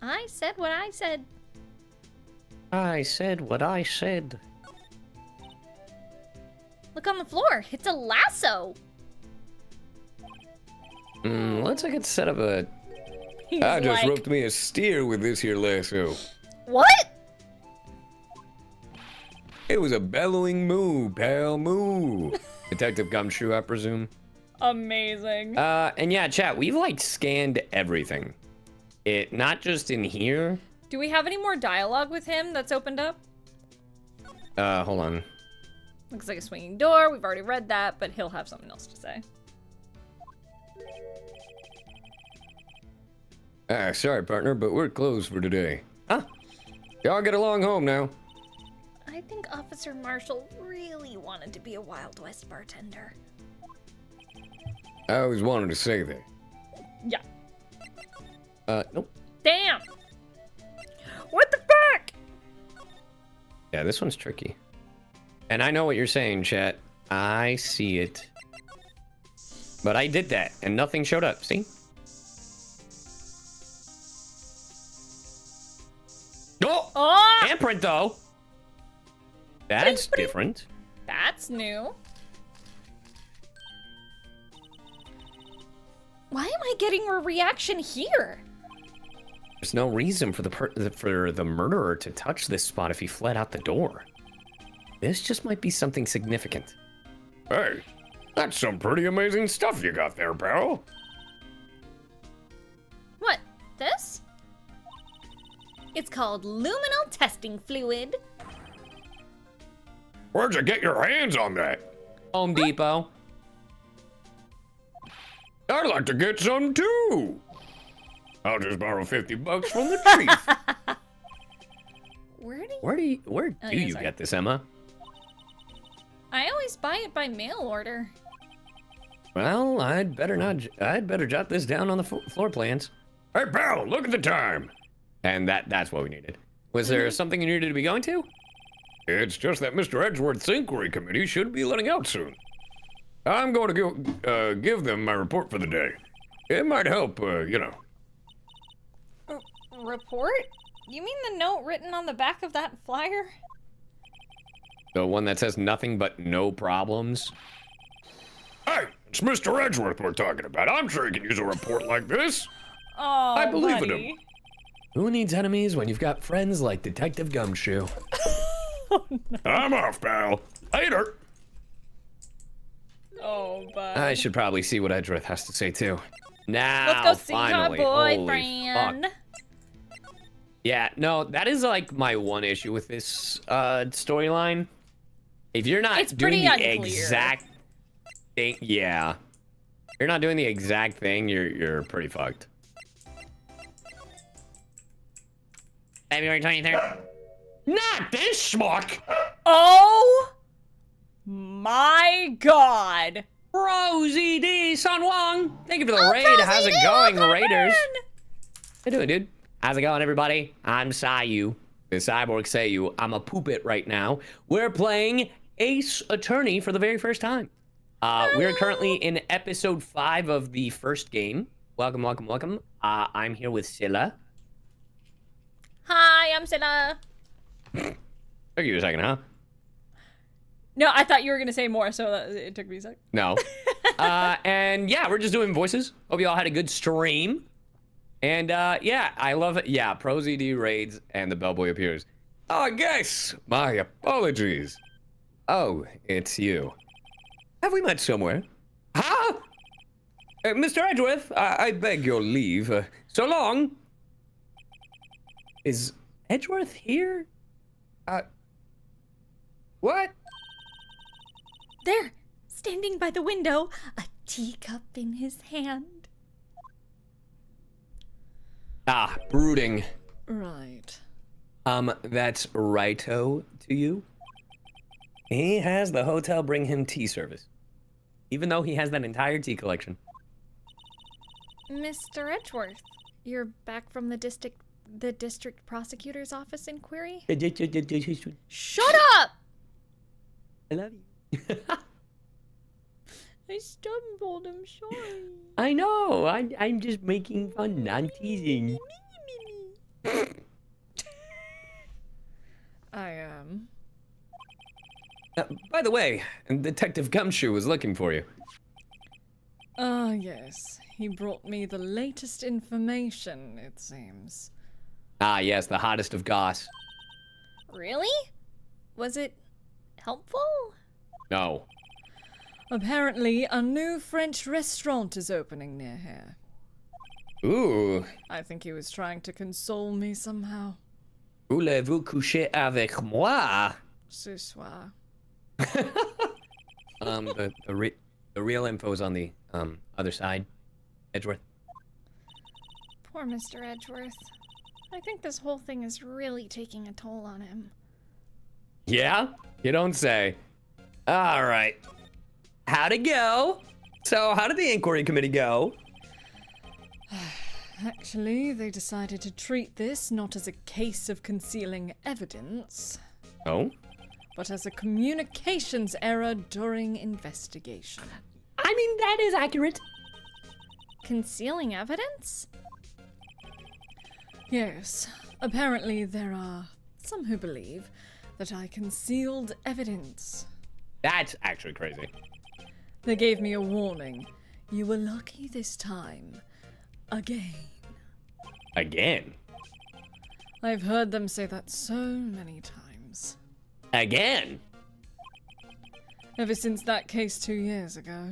I said what I said. I said what I said. Look on the floor. It's a lasso. Looks like it's set up a... He's I just like, roped me a steer with this here lasso. What? It was a bellowing moo, pal, moo. Detective Gumshoe, I presume. Amazing. And yeah, chat, we've like scanned everything. Not just in here. Do we have any more dialogue with him that's opened up? Hold on. Looks like a swinging door. We've already read that, but he'll have something else to say. Sorry, partner, but we're closed for today. Huh? Y'all get along home now. I think Officer Marshall really wanted to be a Wild West bartender. I always wanted to say that. Yeah. Nope. Damn! What the fuck? Yeah, this one's tricky. And I know what you're saying, chat. I see it. But I did that, and nothing showed up, see? Oh! Handprint, though! That's different. That's new. Why am I getting a reaction here? There's no reason for the murderer to touch this spot if he fled out the door. This just might be something significant. Hey, that's some pretty amazing stuff you got there, pal. What? This? It's called luminal testing fluid. Where'd you get your hands on that? Home Depot. I'd like to get some too. I'll just borrow $50 from the chief. Where do you sorry. get this, Emma? I always buy it by mail order. Well, I'd better jot this down on the floor plans. Hey, pal, look at the time. And that's what we needed. Was there something you needed to be going to? It's just that Mr. Edgeworth's inquiry committee should be letting out soon. I'm going to give them my report for the day. It might help, you know. Report? You mean the note written on the back of that flyer? The one that says nothing but no problems? Hey, it's Mr. Edgeworth we're talking about. I'm sure he can use a report like this. Oh, I believe buddy. in him. Who needs enemies when you've got friends like Detective Gumshoe? Oh, no. I'm off, pal. Later. Oh, bud. I should probably see what Edgeworth has to say too. Now, Let's go see finally. her Holy boyfriend. fuck. Yeah, no, that is like my one issue with this storyline. If you're not It's doing pretty the unclear. exact thing, yeah. If you're not doing the exact thing, you're pretty fucked. February 23rd. Not this schmuck! Oh my god. Rosie D. San Wong! Thank you for the raid. How's it going, Raiders? How you doing, dude? How's it going, everybody? I'm CyYu, the Cyborg CyYu. I'm a poopit right now. We're playing Ace Attorney for the very first time. We're currently in episode 5 of the first game. Welcome, welcome, welcome. I'm here with Scylla. Hi, I'm Scylla. Took you a second, huh? No, I thought you were gonna say more, so it took me a sec. No. And yeah, we're just doing voices. Hope you all had a good stream. And yeah, I love it. Yeah, Pro ZD raids and the bellboy appears. Oh, I guess. My apologies. Oh, it's you. Have we met somewhere? Huh? Mr. Edgeworth, I beg your leave. So long. Is Edgeworth here? What? There, standing by the window, a teacup in his hand. Ah, brooding. Right. That's righto to you. He has the hotel bring him tea service. Even though he has that entire tea collection. Mr. Edgeworth, you're back from the district prosecutor's office inquiry? Shut up! I love you. I stumbled, I'm sorry. I know, I'm just making fun, I'm teasing. I am. By the way, Detective Gumshoe was looking for you. Ah, yes. He brought me the latest information, it seems. Ah, yes, the hottest of goss. Really? Was it helpful? No. Apparently, a new French restaurant is opening near here. Ooh. I think he was trying to console me somehow. Voulez-vous coucher avec moi? Ce soir. The real info's on the other side, Edgeworth. Poor Mr. Edgeworth. I think this whole thing is really taking a toll on him. Yeah? You don't say. All right. How'd it go? So, how did the inquiry committee go? Actually, they decided to treat this not as a case of concealing evidence, Oh? but as a communications error during investigation. I mean, that is accurate. Concealing evidence? Yes, apparently there are some who believe that I concealed evidence. That's actually crazy. They gave me a warning. You were lucky this time. Again. Again? I've heard them say that so many times. Again? Ever since that case 2 years ago.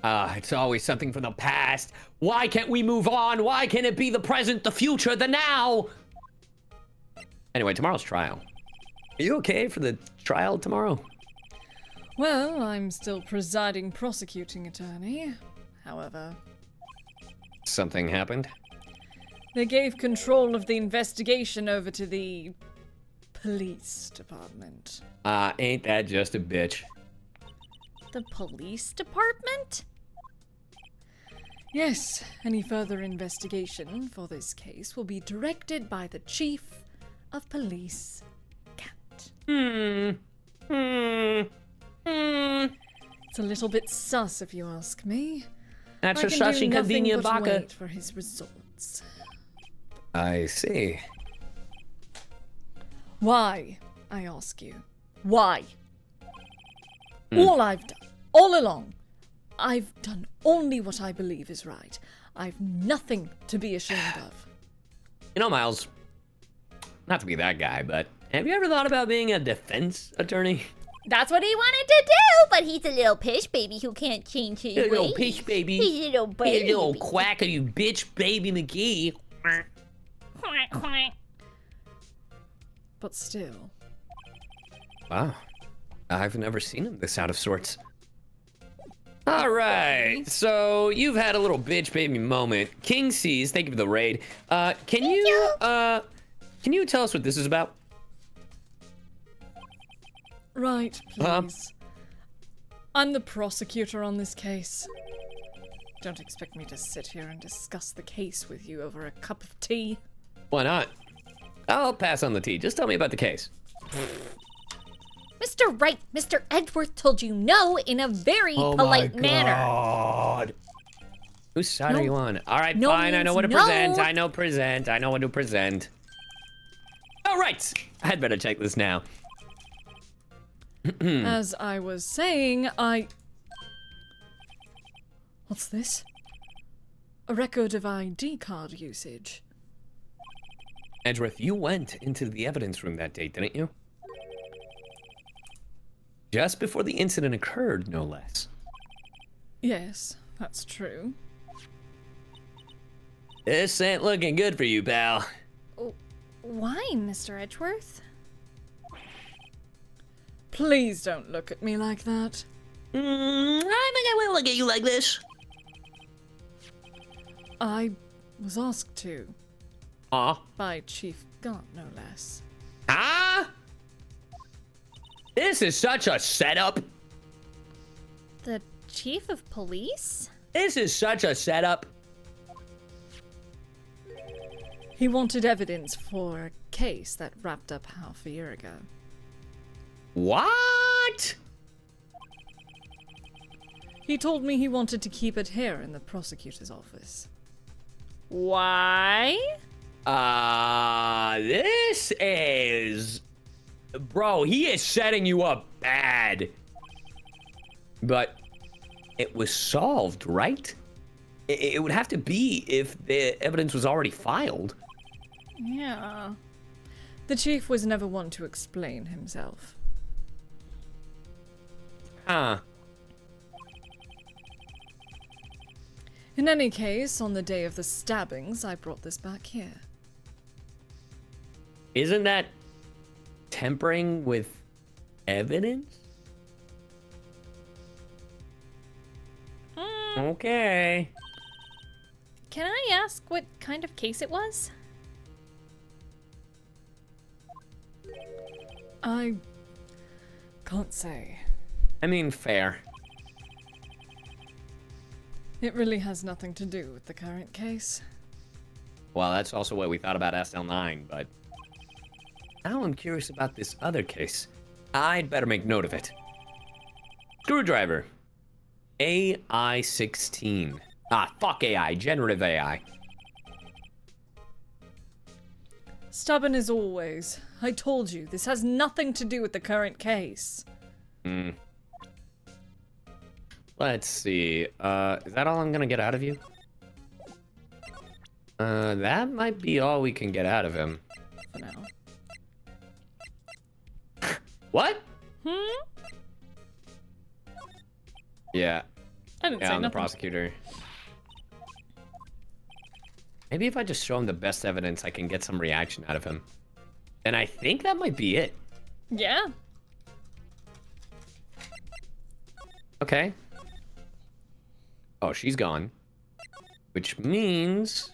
It's always something from the past. Why can't we move on? Why can't it be the present, the future, the now? Anyway, tomorrow's trial. Are you okay for the trial tomorrow? Well, I'm still presiding prosecuting attorney. However, Something happened? they gave control of the investigation over to the police department. Ain't that just a bitch? The police department? Yes, any further investigation for this case will be directed by the chief of police, Cat. It's a little bit sus, if you ask me. That's I a can such do nothing inconvenient but baka. wait for his results. I see. Why, I ask you? Why? All I've done, all along, I've done only what I believe is right. I've nothing to be ashamed of. You know, Miles, not to be that guy, but have you ever thought about being a defense attorney? That's what he wanted to do, but he's a little pish baby who can't change his You ways. little pish baby. He's a little You baby. little quacker, you bitch baby McGee. But still, Wow. I've never seen him this out of sorts. All right, so you've had a little bitch baby moment. King sees, thank you for the raid. Can you tell us what this is about? right, please. I'm the prosecutor on this case. Don't expect me to sit here and discuss the case with you over a cup of tea. Why not? I'll pass on the tea. Just tell me about the case. Mr. Wright, Mr. Edgeworth told you no in a very polite manner. God. Whose side are you on? All right, No fine. I know means what to no. present. I know present. I know what to present. All right. I'd better check this now. As I was saying, What's this? A record of ID card usage. Edgeworth, you went into the evidence room that day, didn't you? Just before the incident occurred, no less. Yes, that's true. This ain't looking good for you, pal. Why, Mr. Edgeworth? Please don't look at me like that. I think I will look at you like this. I was asked to. Aw. By Chief Gaunt, no less. Ah? This is such a setup. The chief of police? This is such a setup. He wanted evidence for a case that wrapped up half a year ago. What? He told me he wanted to keep it here in the prosecutor's office. Why? This is... Bro, he is setting you up bad. But it was solved, right? It would have to be if the evidence was already filed. Yeah. The chief was never one to explain himself. Huh. In any case, on the day of the stabbings, I brought this back here. Isn't that tempering with evidence? Okay. Can I ask what kind of case it was? I can't say. I mean, fair. It really has nothing to do with the current case. Well, that's also what we thought about SL9, but now I'm curious about this other case. I'd better make note of it. Screwdriver. AI-16. Ah, fuck AI. Generative AI. Stubborn as always. I told you, this has nothing to do with the current case. Let's see. Is that all I'm gonna get out of you? That might be all we can get out of him. For now. What? Yeah. I didn't say I'm the nothing. prosecutor. Maybe if I just show him the best evidence, I can get some reaction out of him. And I think that might be it. Yeah. Okay. Oh, she's gone. Which means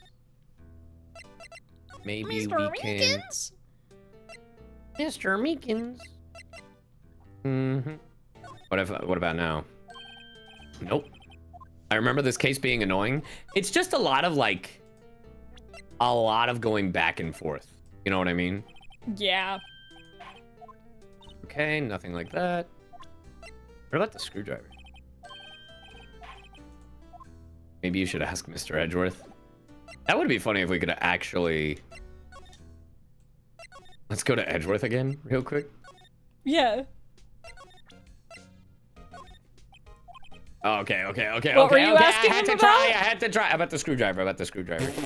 maybe Mr. we can. Meekins? Mr. Meekins. What about now? Nope. I remember this case being annoying. It's just a lot of going back and forth. You know what I mean? Yeah. Okay, nothing like that. What about the screwdriver? Maybe you should ask Mr. Edgeworth. That would be funny if we could actually... Let's go to Edgeworth again, real quick. Yeah. Okay. What were you asking I had him to try. about? I had to try. About the screwdriver.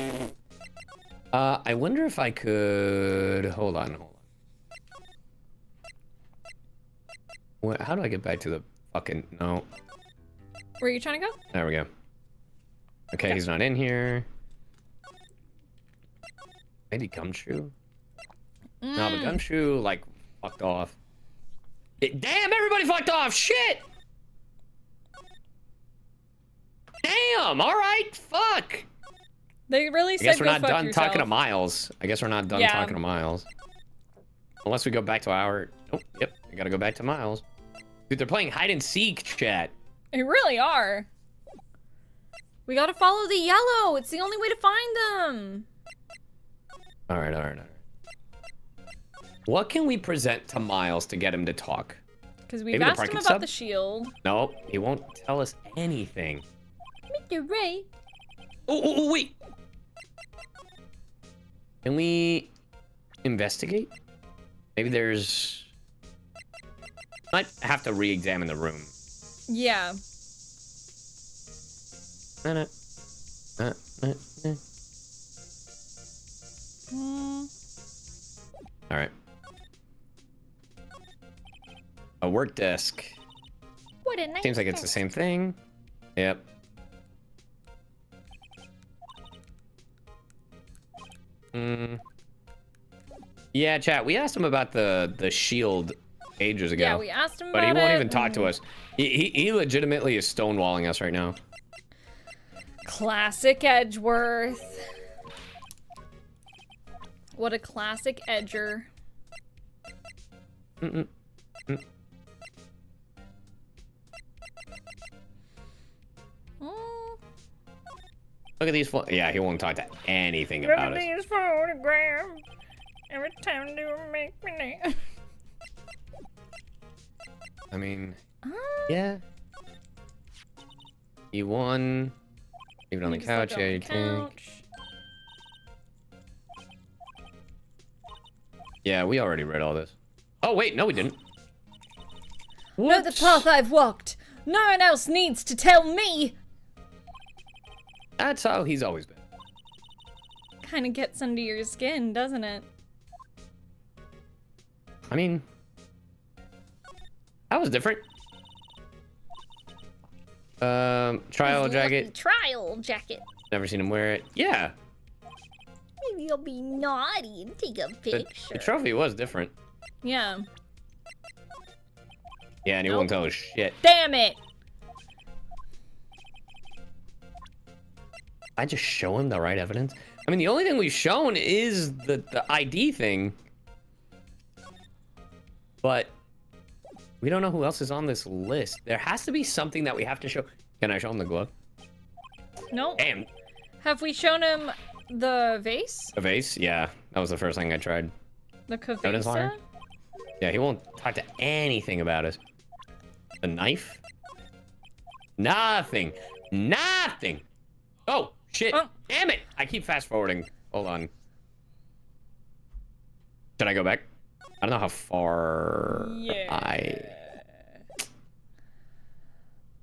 I wonder if I could. Hold on. How do I get back to the fucking? No. Where are you trying to go? There we go. Okay, he's not in here. Maybe Gumshoe. No, but Gumshoe fucked off. Damn! Everybody fucked off. Shit. Damn! All right, fuck. They really I said guess we're go not fuck done yourself. talking to Miles. Talking to Miles. Unless we go back to our... Oh, yep, we gotta go back to Miles. Dude, they're playing hide and seek, chat. They really are. We gotta follow the yellow. It's the only way to find them. All right. What can we present to Miles to get him to talk? Because we've Maybe the asked him parking about sub? the shield. Nope, he won't tell us anything. Mr. Ray. Oh, wait. Can we investigate? Maybe there's... Might have to re-examine the room. Yeah. All right. A work desk. What a nice Seems like it's the same thing. Yep. Yeah, chat. We asked him about the shield ages ago. Yeah, we asked him about but it. he won't even talk to us. He legitimately is stonewalling us right now. Classic Edgeworth. What a classic edger. Look at these. Yeah, he won't talk to anything about us. These photographs. Every time you make me laugh. I mean, yeah. You won. Leave it on the couch. Yeah, you can. Yeah, we already read all this. Oh, wait, no, we didn't. Know the path I've walked. No one else needs to tell me. That's how he's always been. Kind of gets under your skin, doesn't it? I mean, that was different. Trial His jacket. lucky trial jacket. Never seen him wear it. Yeah. Maybe I'll be naughty and take a picture. The trophy was different. Yeah. Yeah, and he won't tell us shit. Damn it! I just show him the right evidence. I mean, the only thing we've shown is the ID thing. But we don't know who else is on this list. There has to be something that we have to show. Can I show him the glove? No. Damn. Have we shown him the vase? A vase? Yeah, that was the first thing I tried. The Evidence Kavesa? locker? Yeah, he won't talk to anything about us. The knife? Nothing. Nothing. Oh, shit. Oh. Damn it. I keep fast forwarding. Hold on. Should I go back? I don't know how far Should I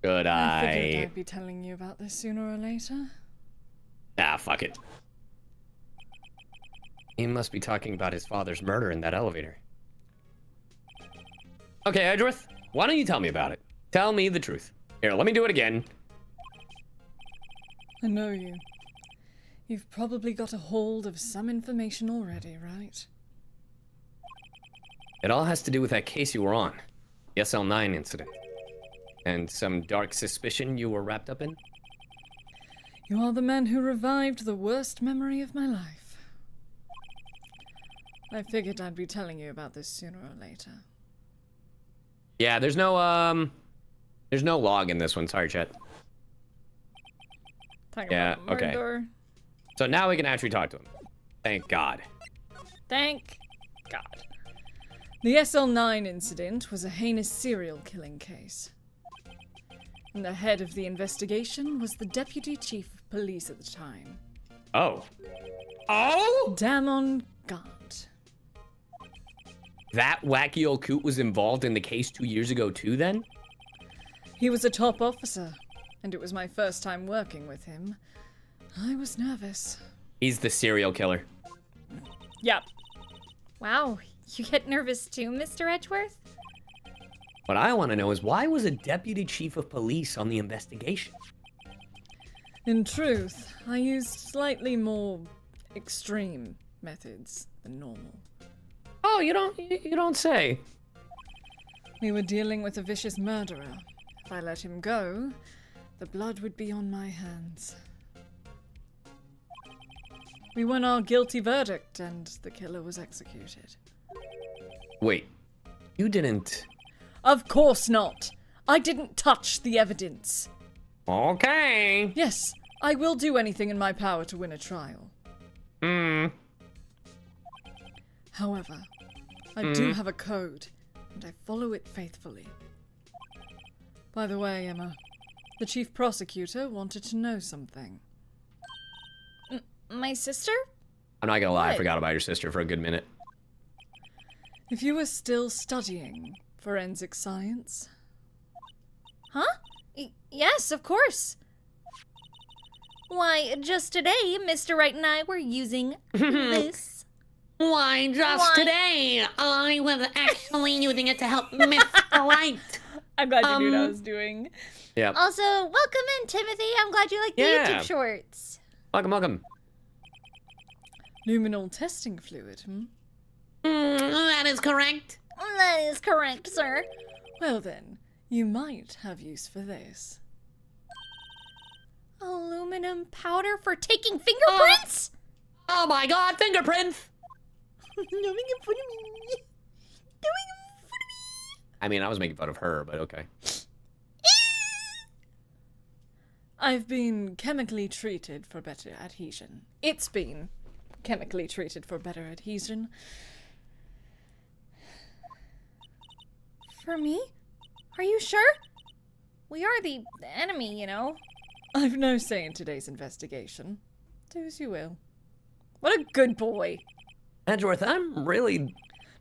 figured I'd be telling you about this sooner or later. Ah, fuck it. He must be talking about his father's murder in that elevator. Okay, Edgeworth, why don't you tell me about it? Tell me the truth. Here, let me do it again. I know you. You've probably got a hold of some information already, right? It all has to do with that case you were on. The SL9 incident. And some dark suspicion you were wrapped up in? You are the man who revived the worst memory of my life. I figured I'd be telling you about this sooner or later. Yeah, there's no log in this one. Sorry, chat. Talking Yeah, about okay. murder. So now we can actually talk to him. Thank God. Thank God. The SL9 incident was a heinous serial killing case. And the head of the investigation was the deputy chief of police at the time. Oh. Oh? Damon Gaunt. That wacky old coot was involved in the case 2 years ago too, then? He was a top officer, and it was my first time working with him. I was nervous. He's the serial killer. Yep. Wow, you get nervous too, Mr. Edgeworth? What I want to know is why was a deputy chief of police on the investigation? In truth, I used slightly more extreme methods than normal. Oh, you don't say. We were dealing with a vicious murderer. If I let him go, the blood would be on my hands. We won our guilty verdict, and the killer was executed. Wait, you didn't... Of course not! I didn't touch the evidence. Okay. Yes, I will do anything in my power to win a trial. However, I do have a code, and I follow it faithfully. By the way, Emma, the chief prosecutor wanted to know something. My sister? I'm not gonna lie, I What? forgot about your sister for a good minute. If you were still studying forensic science... Huh? Yes, of course. Why, just today, Mr. Wright and I were using this. Why, just today, I was actually using it to help Mr. Wright. I'm glad you knew what I was doing. Yep. Also, welcome in, Timothy. I'm glad you like the Yeah. YouTube shorts. Welcome, welcome. Luminal testing fluid, That is correct. That is correct, sir. Well then, you might have use for this. Aluminum powder for taking fingerprints? Oh my god, fingerprints! I mean, I was making fun of her, but okay. I've been chemically treated for better adhesion. It's been chemically treated for better adhesion. For me? Are you sure? We are the enemy, you know. I've no say in today's investigation. Do as you will. What a good boy. Edgeworth, I'm really...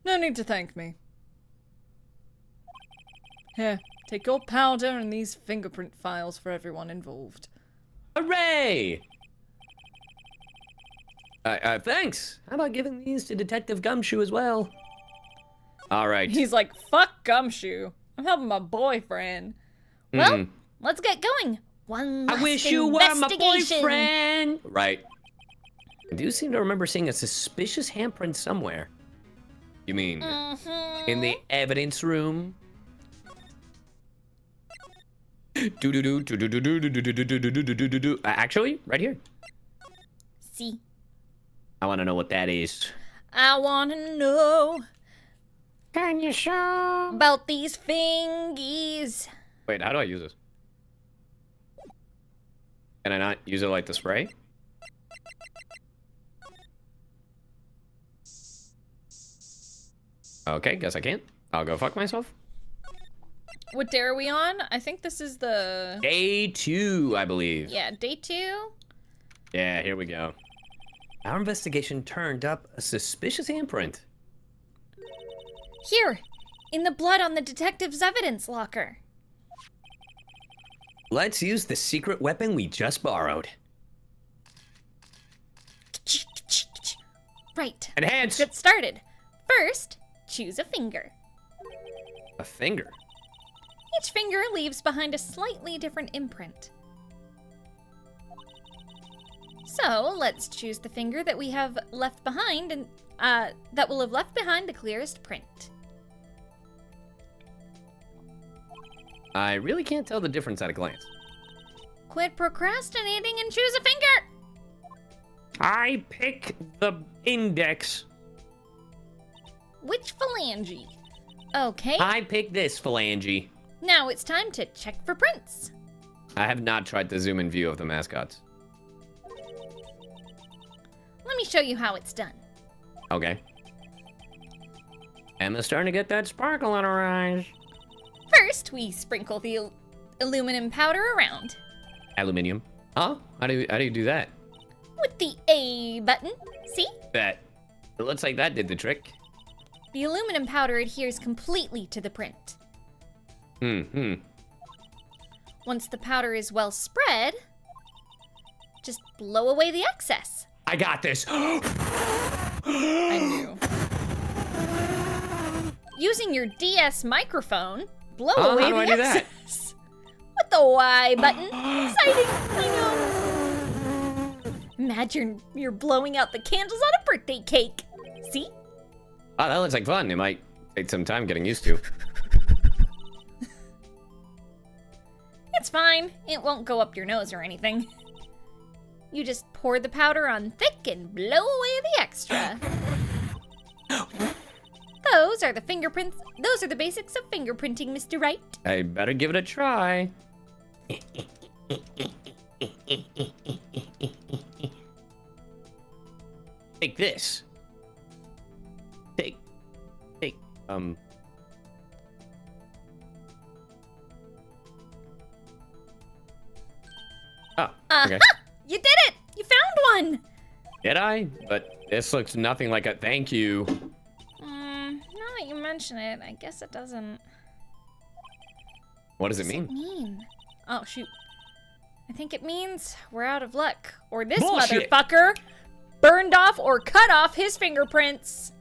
No need to thank me. Here, take your powder and these fingerprint files for everyone involved. Hooray! Thanks. How about giving these to Detective Gumshoe as well? All right. He's like, fuck Gumshoe. I'm helping my boyfriend. Well, Let's get going. One last I wish you were my investigation. boyfriend. Right. I do seem to remember seeing a suspicious handprint somewhere. You mean in the evidence room? Actually, right here. See. I want to know what that is. I wanna know Can you show? about these fingies. Wait, how do I use this? Can I not use it like the spray? Okay, guess I can't. I'll go fuck myself. What day are we on? I think this is the... Day 2, I believe. Yeah, day 2? Yeah, here we go. Our investigation turned up a suspicious handprint. Here, in the blood on the detective's evidence locker. Let's use the secret weapon we just borrowed. Right. Enhance! Get started. First, choose a finger. A finger? Each finger leaves behind a slightly different imprint. So, let's choose the finger that we have left behind and that will have left behind the clearest print. I really can't tell the difference at a glance. Quit procrastinating and choose a finger! I pick the index. Which phalange? Okay, I pick this phalange. now it's time to check for prints. I have not tried to zoom in view of the mascots. Let me show you how it's done. Okay. Emma's starting to get that sparkle in her eyes. First, we sprinkle the aluminum powder around. Aluminium. Huh? How do you do that? With the A button, see? That. It looks like that did the trick. The aluminum powder adheres completely to the print. Once the powder is well spread, just blow away the excess. I got this. I knew. Using your DS microphone, blow away how do the I do that? excess. With the Y button. Exciting, I know. Imagine you're blowing out the candles on a birthday cake. See? Oh, that looks like fun. It might take some time getting used to. It's fine. It won't go up your nose or anything. You just pour the powder on thick and blow away the extra. Those are the fingerprints. Those are the basics of fingerprinting, Mr. Wright. I better give it a try. Take this. Take. Oh, okay. You did it! You found one! Did I? But this looks nothing like a thank you. Now that you mention it, I guess it doesn't. What does it mean? Oh, shoot. I think it means we're out of luck. Or this Bullshit. motherfucker burned off or cut off his fingerprints.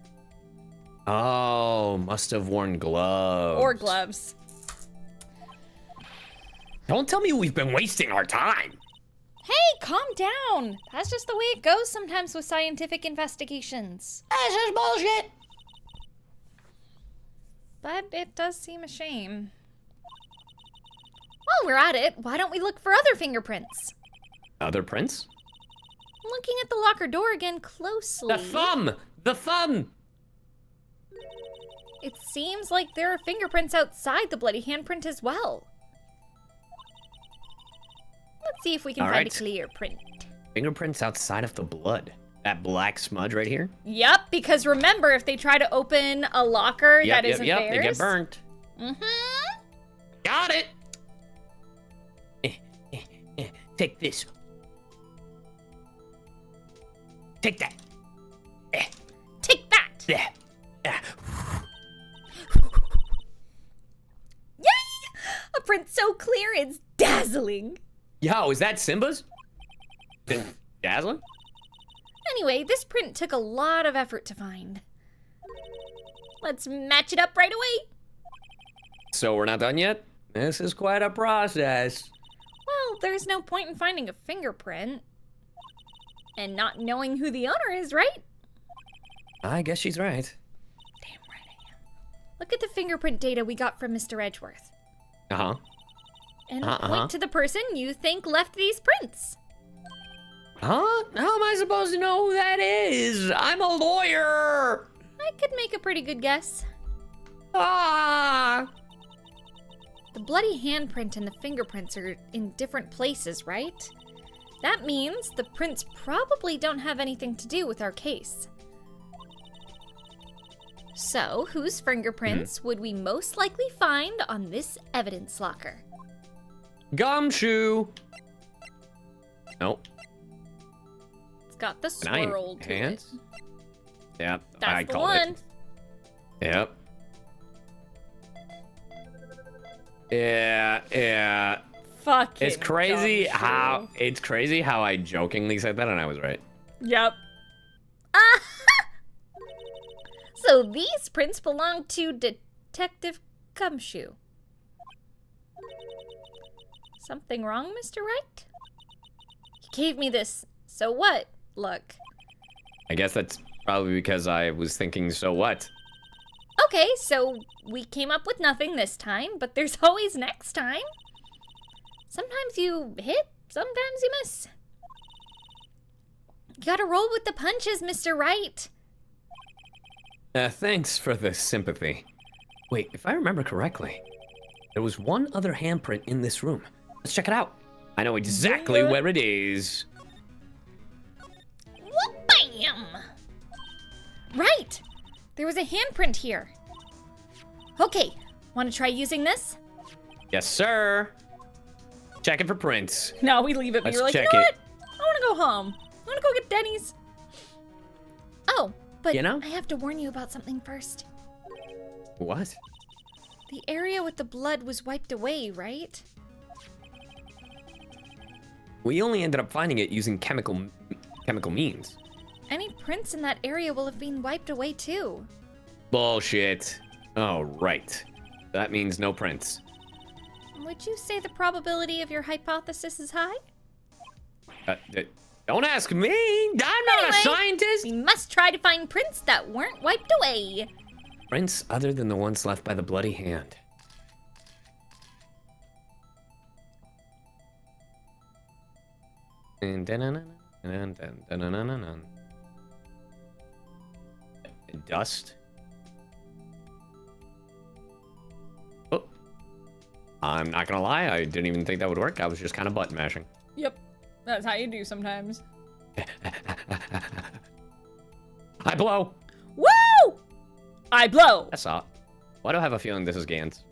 Oh, must have worn gloves. Or gloves. Don't tell me we've been wasting our time. Hey, calm down. That's just the way it goes sometimes with scientific investigations. This is bullshit. But it does seem a shame. While we're at it, why don't we look for other fingerprints? Other prints? Looking at the locker door again closely. The thumb! The thumb! It seems like there are fingerprints outside the bloody handprint as well. Let's see if we can All find right. a clear print. Fingerprints outside of the blood. That black smudge right here? Yup, because remember, if they try to open a locker that isn't theirs... They get burnt. Mm-hmm. Got it! Take this. Take that. Take that! Yeah. Yay! A print so clear it's dazzling. Yo, is that Simba's? Dazzling? Anyway, this print took a lot of effort to find. Let's match it up right away. So we're not done yet? This is quite a process. Well, there's no point in finding a fingerprint and not knowing who the owner is, right? I guess she's right. Damn right I am. Look at the fingerprint data we got from Mr. Edgeworth. Uh-huh. And point to the person you think left these prints. Huh? How am I supposed to know who that is? I'm a lawyer! I could make a pretty good guess. Ah! The bloody handprint and the fingerprints are in different places, right? That means the prints probably don't have anything to do with our case. So, whose fingerprints would we most likely find on this evidence locker? Gumshoe! Nope. It's got the Nine swirl to hands? it. Yep, That's I the called one. it. Yep. Yeah. Fucking It's crazy Gumshoe. how I jokingly said that and I was right. Yep. So these prints belong to Detective Gumshoe. Something wrong, Mr. Wright? He gave me this so what look. I guess that's probably because I was thinking, so what? Okay, so we came up with nothing this time, but there's always next time. Sometimes you hit, sometimes you miss. You gotta roll with the punches, Mr. Wright. Thanks for the sympathy. Wait, if I remember correctly, there was one other handprint in this room. Let's check it out. I know exactly where it is. Bam! Right! There was a handprint here. Okay, want to try using this? Yes, sir. Check it for prints. No, we leave it. Let's We're like, check you know it. what? I want to go home. I want to go get Denny's. Oh, but You know? I have to warn you about something first. What? The area with the blood was wiped away, right? We only ended up finding it using chemical means. Any prints in that area will have been wiped away too. Bullshit. Oh, right. That means no prints. Would you say the probability of your hypothesis is high? Don't ask me. I'm not Anyway, a scientist. We must try to find prints that weren't wiped away. Prints other than the ones left by the bloody hand. Dust. Oh. I'm not gonna lie, I didn't even think that would work. I was just kind of button mashing. Yep, that's how you do sometimes. I blow. Woo! I blow. That's all. Why do I have a feeling this is Gans?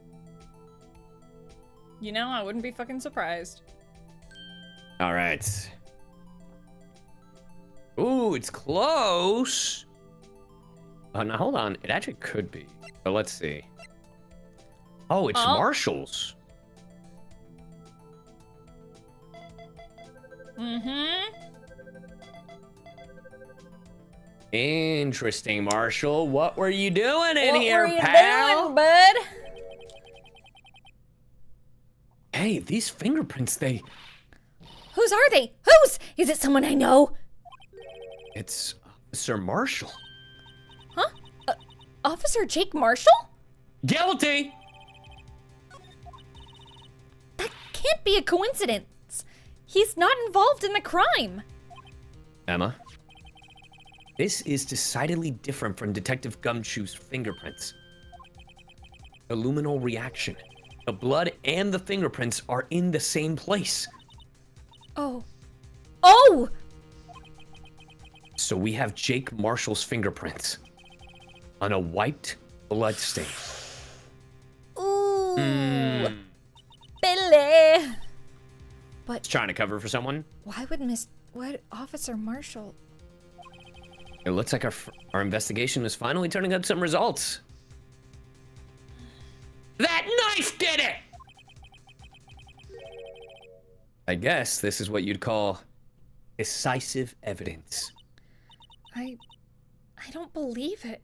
You know, I wouldn't be fucking surprised. All right. Ooh, it's close. Oh, now hold on. It actually could be. But let's see. Oh, it's Marshall's. Mm-hmm. Interesting, Marshall. What were you doing in What here, were you pal? doing, bud? Hey, these fingerprints, Whose are they? Whose? Is it someone I know? It's Sir Marshall. Huh? Officer Jake Marshall? Guilty! That can't be a coincidence. He's not involved in the crime. Emma, this is decidedly different from Detective Gumshoe's fingerprints. The luminal reaction. The blood and the fingerprints are in the same place. Oh. Oh! So we have Jake Marshall's fingerprints on a wiped blood stain. Ooh. Mm. Billy. But Trying to cover for someone? why would Officer Marshall? It looks like our investigation is finally turning up some results. That knife did it! I guess this is what you'd call decisive evidence. I don't believe it.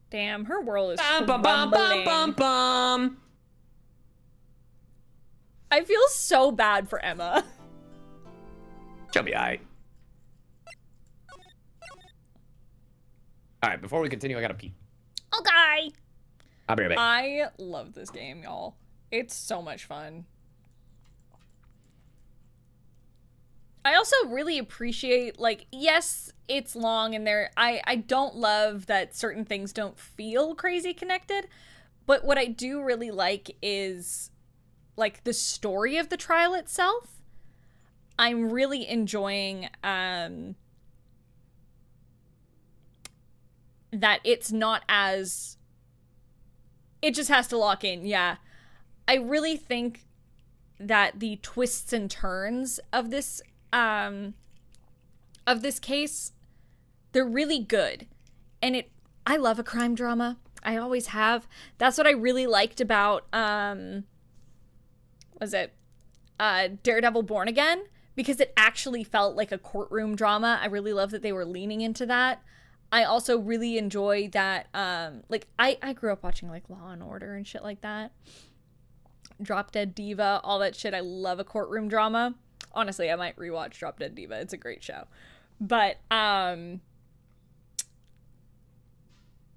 Damn, her world is Bum, bum, bum, bum, bum, crumbling. bum. I feel so bad for Emma. She'll be alright. Alright, before we continue, I gotta pee. Okay. I'll be right back. I love this game, y'all. It's so much fun. I also really appreciate, like, yes, it's long and I don't love that certain things don't feel crazy connected, but what I do really like is, like, the story of the trial itself. I'm really enjoying, that it's not as... It just has to lock in, yeah. I really think that the twists and turns of this case, they're really good. And I love a crime drama. I always have. That's what I really liked about, Daredevil Born Again, because it actually felt like a courtroom drama. I really love that they were leaning into that. I also really enjoy that, like, I grew up watching, like, Law and Order and shit like that. Drop Dead Diva, all that shit. I love a courtroom drama. Honestly, I might rewatch Drop Dead Diva. It's a great show. But, I'm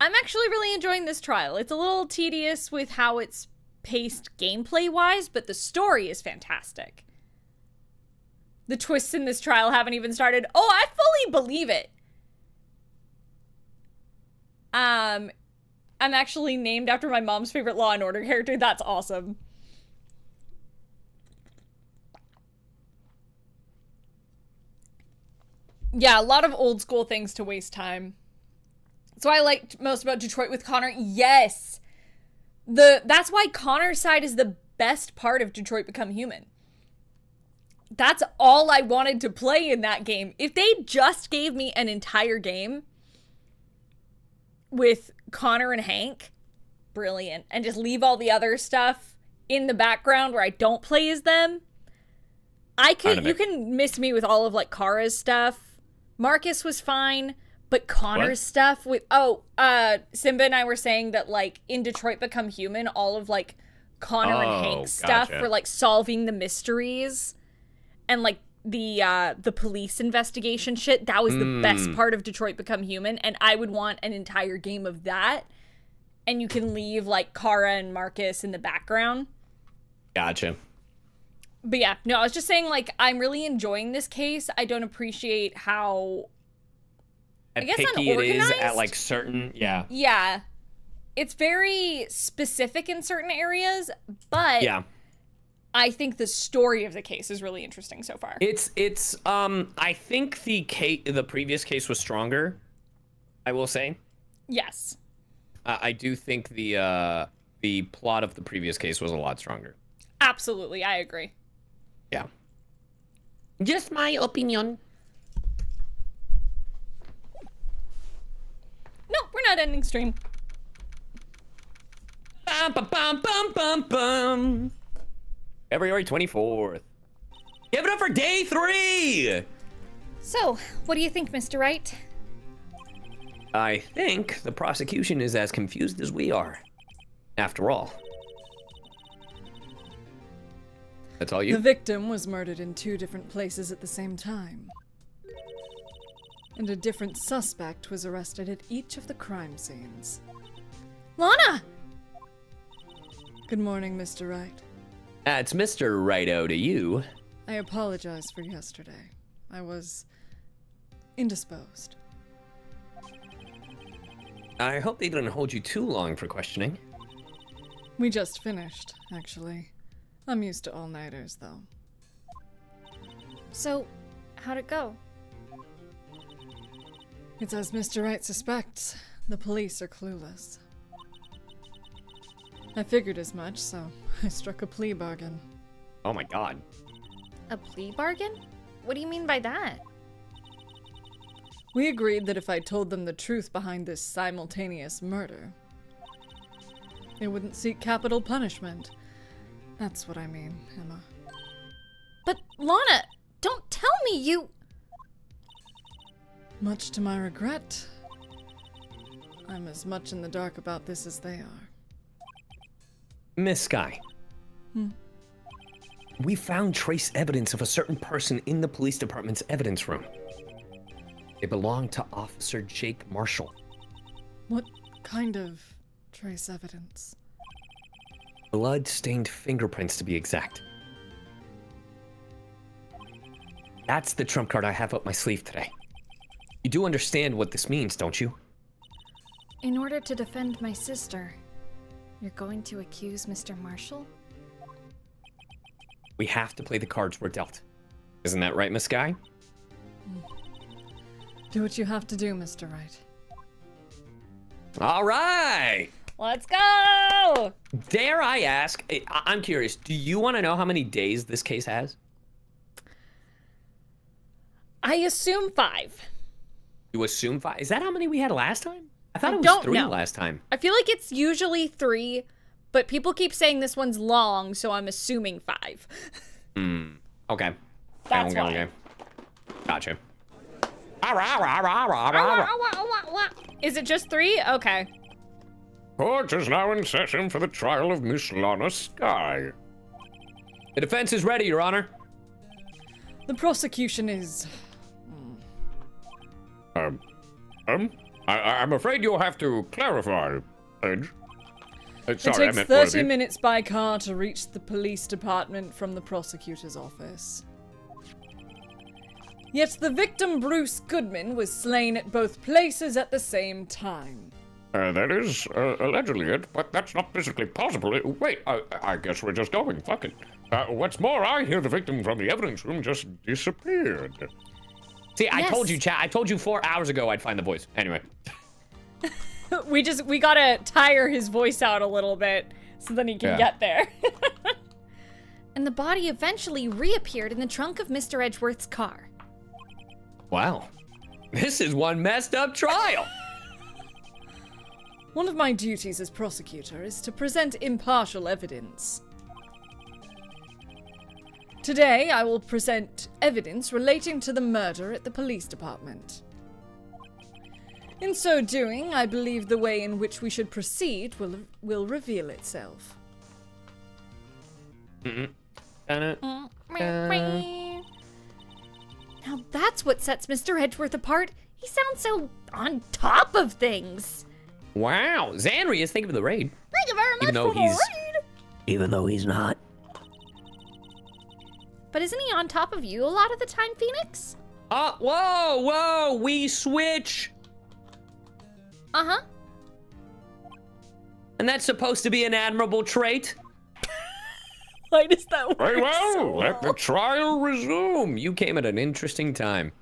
actually really enjoying this trial. It's a little tedious with how it's paced gameplay-wise, but the story is fantastic. The twists in this trial haven't even started. Oh, I fully believe it. I'm actually named after my mom's favorite Law and Order character. That's awesome. Yeah, a lot of old school things to waste time. That's what I liked most about Detroit with Connor. Yes. That's why Connor's side is the best part of Detroit Become Human. That's all I wanted to play in that game. If they just gave me an entire game with Connor and Hank, brilliant. And just leave all the other stuff in the background where I don't play as them. You can miss me with all of, like, Kara's stuff. Marcus was fine, but Connor's stuff with, Simba and I were saying that, like, in Detroit Become Human, all of, like, Connor and Hank's stuff for, like, solving the mysteries and, like, the police investigation shit, that was the best part of Detroit Become Human, and I would want an entire game of that, and you can leave, like, Kara and Marcus in the background. Gotcha. But yeah, no, I was just saying, like, I'm really enjoying this case. I don't appreciate how, I guess, picky unorganized it is at, like, certain, yeah. Yeah. It's very specific in certain areas, but yeah. I think the story of the case is really interesting so far. I think the previous case was stronger, I will say. Yes. I do think the plot of the previous case was a lot stronger. Absolutely, I agree. Yeah. Just my opinion. No, we're not ending stream. Bum, bum, bum, bum, bum, bum. February 24th. Give it up for day 3! So, what do you think, Mr. Wright? I think the prosecution is as confused as we are. After all. That's all you? The victim was murdered in 2 different places at the same time. And a different suspect was arrested at each of the crime scenes. Lana! Good morning, Mr. Wright. It's Mr. Righto to you. I apologize for yesterday. I was indisposed. I hope they didn't hold you too long for questioning. We just finished, actually. I'm used to all-nighters, though. So, how'd it go? It's as Mr. Wright suspects. The police are clueless. I figured as much, so I struck a plea bargain. Oh my god. A plea bargain? What do you mean by that? We agreed that if I told them the truth behind this simultaneous murder, they wouldn't seek capital punishment. That's what I mean, Emma. But, Lana, don't tell me you... Much to my regret, I'm as much in the dark about this as they are. Miss Sky. We found trace evidence of a certain person in the police department's evidence room. They belong to Officer Jake Marshall. What kind of trace evidence? Blood-stained fingerprints, to be exact. That's the trump card I have up my sleeve today. You do understand what this means, don't you? In order to defend my sister, you're going to accuse Mr. Marshall? We have to play the cards we're dealt. Isn't that right, Miss Sky? Do what you have to do, Mr. Wright. All right! Let's go! Dare I ask, I'm curious, do you want to know how many days this case has? I assume 5. You assume 5? Is that how many we had last time? I thought it was 3 last time. I feel like it's usually 3, but people keep saying this one's long, so I'm assuming 5. Okay. That's okay, why. okay. Gotcha. Is it just 3? Okay. Court is now in session for the trial of Miss Lana Sky. The defense is ready, Your Honor. The prosecution is... I'm afraid you'll have to clarify, Edge. It Sorry, I takes meant 30 Worthy. minutes by car to reach the police department from the prosecutor's office. Yet the victim, Bruce Goodman, was slain at both places at the same time. That is allegedly it, but that's not physically possible. Wait, I guess we're just going. Fuck it. What's more, I hear the victim from the evidence room just disappeared. See, I told you, chat. I told you 4 hours ago I'd find the voice. Anyway. We gotta tire his voice out a little bit so then he can get there. And the body eventually reappeared in the trunk of Mr. Edgeworth's car. Wow. This is one messed up trial. One of my duties as prosecutor is to present impartial evidence. Today, I will present evidence relating to the murder at the police department. In so doing, I believe the way in which we should proceed will reveal itself. Now that's what sets Mr. Edgeworth apart. He sounds so on top of things. Wow. Xanrius, thank you for the raid. Thank you very much Even though for the he's- raid. Even though he's not. But isn't he on top of you a lot of the time, Phoenix? Whoa, we switch. Uh-huh. And that's supposed to be an admirable trait. Why does that work Very well, so let the trial resume. You came at an interesting time.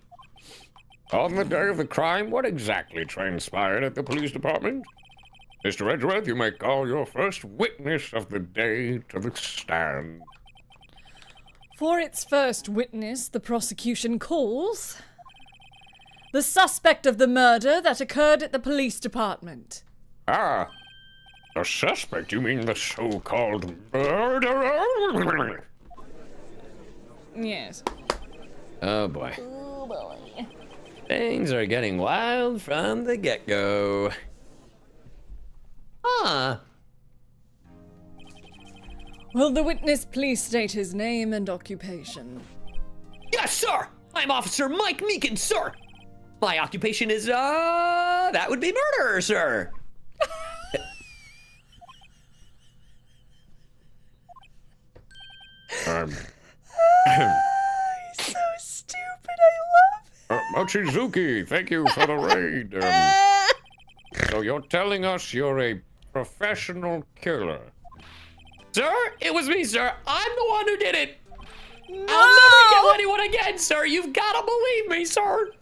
On the day of the crime, what exactly transpired at the police department? Mr. Edgeworth, you may call your first witness of the day to the stand. For its first witness, the prosecution calls the suspect of the murder that occurred at the police department. Ah, the suspect? You mean the so-called murderer? Yes. Oh boy. Things are getting wild from the get-go. Will the witness please state his name and occupation? Yes, sir! I'm Officer Mike Meekin, sir! My occupation is, that would be murderer, sir! He's so stupid, I love Mochizuki, thank you for the raid. So you're telling us you're a professional killer? Sir, it was me, sir. I'm the one who did it. No! I'll never kill anyone again, sir. You've got to believe me, sir.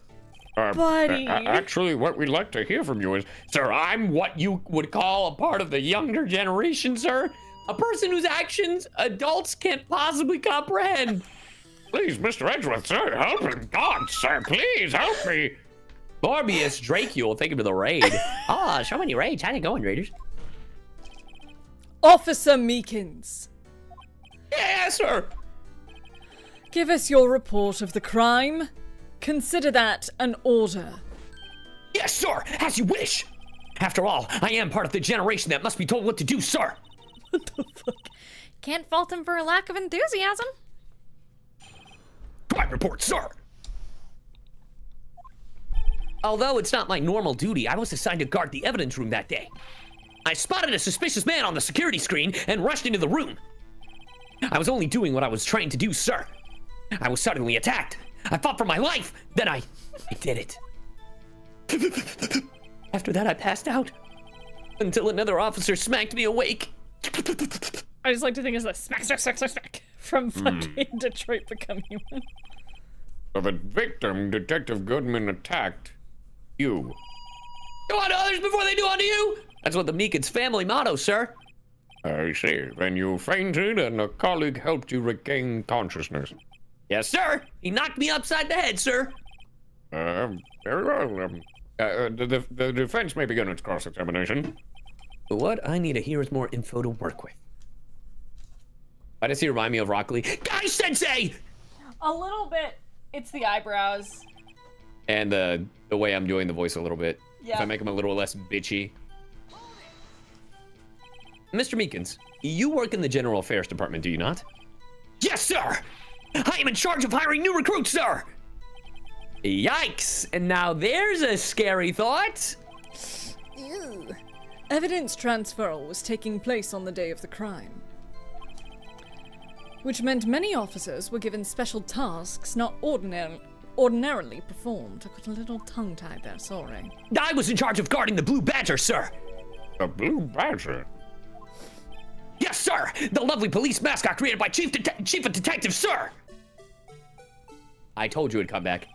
Buddy. Actually, what we'd like to hear from you is, Sir, I'm what you would call a part of the younger generation, sir. A person whose actions adults can't possibly comprehend. please, Mr. Edgeworth, sir, help him. God, sir, please help me. Morbius Dracule, thank you for the raid. So many raids. How's it going, raiders? Officer Meekins, Yeah, sir. give us your report of the crime. Consider that an order. Yes, sir. As you wish. After all, I am part of the generation that must be told what to do, sir. Can't fault him for a lack of enthusiasm. Crime report, sir. Although it's not my normal duty, I was assigned to guard the evidence room that day. I spotted a suspicious man on the security screen and rushed into the room. I was only doing what I was trained to do, sir. I was suddenly attacked. I fought for my life. Then I did it. After that, I passed out until another officer smacked me awake. I just like to think it's like smack, smack, smack, smack, smack from fucking Detroit Become Human. So the victim, Detective Goodman, attacked you. Do unto others before they do unto you. That's what the Meekin's family motto, sir. I see. Then you fainted and a colleague helped you regain consciousness. Yes, sir. He knocked me upside the head, sir. Very well. The defense may begin its cross-examination. What I need to hear is more info to work with. Why does he remind me of Rock Lee? Guy Sensei! A little bit. It's the eyebrows. And the way I'm doing the voice a little bit. Yeah. If I make him a little less bitchy. Mr. Meekins, you work in the General Affairs Department, do you not? Yes, sir! I am in charge of hiring new recruits, sir! Yikes! And now there's a scary thought. Ew. Evidence transferal was taking place on the day of the crime, which meant many officers were given special tasks not ordinarily performed. I got a little tongue-tied there, sorry. I was in charge of guarding the Blue Badger, sir. The Blue Badger? Yes, sir! The lovely police mascot created by Chief of Detectives, sir! I told you it'd come back.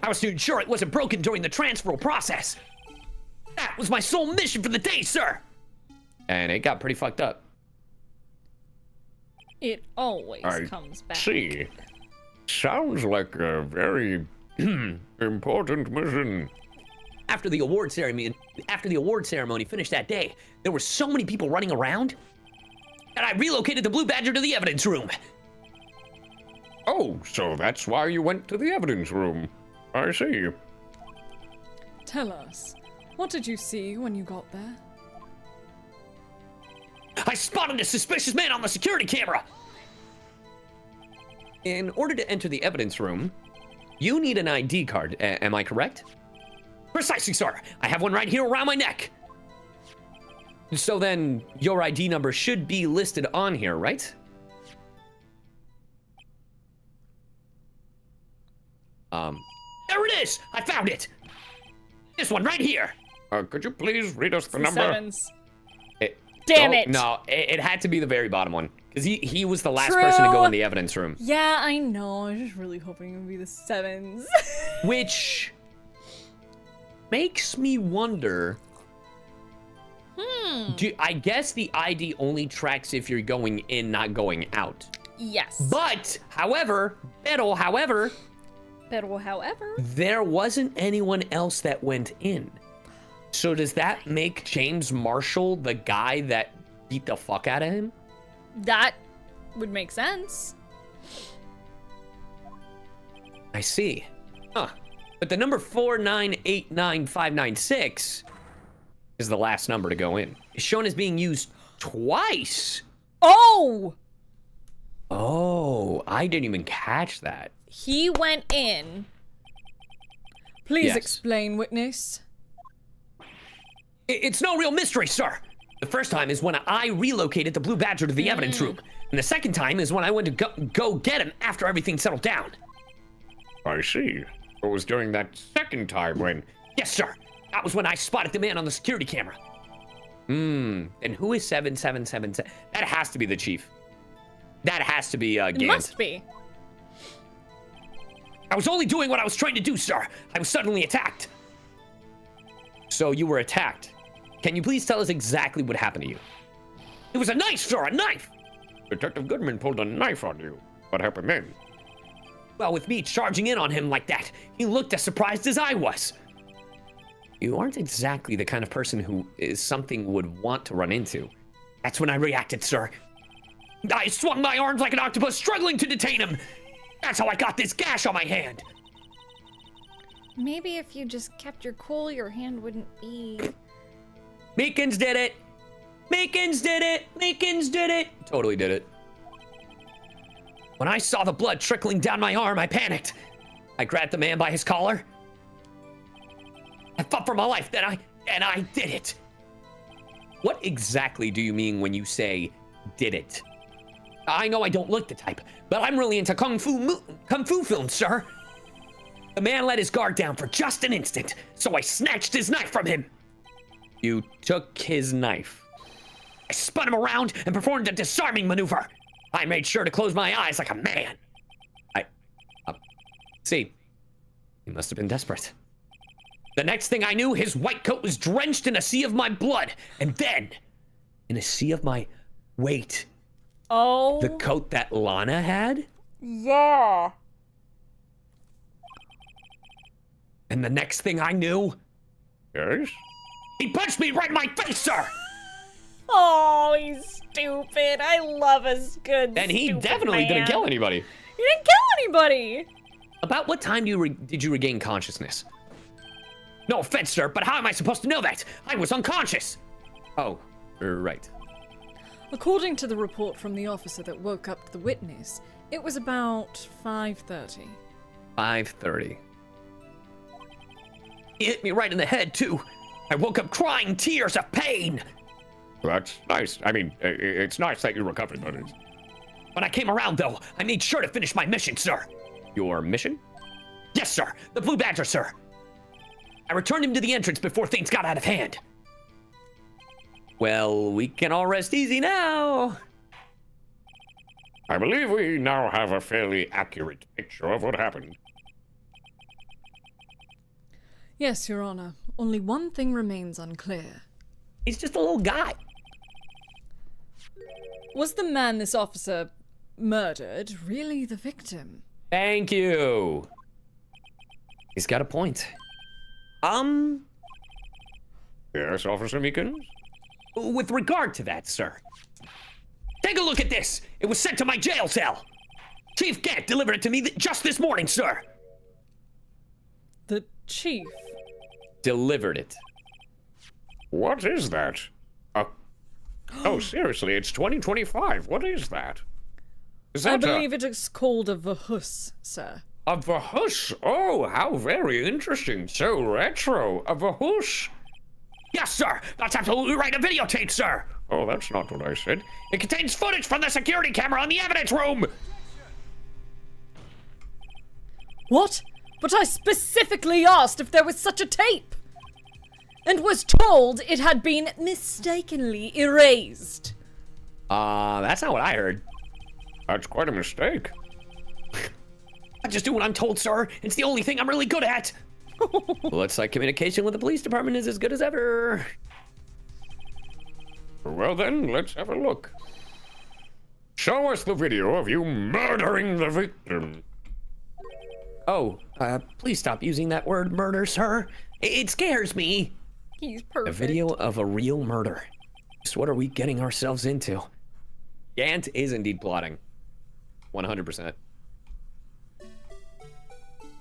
I was to ensure it wasn't broken during the transferal process. That was my sole mission for the day, sir! And it got pretty fucked up. It always comes back. See. Sounds like a very important mission. After the award ceremony finished that day, there were so many people running around, and I relocated the Blue Badger to the evidence room. Oh, so that's why you went to the evidence room. I see. Tell us, what did you see when you got there? I spotted a suspicious man on the security camera. In order to enter the evidence room, you need an ID card. Am I correct? Precisely, sir. I have one right here around my neck. So then, your ID number should be listed on here, right? There it is! I found it! This one right here! Could you please read us the number? Sevens. Damn it! No, it had to be the very bottom one. Because he was the last person to go in the evidence room. Yeah, I know. I was just really hoping it would be the sevens. Which makes me wonder. I guess the ID only tracks if you're going in, not going out. Yes. But, however, there wasn't anyone else that went in. So does that make James Marshall the guy that beat the fuck out of him? That would make sense. I see. Huh. But the number 4989596 is the last number to go in. It's shown as being used twice. Oh! Oh, I didn't even catch that. He went in. Please explain, witness. It's no real mystery, sir. The first time is when I relocated the Blue Badger to the evidence room. And the second time is when I went to go get him after everything settled down. I see. It was during that second time when... Yes, sir. That was when I spotted the man on the security camera. And who is 7777? That has to be the chief. That has to be Gant. It must be. I was only doing what I was trying to do, sir. I was suddenly attacked. So you were attacked. Can you please tell us exactly what happened to you? It was a knife, sir, a knife! Detective Goodman pulled a knife on you. What happened then? Well, with me charging in on him like that, he looked as surprised as I was. You aren't exactly the kind of person who is something would want to run into. That's when I reacted, sir. I swung my arms like an octopus, struggling to detain him. That's how I got this gash on my hand. Maybe if you just kept your cool, your hand wouldn't be Meekins did it! Meekins did it! Meekins did it! Totally did it. When I saw the blood trickling down my arm, I panicked. I grabbed the man by his collar. I fought for my life, then I did it. What exactly do you mean when you say did it? I know I don't look the type, but I'm really into kung fu films, sir. The man let his guard down for just an instant, so I snatched his knife from him. You took his knife. I spun him around and performed a disarming maneuver. I made sure to close my eyes like a man. See, he must have been desperate. The next thing I knew, his white coat was drenched in a sea of my blood, and then, in a sea of my weight. Oh. The coat that Lana had? Yeah. And the next thing I knew, Yes? he punched me right in my face, sir! Oh, he's stupid. I love a good And he stupid definitely man. didn't kill anybody. He didn't kill anybody. About what time did you regain consciousness? No offense, sir, but how am I supposed to know that? I was unconscious. Oh, right. According to the report from the officer that woke up the witness, it was about 5:30. 5:30. He hit me right in the head, too. I woke up crying tears of pain. That's nice. I mean, it's nice that you recovered, but it's... When I came around, though, I made sure to finish my mission, sir. Your mission? Yes, sir. The Blue Badger, sir. I returned him to the entrance before things got out of hand. Well, we can all rest easy now. I believe we now have a fairly accurate picture of what happened. Yes, Your Honor. Only one thing remains unclear. He's just a little guy. Was the man this officer murdered really the victim? Thank you. He's got a point. Yes, Officer Meekins? With regard to that, sir. Take a look at this. It was sent to my jail cell. Chief Gant delivered it to me just this morning, sir. The chief? Delivered it. What is that? Oh, seriously, it's 2025. What is that? Is that I believe it is called a vahus, sir. a vahus? Oh, how very interesting. So retro. A vahus. Yes, sir. That's absolutely right. A videotape, sir. Oh, that's not what I said. It contains footage from the security camera in the evidence room. What? But I specifically asked if there was such a tape, and was told it had been mistakenly erased. That's not what I heard. That's quite a mistake. I just do what I'm told, sir. It's the only thing I'm really good at. Looks like communication with the police department is as good as ever. Well then, let's have a look. Show us the video of you murdering the victim. Oh, please stop using that word murder, sir. It scares me. He's perfect. A video of a real murder. Just what are we getting ourselves into? Gant is indeed plotting. 100%.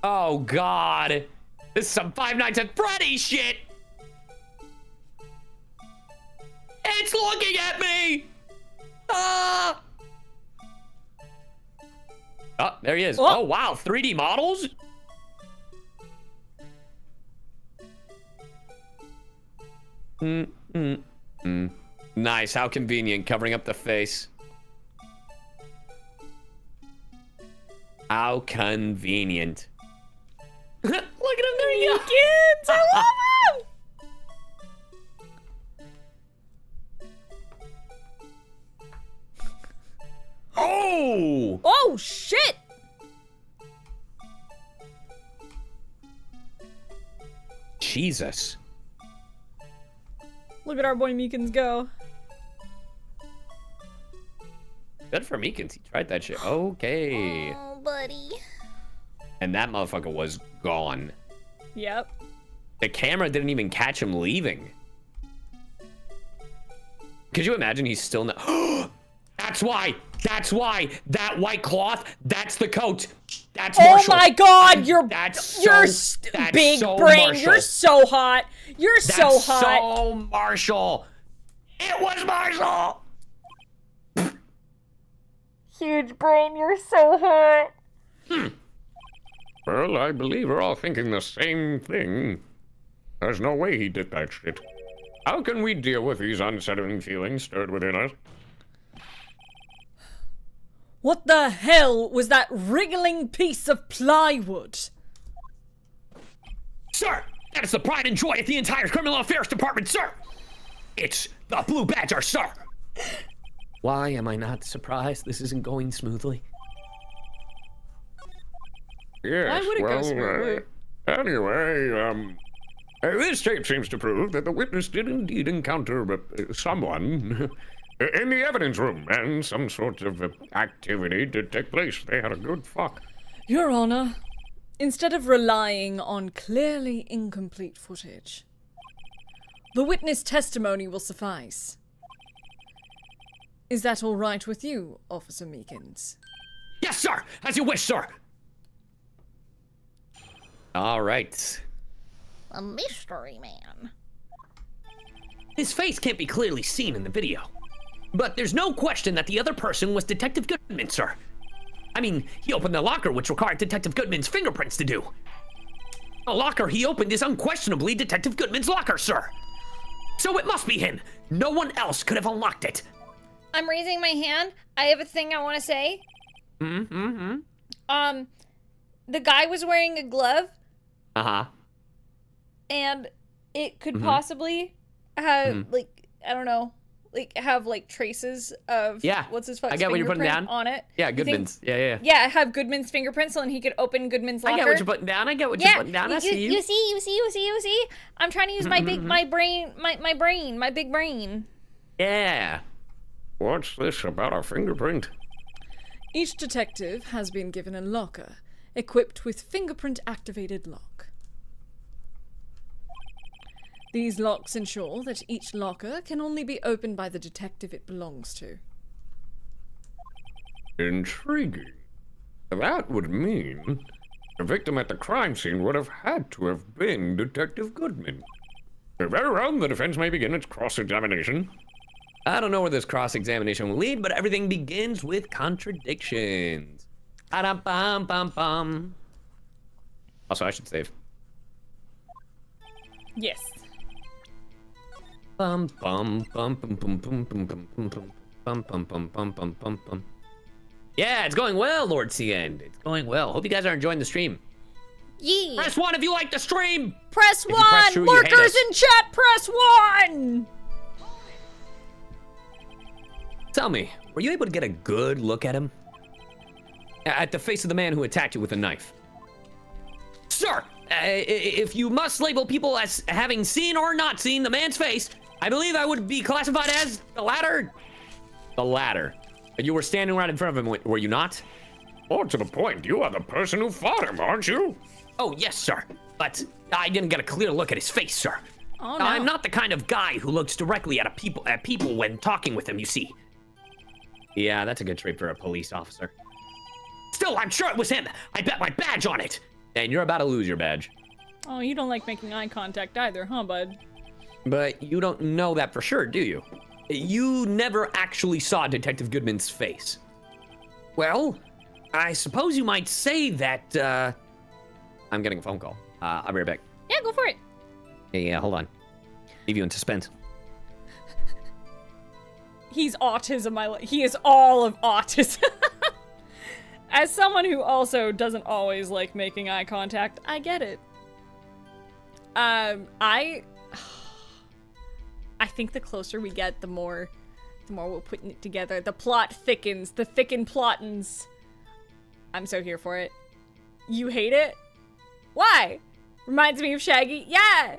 Oh, God. This is some Five Nights at Freddy's shit. It's looking at me. Ah. Oh, there he is. Oh, wow. 3D models? Nice. How convenient. Covering up the face. How convenient. Look at him. There he is. Kids, I love him. Oh! Oh, shit. Jesus. Look at our boy Meekins go. Good for Meekins. He tried that shit. Okay. Oh, buddy. And that motherfucker was gone. Yep. The camera didn't even catch him leaving. Could you imagine he's still not... That's why. That white cloth, that's the coat. That's Oh Marshall. my god, you're that's big so brain. Marshall. You're so hot. You're so That's hot. so Marshall. It was Marshall. Huge brain, you're so hot. Well, I believe we're all thinking the same thing. There's no way he did that shit. How can we deal with these unsettling feelings stirred within us? What the hell was that wriggling piece of plywood? Sir, that is the pride and joy of the entire criminal affairs department, sir. It's the Blue Badger, sir. Why am I not surprised this isn't going smoothly? Yes, Why would it go smoothly? Anyway, this tape seems to prove that the witness did indeed encounter someone in the evidence room, and some sort of activity did take place. They had a good fuck. Your Honor, instead of relying on clearly incomplete footage, the witness testimony will suffice. Is that all right with you, Officer Meekins? Yes, sir. As you wish, sir. All right. A mystery man. His face can't be clearly seen in the video. But there's no question that the other person was Detective Goodman, sir. I mean, he opened the locker, which required Detective Goodman's fingerprints to do. The locker he opened is unquestionably Detective Goodman's locker, sir. So it must be him. No one else could have unlocked it. I'm raising my hand. I have a thing I want to say. The guy was wearing a glove. Uh-huh. And it could possibly have, like, I don't know, like, have, like, traces of what's his fuck's I get what you're putting fingerprint down on it. Yeah, You think- Goodman's. Yeah. Yeah, have Goodman's fingerprints so and he could open Goodman's locker. I get what you're putting down. You're putting down. I see you. You see? I'm trying to use my big, my big brain. Yeah. What's this about a fingerprint? Each detective has been given a locker equipped with fingerprint-activated lock. These locks ensure that each locker can only be opened by the detective it belongs to. Intriguing. That would mean the victim at the crime scene would have had to have been Detective Goodman. Very well, the defense may begin its cross-examination. I don't know where this cross-examination will lead, but everything begins with contradictions. Ba-dum-bum-bum-bum. Also, I should save. Yes. Bum bum bum bum bum bum bum bum bum bum bum bum bum bum bum bum. Yeah, it's going well, Lord CN. It's going well. Hope you guys are enjoying the stream. Yeah. Press 1 if you like the stream. Press If you press 1. true, you hate Lurkers us. in chat, press 1. Tell me, were you able to get a good look at him? At the face of the man who attacked you with a knife? Sir, if you must label people as having seen or not seen the man's face, I believe I would be classified as the latter. The latter. You were standing right in front of him, were you not? More to the point, you are the person who fought him, aren't you? Oh, yes, sir. But I didn't get a clear look at his face, sir. Oh, no. I'm not the kind of guy who looks directly at people when talking with them, you see. Yeah, that's a good trait for a police officer. Still, I'm sure it was him. I bet my badge on it. And you're about to lose your badge. Oh, you don't like making eye contact either, huh, bud? But you don't know that for sure, do you? You never actually saw Detective Goodman's face. Well, I suppose you might say that, I'm getting a phone call. I'll be right back. Yeah, go for it. Yeah, hold on. Leave you in suspense. He's autism. He is all of autism. As someone who also doesn't always like making eye contact, I get it. I think the closer we get, the more we're putting it together. The plot thickens. The thicken plottins. I'm so here for it. You hate it? Why? Reminds me of Shaggy? Yeah!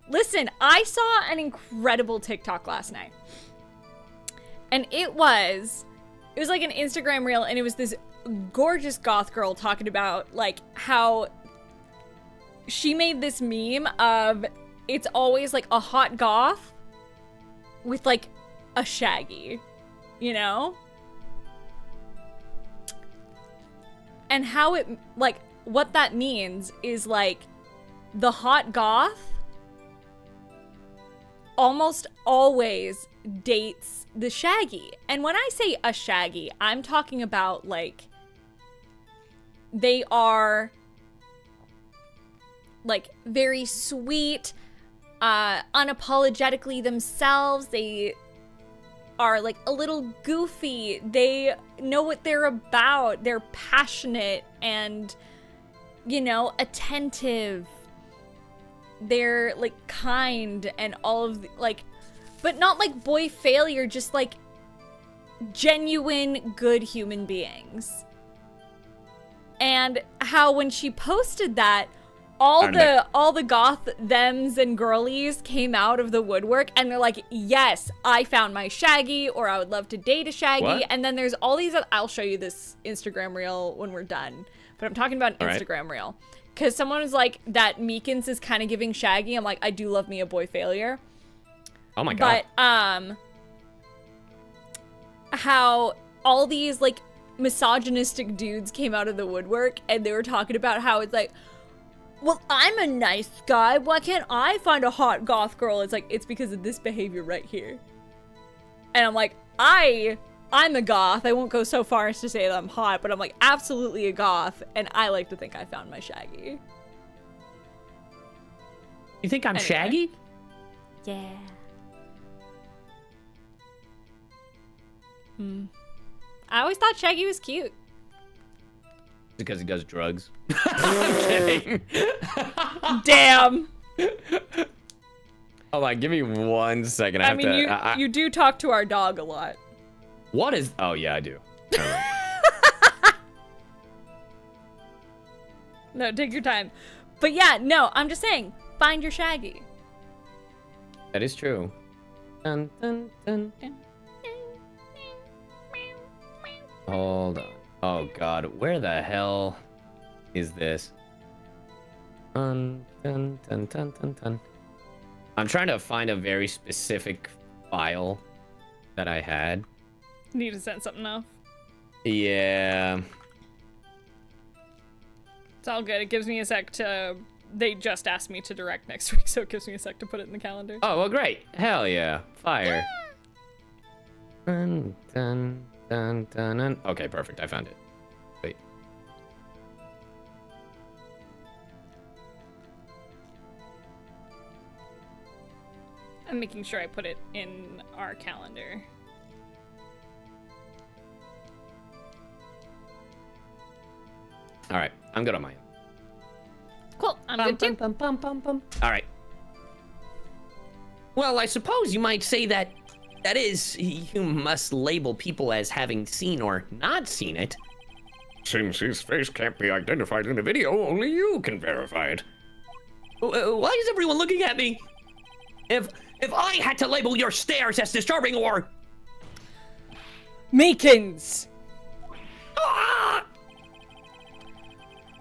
Listen, I saw an incredible TikTok last night. And it was like an Instagram reel, and it was this gorgeous goth girl talking about, like, how she made this meme of it's always, like, a hot goth with, like, a Shaggy, you know? And how it, like, what that means is, like, the hot goth almost always dates the shaggy. And when I say a shaggy, I'm talking about, like, they are, like, very sweet, unapologetically themselves. They are, like, a little goofy. They know what they're about. They're passionate and, you know, attentive. They're, like, kind and all of the, like, but not like boy failure, just like genuine good human beings. And how when she posted that, all the goth thems and girlies came out of the woodwork and they're like, yes, I found my shaggy, or I would love to date a shaggy. What? And then there's all these, I'll show you this Instagram reel when we're done, but I'm talking about an Instagram reel. Because someone was like, that Meekins is kind of giving shaggy. I'm like, I do love me a boy failure. Oh my god. But, how all these, like, misogynistic dudes came out of the woodwork and they were talking about how it's like, well, I'm a nice guy. Why can't I find a hot goth girl? It's like, it's because of this behavior right here. And I'm like, I'm a goth. I won't go so far as to say that I'm hot, but I'm like absolutely a goth. And I like to think I found my shaggy. You think I'm shaggy? Yeah. I always thought Shaggy was cute. Because he does drugs. I'm kidding. Damn. Hold on, give me 1 second. I mean, you do talk to our dog a lot. What is... Oh, yeah, I do. No, take your time. But yeah, no, I'm just saying, find your shaggy. That is true. Dun, dun, dun. Hold on. Oh god, where the hell is this? Dun, dun, dun, dun, dun, dun. I'm trying to find a very specific file that I had. Need to send something off. Yeah. It's all good. It gives me a sec to... They just asked me to direct next week, so it gives me a sec to put it in the calendar. Oh, well, great. Hell yeah. Fire. Dun, dun, dun, dun, dun. Okay, perfect. I found it. Wait. I'm making sure I put it in our calendar. All right. I'm good on mine. Cool. I'm good too. All right. Well, I suppose you might say that is, you must label people as having seen or not seen it. Since his face can't be identified in the video, only you can verify it. Why is everyone looking at me? If I had to label your stares as disturbing or... Meekins! Ah!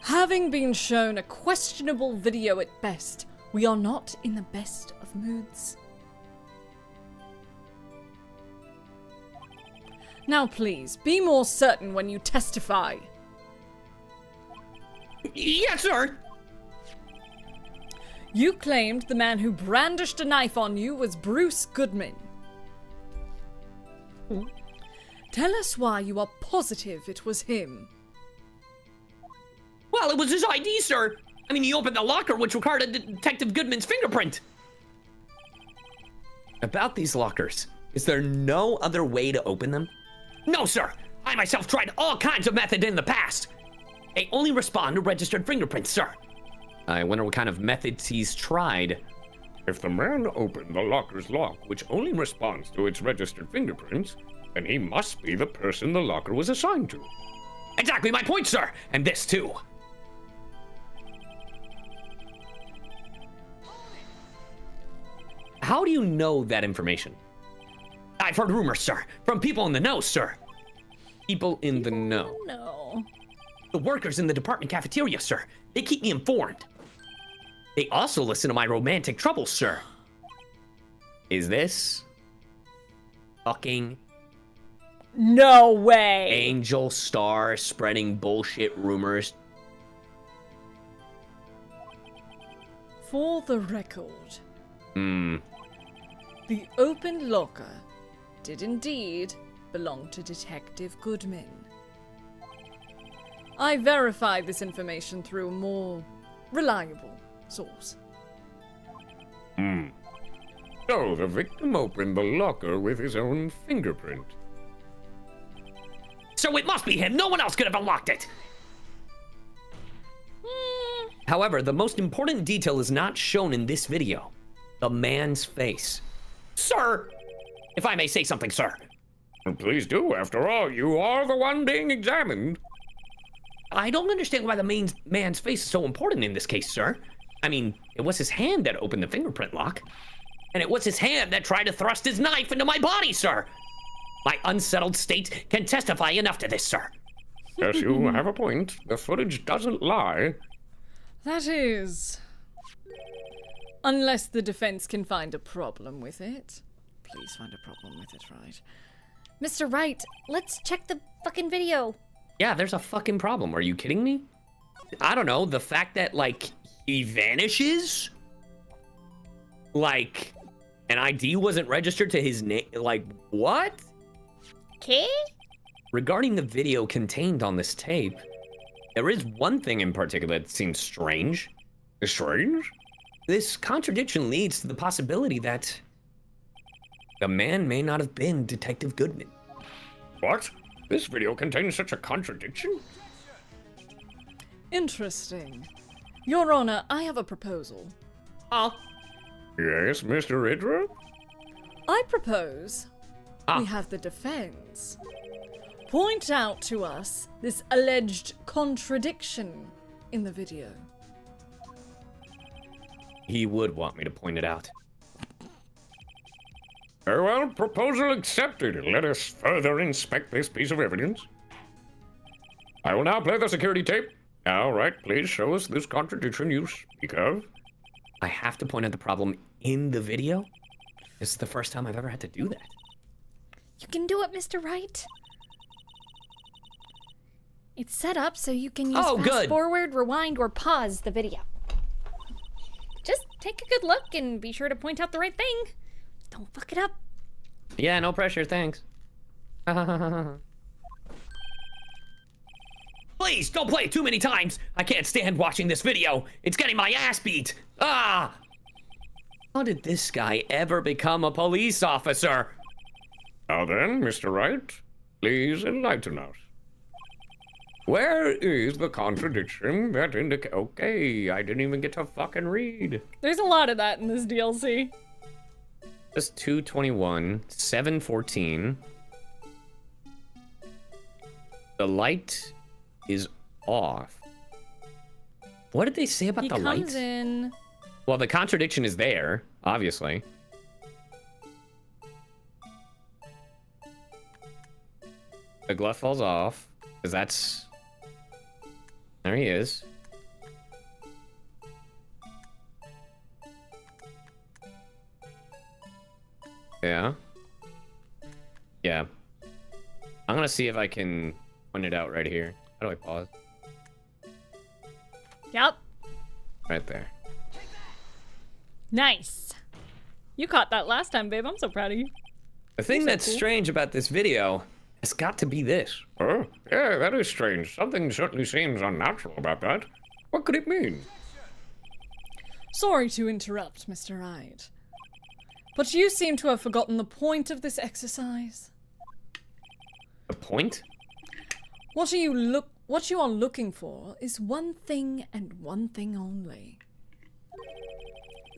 Having been shown a questionable video at best, we are not in the best of moods. Now please, be more certain when you testify. Yes, sir. You claimed the man who brandished a knife on you was Bruce Goodman. Tell us why you are positive it was him. Well, it was his ID, sir. I mean, he opened the locker, which required a Detective Goodman's fingerprint. About these lockers, is there no other way to open them? No, sir. I myself tried all kinds of methods in the past. They only respond to registered fingerprints, sir. I wonder what kind of methods he's tried. If the man opened the locker's lock, which only responds to its registered fingerprints, then he must be the person the locker was assigned to. Exactly my point, sir. And this, too. How do you know that information? I've heard rumors, sir. From people in the know, sir. People in the know. No. The workers in the department cafeteria, sir. They keep me informed. They also listen to my romantic troubles, sir. Is this fucking No way. Angel Star spreading bullshit rumors. For the record, Hmm. the open locker did indeed belong to Detective Goodman. I verified this information through a more reliable source. So the victim opened the locker with his own fingerprint. So it must be him. No one else could have unlocked it. However, the most important detail is not shown in this video. The man's face. Sir! If I may say something, sir. Please do. After all, you are the one being examined. I don't understand why the man's face is so important in this case, sir. I mean, it was his hand that opened the fingerprint lock. And it was his hand that tried to thrust his knife into my body, sir. My unsettled state can testify enough to this, sir. Yes, you have a point. The footage doesn't lie. That is... unless the defense can find a problem with it. Please find a problem with it, right? Mr. Wright, let's check the fucking video. Yeah, there's a fucking problem. Are you kidding me? I don't know. The fact that, like, he vanishes? Like, an ID wasn't registered to his name? Like, what? Okay? Regarding the video contained on this tape, there is one thing in particular that seems strange. Strange? This contradiction leads to the possibility that the man may not have been Detective Goodman. What? This video contains such a contradiction? Interesting. Your Honor, I have a proposal. Oh. Yes, Mr. Ridra? I propose we have the defense point out to us this alleged contradiction in the video. He would want me to point it out. Very well, proposal accepted. Let us further inspect this piece of evidence. I will now play the security tape. All right, please show us this contradiction you speak of. I have to point out the problem in the video? This is the first time I've ever had to do that. You can do it, Mr. Wright. It's set up so you can use fast forward, rewind, or pause the video. Just take a good look and be sure to point out the right thing. Don't fuck it up. Yeah, no pressure, thanks. Please, don't play it too many times. I can't stand watching this video. It's getting my ass beat. Ah! How did this guy ever become a police officer? Now then, Mr. Wright, please enlighten us. Where is the contradiction that indicates... Okay, I didn't even get to fucking read. There's a lot of that in this DLC. Just 221, 714. The light is off. What did they say about the light? He comes in. Well, the contradiction is there, obviously. The glove falls off, because that's... There he is. Yeah. Yeah. I'm gonna see if I can point it out right here. How do I pause? Yep. Right there. Nice. You caught that last time, babe. I'm so proud of you. The thing that's strange about this video has got to be this. Oh, yeah, that is strange. Something certainly seems unnatural about that. What could it mean? Sorry to interrupt, Mr. Wright, but you seem to have forgotten the point of this exercise. The point? What you are looking for is one thing and one thing only.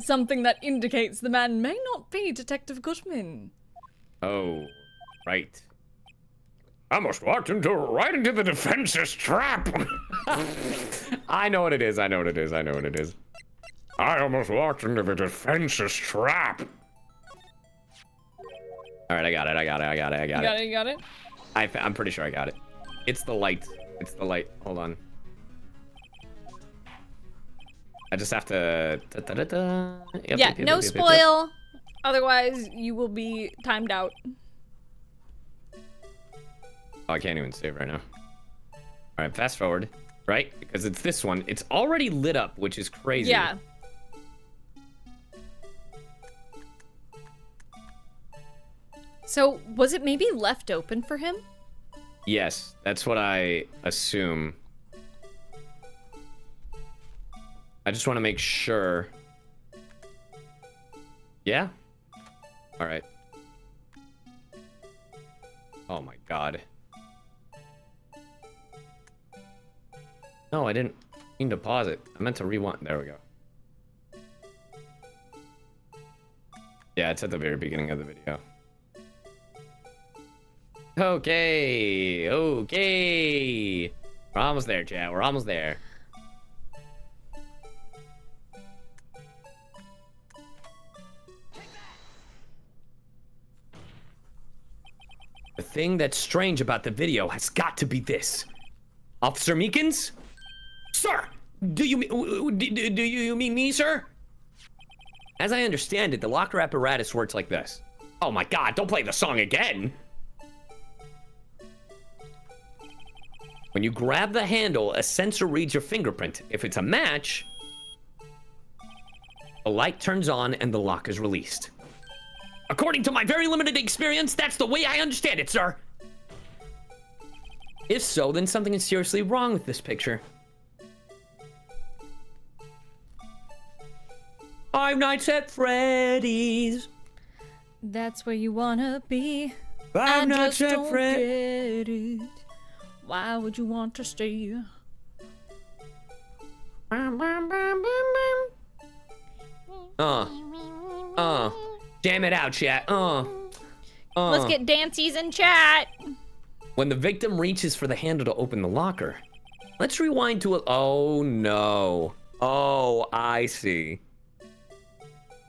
Something that indicates the man may not be Detective Goodman. Oh, right. I almost walked right into the defense's trap. I know what it is. I know what it is. I know what it is. I almost walked into the defense's trap. All right, I got it. I got it. I got it. I got it. You got it? I'm pretty sure I got it. It's the light. It's the light. Hold on. I just have to... Yep, no spoil. Yep. Otherwise, you will be timed out. Oh, I can't even save right now. All right, fast forward, right? Because it's this one. It's already lit up, which is crazy. Yeah. So, was it maybe left open for him? Yes, that's what I assume. I just want to make sure. Yeah? All right. Oh my god. No, I didn't mean to pause it. I meant to rewind. There we go. Yeah, it's at the very beginning of the video. Okay, okay. We're almost there, chat. We're almost there. The thing that's strange about the video has got to be this. Officer Meekins? Sir! Do you mean me, sir? As I understand it, the locker apparatus works like this. Oh my god, don't play the song again! When you grab the handle, a sensor reads your fingerprint. If it's a match, a light turns on and the lock is released. According to my very limited experience, that's the way I understand it, sir. If so, then something is seriously wrong with this picture. Five Nights at Freddy's. That's where you wanna be. Five Nights at Get it. Why would you want to stay? Jam it out, chat. Let's get dancies in chat. When the victim reaches for the handle to open the locker, let's rewind to a... Oh, no. Oh, I see.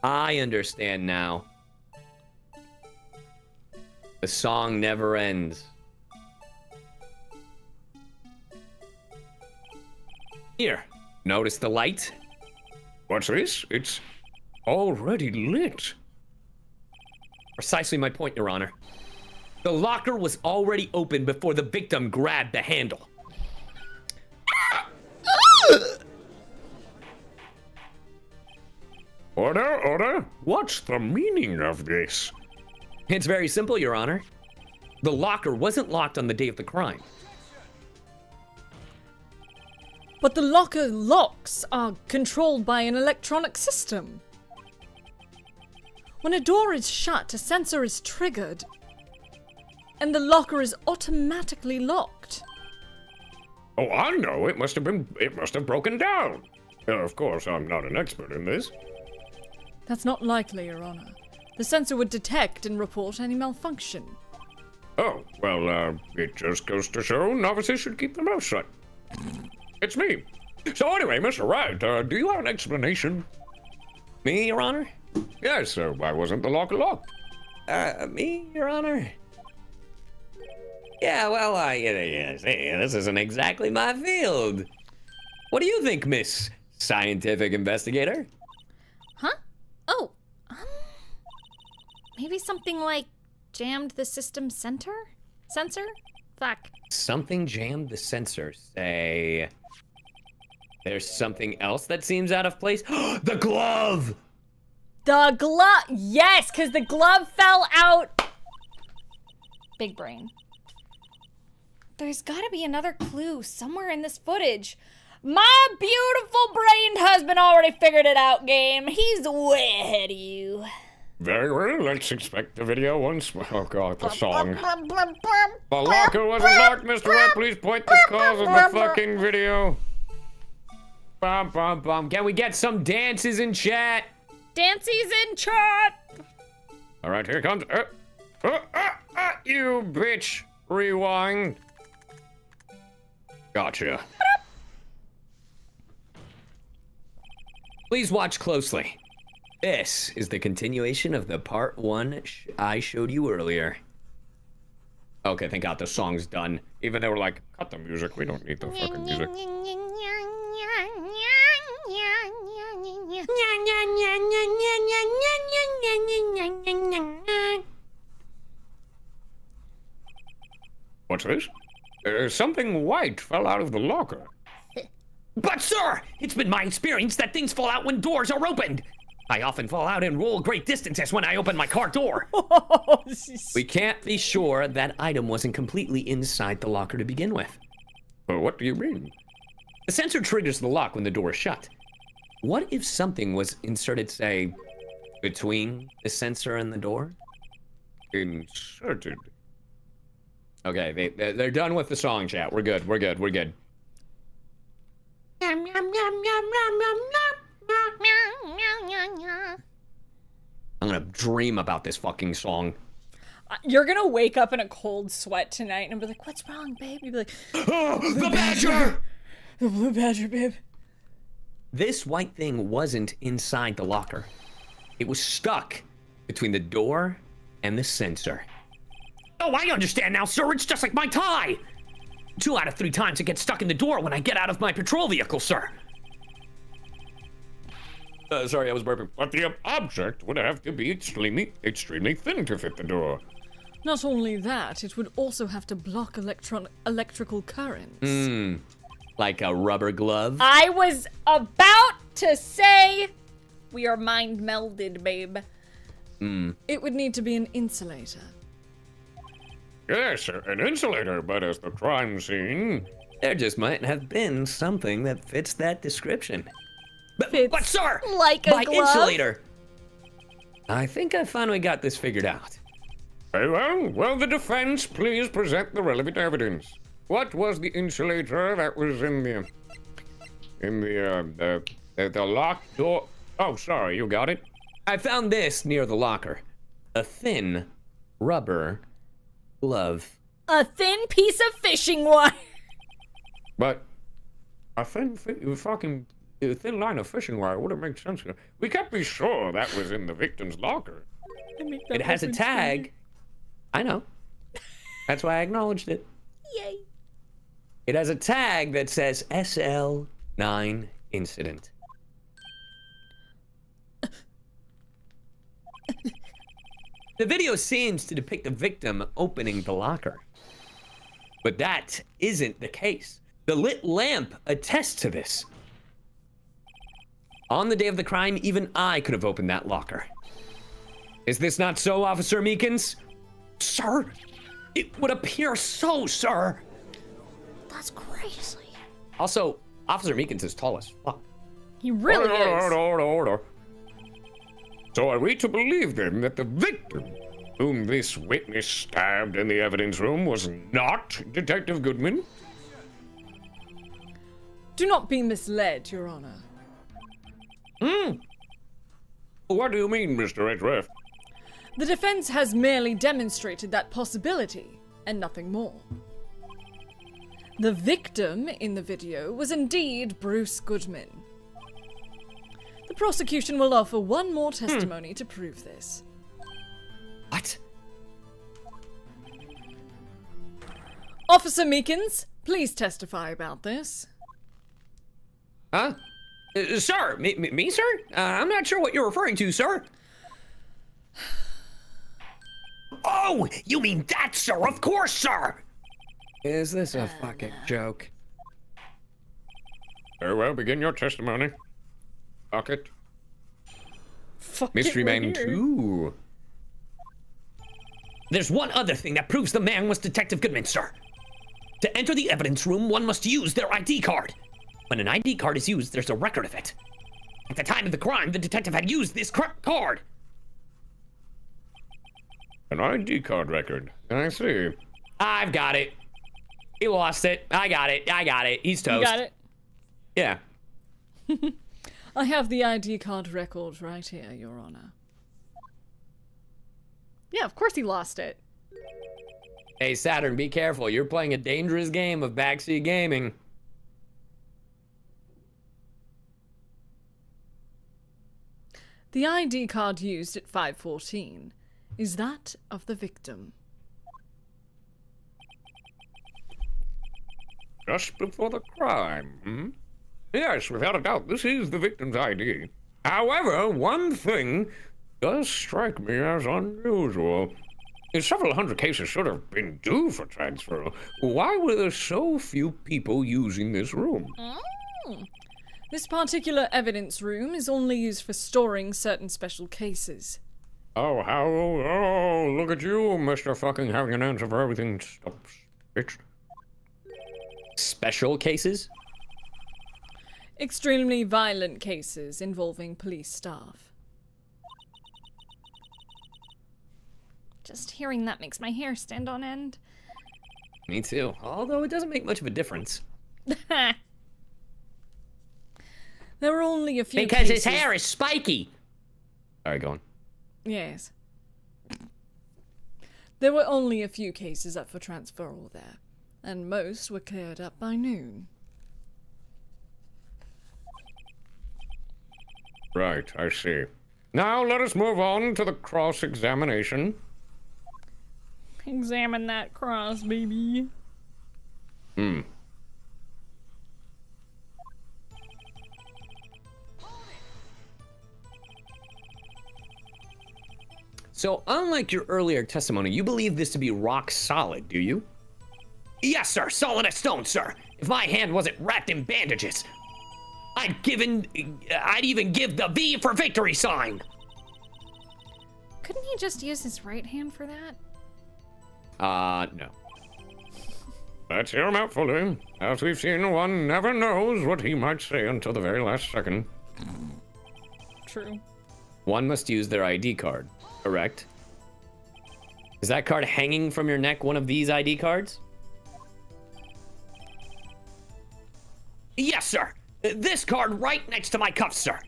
I understand now. The song never ends. Here, notice the light? What's this? It's already lit. Precisely my point, Your Honor. The locker was already open before the victim grabbed the handle. Order? What's the meaning of this? It's very simple, Your Honor. The locker wasn't locked on the day of the crime. But the locker locks are controlled by an electronic system. When a door is shut, a sensor is triggered, and the locker is automatically locked. Oh, I know. It must have broken down. Of course, I'm not an expert in this. That's not likely, Your Honor. The sensor would detect and report any malfunction. Oh, well, it just goes to show novices should keep their mouth shut. It's me. So anyway, Mr. Wright, do you have an explanation? Me, Your Honor? Yes, why wasn't the locker locked? Me, Your Honor? Yeah, well, this isn't exactly my field. What do you think, Miss Scientific Investigator? Huh? Oh, maybe something like jammed the system sensor? Fuck. Something jammed the sensor. Say, there's something else that seems out of place. The glove! The glove! Yes, because the glove fell out. Big brain. There's gotta be another clue somewhere in this footage. My beautiful brained husband already figured it out, game. He's way ahead of you. Very well, let's expect the video once. Oh god, the song. The locker wasn't locked, Mr. Wright. Please point the cause of the fucking video. Bum, bum, bum. Can we get some dances in chat? Dancy's in chat. All right, here comes. You bitch. Rewind. Gotcha. Please watch closely. This is the continuation of the part 1 I showed you earlier. Okay, thank God the song's done. Even they were like, cut the music. We don't need the fucking music. What's this? Something white fell out of the locker. But sir, it's been my experience that things fall out when doors are opened. I often fall out and roll great distances when I open my car door. We can't be sure that item wasn't completely inside the locker to begin with. What do you mean? The sensor triggers the lock when the door is shut. What if something was inserted, say, between the sensor and the door? Inserted. Okay, they're done with the song, chat. We're good. I'm gonna dream about this fucking song. You're gonna wake up in a cold sweat tonight and be like, "What's wrong, babe?" You'll be like, Oh, the badger! "The blue badger, babe." This white thing wasn't inside the locker. It was stuck between the door and the sensor. Oh, I understand now, sir. It's just like my tie. 2 out of 3 times it gets stuck in the door when I get out of my patrol vehicle, sir. Sorry, I was burping. But the object would have to be extremely thin to fit the door. Not only that, it would also have to block electrical currents. Like a rubber glove? I was about to say we are mind melded, babe. It would need to be an insulator. Yes, an insulator, but as the crime scene... There just might have been something that fits that description. But sir, like a my glove? insulator. I think I finally got this figured out. Very well. Well, the defense, please present the relevant evidence. What was the insulator that was in the locked door? Oh, sorry, you got it? I found this near the locker. A thin rubber glove. A thin piece of fishing wire. But a thin line of fishing wire wouldn't make sense. We can't be sure that was in the victim's locker. It has a tag. I know. That's why I acknowledged it. Yay. It has a tag that says SL9 incident. The video seems to depict the victim opening the locker. But that isn't the case. The lit lamp attests to this. On the day of the crime, even I could have opened that locker. Is this not so, Officer Meekins? Sir, it would appear so, sir. That's crazy. Also, Officer Meekins is tall as fuck. He really is. Order. So are we to believe then that the victim, whom this witness stabbed in the evidence room, was not Detective Goodman? Do not be misled, Your Honor. What do you mean, Mr. Edgeworth? The defense has merely demonstrated that possibility, and nothing more. The victim in the video was indeed Bruce Goodman. The prosecution will offer one more testimony to prove this. What? Officer Meekins, please testify about this. Huh? Sir? Me, sir? I'm not sure what you're referring to, sir. Oh, you mean that, sir? Of course, sir! Is this a fucking joke? Very well, begin your testimony. Bucket. Mystery Man 2. There's one other thing that proves the man was Detective Goodman, sir. To enter the evidence room, one must use their ID card. When an ID card is used, there's a record of it. At the time of the crime, the detective had used this card. An ID card record. I see. I've got it. He lost it. I got it. He's toast. You got it? Yeah. I have the ID card record right here, Your Honor. Yeah, of course he lost it. Hey, Saturn, be careful. You're playing a dangerous game of backseat gaming. The ID card used at 5:14 is that of the victim. Just before the crime, Yes, without a doubt, this is the victim's ID. However, one thing does strike me as unusual. Several hundred cases should have been due for transfer. Why were there so few people using this room? This particular evidence room is only used for storing certain special cases. Oh, look at you, Mr. Fucking having an answer for everything. Stop, bitch. Special cases? Extremely violent cases involving police staff. Just hearing that makes my hair stand on end. Me too. Although it doesn't make much of a difference. There were only a few Because cases... his hair is spiky. Alright, go on. Yes. There were only a few cases up for transferal there, and most were cleared up by noon. Right, I see. Now let us move on to the cross-examination. Examine that cross, baby. So, unlike your earlier testimony, you believe this to be rock solid, do you? Yes, sir. Solid as stone, sir. If my hand wasn't wrapped in bandages, I'd even give the V for victory sign. Couldn't he just use his right hand for that? No. Let's hear him out fully. As we've seen, one never knows what he might say until the very last second. True. One must use their ID card, correct? Is that card hanging from your neck one of these ID cards? Yes, sir. This card right next to my cuffs, sir.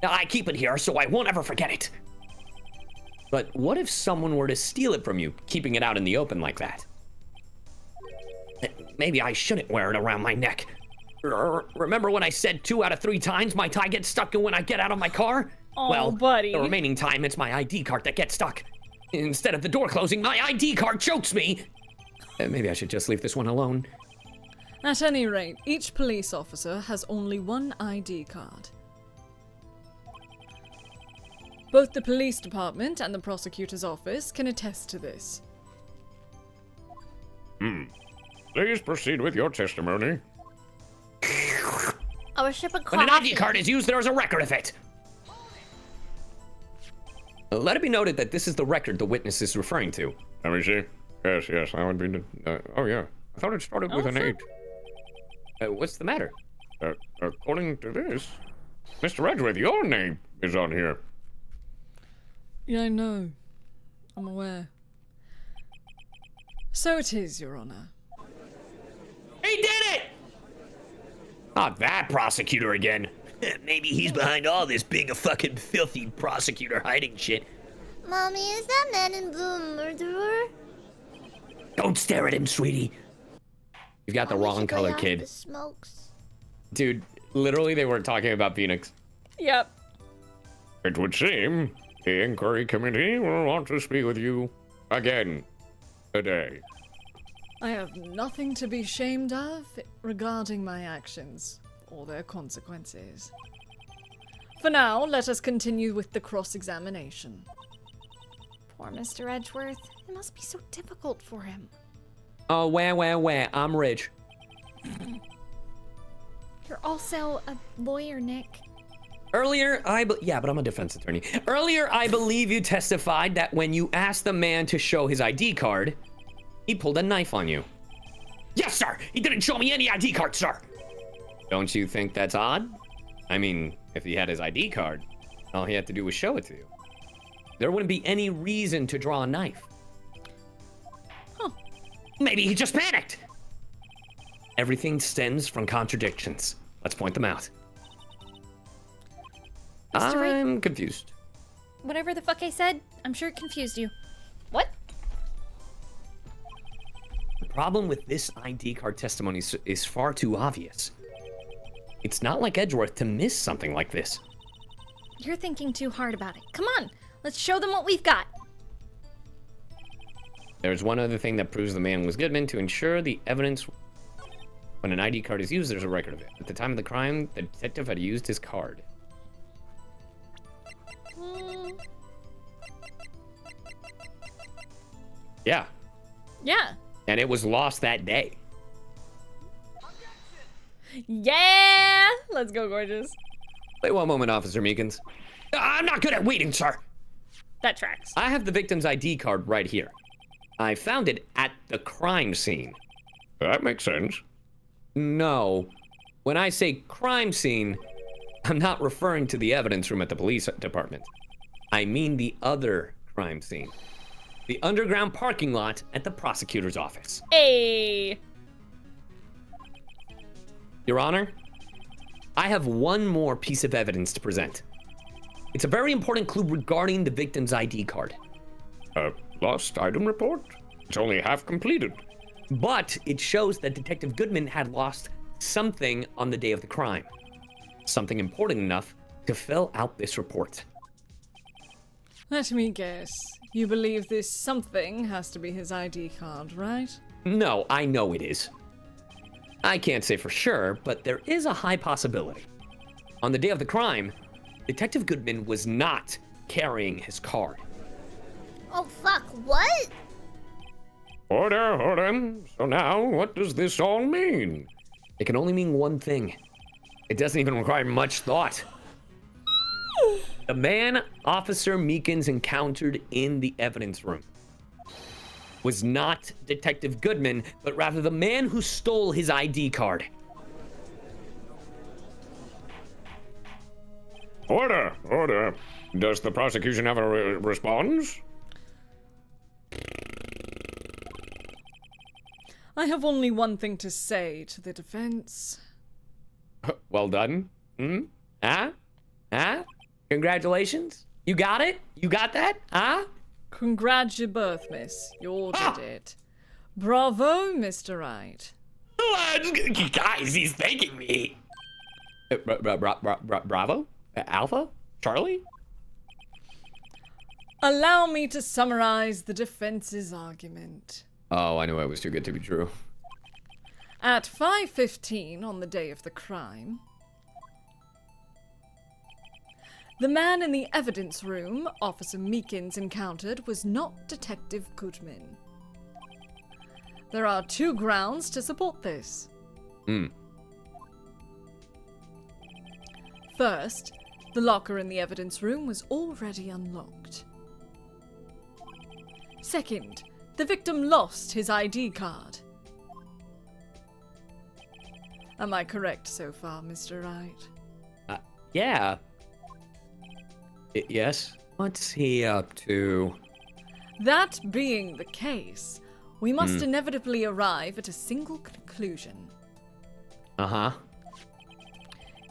I keep it here so I won't ever forget it. But what if someone were to steal it from you, keeping it out in the open like that? Maybe I shouldn't wear it around my neck. Remember when I said 2 out of 3 times my tie gets stuck when I get out of my car? Oh, well, buddy. The remaining time it's my ID card that gets stuck. Instead of the door closing, my ID card chokes me. Maybe I should just leave this one alone. At any rate, each police officer has only one ID card. Both the police department and the prosecutor's office can attest to this. Please proceed with your testimony. I was shipping coffee. When an ID card is used, there is a record of it. Let it be noted that this is the record the witness is referring to. Let me see. Yes, that would be... oh, yeah. I thought it started with an 8. What's the matter? According to this, Mr. Edgeworth, your name is on here. Yeah, I know. I'm aware. So it is, Your Honor. He did it! Not that prosecutor again. Maybe he's behind all this being a fucking filthy prosecutor hiding shit. Mommy, is that man in blue a murderer? Don't stare at him, sweetie. You've got the Mommy wrong should color, lay off kid. the smokes. Dude, literally they were talking about Phoenix. Yep. It would seem the inquiry committee will want to speak with you again today. I have nothing to be ashamed of regarding my actions or their consequences. For now, let us continue with the cross-examination. Poor Mr. Edgeworth. It must be so difficult for him. Oh, where? I'm rich. You're also a lawyer, Nick. Earlier, yeah, but I'm a defense attorney. Earlier, I believe you testified that when you asked the man to show his ID card, he pulled a knife on you. Yes, sir! He didn't show me any ID card, sir! Don't you think that's odd? I mean, if he had his ID card, all he had to do was show it to you. There wouldn't be any reason to draw a knife. Huh. Maybe he just panicked. Everything stems from contradictions. Let's point them out. Mr. Wright? I'm confused. Whatever the fuck I said, I'm sure it confused you. What? The problem with this ID card testimony is far too obvious. It's not like Edgeworth to miss something like this. You're thinking too hard about it. Come on, let's show them what we've got. There's one other thing that proves the man was Goodman. To ensure the evidence when an ID card is used, there's a record of it. At the time of the crime, the detective had used his card. Yeah. Yeah. And it was lost that day. Yeah! Let's go, gorgeous. Wait one moment, Officer Meekins. I'm not good at waiting, sir. That tracks. I have the victim's ID card right here. I found it at the crime scene. That makes sense. No. When I say crime scene, I'm not referring to the evidence room at the police department. I mean the other crime scene. The underground parking lot at the prosecutor's office. Hey! Your Honor, I have one more piece of evidence to present. It's a very important clue regarding the victim's ID card. Lost item report? It's only half completed. But it shows that Detective Goodman had lost something on the day of the crime. Something important enough to fill out this report. Let me guess. You believe this something has to be his ID card, right? No, I know it is. I can't say for sure, but there is a high possibility. On the day of the crime, Detective Goodman was not carrying his card. Oh, fuck, what? Order. So now, what does this all mean? It can only mean one thing. It doesn't even require much thought. The man Officer Meekins encountered in the evidence room was not Detective Goodman, but rather the man who stole his ID card. Order. Does the prosecution have a response? I have only one thing to say to the defense. Well done. Congratulations. You got it? You got that? Congrats your birth, miss. You all did it. Bravo, Mr. Wright. Guys, he's thanking me. Bravo? Alpha? Charlie? Allow me to summarize the defense's argument. Oh, I knew it was too good to be true. At 5:15 on the day of the crime, the man in the evidence room Officer Meekins encountered was not Detective Goodman. There are two grounds to support this. First, the locker in the evidence room was already unlocked. Second, the victim lost his ID card. Am I correct so far, Mr. Wright? Yeah. Yes? What's he up to? That being the case, we must inevitably arrive at a single conclusion. Uh-huh.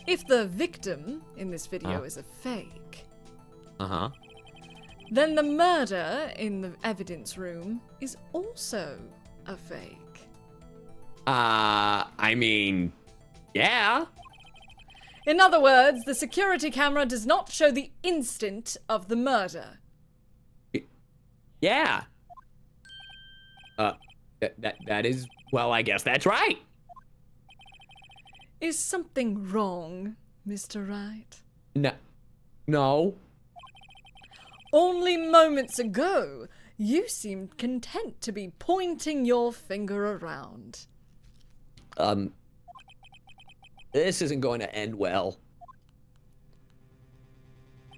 If the victim in this video is a fake, Uh-huh. then the murder in the evidence room is also a fake. I mean, yeah. In other words, the security camera does not show the instant of the murder. Yeah. That is, well, I guess that's right. Is something wrong, Mr. Wright? No. Only moments ago, you seemed content to be pointing your finger around. This isn't going to end well.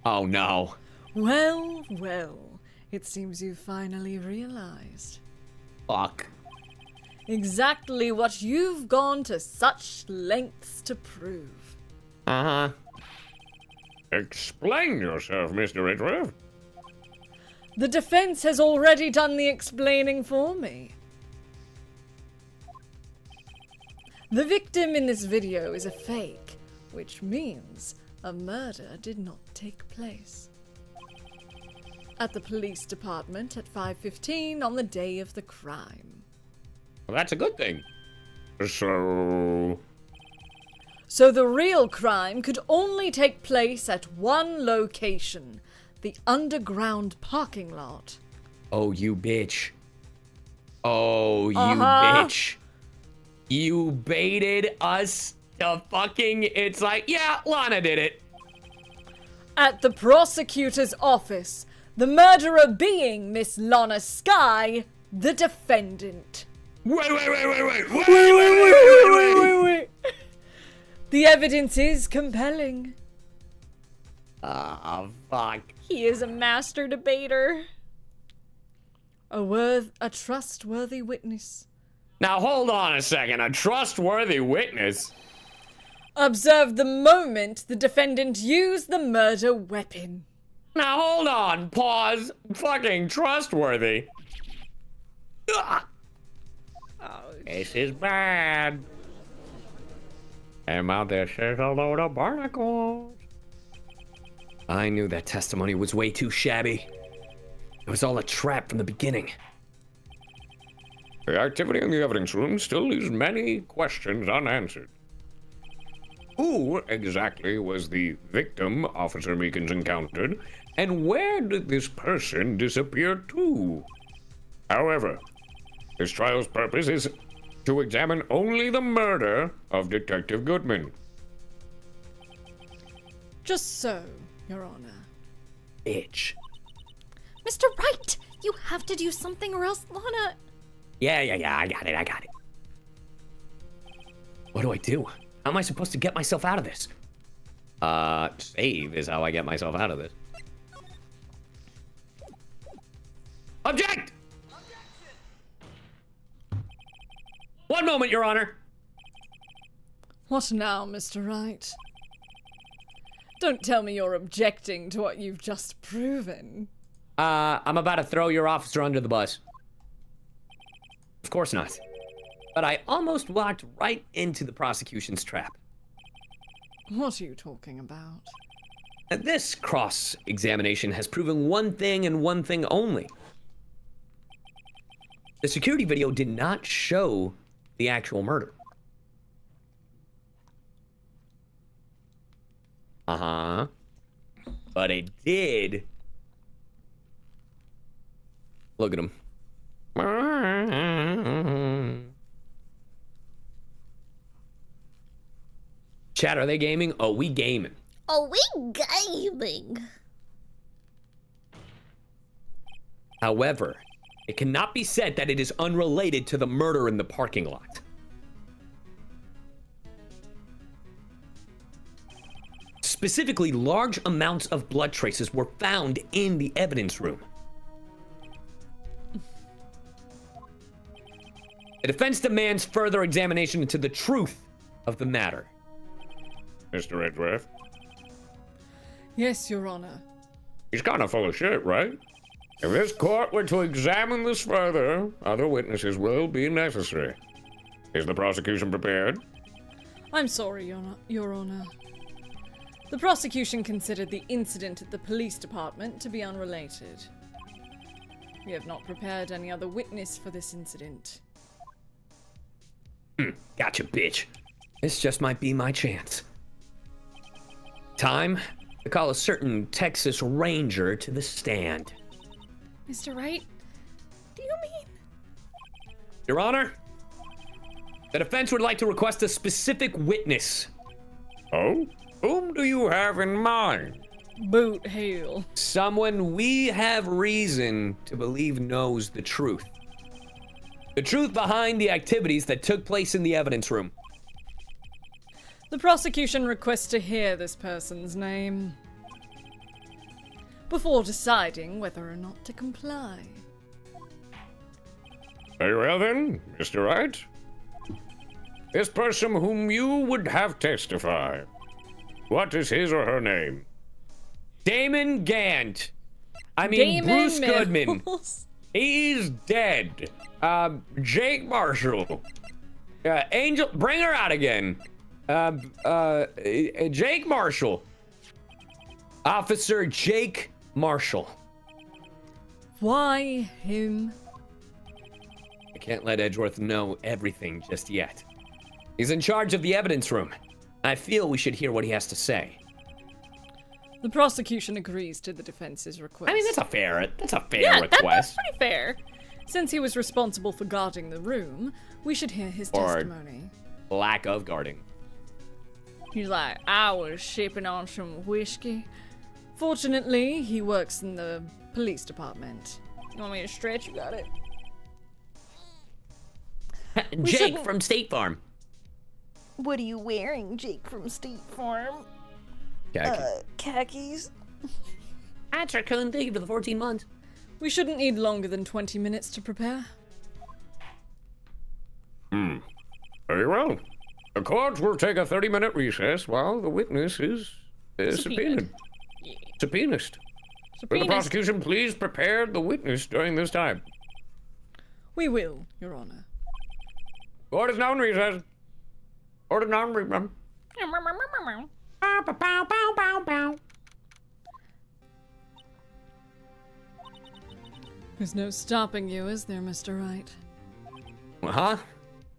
Oh, no. Well, it seems you finally realized. Fuck. Exactly what you've gone to such lengths to prove. Uh-huh. Explain yourself, Mr. Redruth. The defense has already done the explaining for me. The victim in this video is a fake, which means a murder did not take place. At the police department at 5:15 on the day of the crime. Well, that's a good thing. So the real crime could only take place at one location, the underground parking lot. Oh, you bitch. Oh, you bitch. You baited us to fucking... It's like, yeah, Lana did it. At the prosecutor's office, the murderer being Miss Lana Skye the defendant. Wait. Wait. The evidence is compelling. Ah, fuck. He is a master debater. A trustworthy witness. Now hold on a second. A trustworthy witness? Observe the moment the defendant used the murder weapon. Now hold on. Pause. Fucking trustworthy. Ugh. Oh, This is bad. And out there says a load of barnacles. I knew that testimony was way too shabby. It was all a trap from the beginning. The activity in the evidence room still leaves many questions unanswered. Who exactly was the victim Officer Meekins encountered, and where did this person disappear to? However, this trial's purpose is to examine only the murder of Detective Goodman. just so, Your Honor. Bitch. Mr. Wright, you have to do something or else Lana... Yeah, I got it. What do I do? How am I supposed to get myself out of this? Save is how I get myself out of this. Object! One moment, Your Honor. What now, Mr. Wright? Don't tell me you're objecting to what you've just proven. I'm about to throw your officer under the bus. Of course not. But I almost walked right into the prosecution's trap. What are you talking about? This cross-examination has proven one thing and one thing only. The security video did not show the actual murder. Uh-huh. But it did. Look at him. Chat, are they gaming? Oh, we gaming. Oh, we gaming. However, it cannot be said that it is unrelated to the murder in the parking lot. Specifically, large amounts of blood traces were found in the evidence room. The defense demands further examination into the truth of the matter. Mr. Edgeworth? Yes, Your Honor. He's kind of full of shit, right? If this court were to examine this further, other witnesses will be necessary. Is the prosecution prepared? I'm sorry, Your Honor. The prosecution considered the incident at the police department to be unrelated. We have not prepared any other witness for this incident. Gotcha, bitch. This just might be my chance. Time to call a certain Texas Ranger to the stand. Mr. Wright, do you mean? Your Honor, the defense would like to request a specific witness. Oh? Whom do you have in mind? Boot Hale. Someone we have reason to believe knows the truth. The truth behind the activities that took place in the evidence room. The prosecution requests to hear this person's name before deciding whether or not to comply. Very well then, Mr. Wright. This person whom you would have testify. What is his or her name? Damon Gant. Damon Bruce Mills. Goodman. He's dead. Jake Marshall. Angel, bring her out again. Jake Marshall. Officer Jake Marshall. Why him? I can't let Edgeworth know everything just yet. He's in charge of the evidence room. I feel we should hear what he has to say. The prosecution agrees to the defense's request. I mean, that's a fair Yeah, request. that's pretty fair. Since he was responsible for guarding the room, we should hear his Or- testimony. Lack of guarding. He's like, I was shipping on some whiskey. Fortunately, he works in the police department. You want me to stretch? You got it. Jake from State Farm. What are you wearing, Jake from State Farm? Khakis. That's Raccoon. Thank you for the 14 months. We shouldn't need longer than 20 minutes to prepare. Very well. The court will take a 30-minute recess while the witness is subpoenaed. Subpoenist. Will the prosecution please prepare the witness during this time? We will, Your Honor. Court is now in recess. Court is now in recess. There's no stopping you, is there, Mr. Wright? Huh?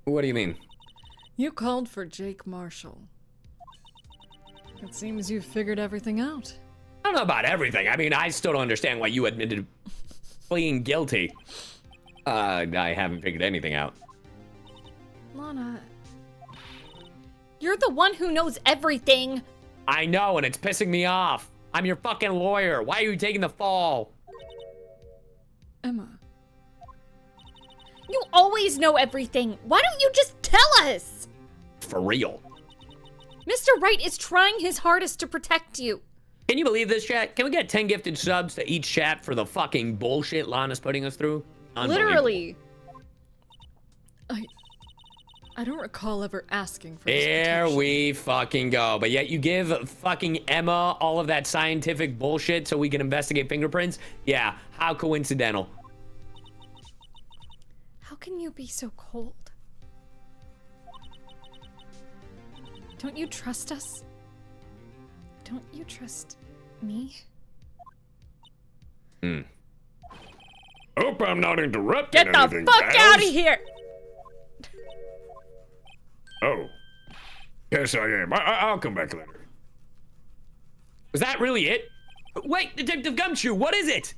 What do you mean? You called for Jake Marshall. It seems you've figured everything out. I don't know about everything. I mean, I still don't understand why you admitted pleading guilty. I haven't figured anything out. Lana, you're the one who knows everything. I know, and it's pissing me off. I'm your fucking lawyer. Why are you taking the fall? Emma. You always know everything. Why don't you just tell us? For real. Mr. Wright is trying his hardest to protect you. Can you believe this, chat? Can we get 10 gifted subs to each chat for the fucking bullshit Lana's putting us through? Literally. I don't recall ever asking for this There protection. we fucking go. But yet you give fucking Emma all of that scientific bullshit so we can investigate fingerprints? Yeah, how coincidental. How can you be so cold? Don't you trust us? Don't you trust me? Hope I'm not interrupting Get the anything, fuck pals. out of here! Oh. Yes, I am. I'll come back later. Was that really it? Wait, Detective Gumshoe, what is it?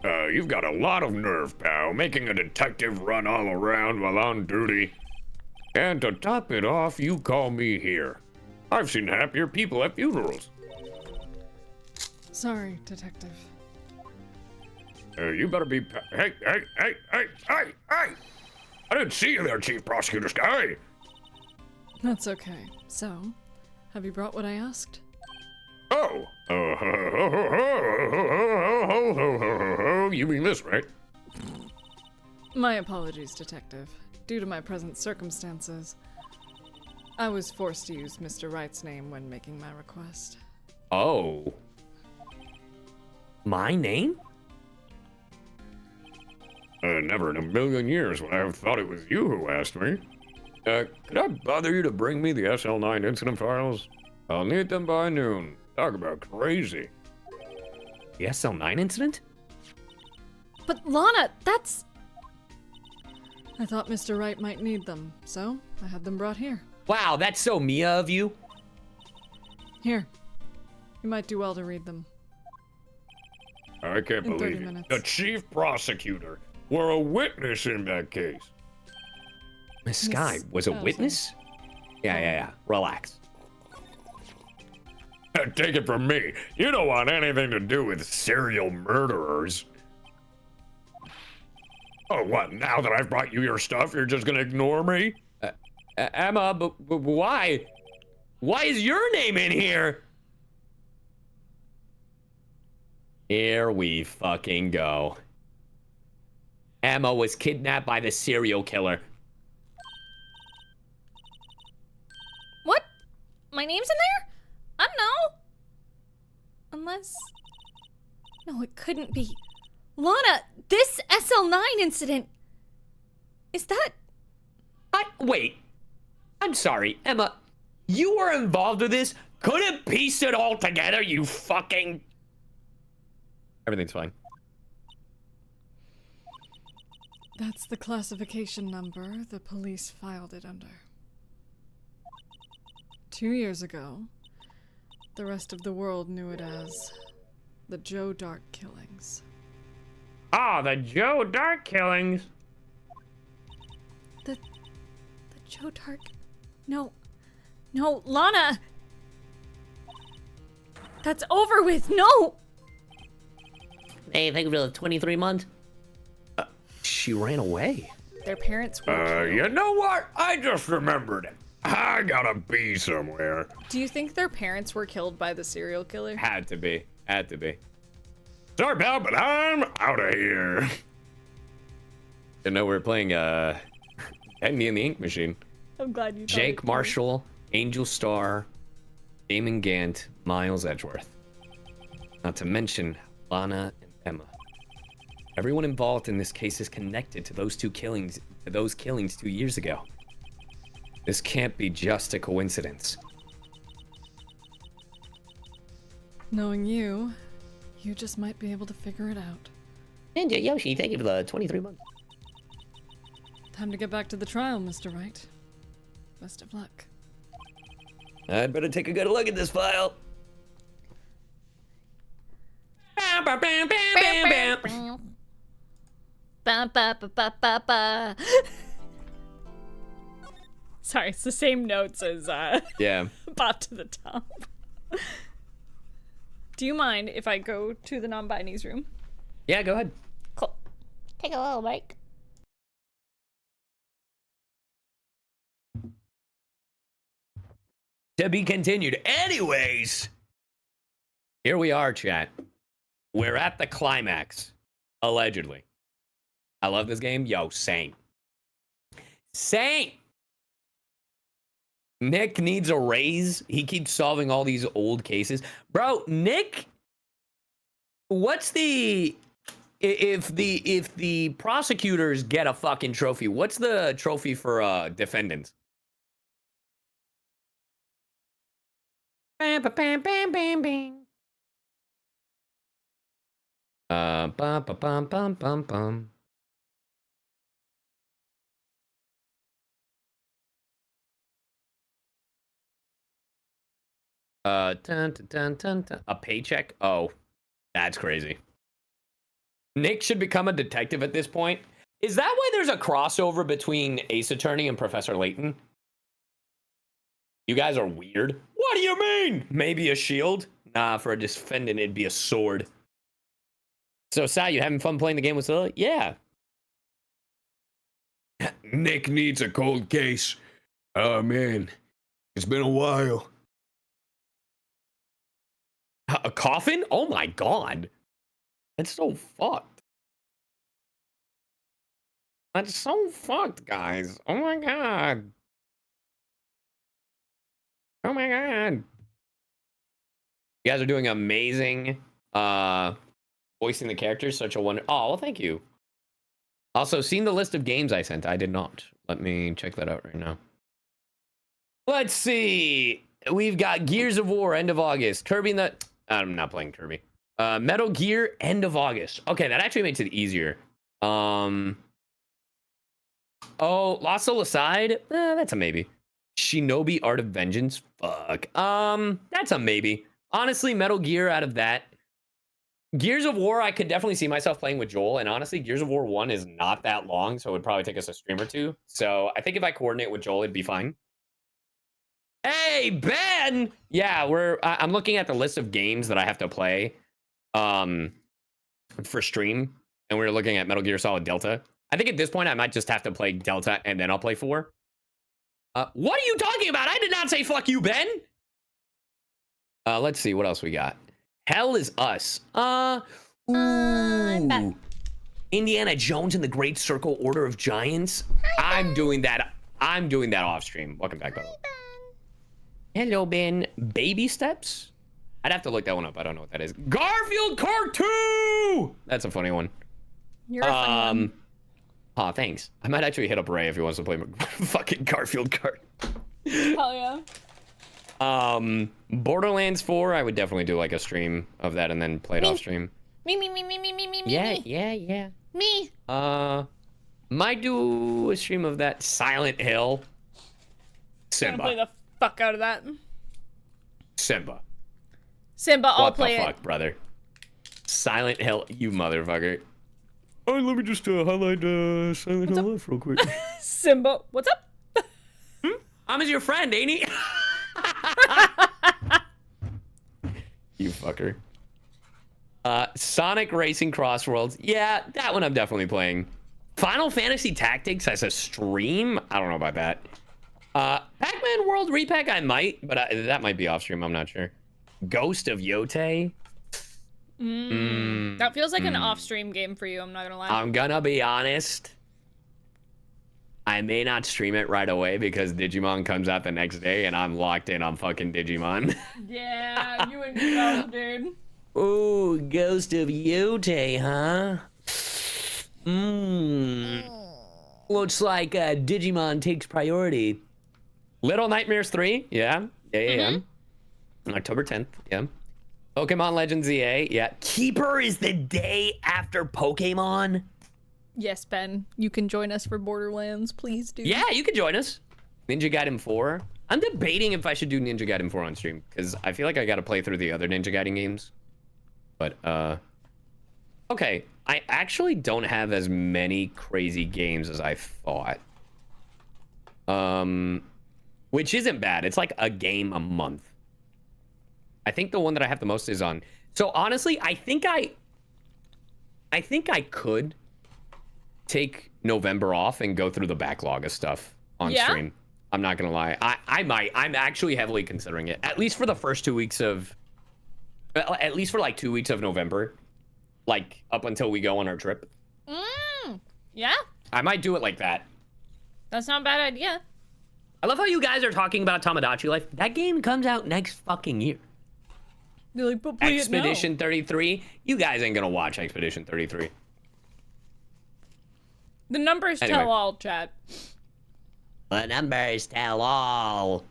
You've got a lot of nerve, pal, making a detective run all around while on duty. And to top it off, you call me here. I've seen happier people at funerals. Sorry, Detective. You better be... Hey! I didn't see you there, Chief Prosecutor Sky! That's okay. So, have you brought what I asked? Oh! You mean this, right? My apologies, Detective. Due to my present circumstances, I was forced to use Mr. Wright's name when making my request. Oh. My name? Never in a million years would I have thought it was you who asked me. Could I bother you to bring me the SL9 incident files? I'll need them by noon. Talk about crazy. The SL9 incident? But Lana, that's... I thought Mr. Wright might need them, so I had them brought here. Wow, that's so Mia of you. Here. You might do well to read them. I can't In 30 believe it. minutes. The Chief Prosecutor were a witness in that case. Miss Sky was a sorry. witness? Yeah. Relax. Take it from me. You don't want anything to do with serial murderers. Oh, what? Now that I've brought you your stuff, you're just gonna ignore me? Emma, but why? Why is your name in here? Here we fucking go. Emma was kidnapped by the serial killer. What? My name's in there? I don't know. Unless... No, it couldn't be. Lana, this SL9 incident... Is that... Wait. I'm sorry, Emma. You were involved with this? Couldn't piece it all together, you fucking... Everything's fine. That's the classification number the police filed it under. 2 years ago, the rest of the world knew it as the Joe Dark killings. Ah, the Joe Dark killings. The Joe Dark... No, Lana! That's over with, no! Hey, thank you for the 23 months. she ran away. Their parents were killed. You know what? I just remembered it. I gotta be somewhere. Do you think their parents were killed by the serial killer? Had to be. Sorry, pal, but I'm out of here. Didn't know we were playing Enemy in the Ink Machine. I'm glad you. Jake Marshall, Angel Star, Damon Gant, Miles Edgeworth. Not to mention Lana and Emma. Everyone involved in this case is connected to those killings 2 years ago. This can't be just a coincidence. Knowing you just might be able to figure it out. Ninja Yoshi, thank you for the 23 months. Time to get back to the trial, Mr. Wright. Best of luck. I'd better take a good look at this file. Ba, ba, ba, ba, ba, ba. Sorry, it's the same notes as Yeah. Bop to the Top. Do you mind if I go to the non-binaries room? Yeah, go ahead. Cool. Take a little break. To be continued. Anyways, here we are, chat. We're at the climax, allegedly. I love this game. Yo, same. Same. Nick needs a raise. He keeps solving all these old cases. Bro, Nick, what's the... If the prosecutors get a fucking trophy, what's the trophy for defendants? Bam, bam, bam, bam, bam. Bum, bum, bum, bum, bum, bum. Dun, dun, dun, dun, dun. A paycheck? Oh, that's crazy. Nick should become a detective at this point. Is that why there's a crossover between Ace Attorney and Professor Layton? You guys are weird. What do you mean? Maybe a shield? Nah, for a defendant, it'd be a sword. So, Sal, you having fun playing the game with Scylla? Yeah. Nick needs a cold case. Oh, man. It's been a while. A coffin? Oh my god. That's so fucked. That's so fucked, guys. Oh my god. Oh my god. You guys are doing amazing. Voicing the characters, such a wonder. Oh, well, thank you. Also, seen the list of games I sent? I did not. Let me check that out right now. Let's see. We've got Gears of War, end of August. Kirby in the... I'm not playing Kirby. Metal Gear, end of August. Okay, that actually makes it easier. Oh, Lost Soul Aside? That's a maybe. Shinobi Art of Vengeance? Fuck. That's a maybe. Honestly, Metal Gear out of that. Gears of War, I could definitely see myself playing with Joel, and honestly, Gears of War 1 is not that long, so it would probably take us a stream or two. So I think if I coordinate with Joel, it'd be fine. Hey, Ben! Yeah, I'm looking at the list of games that I have to play for stream, and we're looking at Metal Gear Solid Delta. I think at this point, I might just have to play Delta, and then I'll play 4. What are you talking about? I did not say fuck you, Ben! Let's see, what else we got? Hell is Us. I'm back. Indiana Jones and the Great Circle Order of Giants. Hi, I'm doing that off stream. Welcome back, by the way. Hello, Ben. Baby Steps? I'd have to look that one up. I don't know what that is. Garfield Kart 2! That's a funny one. You're a funny one. Aw, thanks. I might actually hit up Ray if he wants to play fucking Garfield Kart. Hell yeah. Borderlands 4, I would definitely do like a stream of that and then play it off stream. Me. Yeah. Me. Might do a stream of that. Silent Hill. I'm gonna play the fuck out of that. Simba, I'll play it. What the fuck, brother? Silent Hill, you motherfucker. Oh, let me just highlight Silent Hill Life real quick. Simba, what's up? I'm your friend, ain't he? You fucker. Sonic Racing Crossworlds. Yeah, that one I'm definitely playing. Final Fantasy Tactics as a stream? I don't know about that. Pac-Man World Repack, I might, but that might be off stream. I'm not sure. Ghost of Yote? That feels like an off-stream game for you, I'm not gonna lie. I'm gonna be honest. I may not stream it right away because Digimon comes out the next day and I'm locked in on fucking Digimon. Yeah, you and me, dude. Ooh, Ghost of Yote, huh? Looks like Digimon takes priority. Little Nightmares 3, yeah. October 10th, yeah. Pokemon Legends EA, yeah. Keeper is the day after Pokemon. Yes, Ben. You can join us for Borderlands, please do. Yeah, you can join us. Ninja Gaiden 4. I'm debating if I should do Ninja Gaiden 4 on stream, because I feel like I gotta play through the other Ninja Gaiden games. But, okay. I actually don't have as many crazy games as I thought. Which isn't bad. It's like a game a month. I think the one that I have the most is on. So honestly, I think I could take November off and go through the backlog of stuff on stream. I'm not gonna lie. I might. I'm actually heavily considering it. At least for the first 2 weeks of, at least for like 2 weeks of November, like up until we go on our trip. Yeah. I might do it like that. That's not a bad idea. I love how you guys are talking about Tamagotchi Life. That game comes out next fucking year. They're like, but play Expedition 33. You guys ain't gonna watch Expedition 33. The numbers tell all, chat. The numbers tell all.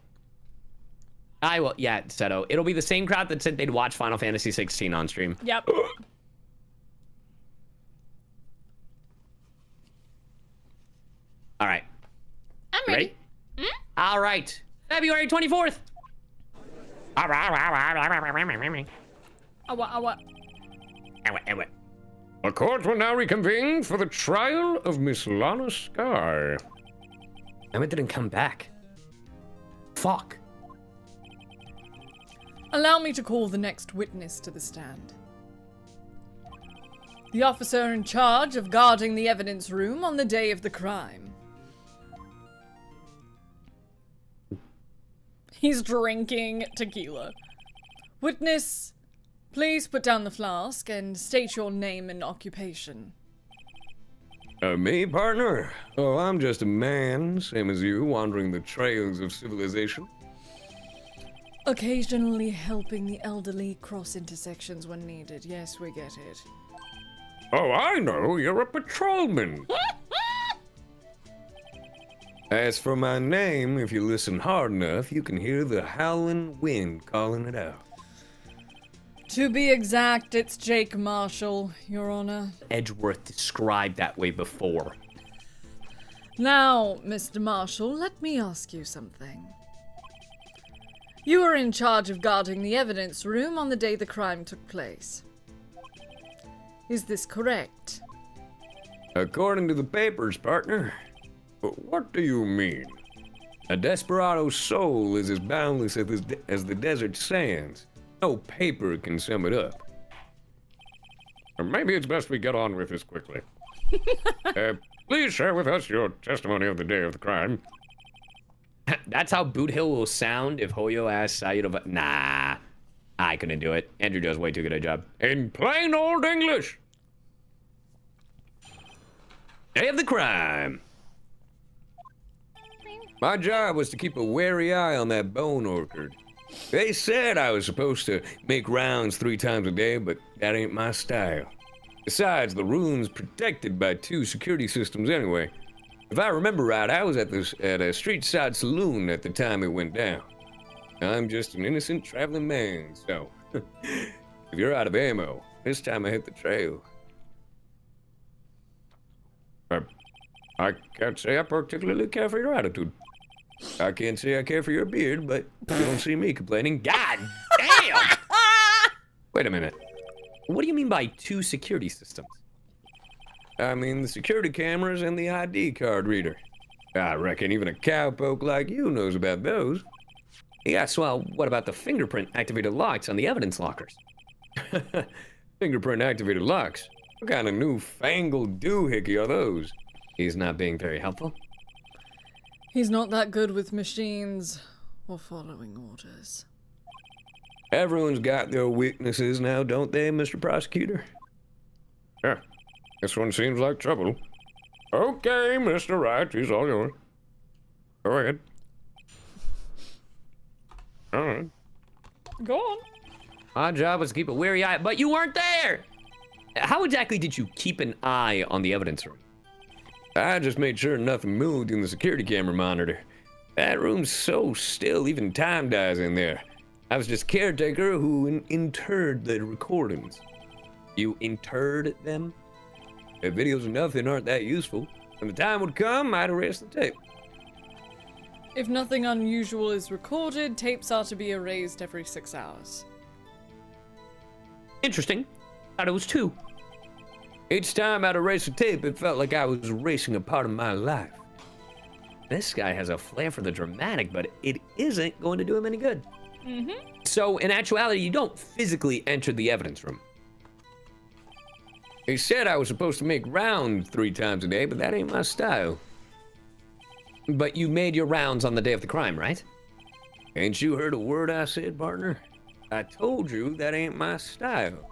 I will, yeah, Seto. It'll be the same crowd that said they'd watch Final Fantasy 16 on stream. Yep. All right. I'm ready. All right. February 24th. The court will now reconvene for the trial of Miss Lana Sky. Emma didn't come back. Fuck. Allow me to call the next witness to the stand. The officer in charge of guarding the evidence room on the day of the crime. He's drinking tequila. Witness, please put down the flask and state your name and occupation. Me, partner? Oh, I'm just a man, same as you, wandering the trails of civilization. Occasionally helping the elderly cross intersections when needed. Yes, we get it. Oh, I know, you're a patrolman. As for my name, if you listen hard enough, you can hear the howling wind calling it out. To be exact, it's Jake Marshall, Your Honor. Edgeworth described that way before. Now, Mr. Marshall, let me ask you something. You were in charge of guarding the evidence room on the day the crime took place. Is this correct? According to the papers, partner. But what do you mean? A desperado's soul is as boundless as the desert sands. No paper can sum it up. Or maybe it's best we get on with this quickly. Please share with us your testimony of the day of the crime. That's how Boot Hill will sound if Hoyo asks CyYu to... Nah, I couldn't do it. Andrew does way too good a job. In plain old English. Day of the crime. My job was to keep a wary eye on that bone orchard. They said I was supposed to make rounds 3 times a day, but that ain't my style. Besides, the room's protected by 2 security systems anyway. If I remember right, I was at a street side saloon at the time it went down. I'm just an innocent traveling man, so if you're out of ammo, this time I hit the trail. I can't say I particularly care for your attitude. I can't say I care for your beard, but you don't see me complaining. God damn! Wait a minute. What do you mean by 2 security systems? I mean the security cameras and the ID card reader. I reckon even a cowpoke like you knows about those. Yes, well, what about the fingerprint-activated locks on the evidence lockers? Fingerprint-activated locks? What kind of newfangled doohickey are those? He's not being very helpful. He's not that good with machines or following orders. Everyone's got their weaknesses now, don't they, Mr. Prosecutor? Yeah, this one seems like trouble. Okay, Mr. Wright, he's all yours. Go ahead. All right. Go on. My job was to keep a wary eye, but you weren't there! How exactly did you keep an eye on the evidence room? I just made sure nothing moved in the security camera monitor. That room's so still, even time dies in there. I was just caretaker who interred the recordings. You interred them? If videos of nothing aren't that useful, when the time would come, I'd erase the tape. If nothing unusual is recorded, tapes are to be erased every 6 hours. Interesting. Thought it was 2. Each time I'd erase a tape, it felt like I was erasing a part of my life. This guy has a flair for the dramatic, but it isn't going to do him any good. So, in actuality, you don't physically enter the evidence room. He said I was supposed to make rounds 3 times a day, but that ain't my style. But you made your rounds on the day of the crime, right? Ain't you heard a word I said, partner? I told you that ain't my style.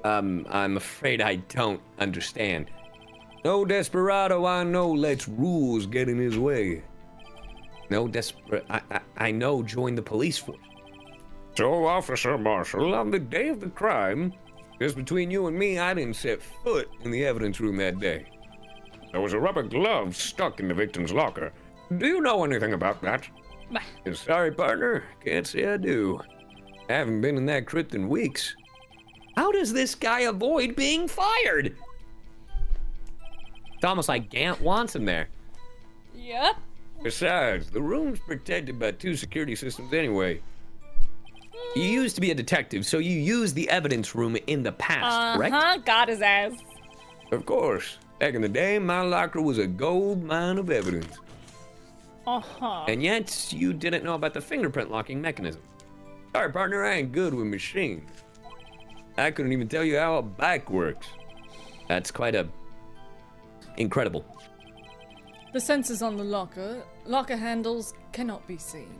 I'm afraid I don't understand. No desperado I know lets rules get in his way. No I know join the police force. So, Officer Marshall, On the day of the crime, just between you and me, I didn't set foot in the evidence room that day. there was a rubber glove stuck in the victim's locker. Do you know anything about that? Sorry, partner. Can't say I do. I haven't been in that crypt in weeks. How does this guy avoid being fired? It's almost like Gant wants him there. Yep. Besides, the room's protected by 2 security systems anyway. You used to be a detective, so you used the evidence room in the past, correct? Got his ass. Of course. Back in the day, my locker was a gold mine of evidence. And yet, you didn't know about the fingerprint locking mechanism. Sorry, partner, I ain't good with machines. I couldn't even tell you how a bike works. That's quite incredible. The sensors on the locker handles cannot be seen.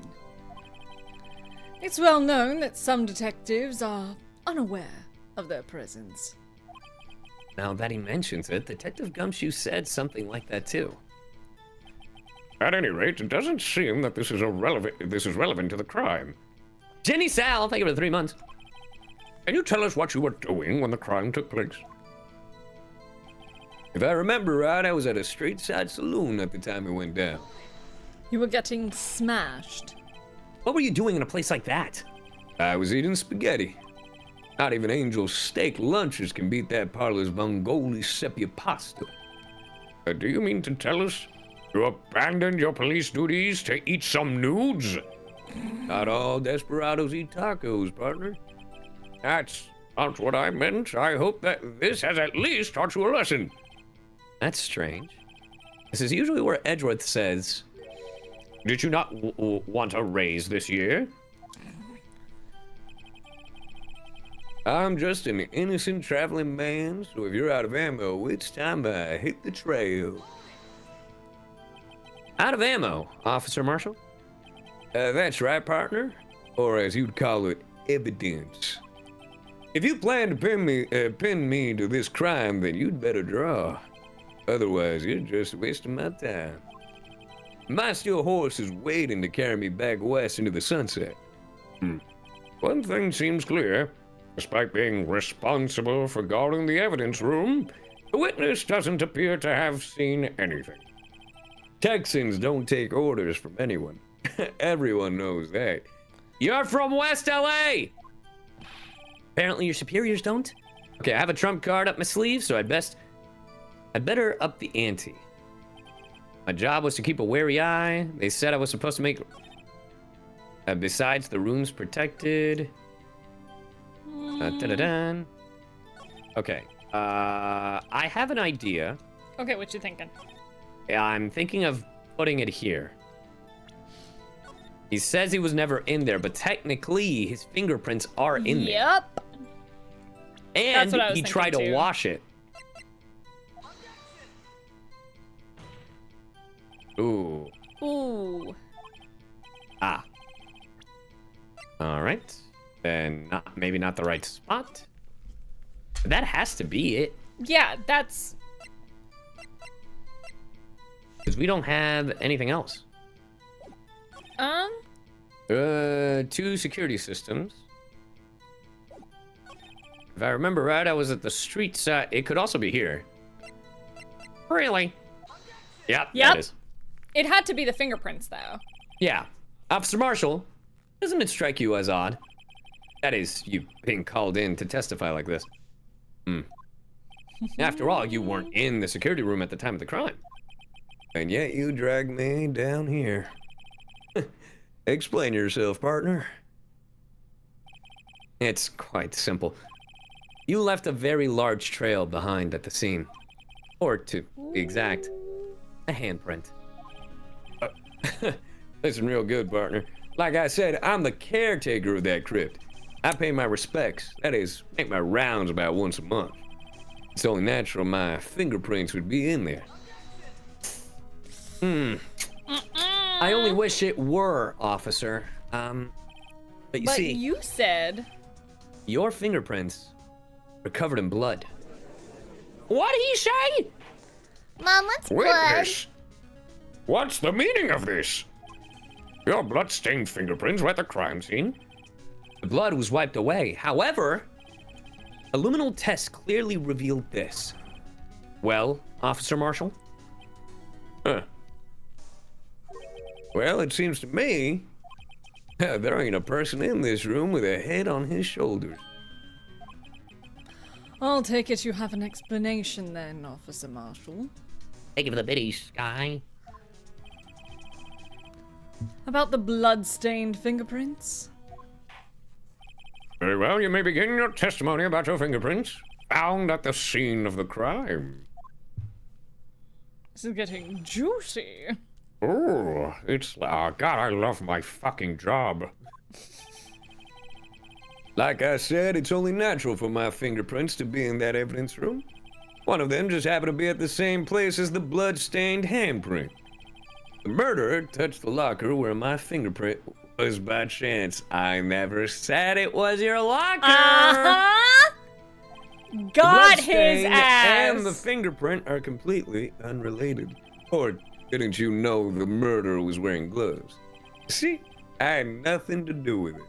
It's well known that some detectives are unaware of their presence. Now that he mentions it, Detective Gumshoe said something like that too. At any rate, it doesn't seem that this is relevant to the crime. Jenny Sal, thank you for the 3 months. Can you tell us what you were doing when the crime took place? If I remember right, I was at a street side saloon at the time it went down. You were getting smashed. What were you doing in a place like that? I was eating spaghetti. Not even Angel's steak lunches can beat that parlor's Vongoli sepia pasta. Do you mean to tell us you abandoned your police duties to eat some nudes? Not all desperados eat tacos, partner. That's not what I meant. I hope that this has at least taught you a lesson. That's strange. This is usually where Edgeworth says, Did you not want a raise this year? I'm just an innocent traveling man, so if you're out of ammo, it's time I hit the trail. out of ammo, Officer Marshall? That's right, partner. Or as you'd call it, evidence. If you plan to pin me to this crime, then you'd better draw. Otherwise, you're just wasting my time. My steel horse is waiting to carry me back west into the sunset. One thing seems clear. Despite being responsible for guarding the evidence room, the witness doesn't appear to have seen anything. Texans don't take orders from anyone. Everyone knows that. You're from West LA! Apparently your superiors don't? Okay, I have a trump card up my sleeve, so I'd better up the ante. My job was to keep a wary eye. They said I was supposed to make... besides, the room's protected. Da-da-dan. Okay, I have an idea. Okay, what you thinking? I'm thinking of putting it here. He says he was never in there, but technically his fingerprints are in there. Yep. And That's what I was he tried to thinking, too. wash it. Ooh. Ooh. Ah. All right. Then maybe not the right spot. But that has to be it. Yeah, that's... Because we don't have anything else. 2 security systems. If I remember right, I was at the street side. It could also be here. Really? Yep. That is. It had to be the fingerprints, though. Yeah. Officer Marshall, doesn't it strike you as odd? That is, you being called in to testify like this. After all, you weren't in the security room at the time of the crime. And yet you dragged me down here. Explain yourself, partner. It's quite simple. You left a very large trail behind at the scene. Or to be exact, a handprint. Listen real good, partner. Like I said, I'm the caretaker of that crypt. I pay my respects. That is, make my rounds about once a month. It's only natural my fingerprints would be in there. I only wish it were, officer. But you But see, you said... your fingerprints are covered in blood. What'd he say? Mom, what's blood? Witness! What's the meaning of this? Your blood-stained fingerprints were at the crime scene. The blood was wiped away. However, a luminal test clearly revealed this. Well, Officer Marshall? Huh. Well, it seems to me there ain't a person in this room with a head on his shoulders. I'll take it you have an explanation then, Officer Marshall. Thank you for the biddies, Sky. About the blood-stained fingerprints? Very well, you may begin your testimony about your fingerprints found at the scene of the crime. This is getting juicy. Oh, it's... Oh, God, I love my fucking job. Like I said, it's only natural for my fingerprints to be in that evidence room. One of them just happened to be at the same place as the blood-stained handprint. The murderer touched the locker where my fingerprint was by chance. I never said it was your locker! Got The his bloodstain ass! and the fingerprint are completely unrelated. Or didn't you know the murderer was wearing gloves? See, I had nothing to do with it.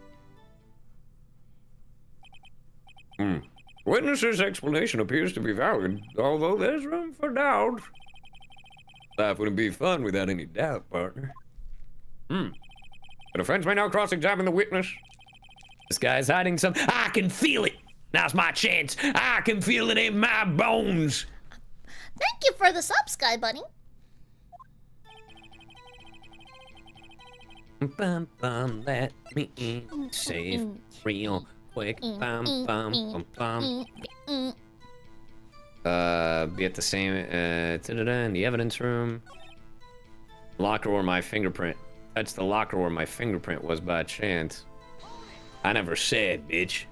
Witness's explanation appears to be valid, although there's room for doubt. Life wouldn't be fun without any doubt, partner. The defense may now cross-examine the witness. This guy's hiding some... I can feel it! Now's my chance! I can feel it in my bones! Thank you for the sub, Sky Bunny. Bum, bum, let me in. Safe, real quick. Bum, bum, bum, bum. Be at the same, in the evidence room. Locker where my fingerprint. That's the locker where my fingerprint was by chance. I never said, bitch.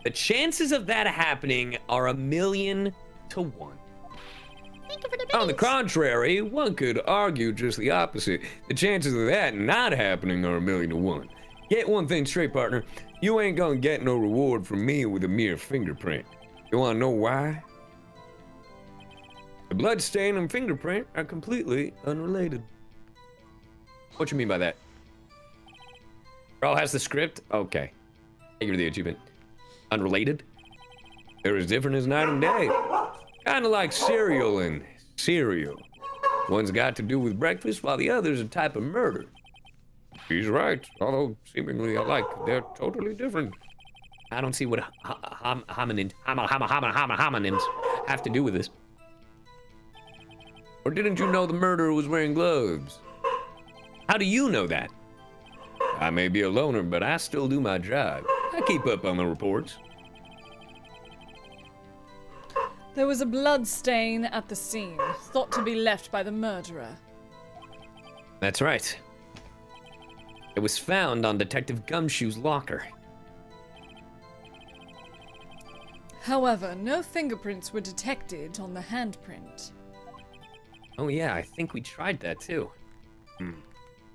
The chances of that happening are 1,000,000 to 1. Thank you for the On the biddies. contrary, one could argue just the opposite. The chances of that not happening are 1,000,000 to 1. Get one thing straight, partner. You ain't gonna get no reward from me with a mere fingerprint. You wanna know why? The blood stain and fingerprint are completely unrelated. What you mean by that? Bro has the script? Okay. Thank you for the achievement. Unrelated? They're as different as night and day. Kinda like cereal and cereal. One's got to do with breakfast while the other's a type of murder. He's right, although seemingly alike, they're totally different. I don't see what homonyms have to do with this. Or didn't you know the murderer was wearing gloves? How do you know that? I may be a loner, but I still do my job. I keep up on the reports. There was a blood stain at the scene, thought to be left by the murderer. That's right. It was found on Detective Gumshoe's locker. However, no fingerprints were detected on the handprint. Oh yeah, I think we tried that too.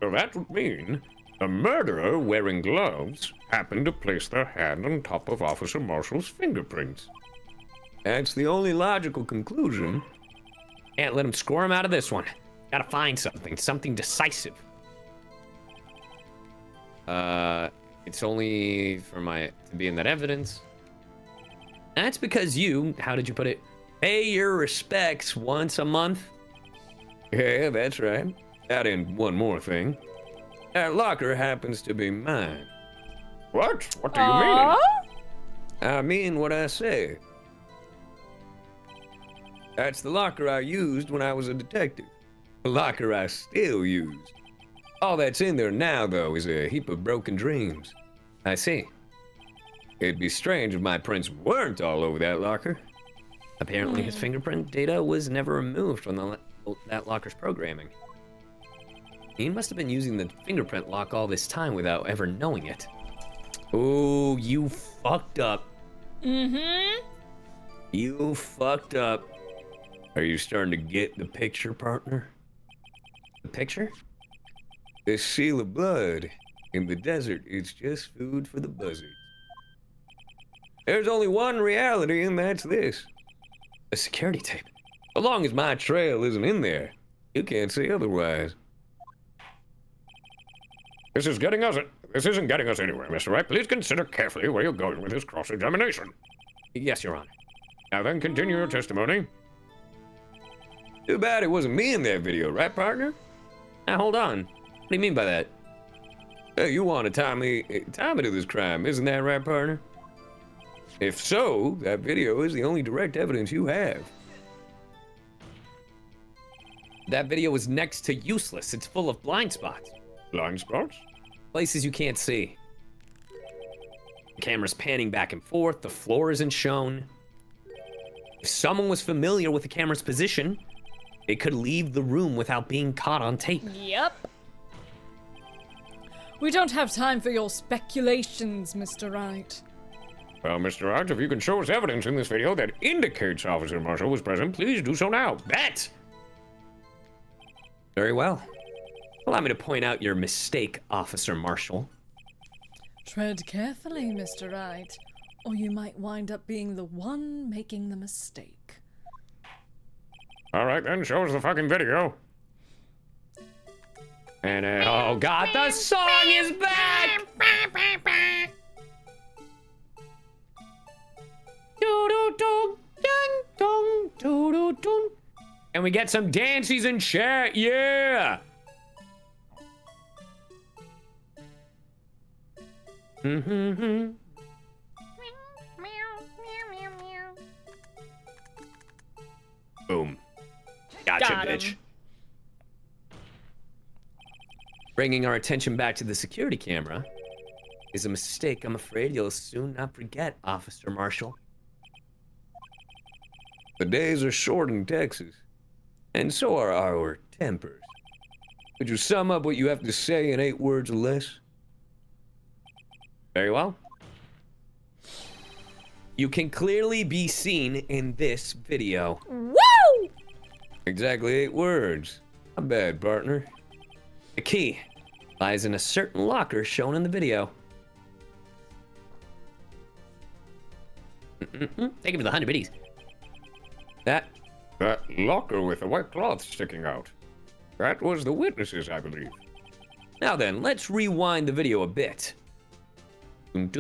So that would mean the murderer wearing gloves happened to place their hand on top of Officer Marshall's fingerprints. That's the only logical conclusion. Can't let him squirm out of this one. Gotta find something decisive. It's only for to be in that evidence. That's because you, how did you put it, pay your respects once a month? Yeah, that's right. Add in one more thing. That locker happens to be mine. What? What do you mean? I mean what I say. That's the locker I used when I was a detective. The locker I still use. All that's in there now, though, is a heap of broken dreams. I see. It'd be strange if my prints weren't all over that locker. Apparently his fingerprint data was never removed from that locker's programming. He must have been using the fingerprint lock all this time without ever knowing it. Oh, you fucked up. You fucked up. Are you starting to get the picture, partner? The picture? This seal of blood in the desert is just food for the buzzards. There's only one reality, and that's this. A security tape. So long as my trail isn't in there, you can't say otherwise. This isn't getting us anywhere, Mr. Wright. Please consider carefully where you're going with this cross-examination. Yes, Your Honor. Now then, continue your testimony. Too bad it wasn't me in that video, right, partner? Now, hold on. What do you mean by that? Hey, you want to tie me to this crime, isn't that right, partner? If so, that video is the only direct evidence you have. That video is next to useless. It's full of blind spots. Blind spots? Places you can't see. The camera's panning back and forth. The floor isn't shown. If someone was familiar with the camera's position, they could leave the room without being caught on tape. Yep. We don't have time for your speculations, Mr. Wright. Well, Mr. Wright, if you can show us evidence in this video that indicates Officer Marshall was present, please do so now. Bet! Very well. Allow me to point out your mistake, Officer Marshall. Tread carefully, Mr. Wright, or you might wind up being the one making the mistake. All right, then, show us the fucking video. And, oh god, the song is back! And we get some dances in chat, yeah! Boom. Gotcha, bitch. Bringing our attention back to the security camera is a mistake I'm afraid you'll soon not forget, Officer Marshall. The days are short in Texas, and so are our tempers. Could you sum up what you have to say in 8 words or less? Very well. You can clearly be seen in this video. Woo! Exactly 8 words. Not bad, partner. The key lies in a certain locker shown in the video. Thank you for the 100 biddies. That locker with the white cloth sticking out. That was the witnesses, I believe. Now then, let's rewind the video a bit. Got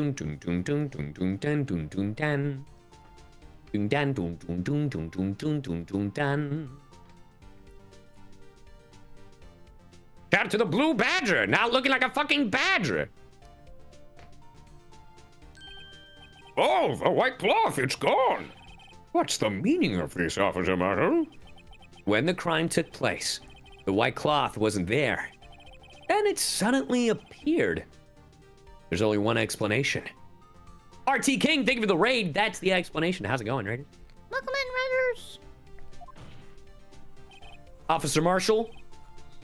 to the blue badger, now looking like a fucking badger. Oh, the white cloth, it's gone. What's the meaning of this, Officer Marshall? When the crime took place, the white cloth wasn't there. Then it suddenly appeared. There's only one explanation. RT King, thank you for the raid. That's the explanation. How's it going, Raiders? Welcome in, Raiders. Officer Marshall,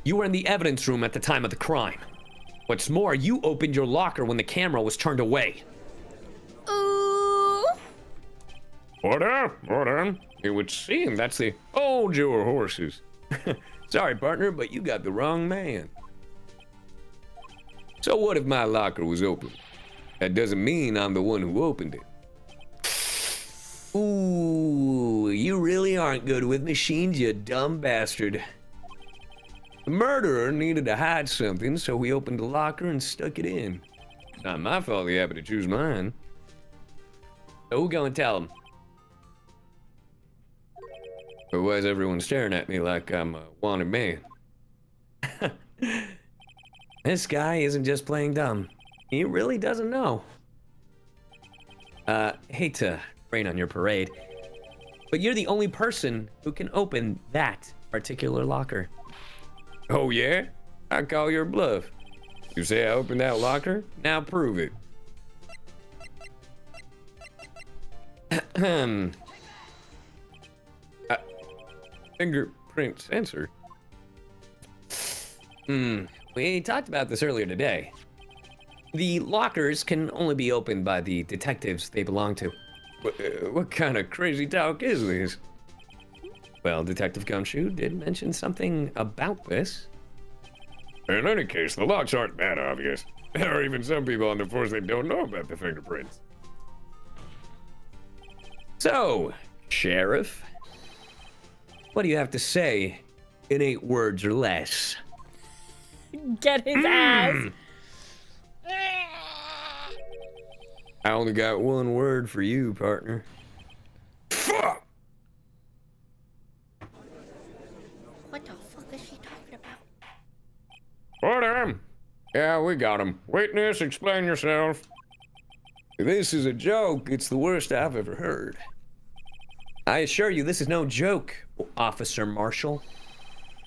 you were in the evidence room at the time of the crime. What's more, you opened your locker when the camera was turned away. Ooh. Order. It would seem that's the hold your horses. Sorry, partner, but you got the wrong man. So what if my locker was open? That doesn't mean I'm the one who opened it. Ooh, you really aren't good with machines, you dumb bastard. The murderer needed to hide something, so he opened the locker and stuck it in. Not my fault he happened to choose mine. So who go and tell him? But why is everyone staring at me like I'm a wanted man? This guy isn't just playing dumb. He really doesn't know. Hate to rain on your parade, but you're the only person who can open that particular locker. Oh yeah? I call your bluff. You say I opened that locker? Now prove it. Fingerprint sensor? We talked about this earlier today. The lockers can only be opened by the detectives they belong to. What kind of crazy talk is this? Well, Detective Gumshoe did mention something about this. In any case, the locks aren't that obvious. There are even some people on the force that don't know about the fingerprints. So, Sheriff, what do you have to say in 8 words or less? Get his ass. I only got one word for you, partner. Fuck! What the fuck is she talking about? What him? Yeah, we got him. Witness, explain yourself. If this is a joke, it's the worst I've ever heard. I assure you, this is no joke, Officer Marshall.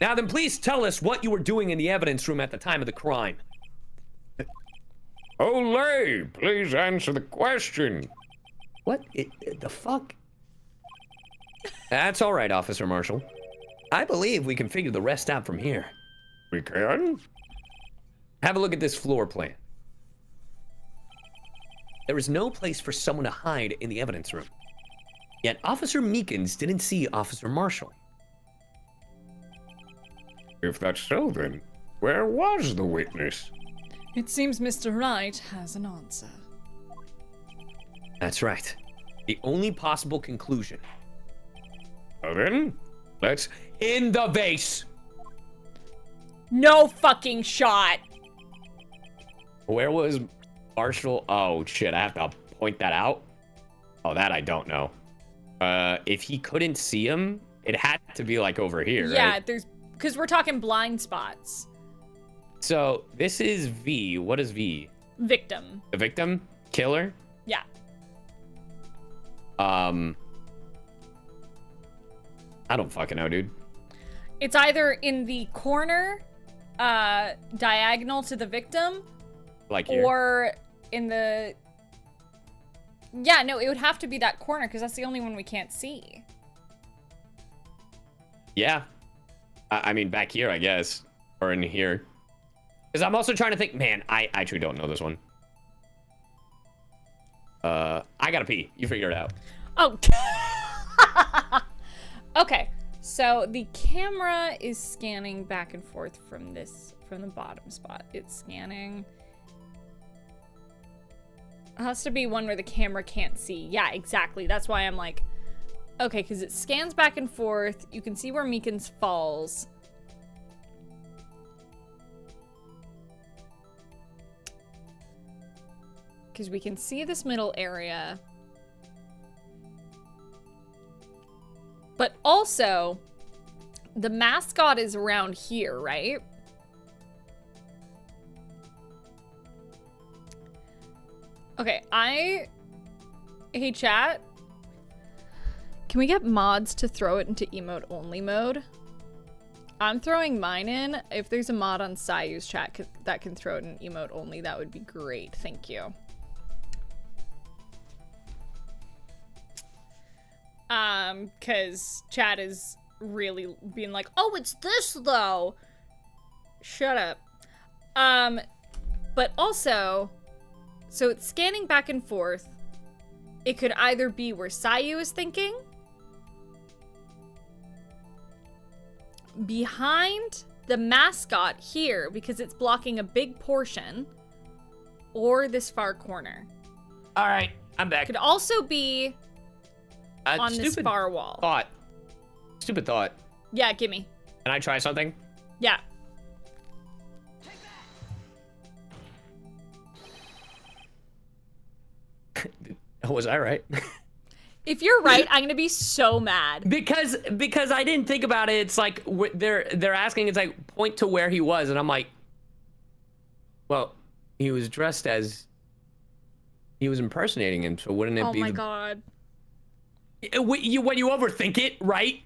Now then, please tell us what you were doing in the evidence room at the time of the crime. Olay, please answer the question. What the fuck? That's all right, Officer Marshall. I believe we can figure the rest out from here. We can? Have a look at this floor plan. There is no place for someone to hide in the evidence room. Yet Officer Meekins didn't see Officer Marshall. If that's so, then where was the witness? It seems Mr. Wright has an answer. That's right. The only possible conclusion. Well then, let's... In the vase! No fucking shot. Where was Marshall? Oh shit, I have to point that out? Oh, that I don't know. If he couldn't see him, it had to be like over here, Yeah, right? there's... Because we're talking blind spots. So, this is V. What is V? Victim. The victim? Killer? Yeah. I don't fucking know, dude. It's either in the corner, diagonal to the victim, Like here? or in the... Yeah, no, it would have to be that corner, because that's the only one we can't see. Yeah. I mean, back here, I guess. Or in here. Because I'm also trying to think... Man, I actually don't know this one. I gotta pee. You figure it out. Oh. Okay, so the camera is scanning back and forth from the bottom spot. It's scanning. It has to be one where the camera can't see. Yeah, exactly. That's why I'm like, okay, because it scans back and forth. You can see where Meekins falls. Because we can see this middle area. But also, the mascot is around here, right? Okay, hey chat, can we get mods to throw it into emote only mode? I'm throwing mine in. If there's a mod on CyYu's chat that can throw it in emote only, that would be great. Thank you. Cause chat is really being like, oh, it's this though. Shut up. But also, so it's scanning back and forth. It could either be where CyYu is thinking. behind the mascot here because it's blocking a big portion, or this far corner. All right, I'm back. Could also be on this far wall. Stupid thought. Yeah, gimme. Can I try something? Yeah. Was I right? If you're right, I'm gonna be so mad. Because I didn't think about it. It's like they're asking. It's like point to where he was, and I'm like, well, he was dressed as he was impersonating him. So wouldn't it be? Oh my god. When you overthink it, right?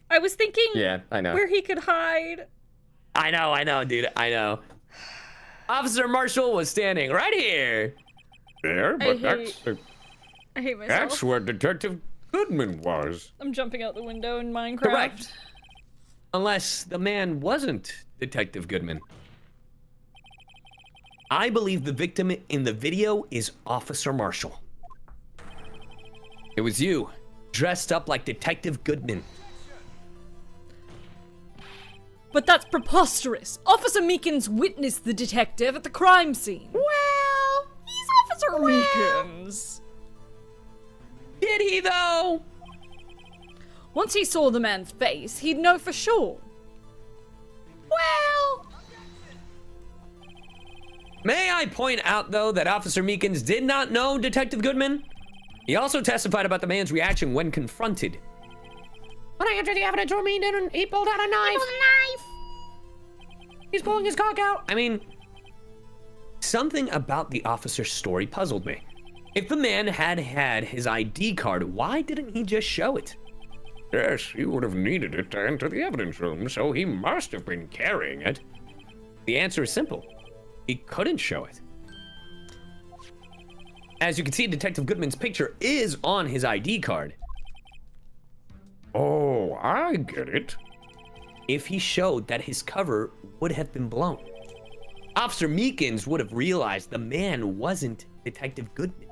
I was thinking. Yeah, I know. Where he could hide. I know, dude. I know. Officer Marshall was standing right here. There, but I hate myself. that's where Detective Goodman was. I'm jumping out the window in Minecraft. Correct. Unless the man wasn't Detective Goodman. I believe the victim in the video is Officer Marshall. It was you, dressed up like Detective Goodman. But that's preposterous. Officer Meekins witnessed the detective at the crime scene. Well, he's Officer Meekins. Did he though? Once he saw the man's face, he'd know for sure. Well. May I point out though that Officer Meekins did not know Detective Goodman? He also testified about the man's reaction when confronted. When I entered the evidence room, he pulled out a knife. He's pulling his cock out. I mean, something about the officer's story puzzled me. If the man had his ID card, why didn't he just show it? Yes, he would have needed it to enter the evidence room, so he must have been carrying it. The answer is simple. He couldn't show it. As you can see, Detective Goodman's picture is on his ID card. Oh, I get it. If he showed that his cover would have been blown, Officer Meekins would have realized the man wasn't Detective Goodman.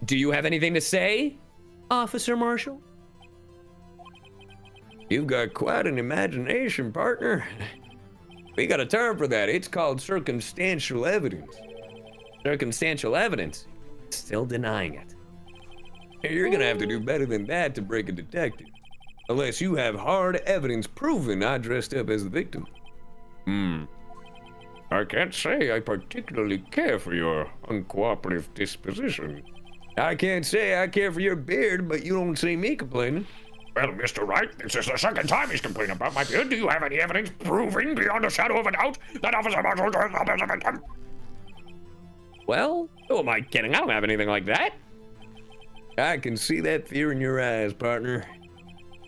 Do you have anything to say, Officer Marshall? You've got quite an imagination, partner. We got a term for that. It's called circumstantial evidence. Circumstantial evidence? Still denying it. You're gonna have to do better than that to break a detective. Unless you have hard evidence proving I dressed up as the victim. I can't say I particularly care for your uncooperative disposition. I can't say I care for your beard, but you don't see me complaining. Well, Mr. Wright, this is the second time he's complaining about my beard. Do you have any evidence proving beyond a shadow of a doubt that Officer Marshall dressed up as a victim? Well, who am I kidding? I don't have anything like that. I can see that fear in your eyes, partner.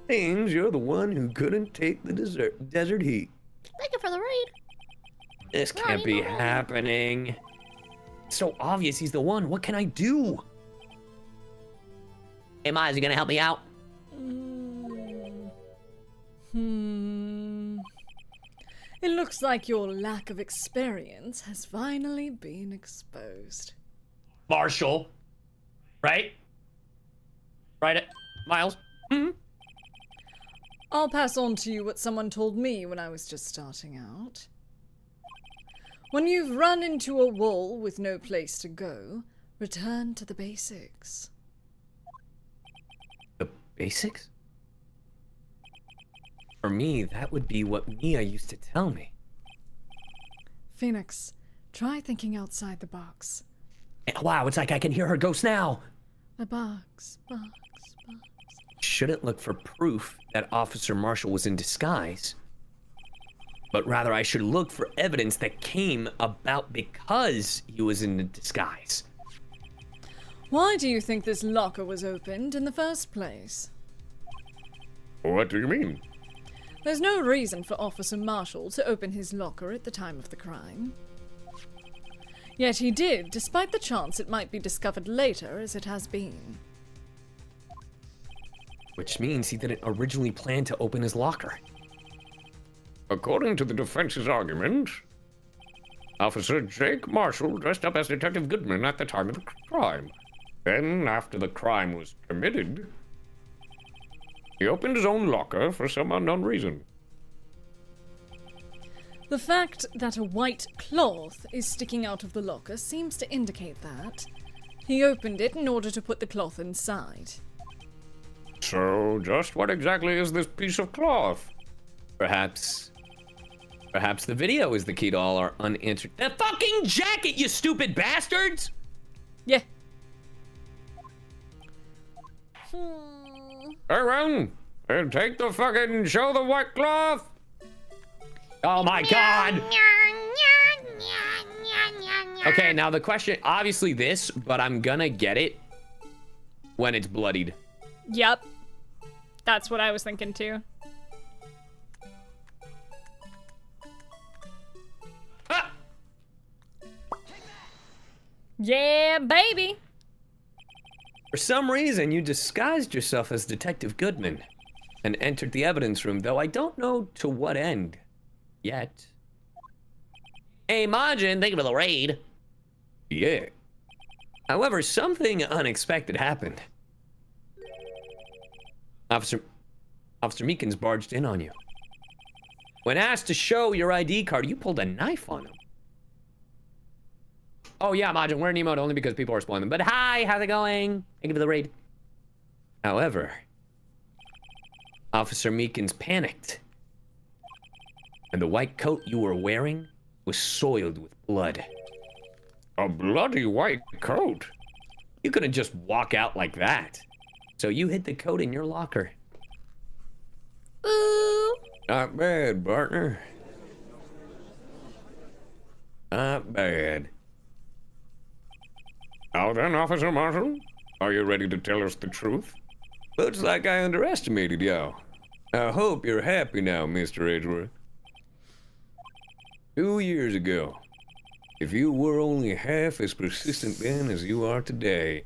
Seems you're the one who couldn't take the desert heat. Thank you for the raid. This can't be happening. It's so obvious he's the one. What can I do? Hey, Miles, you gonna help me out? It looks like your lack of experience has finally been exposed. Marshall. Right? Right, Miles? I'll pass on to you what someone told me when I was just starting out. When you've run into a wall with no place to go, return to the basics. The basics? For me, that would be what Mia used to tell me. Phoenix, try thinking outside the box. Wow, it's like I can hear her ghost now. A box. Shouldn't look for proof that Officer Marshall was in disguise, but rather I should look for evidence that came about because he was in disguise. Why do you think this locker was opened in the first place? What do you mean? There's no reason for Officer Marshall to open his locker at the time of the crime. Yet he did, despite the chance it might be discovered later, as it has been. Which means he didn't originally plan to open his locker. According to the defense's argument, Officer Jake Marshall dressed up as Detective Goodman at the time of the crime. Then, after the crime was committed, He opened his own locker for some unknown reason. The fact that a white cloth is sticking out of the locker seems to indicate that he opened it in order to put the cloth inside. So, just what exactly is this piece of cloth? Perhaps the video is the key to all our unanswered. The fucking jacket, you stupid bastards! Yeah. Aaron, take the fucking show the white cloth. Oh my god! Okay, now the question, obviously this, but I'm gonna get it when it's bloodied. Yep. That's what I was thinking too. Ah! Yeah, baby. For some reason, you disguised yourself as Detective Goodman and entered the evidence room, though I don't know to what end yet. Hey, Majin, thank you for the raid. Yeah. However, something unexpected happened. Officer Meekins barged in on you. When asked to show your ID card, you pulled a knife on him. Oh yeah, Majin, we're in emote only because people are spoiling them. But hi, how's it going? Thank you for the raid. However, Officer Meekins panicked. And the white coat you were wearing was soiled with blood. A bloody white coat? You couldn't just walk out like that. So you hid the coat in your locker. Ooh. Not bad, partner. Not bad. Now then, Officer Marshall, are you ready to tell us the truth? Looks like I underestimated y'all. I hope you're happy now, Mr. Edgeworth. 2 years ago, if you were only half as persistent then as you are today,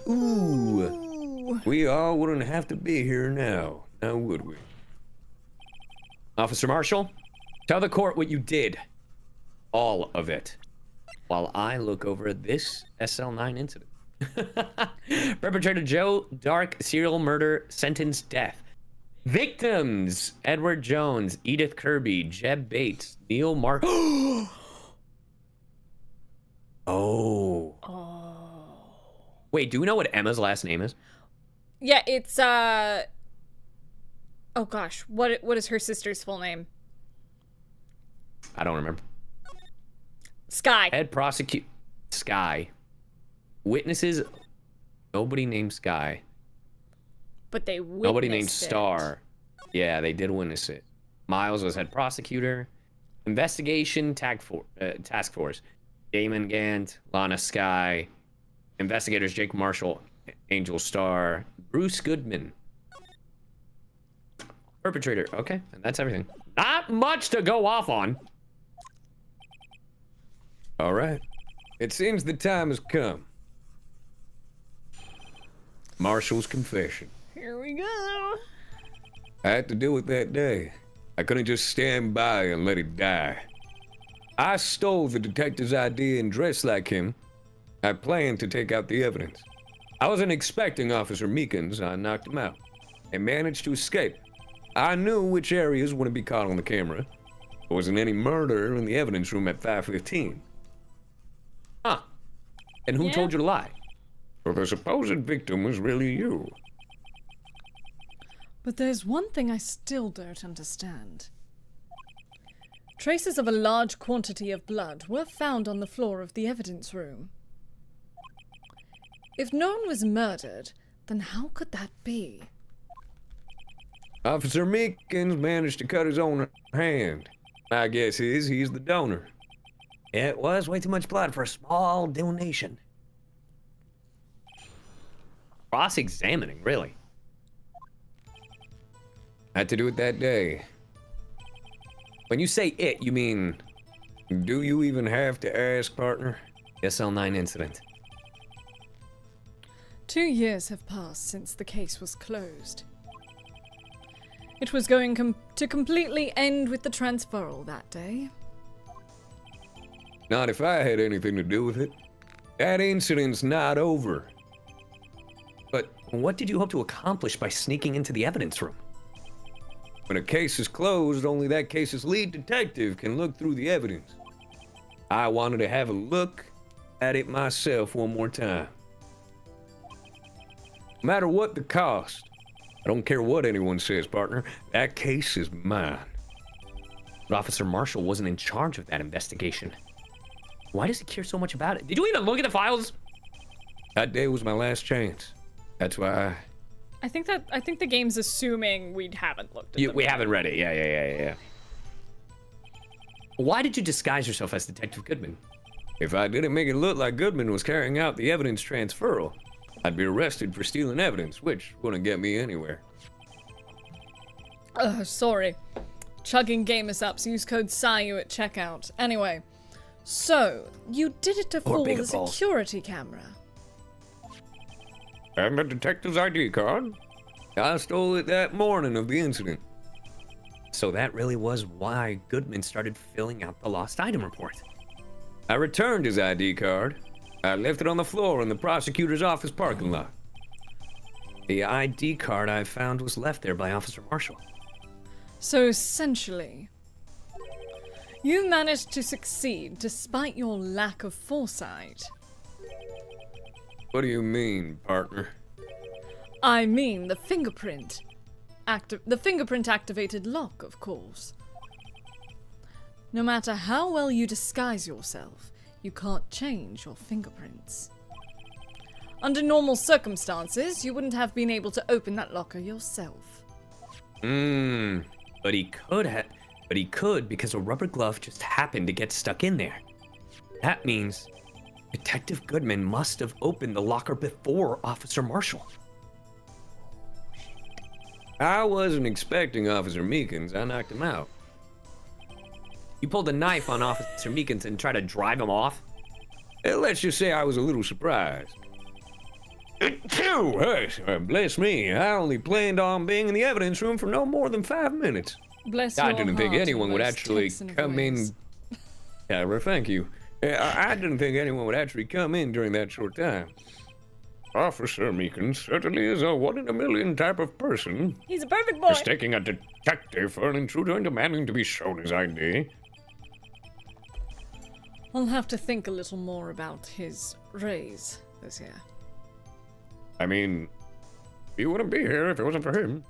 we all wouldn't have to be here now would we? Officer Marshall, tell the court what you did. All of it. While I look over this SL9 incident. Perpetrator Joe Dark, serial murder, sentence death. Victims: Edward Jones, Edith Kirby, Jeb Bates, Neil Mark. Oh. Wait, do we know what Emma's last name is? Yeah, it's oh gosh, what is her sister's full name? I don't remember. Sky. Head prosecute Sky. Witnesses, nobody named Sky. But they witnessed Nobody named it. Star. Yeah, they did witness it. Miles was head prosecutor. Investigation task force. Damon Gant, Lana Sky. Investigators Jake Marshall, Angel Star, Bruce Goodman. Perpetrator. Okay, and that's everything. Not much to go off on. All right. It seems the time has come. Marshall's confession. Here we go. I had to do it that day. I couldn't just stand by and let it die. I stole the detective's idea and dressed like him. I planned to take out the evidence. I wasn't expecting Officer Meekins. I knocked him out and managed to escape. I knew which areas wouldn't be caught on the camera. There wasn't any murder in the evidence room at 5:15. Huh. And who told you to lie? So the supposed victim was really you. But there's one thing I still don't understand. Traces of a large quantity of blood were found on the floor of the evidence room. If no one was murdered, then how could that be? Officer Meekins managed to cut his own hand. My guess is he's the donor. It was way too much blood for a small donation. Cross-examining, really. I had to do it that day. When you say it, you mean... Do you even have to ask, partner? SL9 incident. 2 years have passed since the case was closed. It was going to completely end with the transferal that day. Not if I had anything to do with it. That incident's not over. But What did you hope to accomplish by sneaking into the evidence room? When a case is closed, only that case's lead detective can look through the evidence. I wanted to have a look at it myself one more time. No matter what the cost, I don't care what anyone says, partner, that case is mine. But Officer Marshall wasn't in charge of that investigation. Why does he care so much about it? Did you even look at the files? That day was my last chance. That's why I think the game's assuming we haven't looked at them. We haven't read it. Yeah. Why did you disguise yourself as Detective Goodman? If I didn't make it look like Goodman was carrying out the evidence transferal, I'd be arrested for stealing evidence, which wouldn't get me anywhere. Sorry. Chugging game is up, so use code CyYu at checkout. Anyway, so, you did it to fool the security camera. And the detective's ID card? I stole it that morning of the incident. So that really was why Goodman started filling out the lost item report. I returned his ID card. I left it on the floor in the prosecutor's office parking lot. The ID card I found was left there by Officer Marshall. So essentially, you managed to succeed despite your lack of foresight. What do you mean, partner? I mean the fingerprint. The fingerprint activated lock, of course. No matter how well you disguise yourself, you can't change your fingerprints. Under normal circumstances, you wouldn't have been able to open that locker yourself. But he could because a rubber glove just happened to get stuck in there. That means Detective Goodman must have opened the locker before Officer Marshall. I wasn't expecting Officer Meekins. I knocked him out. You pulled a knife on Officer Meekins and tried to drive him off? Let's just say I was a little surprised. Phew! Hey, bless me. I only planned on being in the evidence room for no more than 5 minutes. Bless I your didn't think heart anyone in would those actually Texan come in. ways. Yeah, well, thank you. I didn't think anyone would actually come in during that short time. Officer Meekins certainly is a one-in-a-million type of person. He's a perfect boy. Mistaking a detective for an intruder and demanding to be shown his ID. I'll have to think a little more about his raise this year. I mean, he wouldn't be here if it wasn't for him.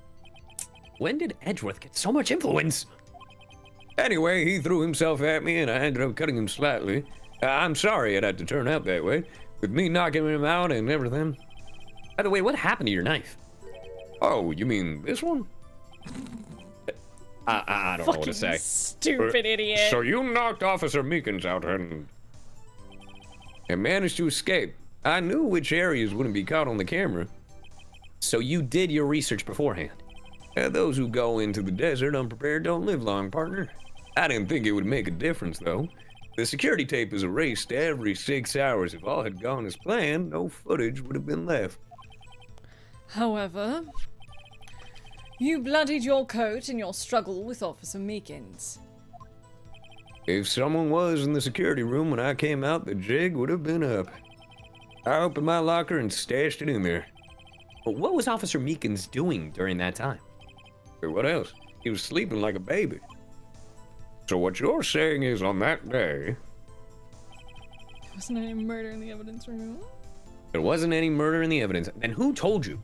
When did Edgeworth get so much influence? Anyway, he threw himself at me and I ended up cutting him slightly. I'm sorry it had to turn out that way, with me knocking him out and everything. By the way, what happened to your knife? Oh, you mean this one? I don't know what to say. Stupid idiot. So you knocked Officer Meekins out and managed to escape. I knew which areas wouldn't be caught on the camera. So you did your research beforehand? Those who go into the desert unprepared don't live long, partner. I didn't think it would make a difference, though. The security tape is erased every 6 hours. If all had gone as planned, no footage would have been left. However, you bloodied your coat in your struggle with Officer Meekins. If someone was in the security room when I came out, the jig would have been up. I opened my locker and stashed it in there. But what was Officer Meekins doing during that time? What else? He was sleeping like a baby. So what you're saying is on that day... Wasn't any murder in the evidence room? There wasn't any murder in the evidence. Then who told you?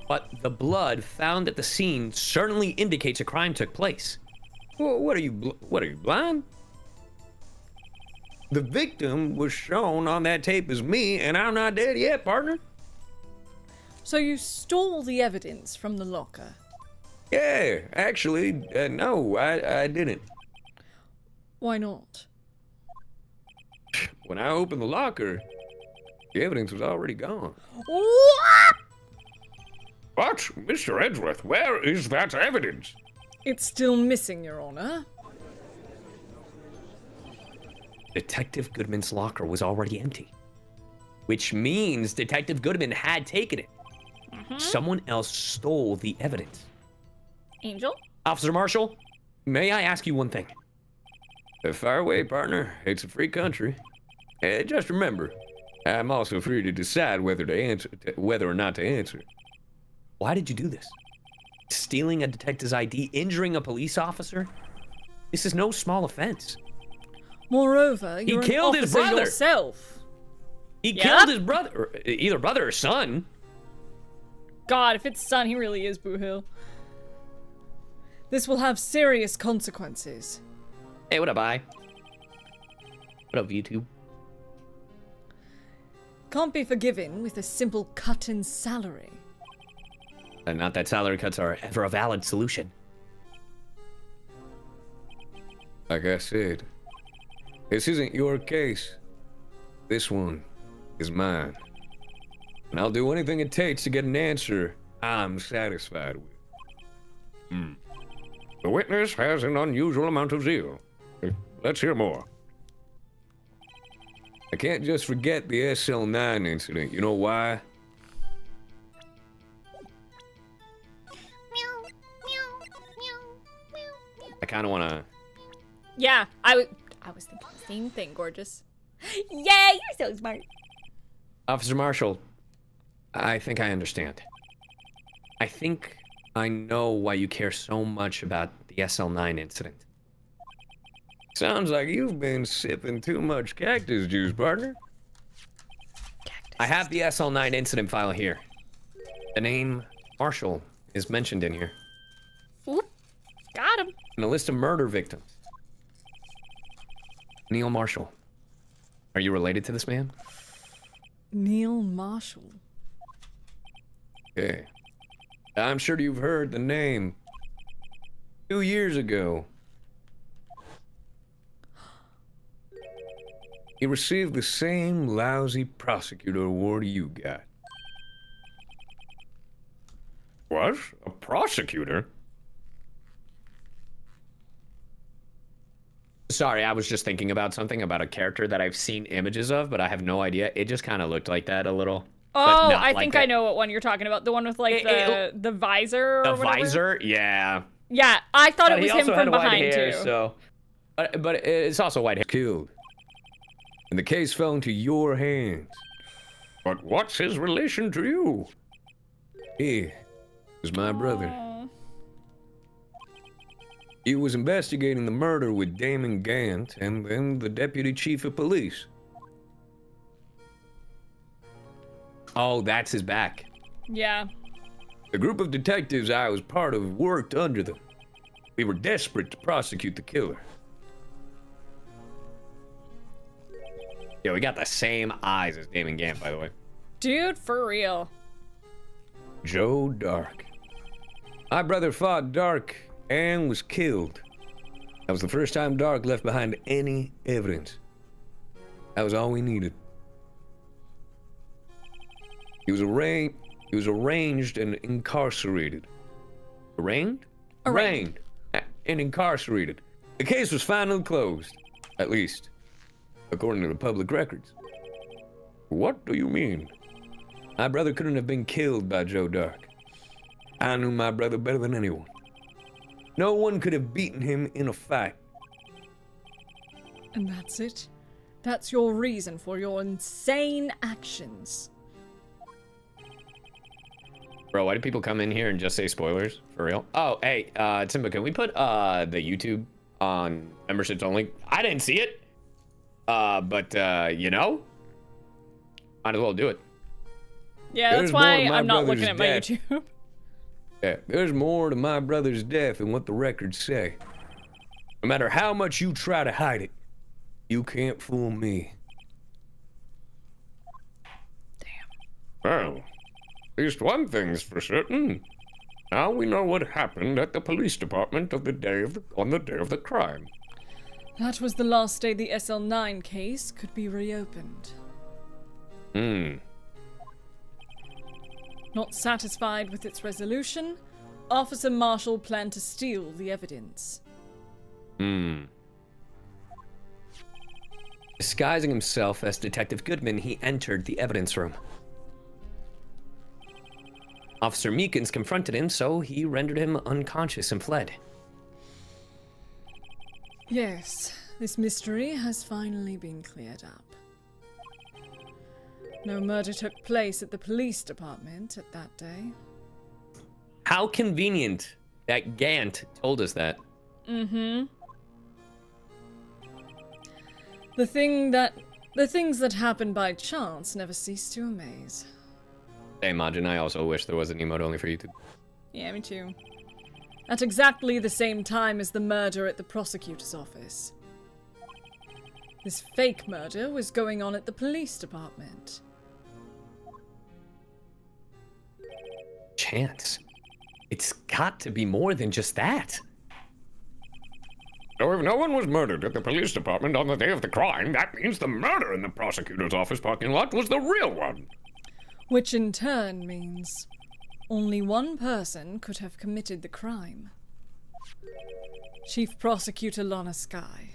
But the blood found at the scene certainly indicates a crime took place. Well, what are you blind? The victim was shown on that tape as me, and I'm not dead yet, partner. So you stole the evidence from the locker? Yeah, actually, no, I didn't. Why not? When I opened the locker, the evidence was already gone. What? But, Mr. Edgeworth, where is that evidence? It's still missing, Your Honor. Detective Goodman's locker was already empty. Which means Detective Goodman had taken it. Someone else stole the evidence. Angel? Officer Marshall, may I ask you one thing? Fire away, partner. It's a free country. Just remember, I'm also free to decide whether or not to answer. Why did you do this? Stealing a detective's ID, injuring a police officer? This is no small offense. Moreover, He you're killed an his officer brother. yourself. He killed his brother, or either brother or son. God, if it's son, he really is Boo-Hill. This will have serious consequences. Hey, what up, I? What up, YouTube? Can't be forgiven with a simple cut in salary. And not that salary cuts are ever a valid solution. Like I said, this isn't your case. This one is mine. And I'll do anything it takes to get an answer I'm satisfied with. The witness has an unusual amount of zeal. Let's hear more. I can't just forget the SL9 incident. You know why? I kind of want to... Yeah, I was thinking the same thing, gorgeous. Yeah, you're so smart. Officer Marshall, I think I understand. I think I know why you care so much about the SL9 incident. Sounds like you've been sipping too much cactus juice, partner. I have the SL9 incident file here. The name Marshall is mentioned in here. Oop, got him. And a list of murder victims. Neil Marshall. Are you related to this man? Neil Marshall. Okay. I'm sure you've heard the name. 2 years ago, he received the same lousy prosecutor award you got. What? A prosecutor? Sorry, I was just thinking about something about a character that I've seen images of, but I have no idea. It just kind of looked like that a little. Oh, I think I know what one you're talking about. The one with like the visor or the whatever? visor, yeah. Yeah, I thought But it was he him also had from white behind hair, too. so. But it's also white hair. Killed. And the case fell into your hands. But what's his relation to you? He was my brother. Aw. He was investigating the murder with Damon Gant and then the deputy chief of police. Oh, that's his back. Yeah. The group of detectives I was part of worked under them. We were desperate to prosecute the killer. Yeah, we got the same eyes as Damon Gant, by the way. Dude, for real. Joe Dark. My brother fought Dark and was killed. That was the first time Dark left behind any evidence. That was all we needed. He was arranged and incarcerated. Arraigned? Arraigned. And incarcerated. The case was finally closed. At least, according to the public records. What do you mean? My brother couldn't have been killed by Joe Dark. I knew my brother better than anyone. No one could have beaten him in a fight. And that's it? That's your reason for your insane actions. Bro, why do people come in here and just say spoilers? For real? Oh, hey, Timba, can we put the YouTube on memberships only? I didn't see it. But you know, might as well do it. Yeah, that's There's why more to my I'm not brother's looking at my death. YouTube. Yeah, there's more to my brother's death than what the records say. No matter how much you try to hide it, you can't fool me. Well, at least one thing's for certain. Now we know what happened at the police department on the day of the crime. That was the last day the SL9 case could be reopened. Not satisfied with its resolution, Officer Marshall planned to steal the evidence. Disguising himself as Detective Goodman, he entered the evidence room. Officer Meekins confronted him, so he rendered him unconscious and fled. Yes, this mystery has finally been cleared up. No murder took place at the police department at that day. How convenient that Gant told us that. Mm-hmm. The things that happen by chance never cease to amaze. I imagine I also wish there was an emote only for YouTube. Yeah, me too. At exactly the same time as the murder at the prosecutor's office. This fake murder was going on at the police department. Chance. It's got to be more than just that. So if no one was murdered at the police department on the day of the crime, that means the murder in the prosecutor's office parking lot was the real one. Which in turn means only one person could have committed the crime. Chief Prosecutor Lana Sky.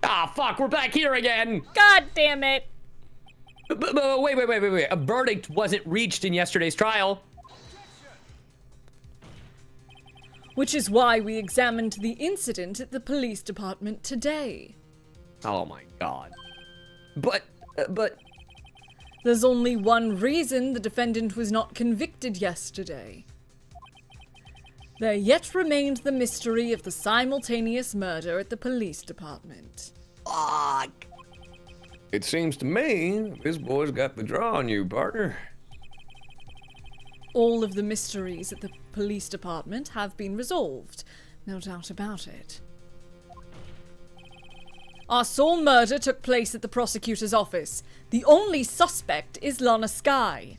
Ah, fuck, we're back here again! God damn it! Wait. A verdict wasn't reached in yesterday's trial. Which is why we examined the incident at the police department today. Oh my god. But... There's only one reason the defendant was not convicted yesterday. There yet remained the mystery of the simultaneous murder at the police department. Fuck. It seems to me this boy's got the draw on you, partner. All of the mysteries at the police department have been resolved, no doubt about it. Our sole murder took place at the prosecutor's office. The only suspect is Lana Sky.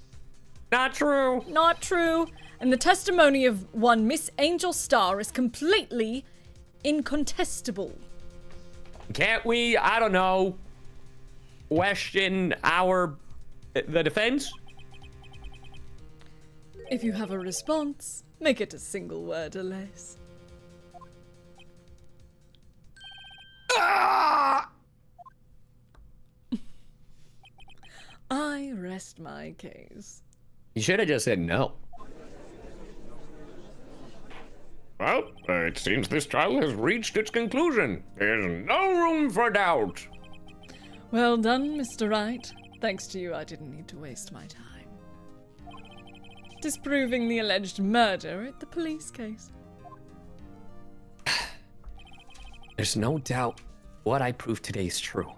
Not true. Not true. And the testimony of one Miss Angel Star is completely incontestable. Can't we, I don't know, question the defense? If you have a response, make it a single word or less. Ah! I rest my case. You should have just said no. Well, it seems this trial has reached its conclusion. There's no room for doubt. Well done, Mr. Wright. Thanks to you, I didn't need to waste my time disproving the alleged murder at the police case. There's no doubt what I proved today is true.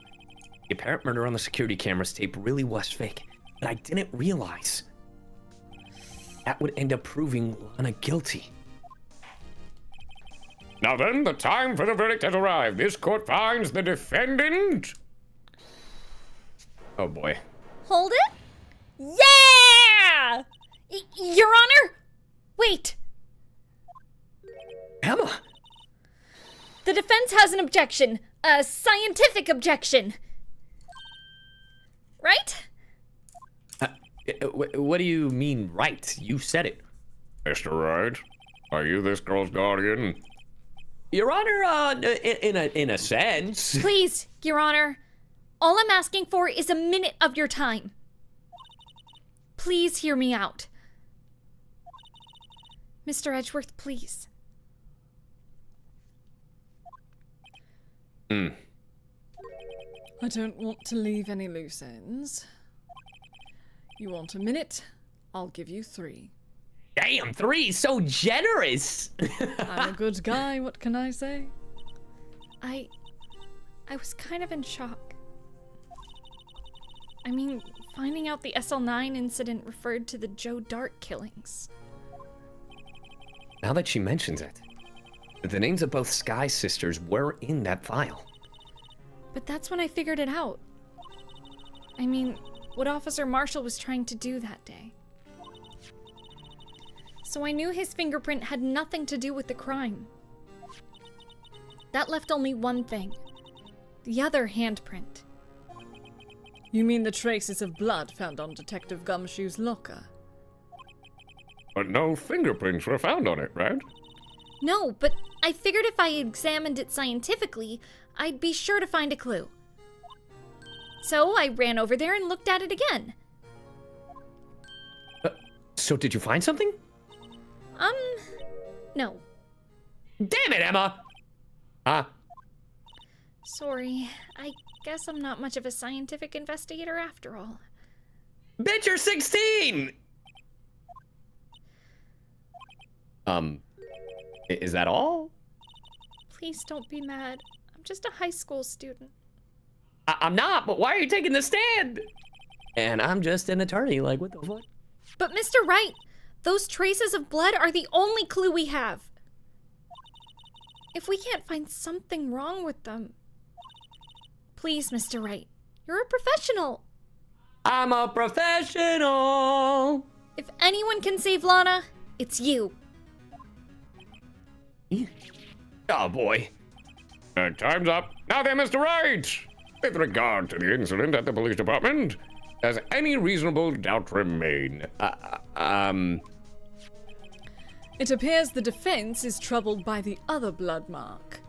The apparent murder on the security cameras tape really was fake, but I didn't realize that would end up proving Lana guilty. Now then, the time for the verdict has arrived. This court finds the defendant... Oh boy. Hold it? Yeah! Your Honor? Wait. Emma! The defense has an objection. A scientific objection. Right? What do you mean, right? You said it. Mr. Wright, are you this girl's guardian? Your Honor, in a sense. Please, Your Honor. All I'm asking for is a minute of your time. Please hear me out. Mr. Edgeworth, please. I don't want to leave any loose ends. You want a minute? I'll give you 3. Damn, 3, so generous. I'm a good guy, what can I say? I was kind of in shock. I mean, finding out the SL9 incident referred to the Joe Dart killings. Now that she mentions it, the names of both Sky sisters were in that file. But that's when I figured it out. I mean, what Officer Marshall was trying to do that day. So I knew his fingerprint had nothing to do with the crime. That left only one thing. The other handprint. You mean the traces of blood found on Detective Gumshoe's locker? But no fingerprints were found on it, right? No, but I figured if I examined it scientifically, I'd be sure to find a clue. So I ran over there and looked at it again. So did you find something? No. Damn it, Emma! Huh? Sorry, I guess I'm not much of a scientific investigator after all. Bitch, you're 16! Is that all? Please don't be mad. I'm just a high school student. I'm not, but why are you taking the stand? And I'm just an attorney, like, what the fuck? But Mr. Wright, those traces of blood are the only clue we have. If we can't find something wrong with them... Please, Mr. Wright, you're a professional. I'm a professional. If anyone can save Lana, it's you. Oh, boy. Time's up. Now then, Mr. Wright! With regard to the incident at the police department, does any reasonable doubt remain? It appears the defense is troubled by the other blood mark.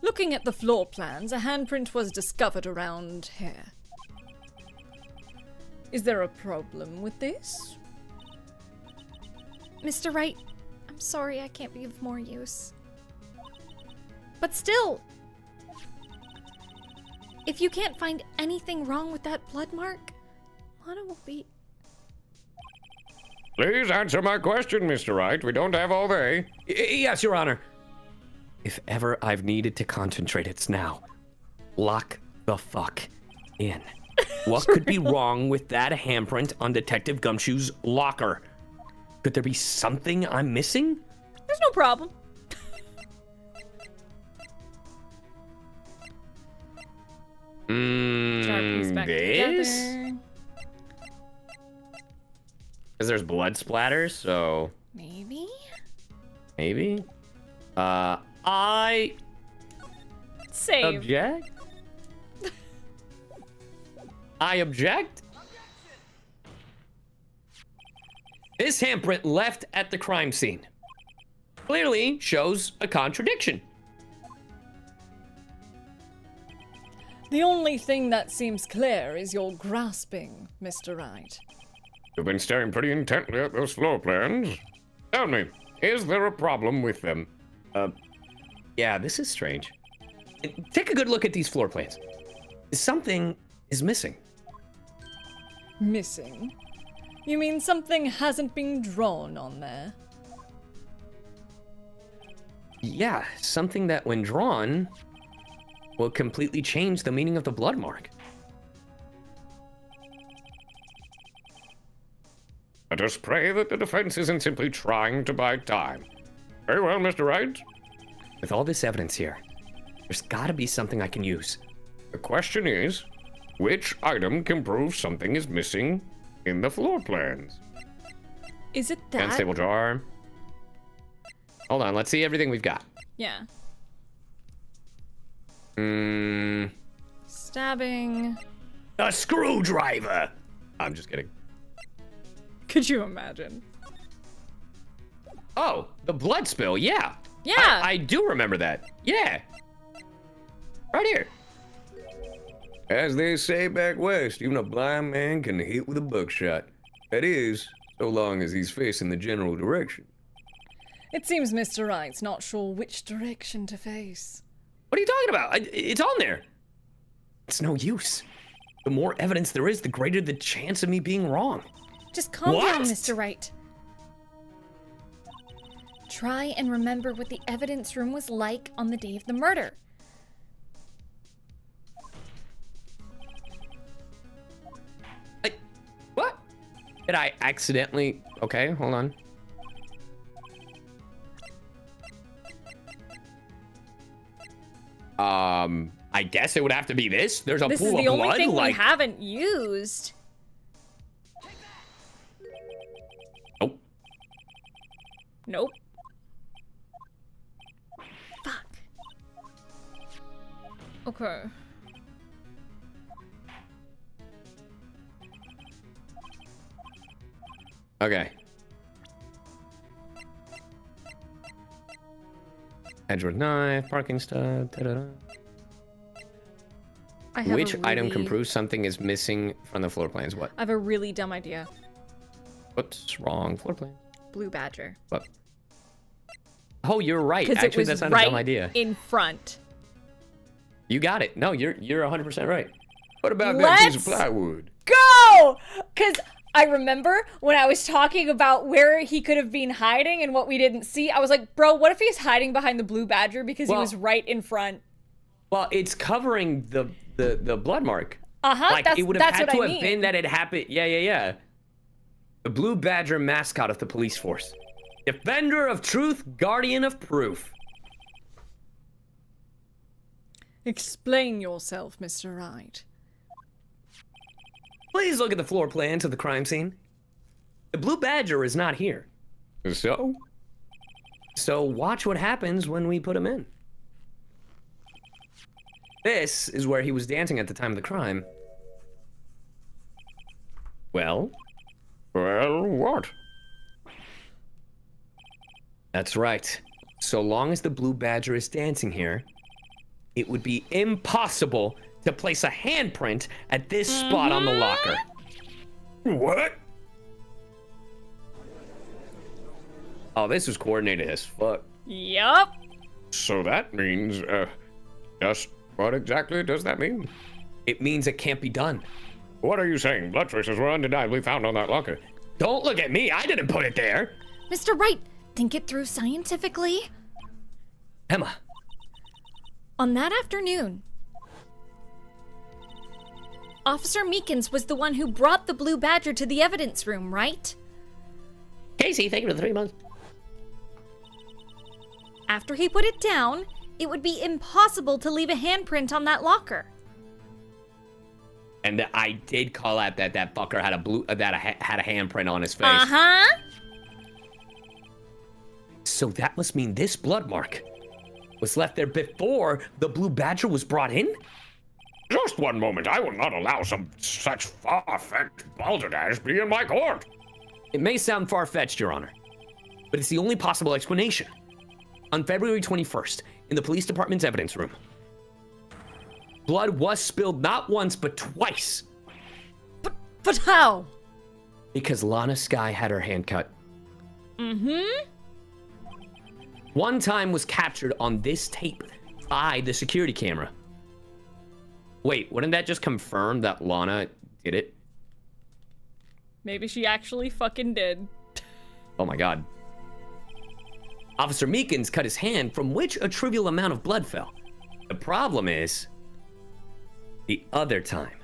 Looking at the floor plans, a handprint was discovered around here. Is there a problem with this? Mr. Wright, I'm sorry I can't be of more use. But still, if you can't find anything wrong with that blood mark, Lana will be... Please answer my question, Mr. Wright. We don't have all day. Yes, Your Honor. If ever I've needed to concentrate, it's now. Lock the fuck in. What could be wrong with that handprint on Detective Gumshoe's locker? Could there be something I'm missing? There's no problem. This? Because there's blood splatters, so... Maybe? Maybe? I... Save. Object? I object? This handprint left at the crime scene clearly shows a contradiction. The only thing that seems clear is your grasping, Mr. Wright. You've been staring pretty intently at those floor plans. Tell me, is there a problem with them? Yeah, this is strange. Take a good look at these floor plans. Something is missing. Missing? You mean something hasn't been drawn on there? Yeah, something that when drawn will completely change the meaning of the blood mark. Let us pray that the defense isn't simply trying to buy time. Very well, Mr. Wright. With all this evidence here, there's gotta be something I can use. The question is, which item can prove something is missing in the floor plans? Is it that? Unstable drawer. Hold on, let's see everything we've got. Yeah. Stabbing. A screwdriver! I'm just kidding. Could you imagine? Oh, the blood spill, yeah. Yeah. I do remember that. Yeah. Right here. As they say back west, even a blind man can hit with a buckshot. That is, so long as he's facing the general direction. It seems Mr. Wright's not sure which direction to face. What are you talking about? It's on there. It's no use. The more evidence there is, the greater the chance of me being wrong. Just calm What? down, Mr. Wright. Try and remember what the evidence room was like on the day of the murder. What? Did I accidentally... Okay, hold on. I guess it would have to be this. There's a This pool is of the only blood, thing we like... haven't used. Nope. Nope. Fuck. Okay. Okay. Edgewood knife, parking stuff, da-da-da. I have Which a item can really- prove something is missing from the floor plans? What? I have a really dumb idea. What's wrong? Floor plan. Blue badger. What? Oh, you're right. Because it Actually, was that's not right a dumb idea. in front. You got it. No, you're 100% right. What about that piece of plywood? Go! Because I remember when I was talking about where he could have been hiding and what we didn't see, I was like, bro, what if he's hiding behind the blue badger because he was right in front? Well, it's covering the blood mark. Like, it would have had to have been that it happened. Yeah. The blue badger mascot of the police force. Defender of truth, guardian of proof. Explain yourself, Mr. Wright. Please look at the floor plans of the crime scene. The blue badger is not here. So? So watch what happens when we put him in. This is where he was dancing at the time of the crime. Well? Well, what? That's right. So long as the blue badger is dancing here, it would be impossible to place a handprint at this spot on the locker. What? Oh, this was coordinated as fuck. Yup. So that means, just what exactly does that mean? It means it can't be done. What are you saying? Blood traces were undeniably found on that locker. Don't look at me. I didn't put it there. Mr. Wright, think it through scientifically. Emma. On that afternoon, Officer Meekins was the one who brought the blue badger to the evidence room, right? Casey, thank you for the 3 months. After he put it down, it would be impossible to leave a handprint on that locker. And I did call out that that fucker had had a handprint on his face. So that must mean this blood mark was left there before the blue badger was brought in? Just one moment. I will not allow some such far-fetched balderdash be in my court. It may sound far-fetched, Your Honor, but it's the only possible explanation. On February 21st, in the police department's evidence room, blood was spilled not once, but twice. But how? Because Lana Skye had her hand cut. One time was captured on this tape by the security camera. Wait, wouldn't that just confirm that Lana did it? Maybe she actually fucking did. Oh my god. Officer Meekins cut his hand from which a trivial amount of blood fell. The problem is the other time.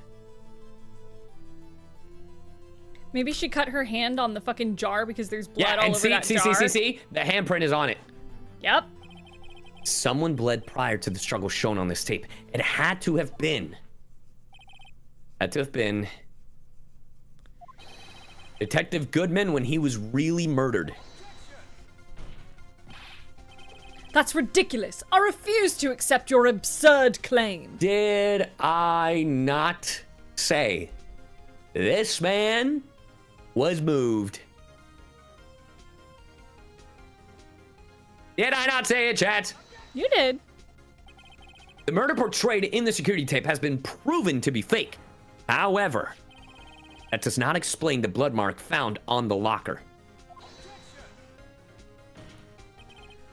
Maybe she cut her hand on the fucking jar because there's blood all over that jar. See, the handprint is on it. Yep. Someone bled prior to the struggle shown on this tape. It had to have been Detective Goodman when he was really murdered. That's ridiculous. I refuse to accept your absurd claim. Did I not say this man was moved? Did I not say it, chat? You did. The murder portrayed in the security tape has been proven to be fake. However, that does not explain the blood mark found on the locker.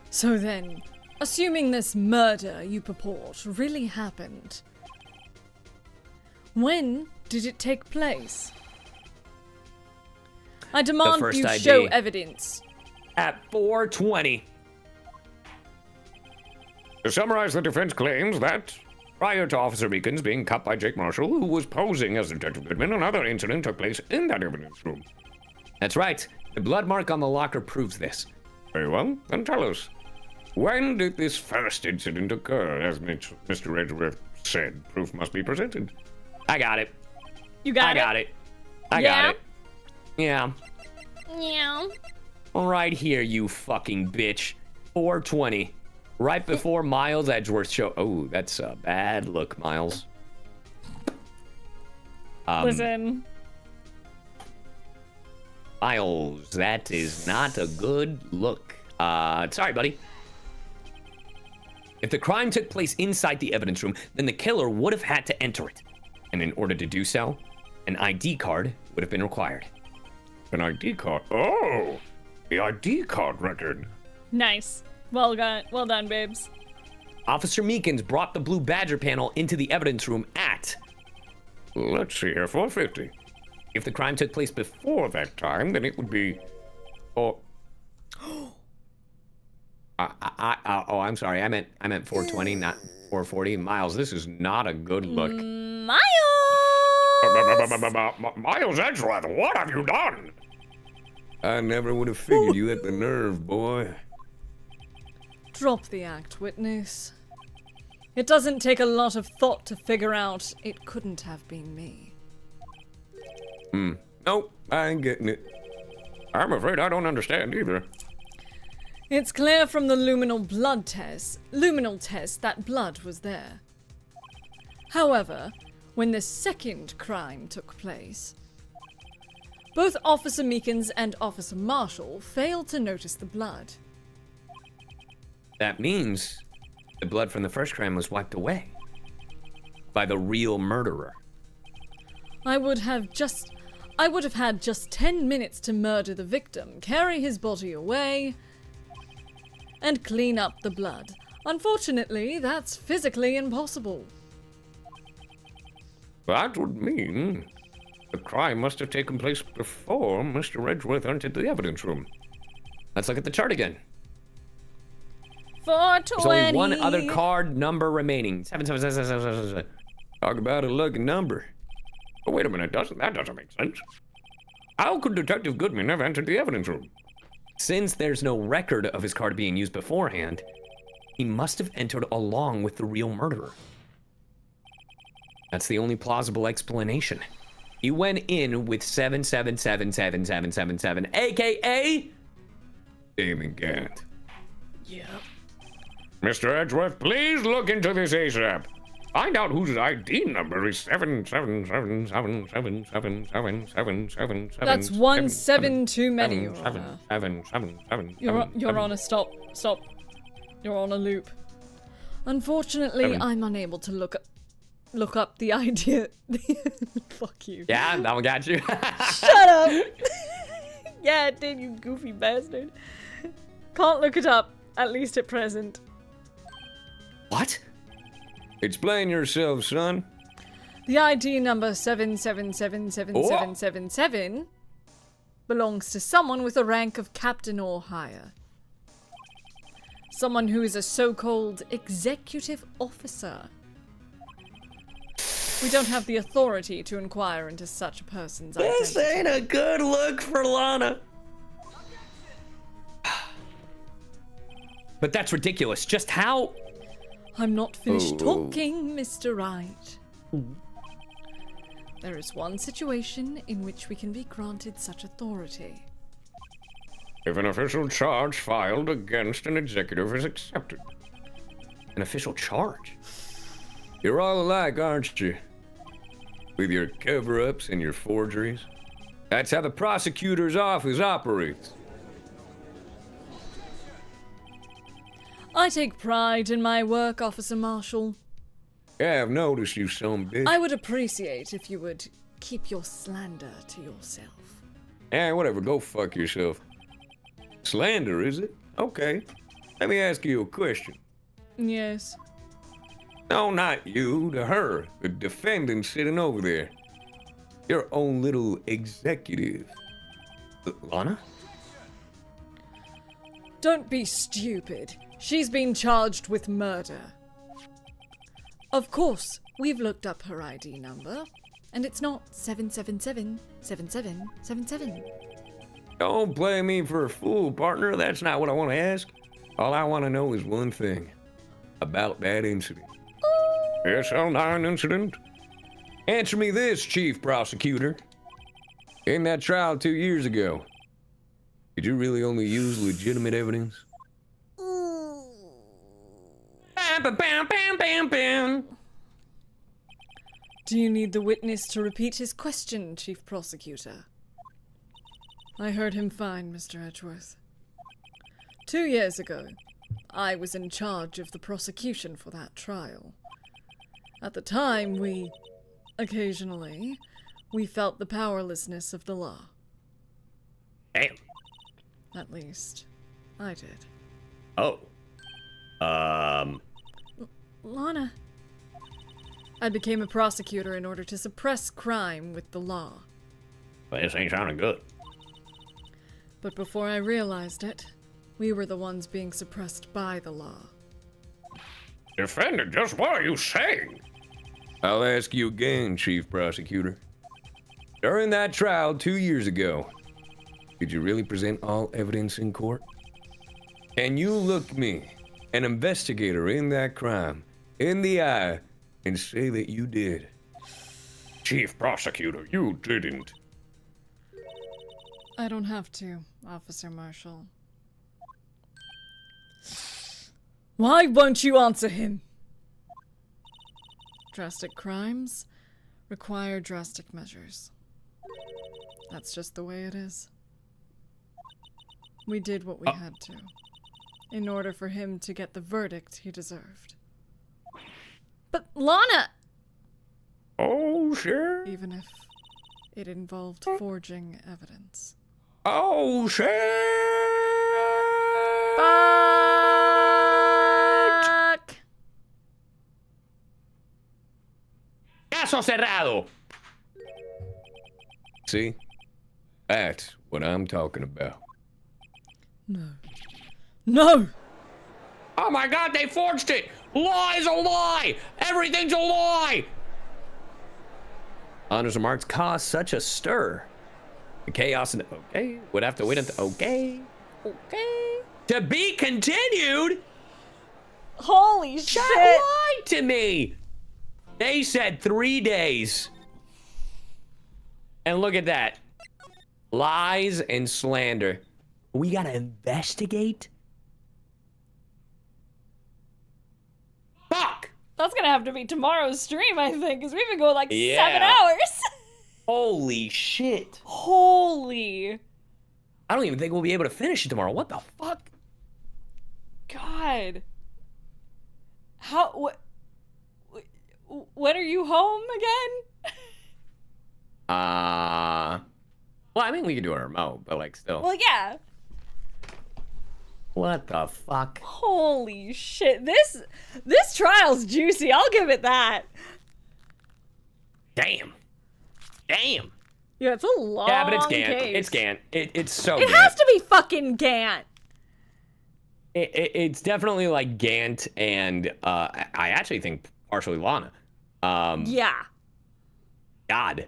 So then, assuming this murder you purport really happened, when did it take place? I demand you show evidence. At 4:20. To summarize, the defense claims that prior to Officer Meekins being cut by Jake Marshall, who was posing as Detective Goodman, another incident took place in that evidence room. That's right. The blood mark on the locker proves this. Very well, then tell us. When did this first incident occur? As Mr. Redworth said, proof must be presented. I got it. You got it? I got it. I got it. Yeah. Yeah. Right here, you fucking bitch. 4:20. Right before Miles Edgeworth show. Oh, that's a bad look, Miles. Listen. Miles, that is not a good look. Sorry, buddy. If the crime took place inside the evidence room, then the killer would have had to enter it. And in order to do so, an ID card would have been required. An ID card? Oh! The ID card record. Nice. Well done, babes. Officer Meekins brought the blue badger panel into the evidence room at Let's see here, 450. If the crime took place Before that time, then it would be... Oh, oh, I'm sorry. I meant 420, not 440 miles. This is not a good look. Miles! Miles Edgeworth, what have you done? I never would have figured you had the nerve, boy. Drop the act, witness. It doesn't take a lot of thought to figure out it couldn't have been me. Nope, I ain't getting it. I'm afraid I don't understand either. It's clear from the luminal test that blood was there. However, when the second crime took place, both Officer Meekins and Officer Marshall failed to notice the blood. That means the blood from the first crime was wiped away by the real murderer. I would have had just 10 minutes to murder the victim, carry his body away, and clean up the blood. Unfortunately, that's physically impossible. That would mean the crime must have taken place before Mr. Edgeworth entered the evidence room. Let's look at the chart again. 420. There's only one other card number remaining. 77777. Talk about a lucky number. Oh, wait a minute, that doesn't make sense. How could Detective Goodman have entered the evidence room? Since there's no record of his card being used beforehand, he must have entered along with the real murderer. That's the only plausible explanation. He went in with 777777, aka Damon Gant. Yep. Mr. Edgeworth, please look into this ASAP. Find out whose ID number is 777777777. That's 17 too many, Your Honor. 77777. Your Honor, stop. You're on a loop. Unfortunately, I'm unable to look up the idea. Fuck you. yeah, that one got you. Shut up! Yeah, it did, you goofy bastard. Can't look it up, at least at present. What? Explain yourself, son. The ID number 77777777 belongs to someone with a rank of captain or higher. Someone who is a so-called executive officer. We don't have the authority to inquire into such a person's identity. This ain't a good look for Lana. But that's ridiculous. Just how... I'm not finished talking, Mr. Wright. There is one situation in which we can be granted such authority. If an official charge filed against an executive is accepted. An official charge? You're all alike, aren't you? With your cover-ups and your forgeries. That's how the prosecutor's office operates. I take pride in my work, Officer Marshall. Yeah, I've noticed you, some bitch. I would appreciate if you would keep your slander to yourself. Eh, whatever, go fuck yourself. Slander, is it? Okay. Let me ask you a question. Yes. No, not you, to her, the defendant sitting over there. Your own little executive. Lana? Don't be stupid. She's been charged with murder. Of course, we've looked up her ID number, and it's not 7777777. Don't play me for a fool, partner. That's not what I want to ask. All I want to know is one thing. About that incident. SL9 incident? Answer me this, Chief Prosecutor. In that trial 2 years ago, did you really only use legitimate evidence? Do you need the witness to repeat his question, Chief Prosecutor? I heard him fine, Mr. Edgeworth. 2 years ago, I was in charge of the prosecution for that trial. At the time, occasionally, we felt the powerlessness of the law. Damn. At least, I did. Oh. Lana. I became a prosecutor in order to suppress crime with the law. Well, this ain't sounding good. But before I realized it, we were the ones being suppressed by the law. Defendant, just what are you saying? I'll ask you again, Chief Prosecutor. During that trial 2 years ago, did you really present all evidence in court? Can you look me, an investigator in that crime, in the eye and say that you did? Chief Prosecutor, you didn't. I don't have to, Officer Marshall. Why won't you answer him? Drastic crimes require drastic measures. That's just the way it is. We did what we had to, in order for him to get the verdict he deserved. But Lana! Oh, sure. Even if it involved forging evidence. Oh, shit! Fuck! Caso cerrado. See? That's what I'm talking about. No. No! Oh my god, they forged it! Lie is a lie! Everything's a lie! Honors remarks caused such a stir. The chaos and okay, would have to wait until okay. Okay. To be continued? Holy shit! Chat lied to me! They said 3 days. And look at that. Lies and slander. We gotta investigate? Fuck! That's gonna have to be tomorrow's stream, I think, because we've been going like 7 Yeah. hours. Holy shit. Holy. I don't even think we'll be able to finish it tomorrow. What the fuck? God. How, when are you home again? Well, I mean, we could do it remote, but like still. Well, yeah. What the fuck? Holy shit. This trial's juicy. I'll give it that. Damn. Damn. Yeah, it's a long Yeah, but it's Gant. case. It's Gant. It's so It Gant. has to be fucking Gant. It's definitely like Gant and I actually think partially Lana. Yeah. God.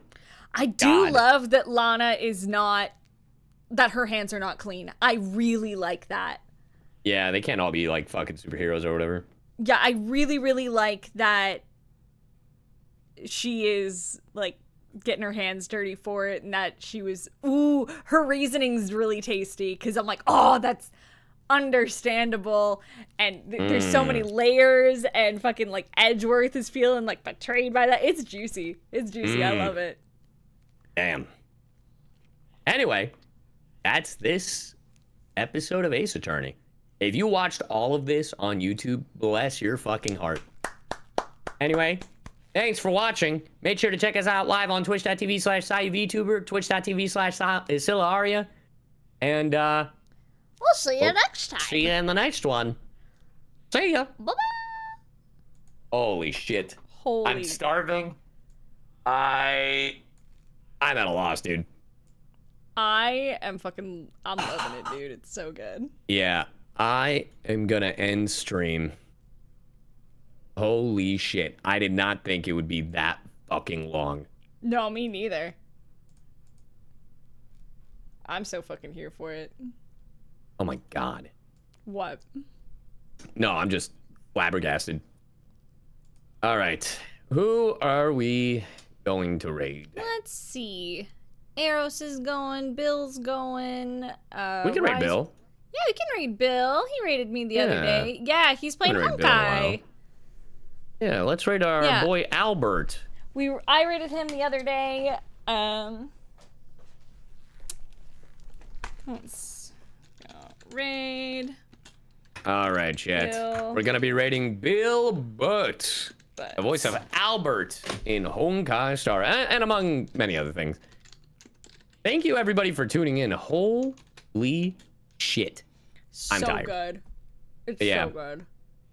I do God. love that Lana is not, that her hands are not clean. I really like that. Yeah, they can't all be like fucking superheroes or whatever. Yeah, I really, really like that she is like getting her hands dirty for it, and that she was, ooh, her reasoning's really tasty, because I'm like, oh, that's understandable, and there's so many layers, and fucking like Edgeworth is feeling like betrayed by that. It's juicy. It's juicy. I love it. Damn. Anyway, that's this episode of Ace Attorney. If you watched all of this on YouTube, bless your fucking heart. Anyway, thanks for watching. Make sure to check us out live on twitch.tv/CyYuVTuber, twitch.tv/ScyllaAria, and We'll see you next time. see you in the next one. See ya. Bye-bye. Holy shit. Holy. I'm starving. I'm at a loss, dude. I'm loving it, dude. It's so good. Yeah, I am gonna end stream. Holy shit. I did not think it would be that fucking long. No, me neither. I'm so fucking here for it. Oh my god. What? No, I'm just flabbergasted. All right. Who are we going to raid? Let's see. Eros is going. Bill's going. We can raid Bill. Yeah, we can raid Bill. He raided me the other Yeah. day. Yeah, he's playing Raid Bill in a while. Honkai. Yeah, let's raid our Yeah. boy Albert. I raided him the other day. Let's go raid. All right, chat. Bill. We're gonna be raiding Bill Butt, the voice of Albert in Honkai Star, and among many other things. Thank you, everybody, for tuning in. Holy shit. I'm so tired. good. It's Yeah. so good.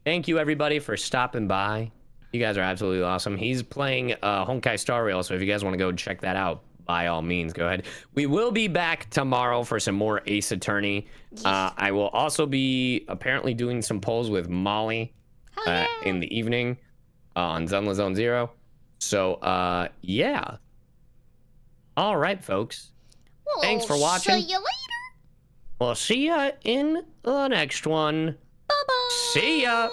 Thank you, everybody, for stopping by. You guys are absolutely awesome. He's playing Honkai Star Rail, so if you guys want to go check that out, by all means, go ahead. We will be back tomorrow for some more Ace Attorney. I will also be apparently doing some polls with Molly in the evening on Zenla Zone Zero. So, yeah. All right, folks. Well, Thanks for watching. See you later. We'll see ya in the next one. Bye-bye. See ya.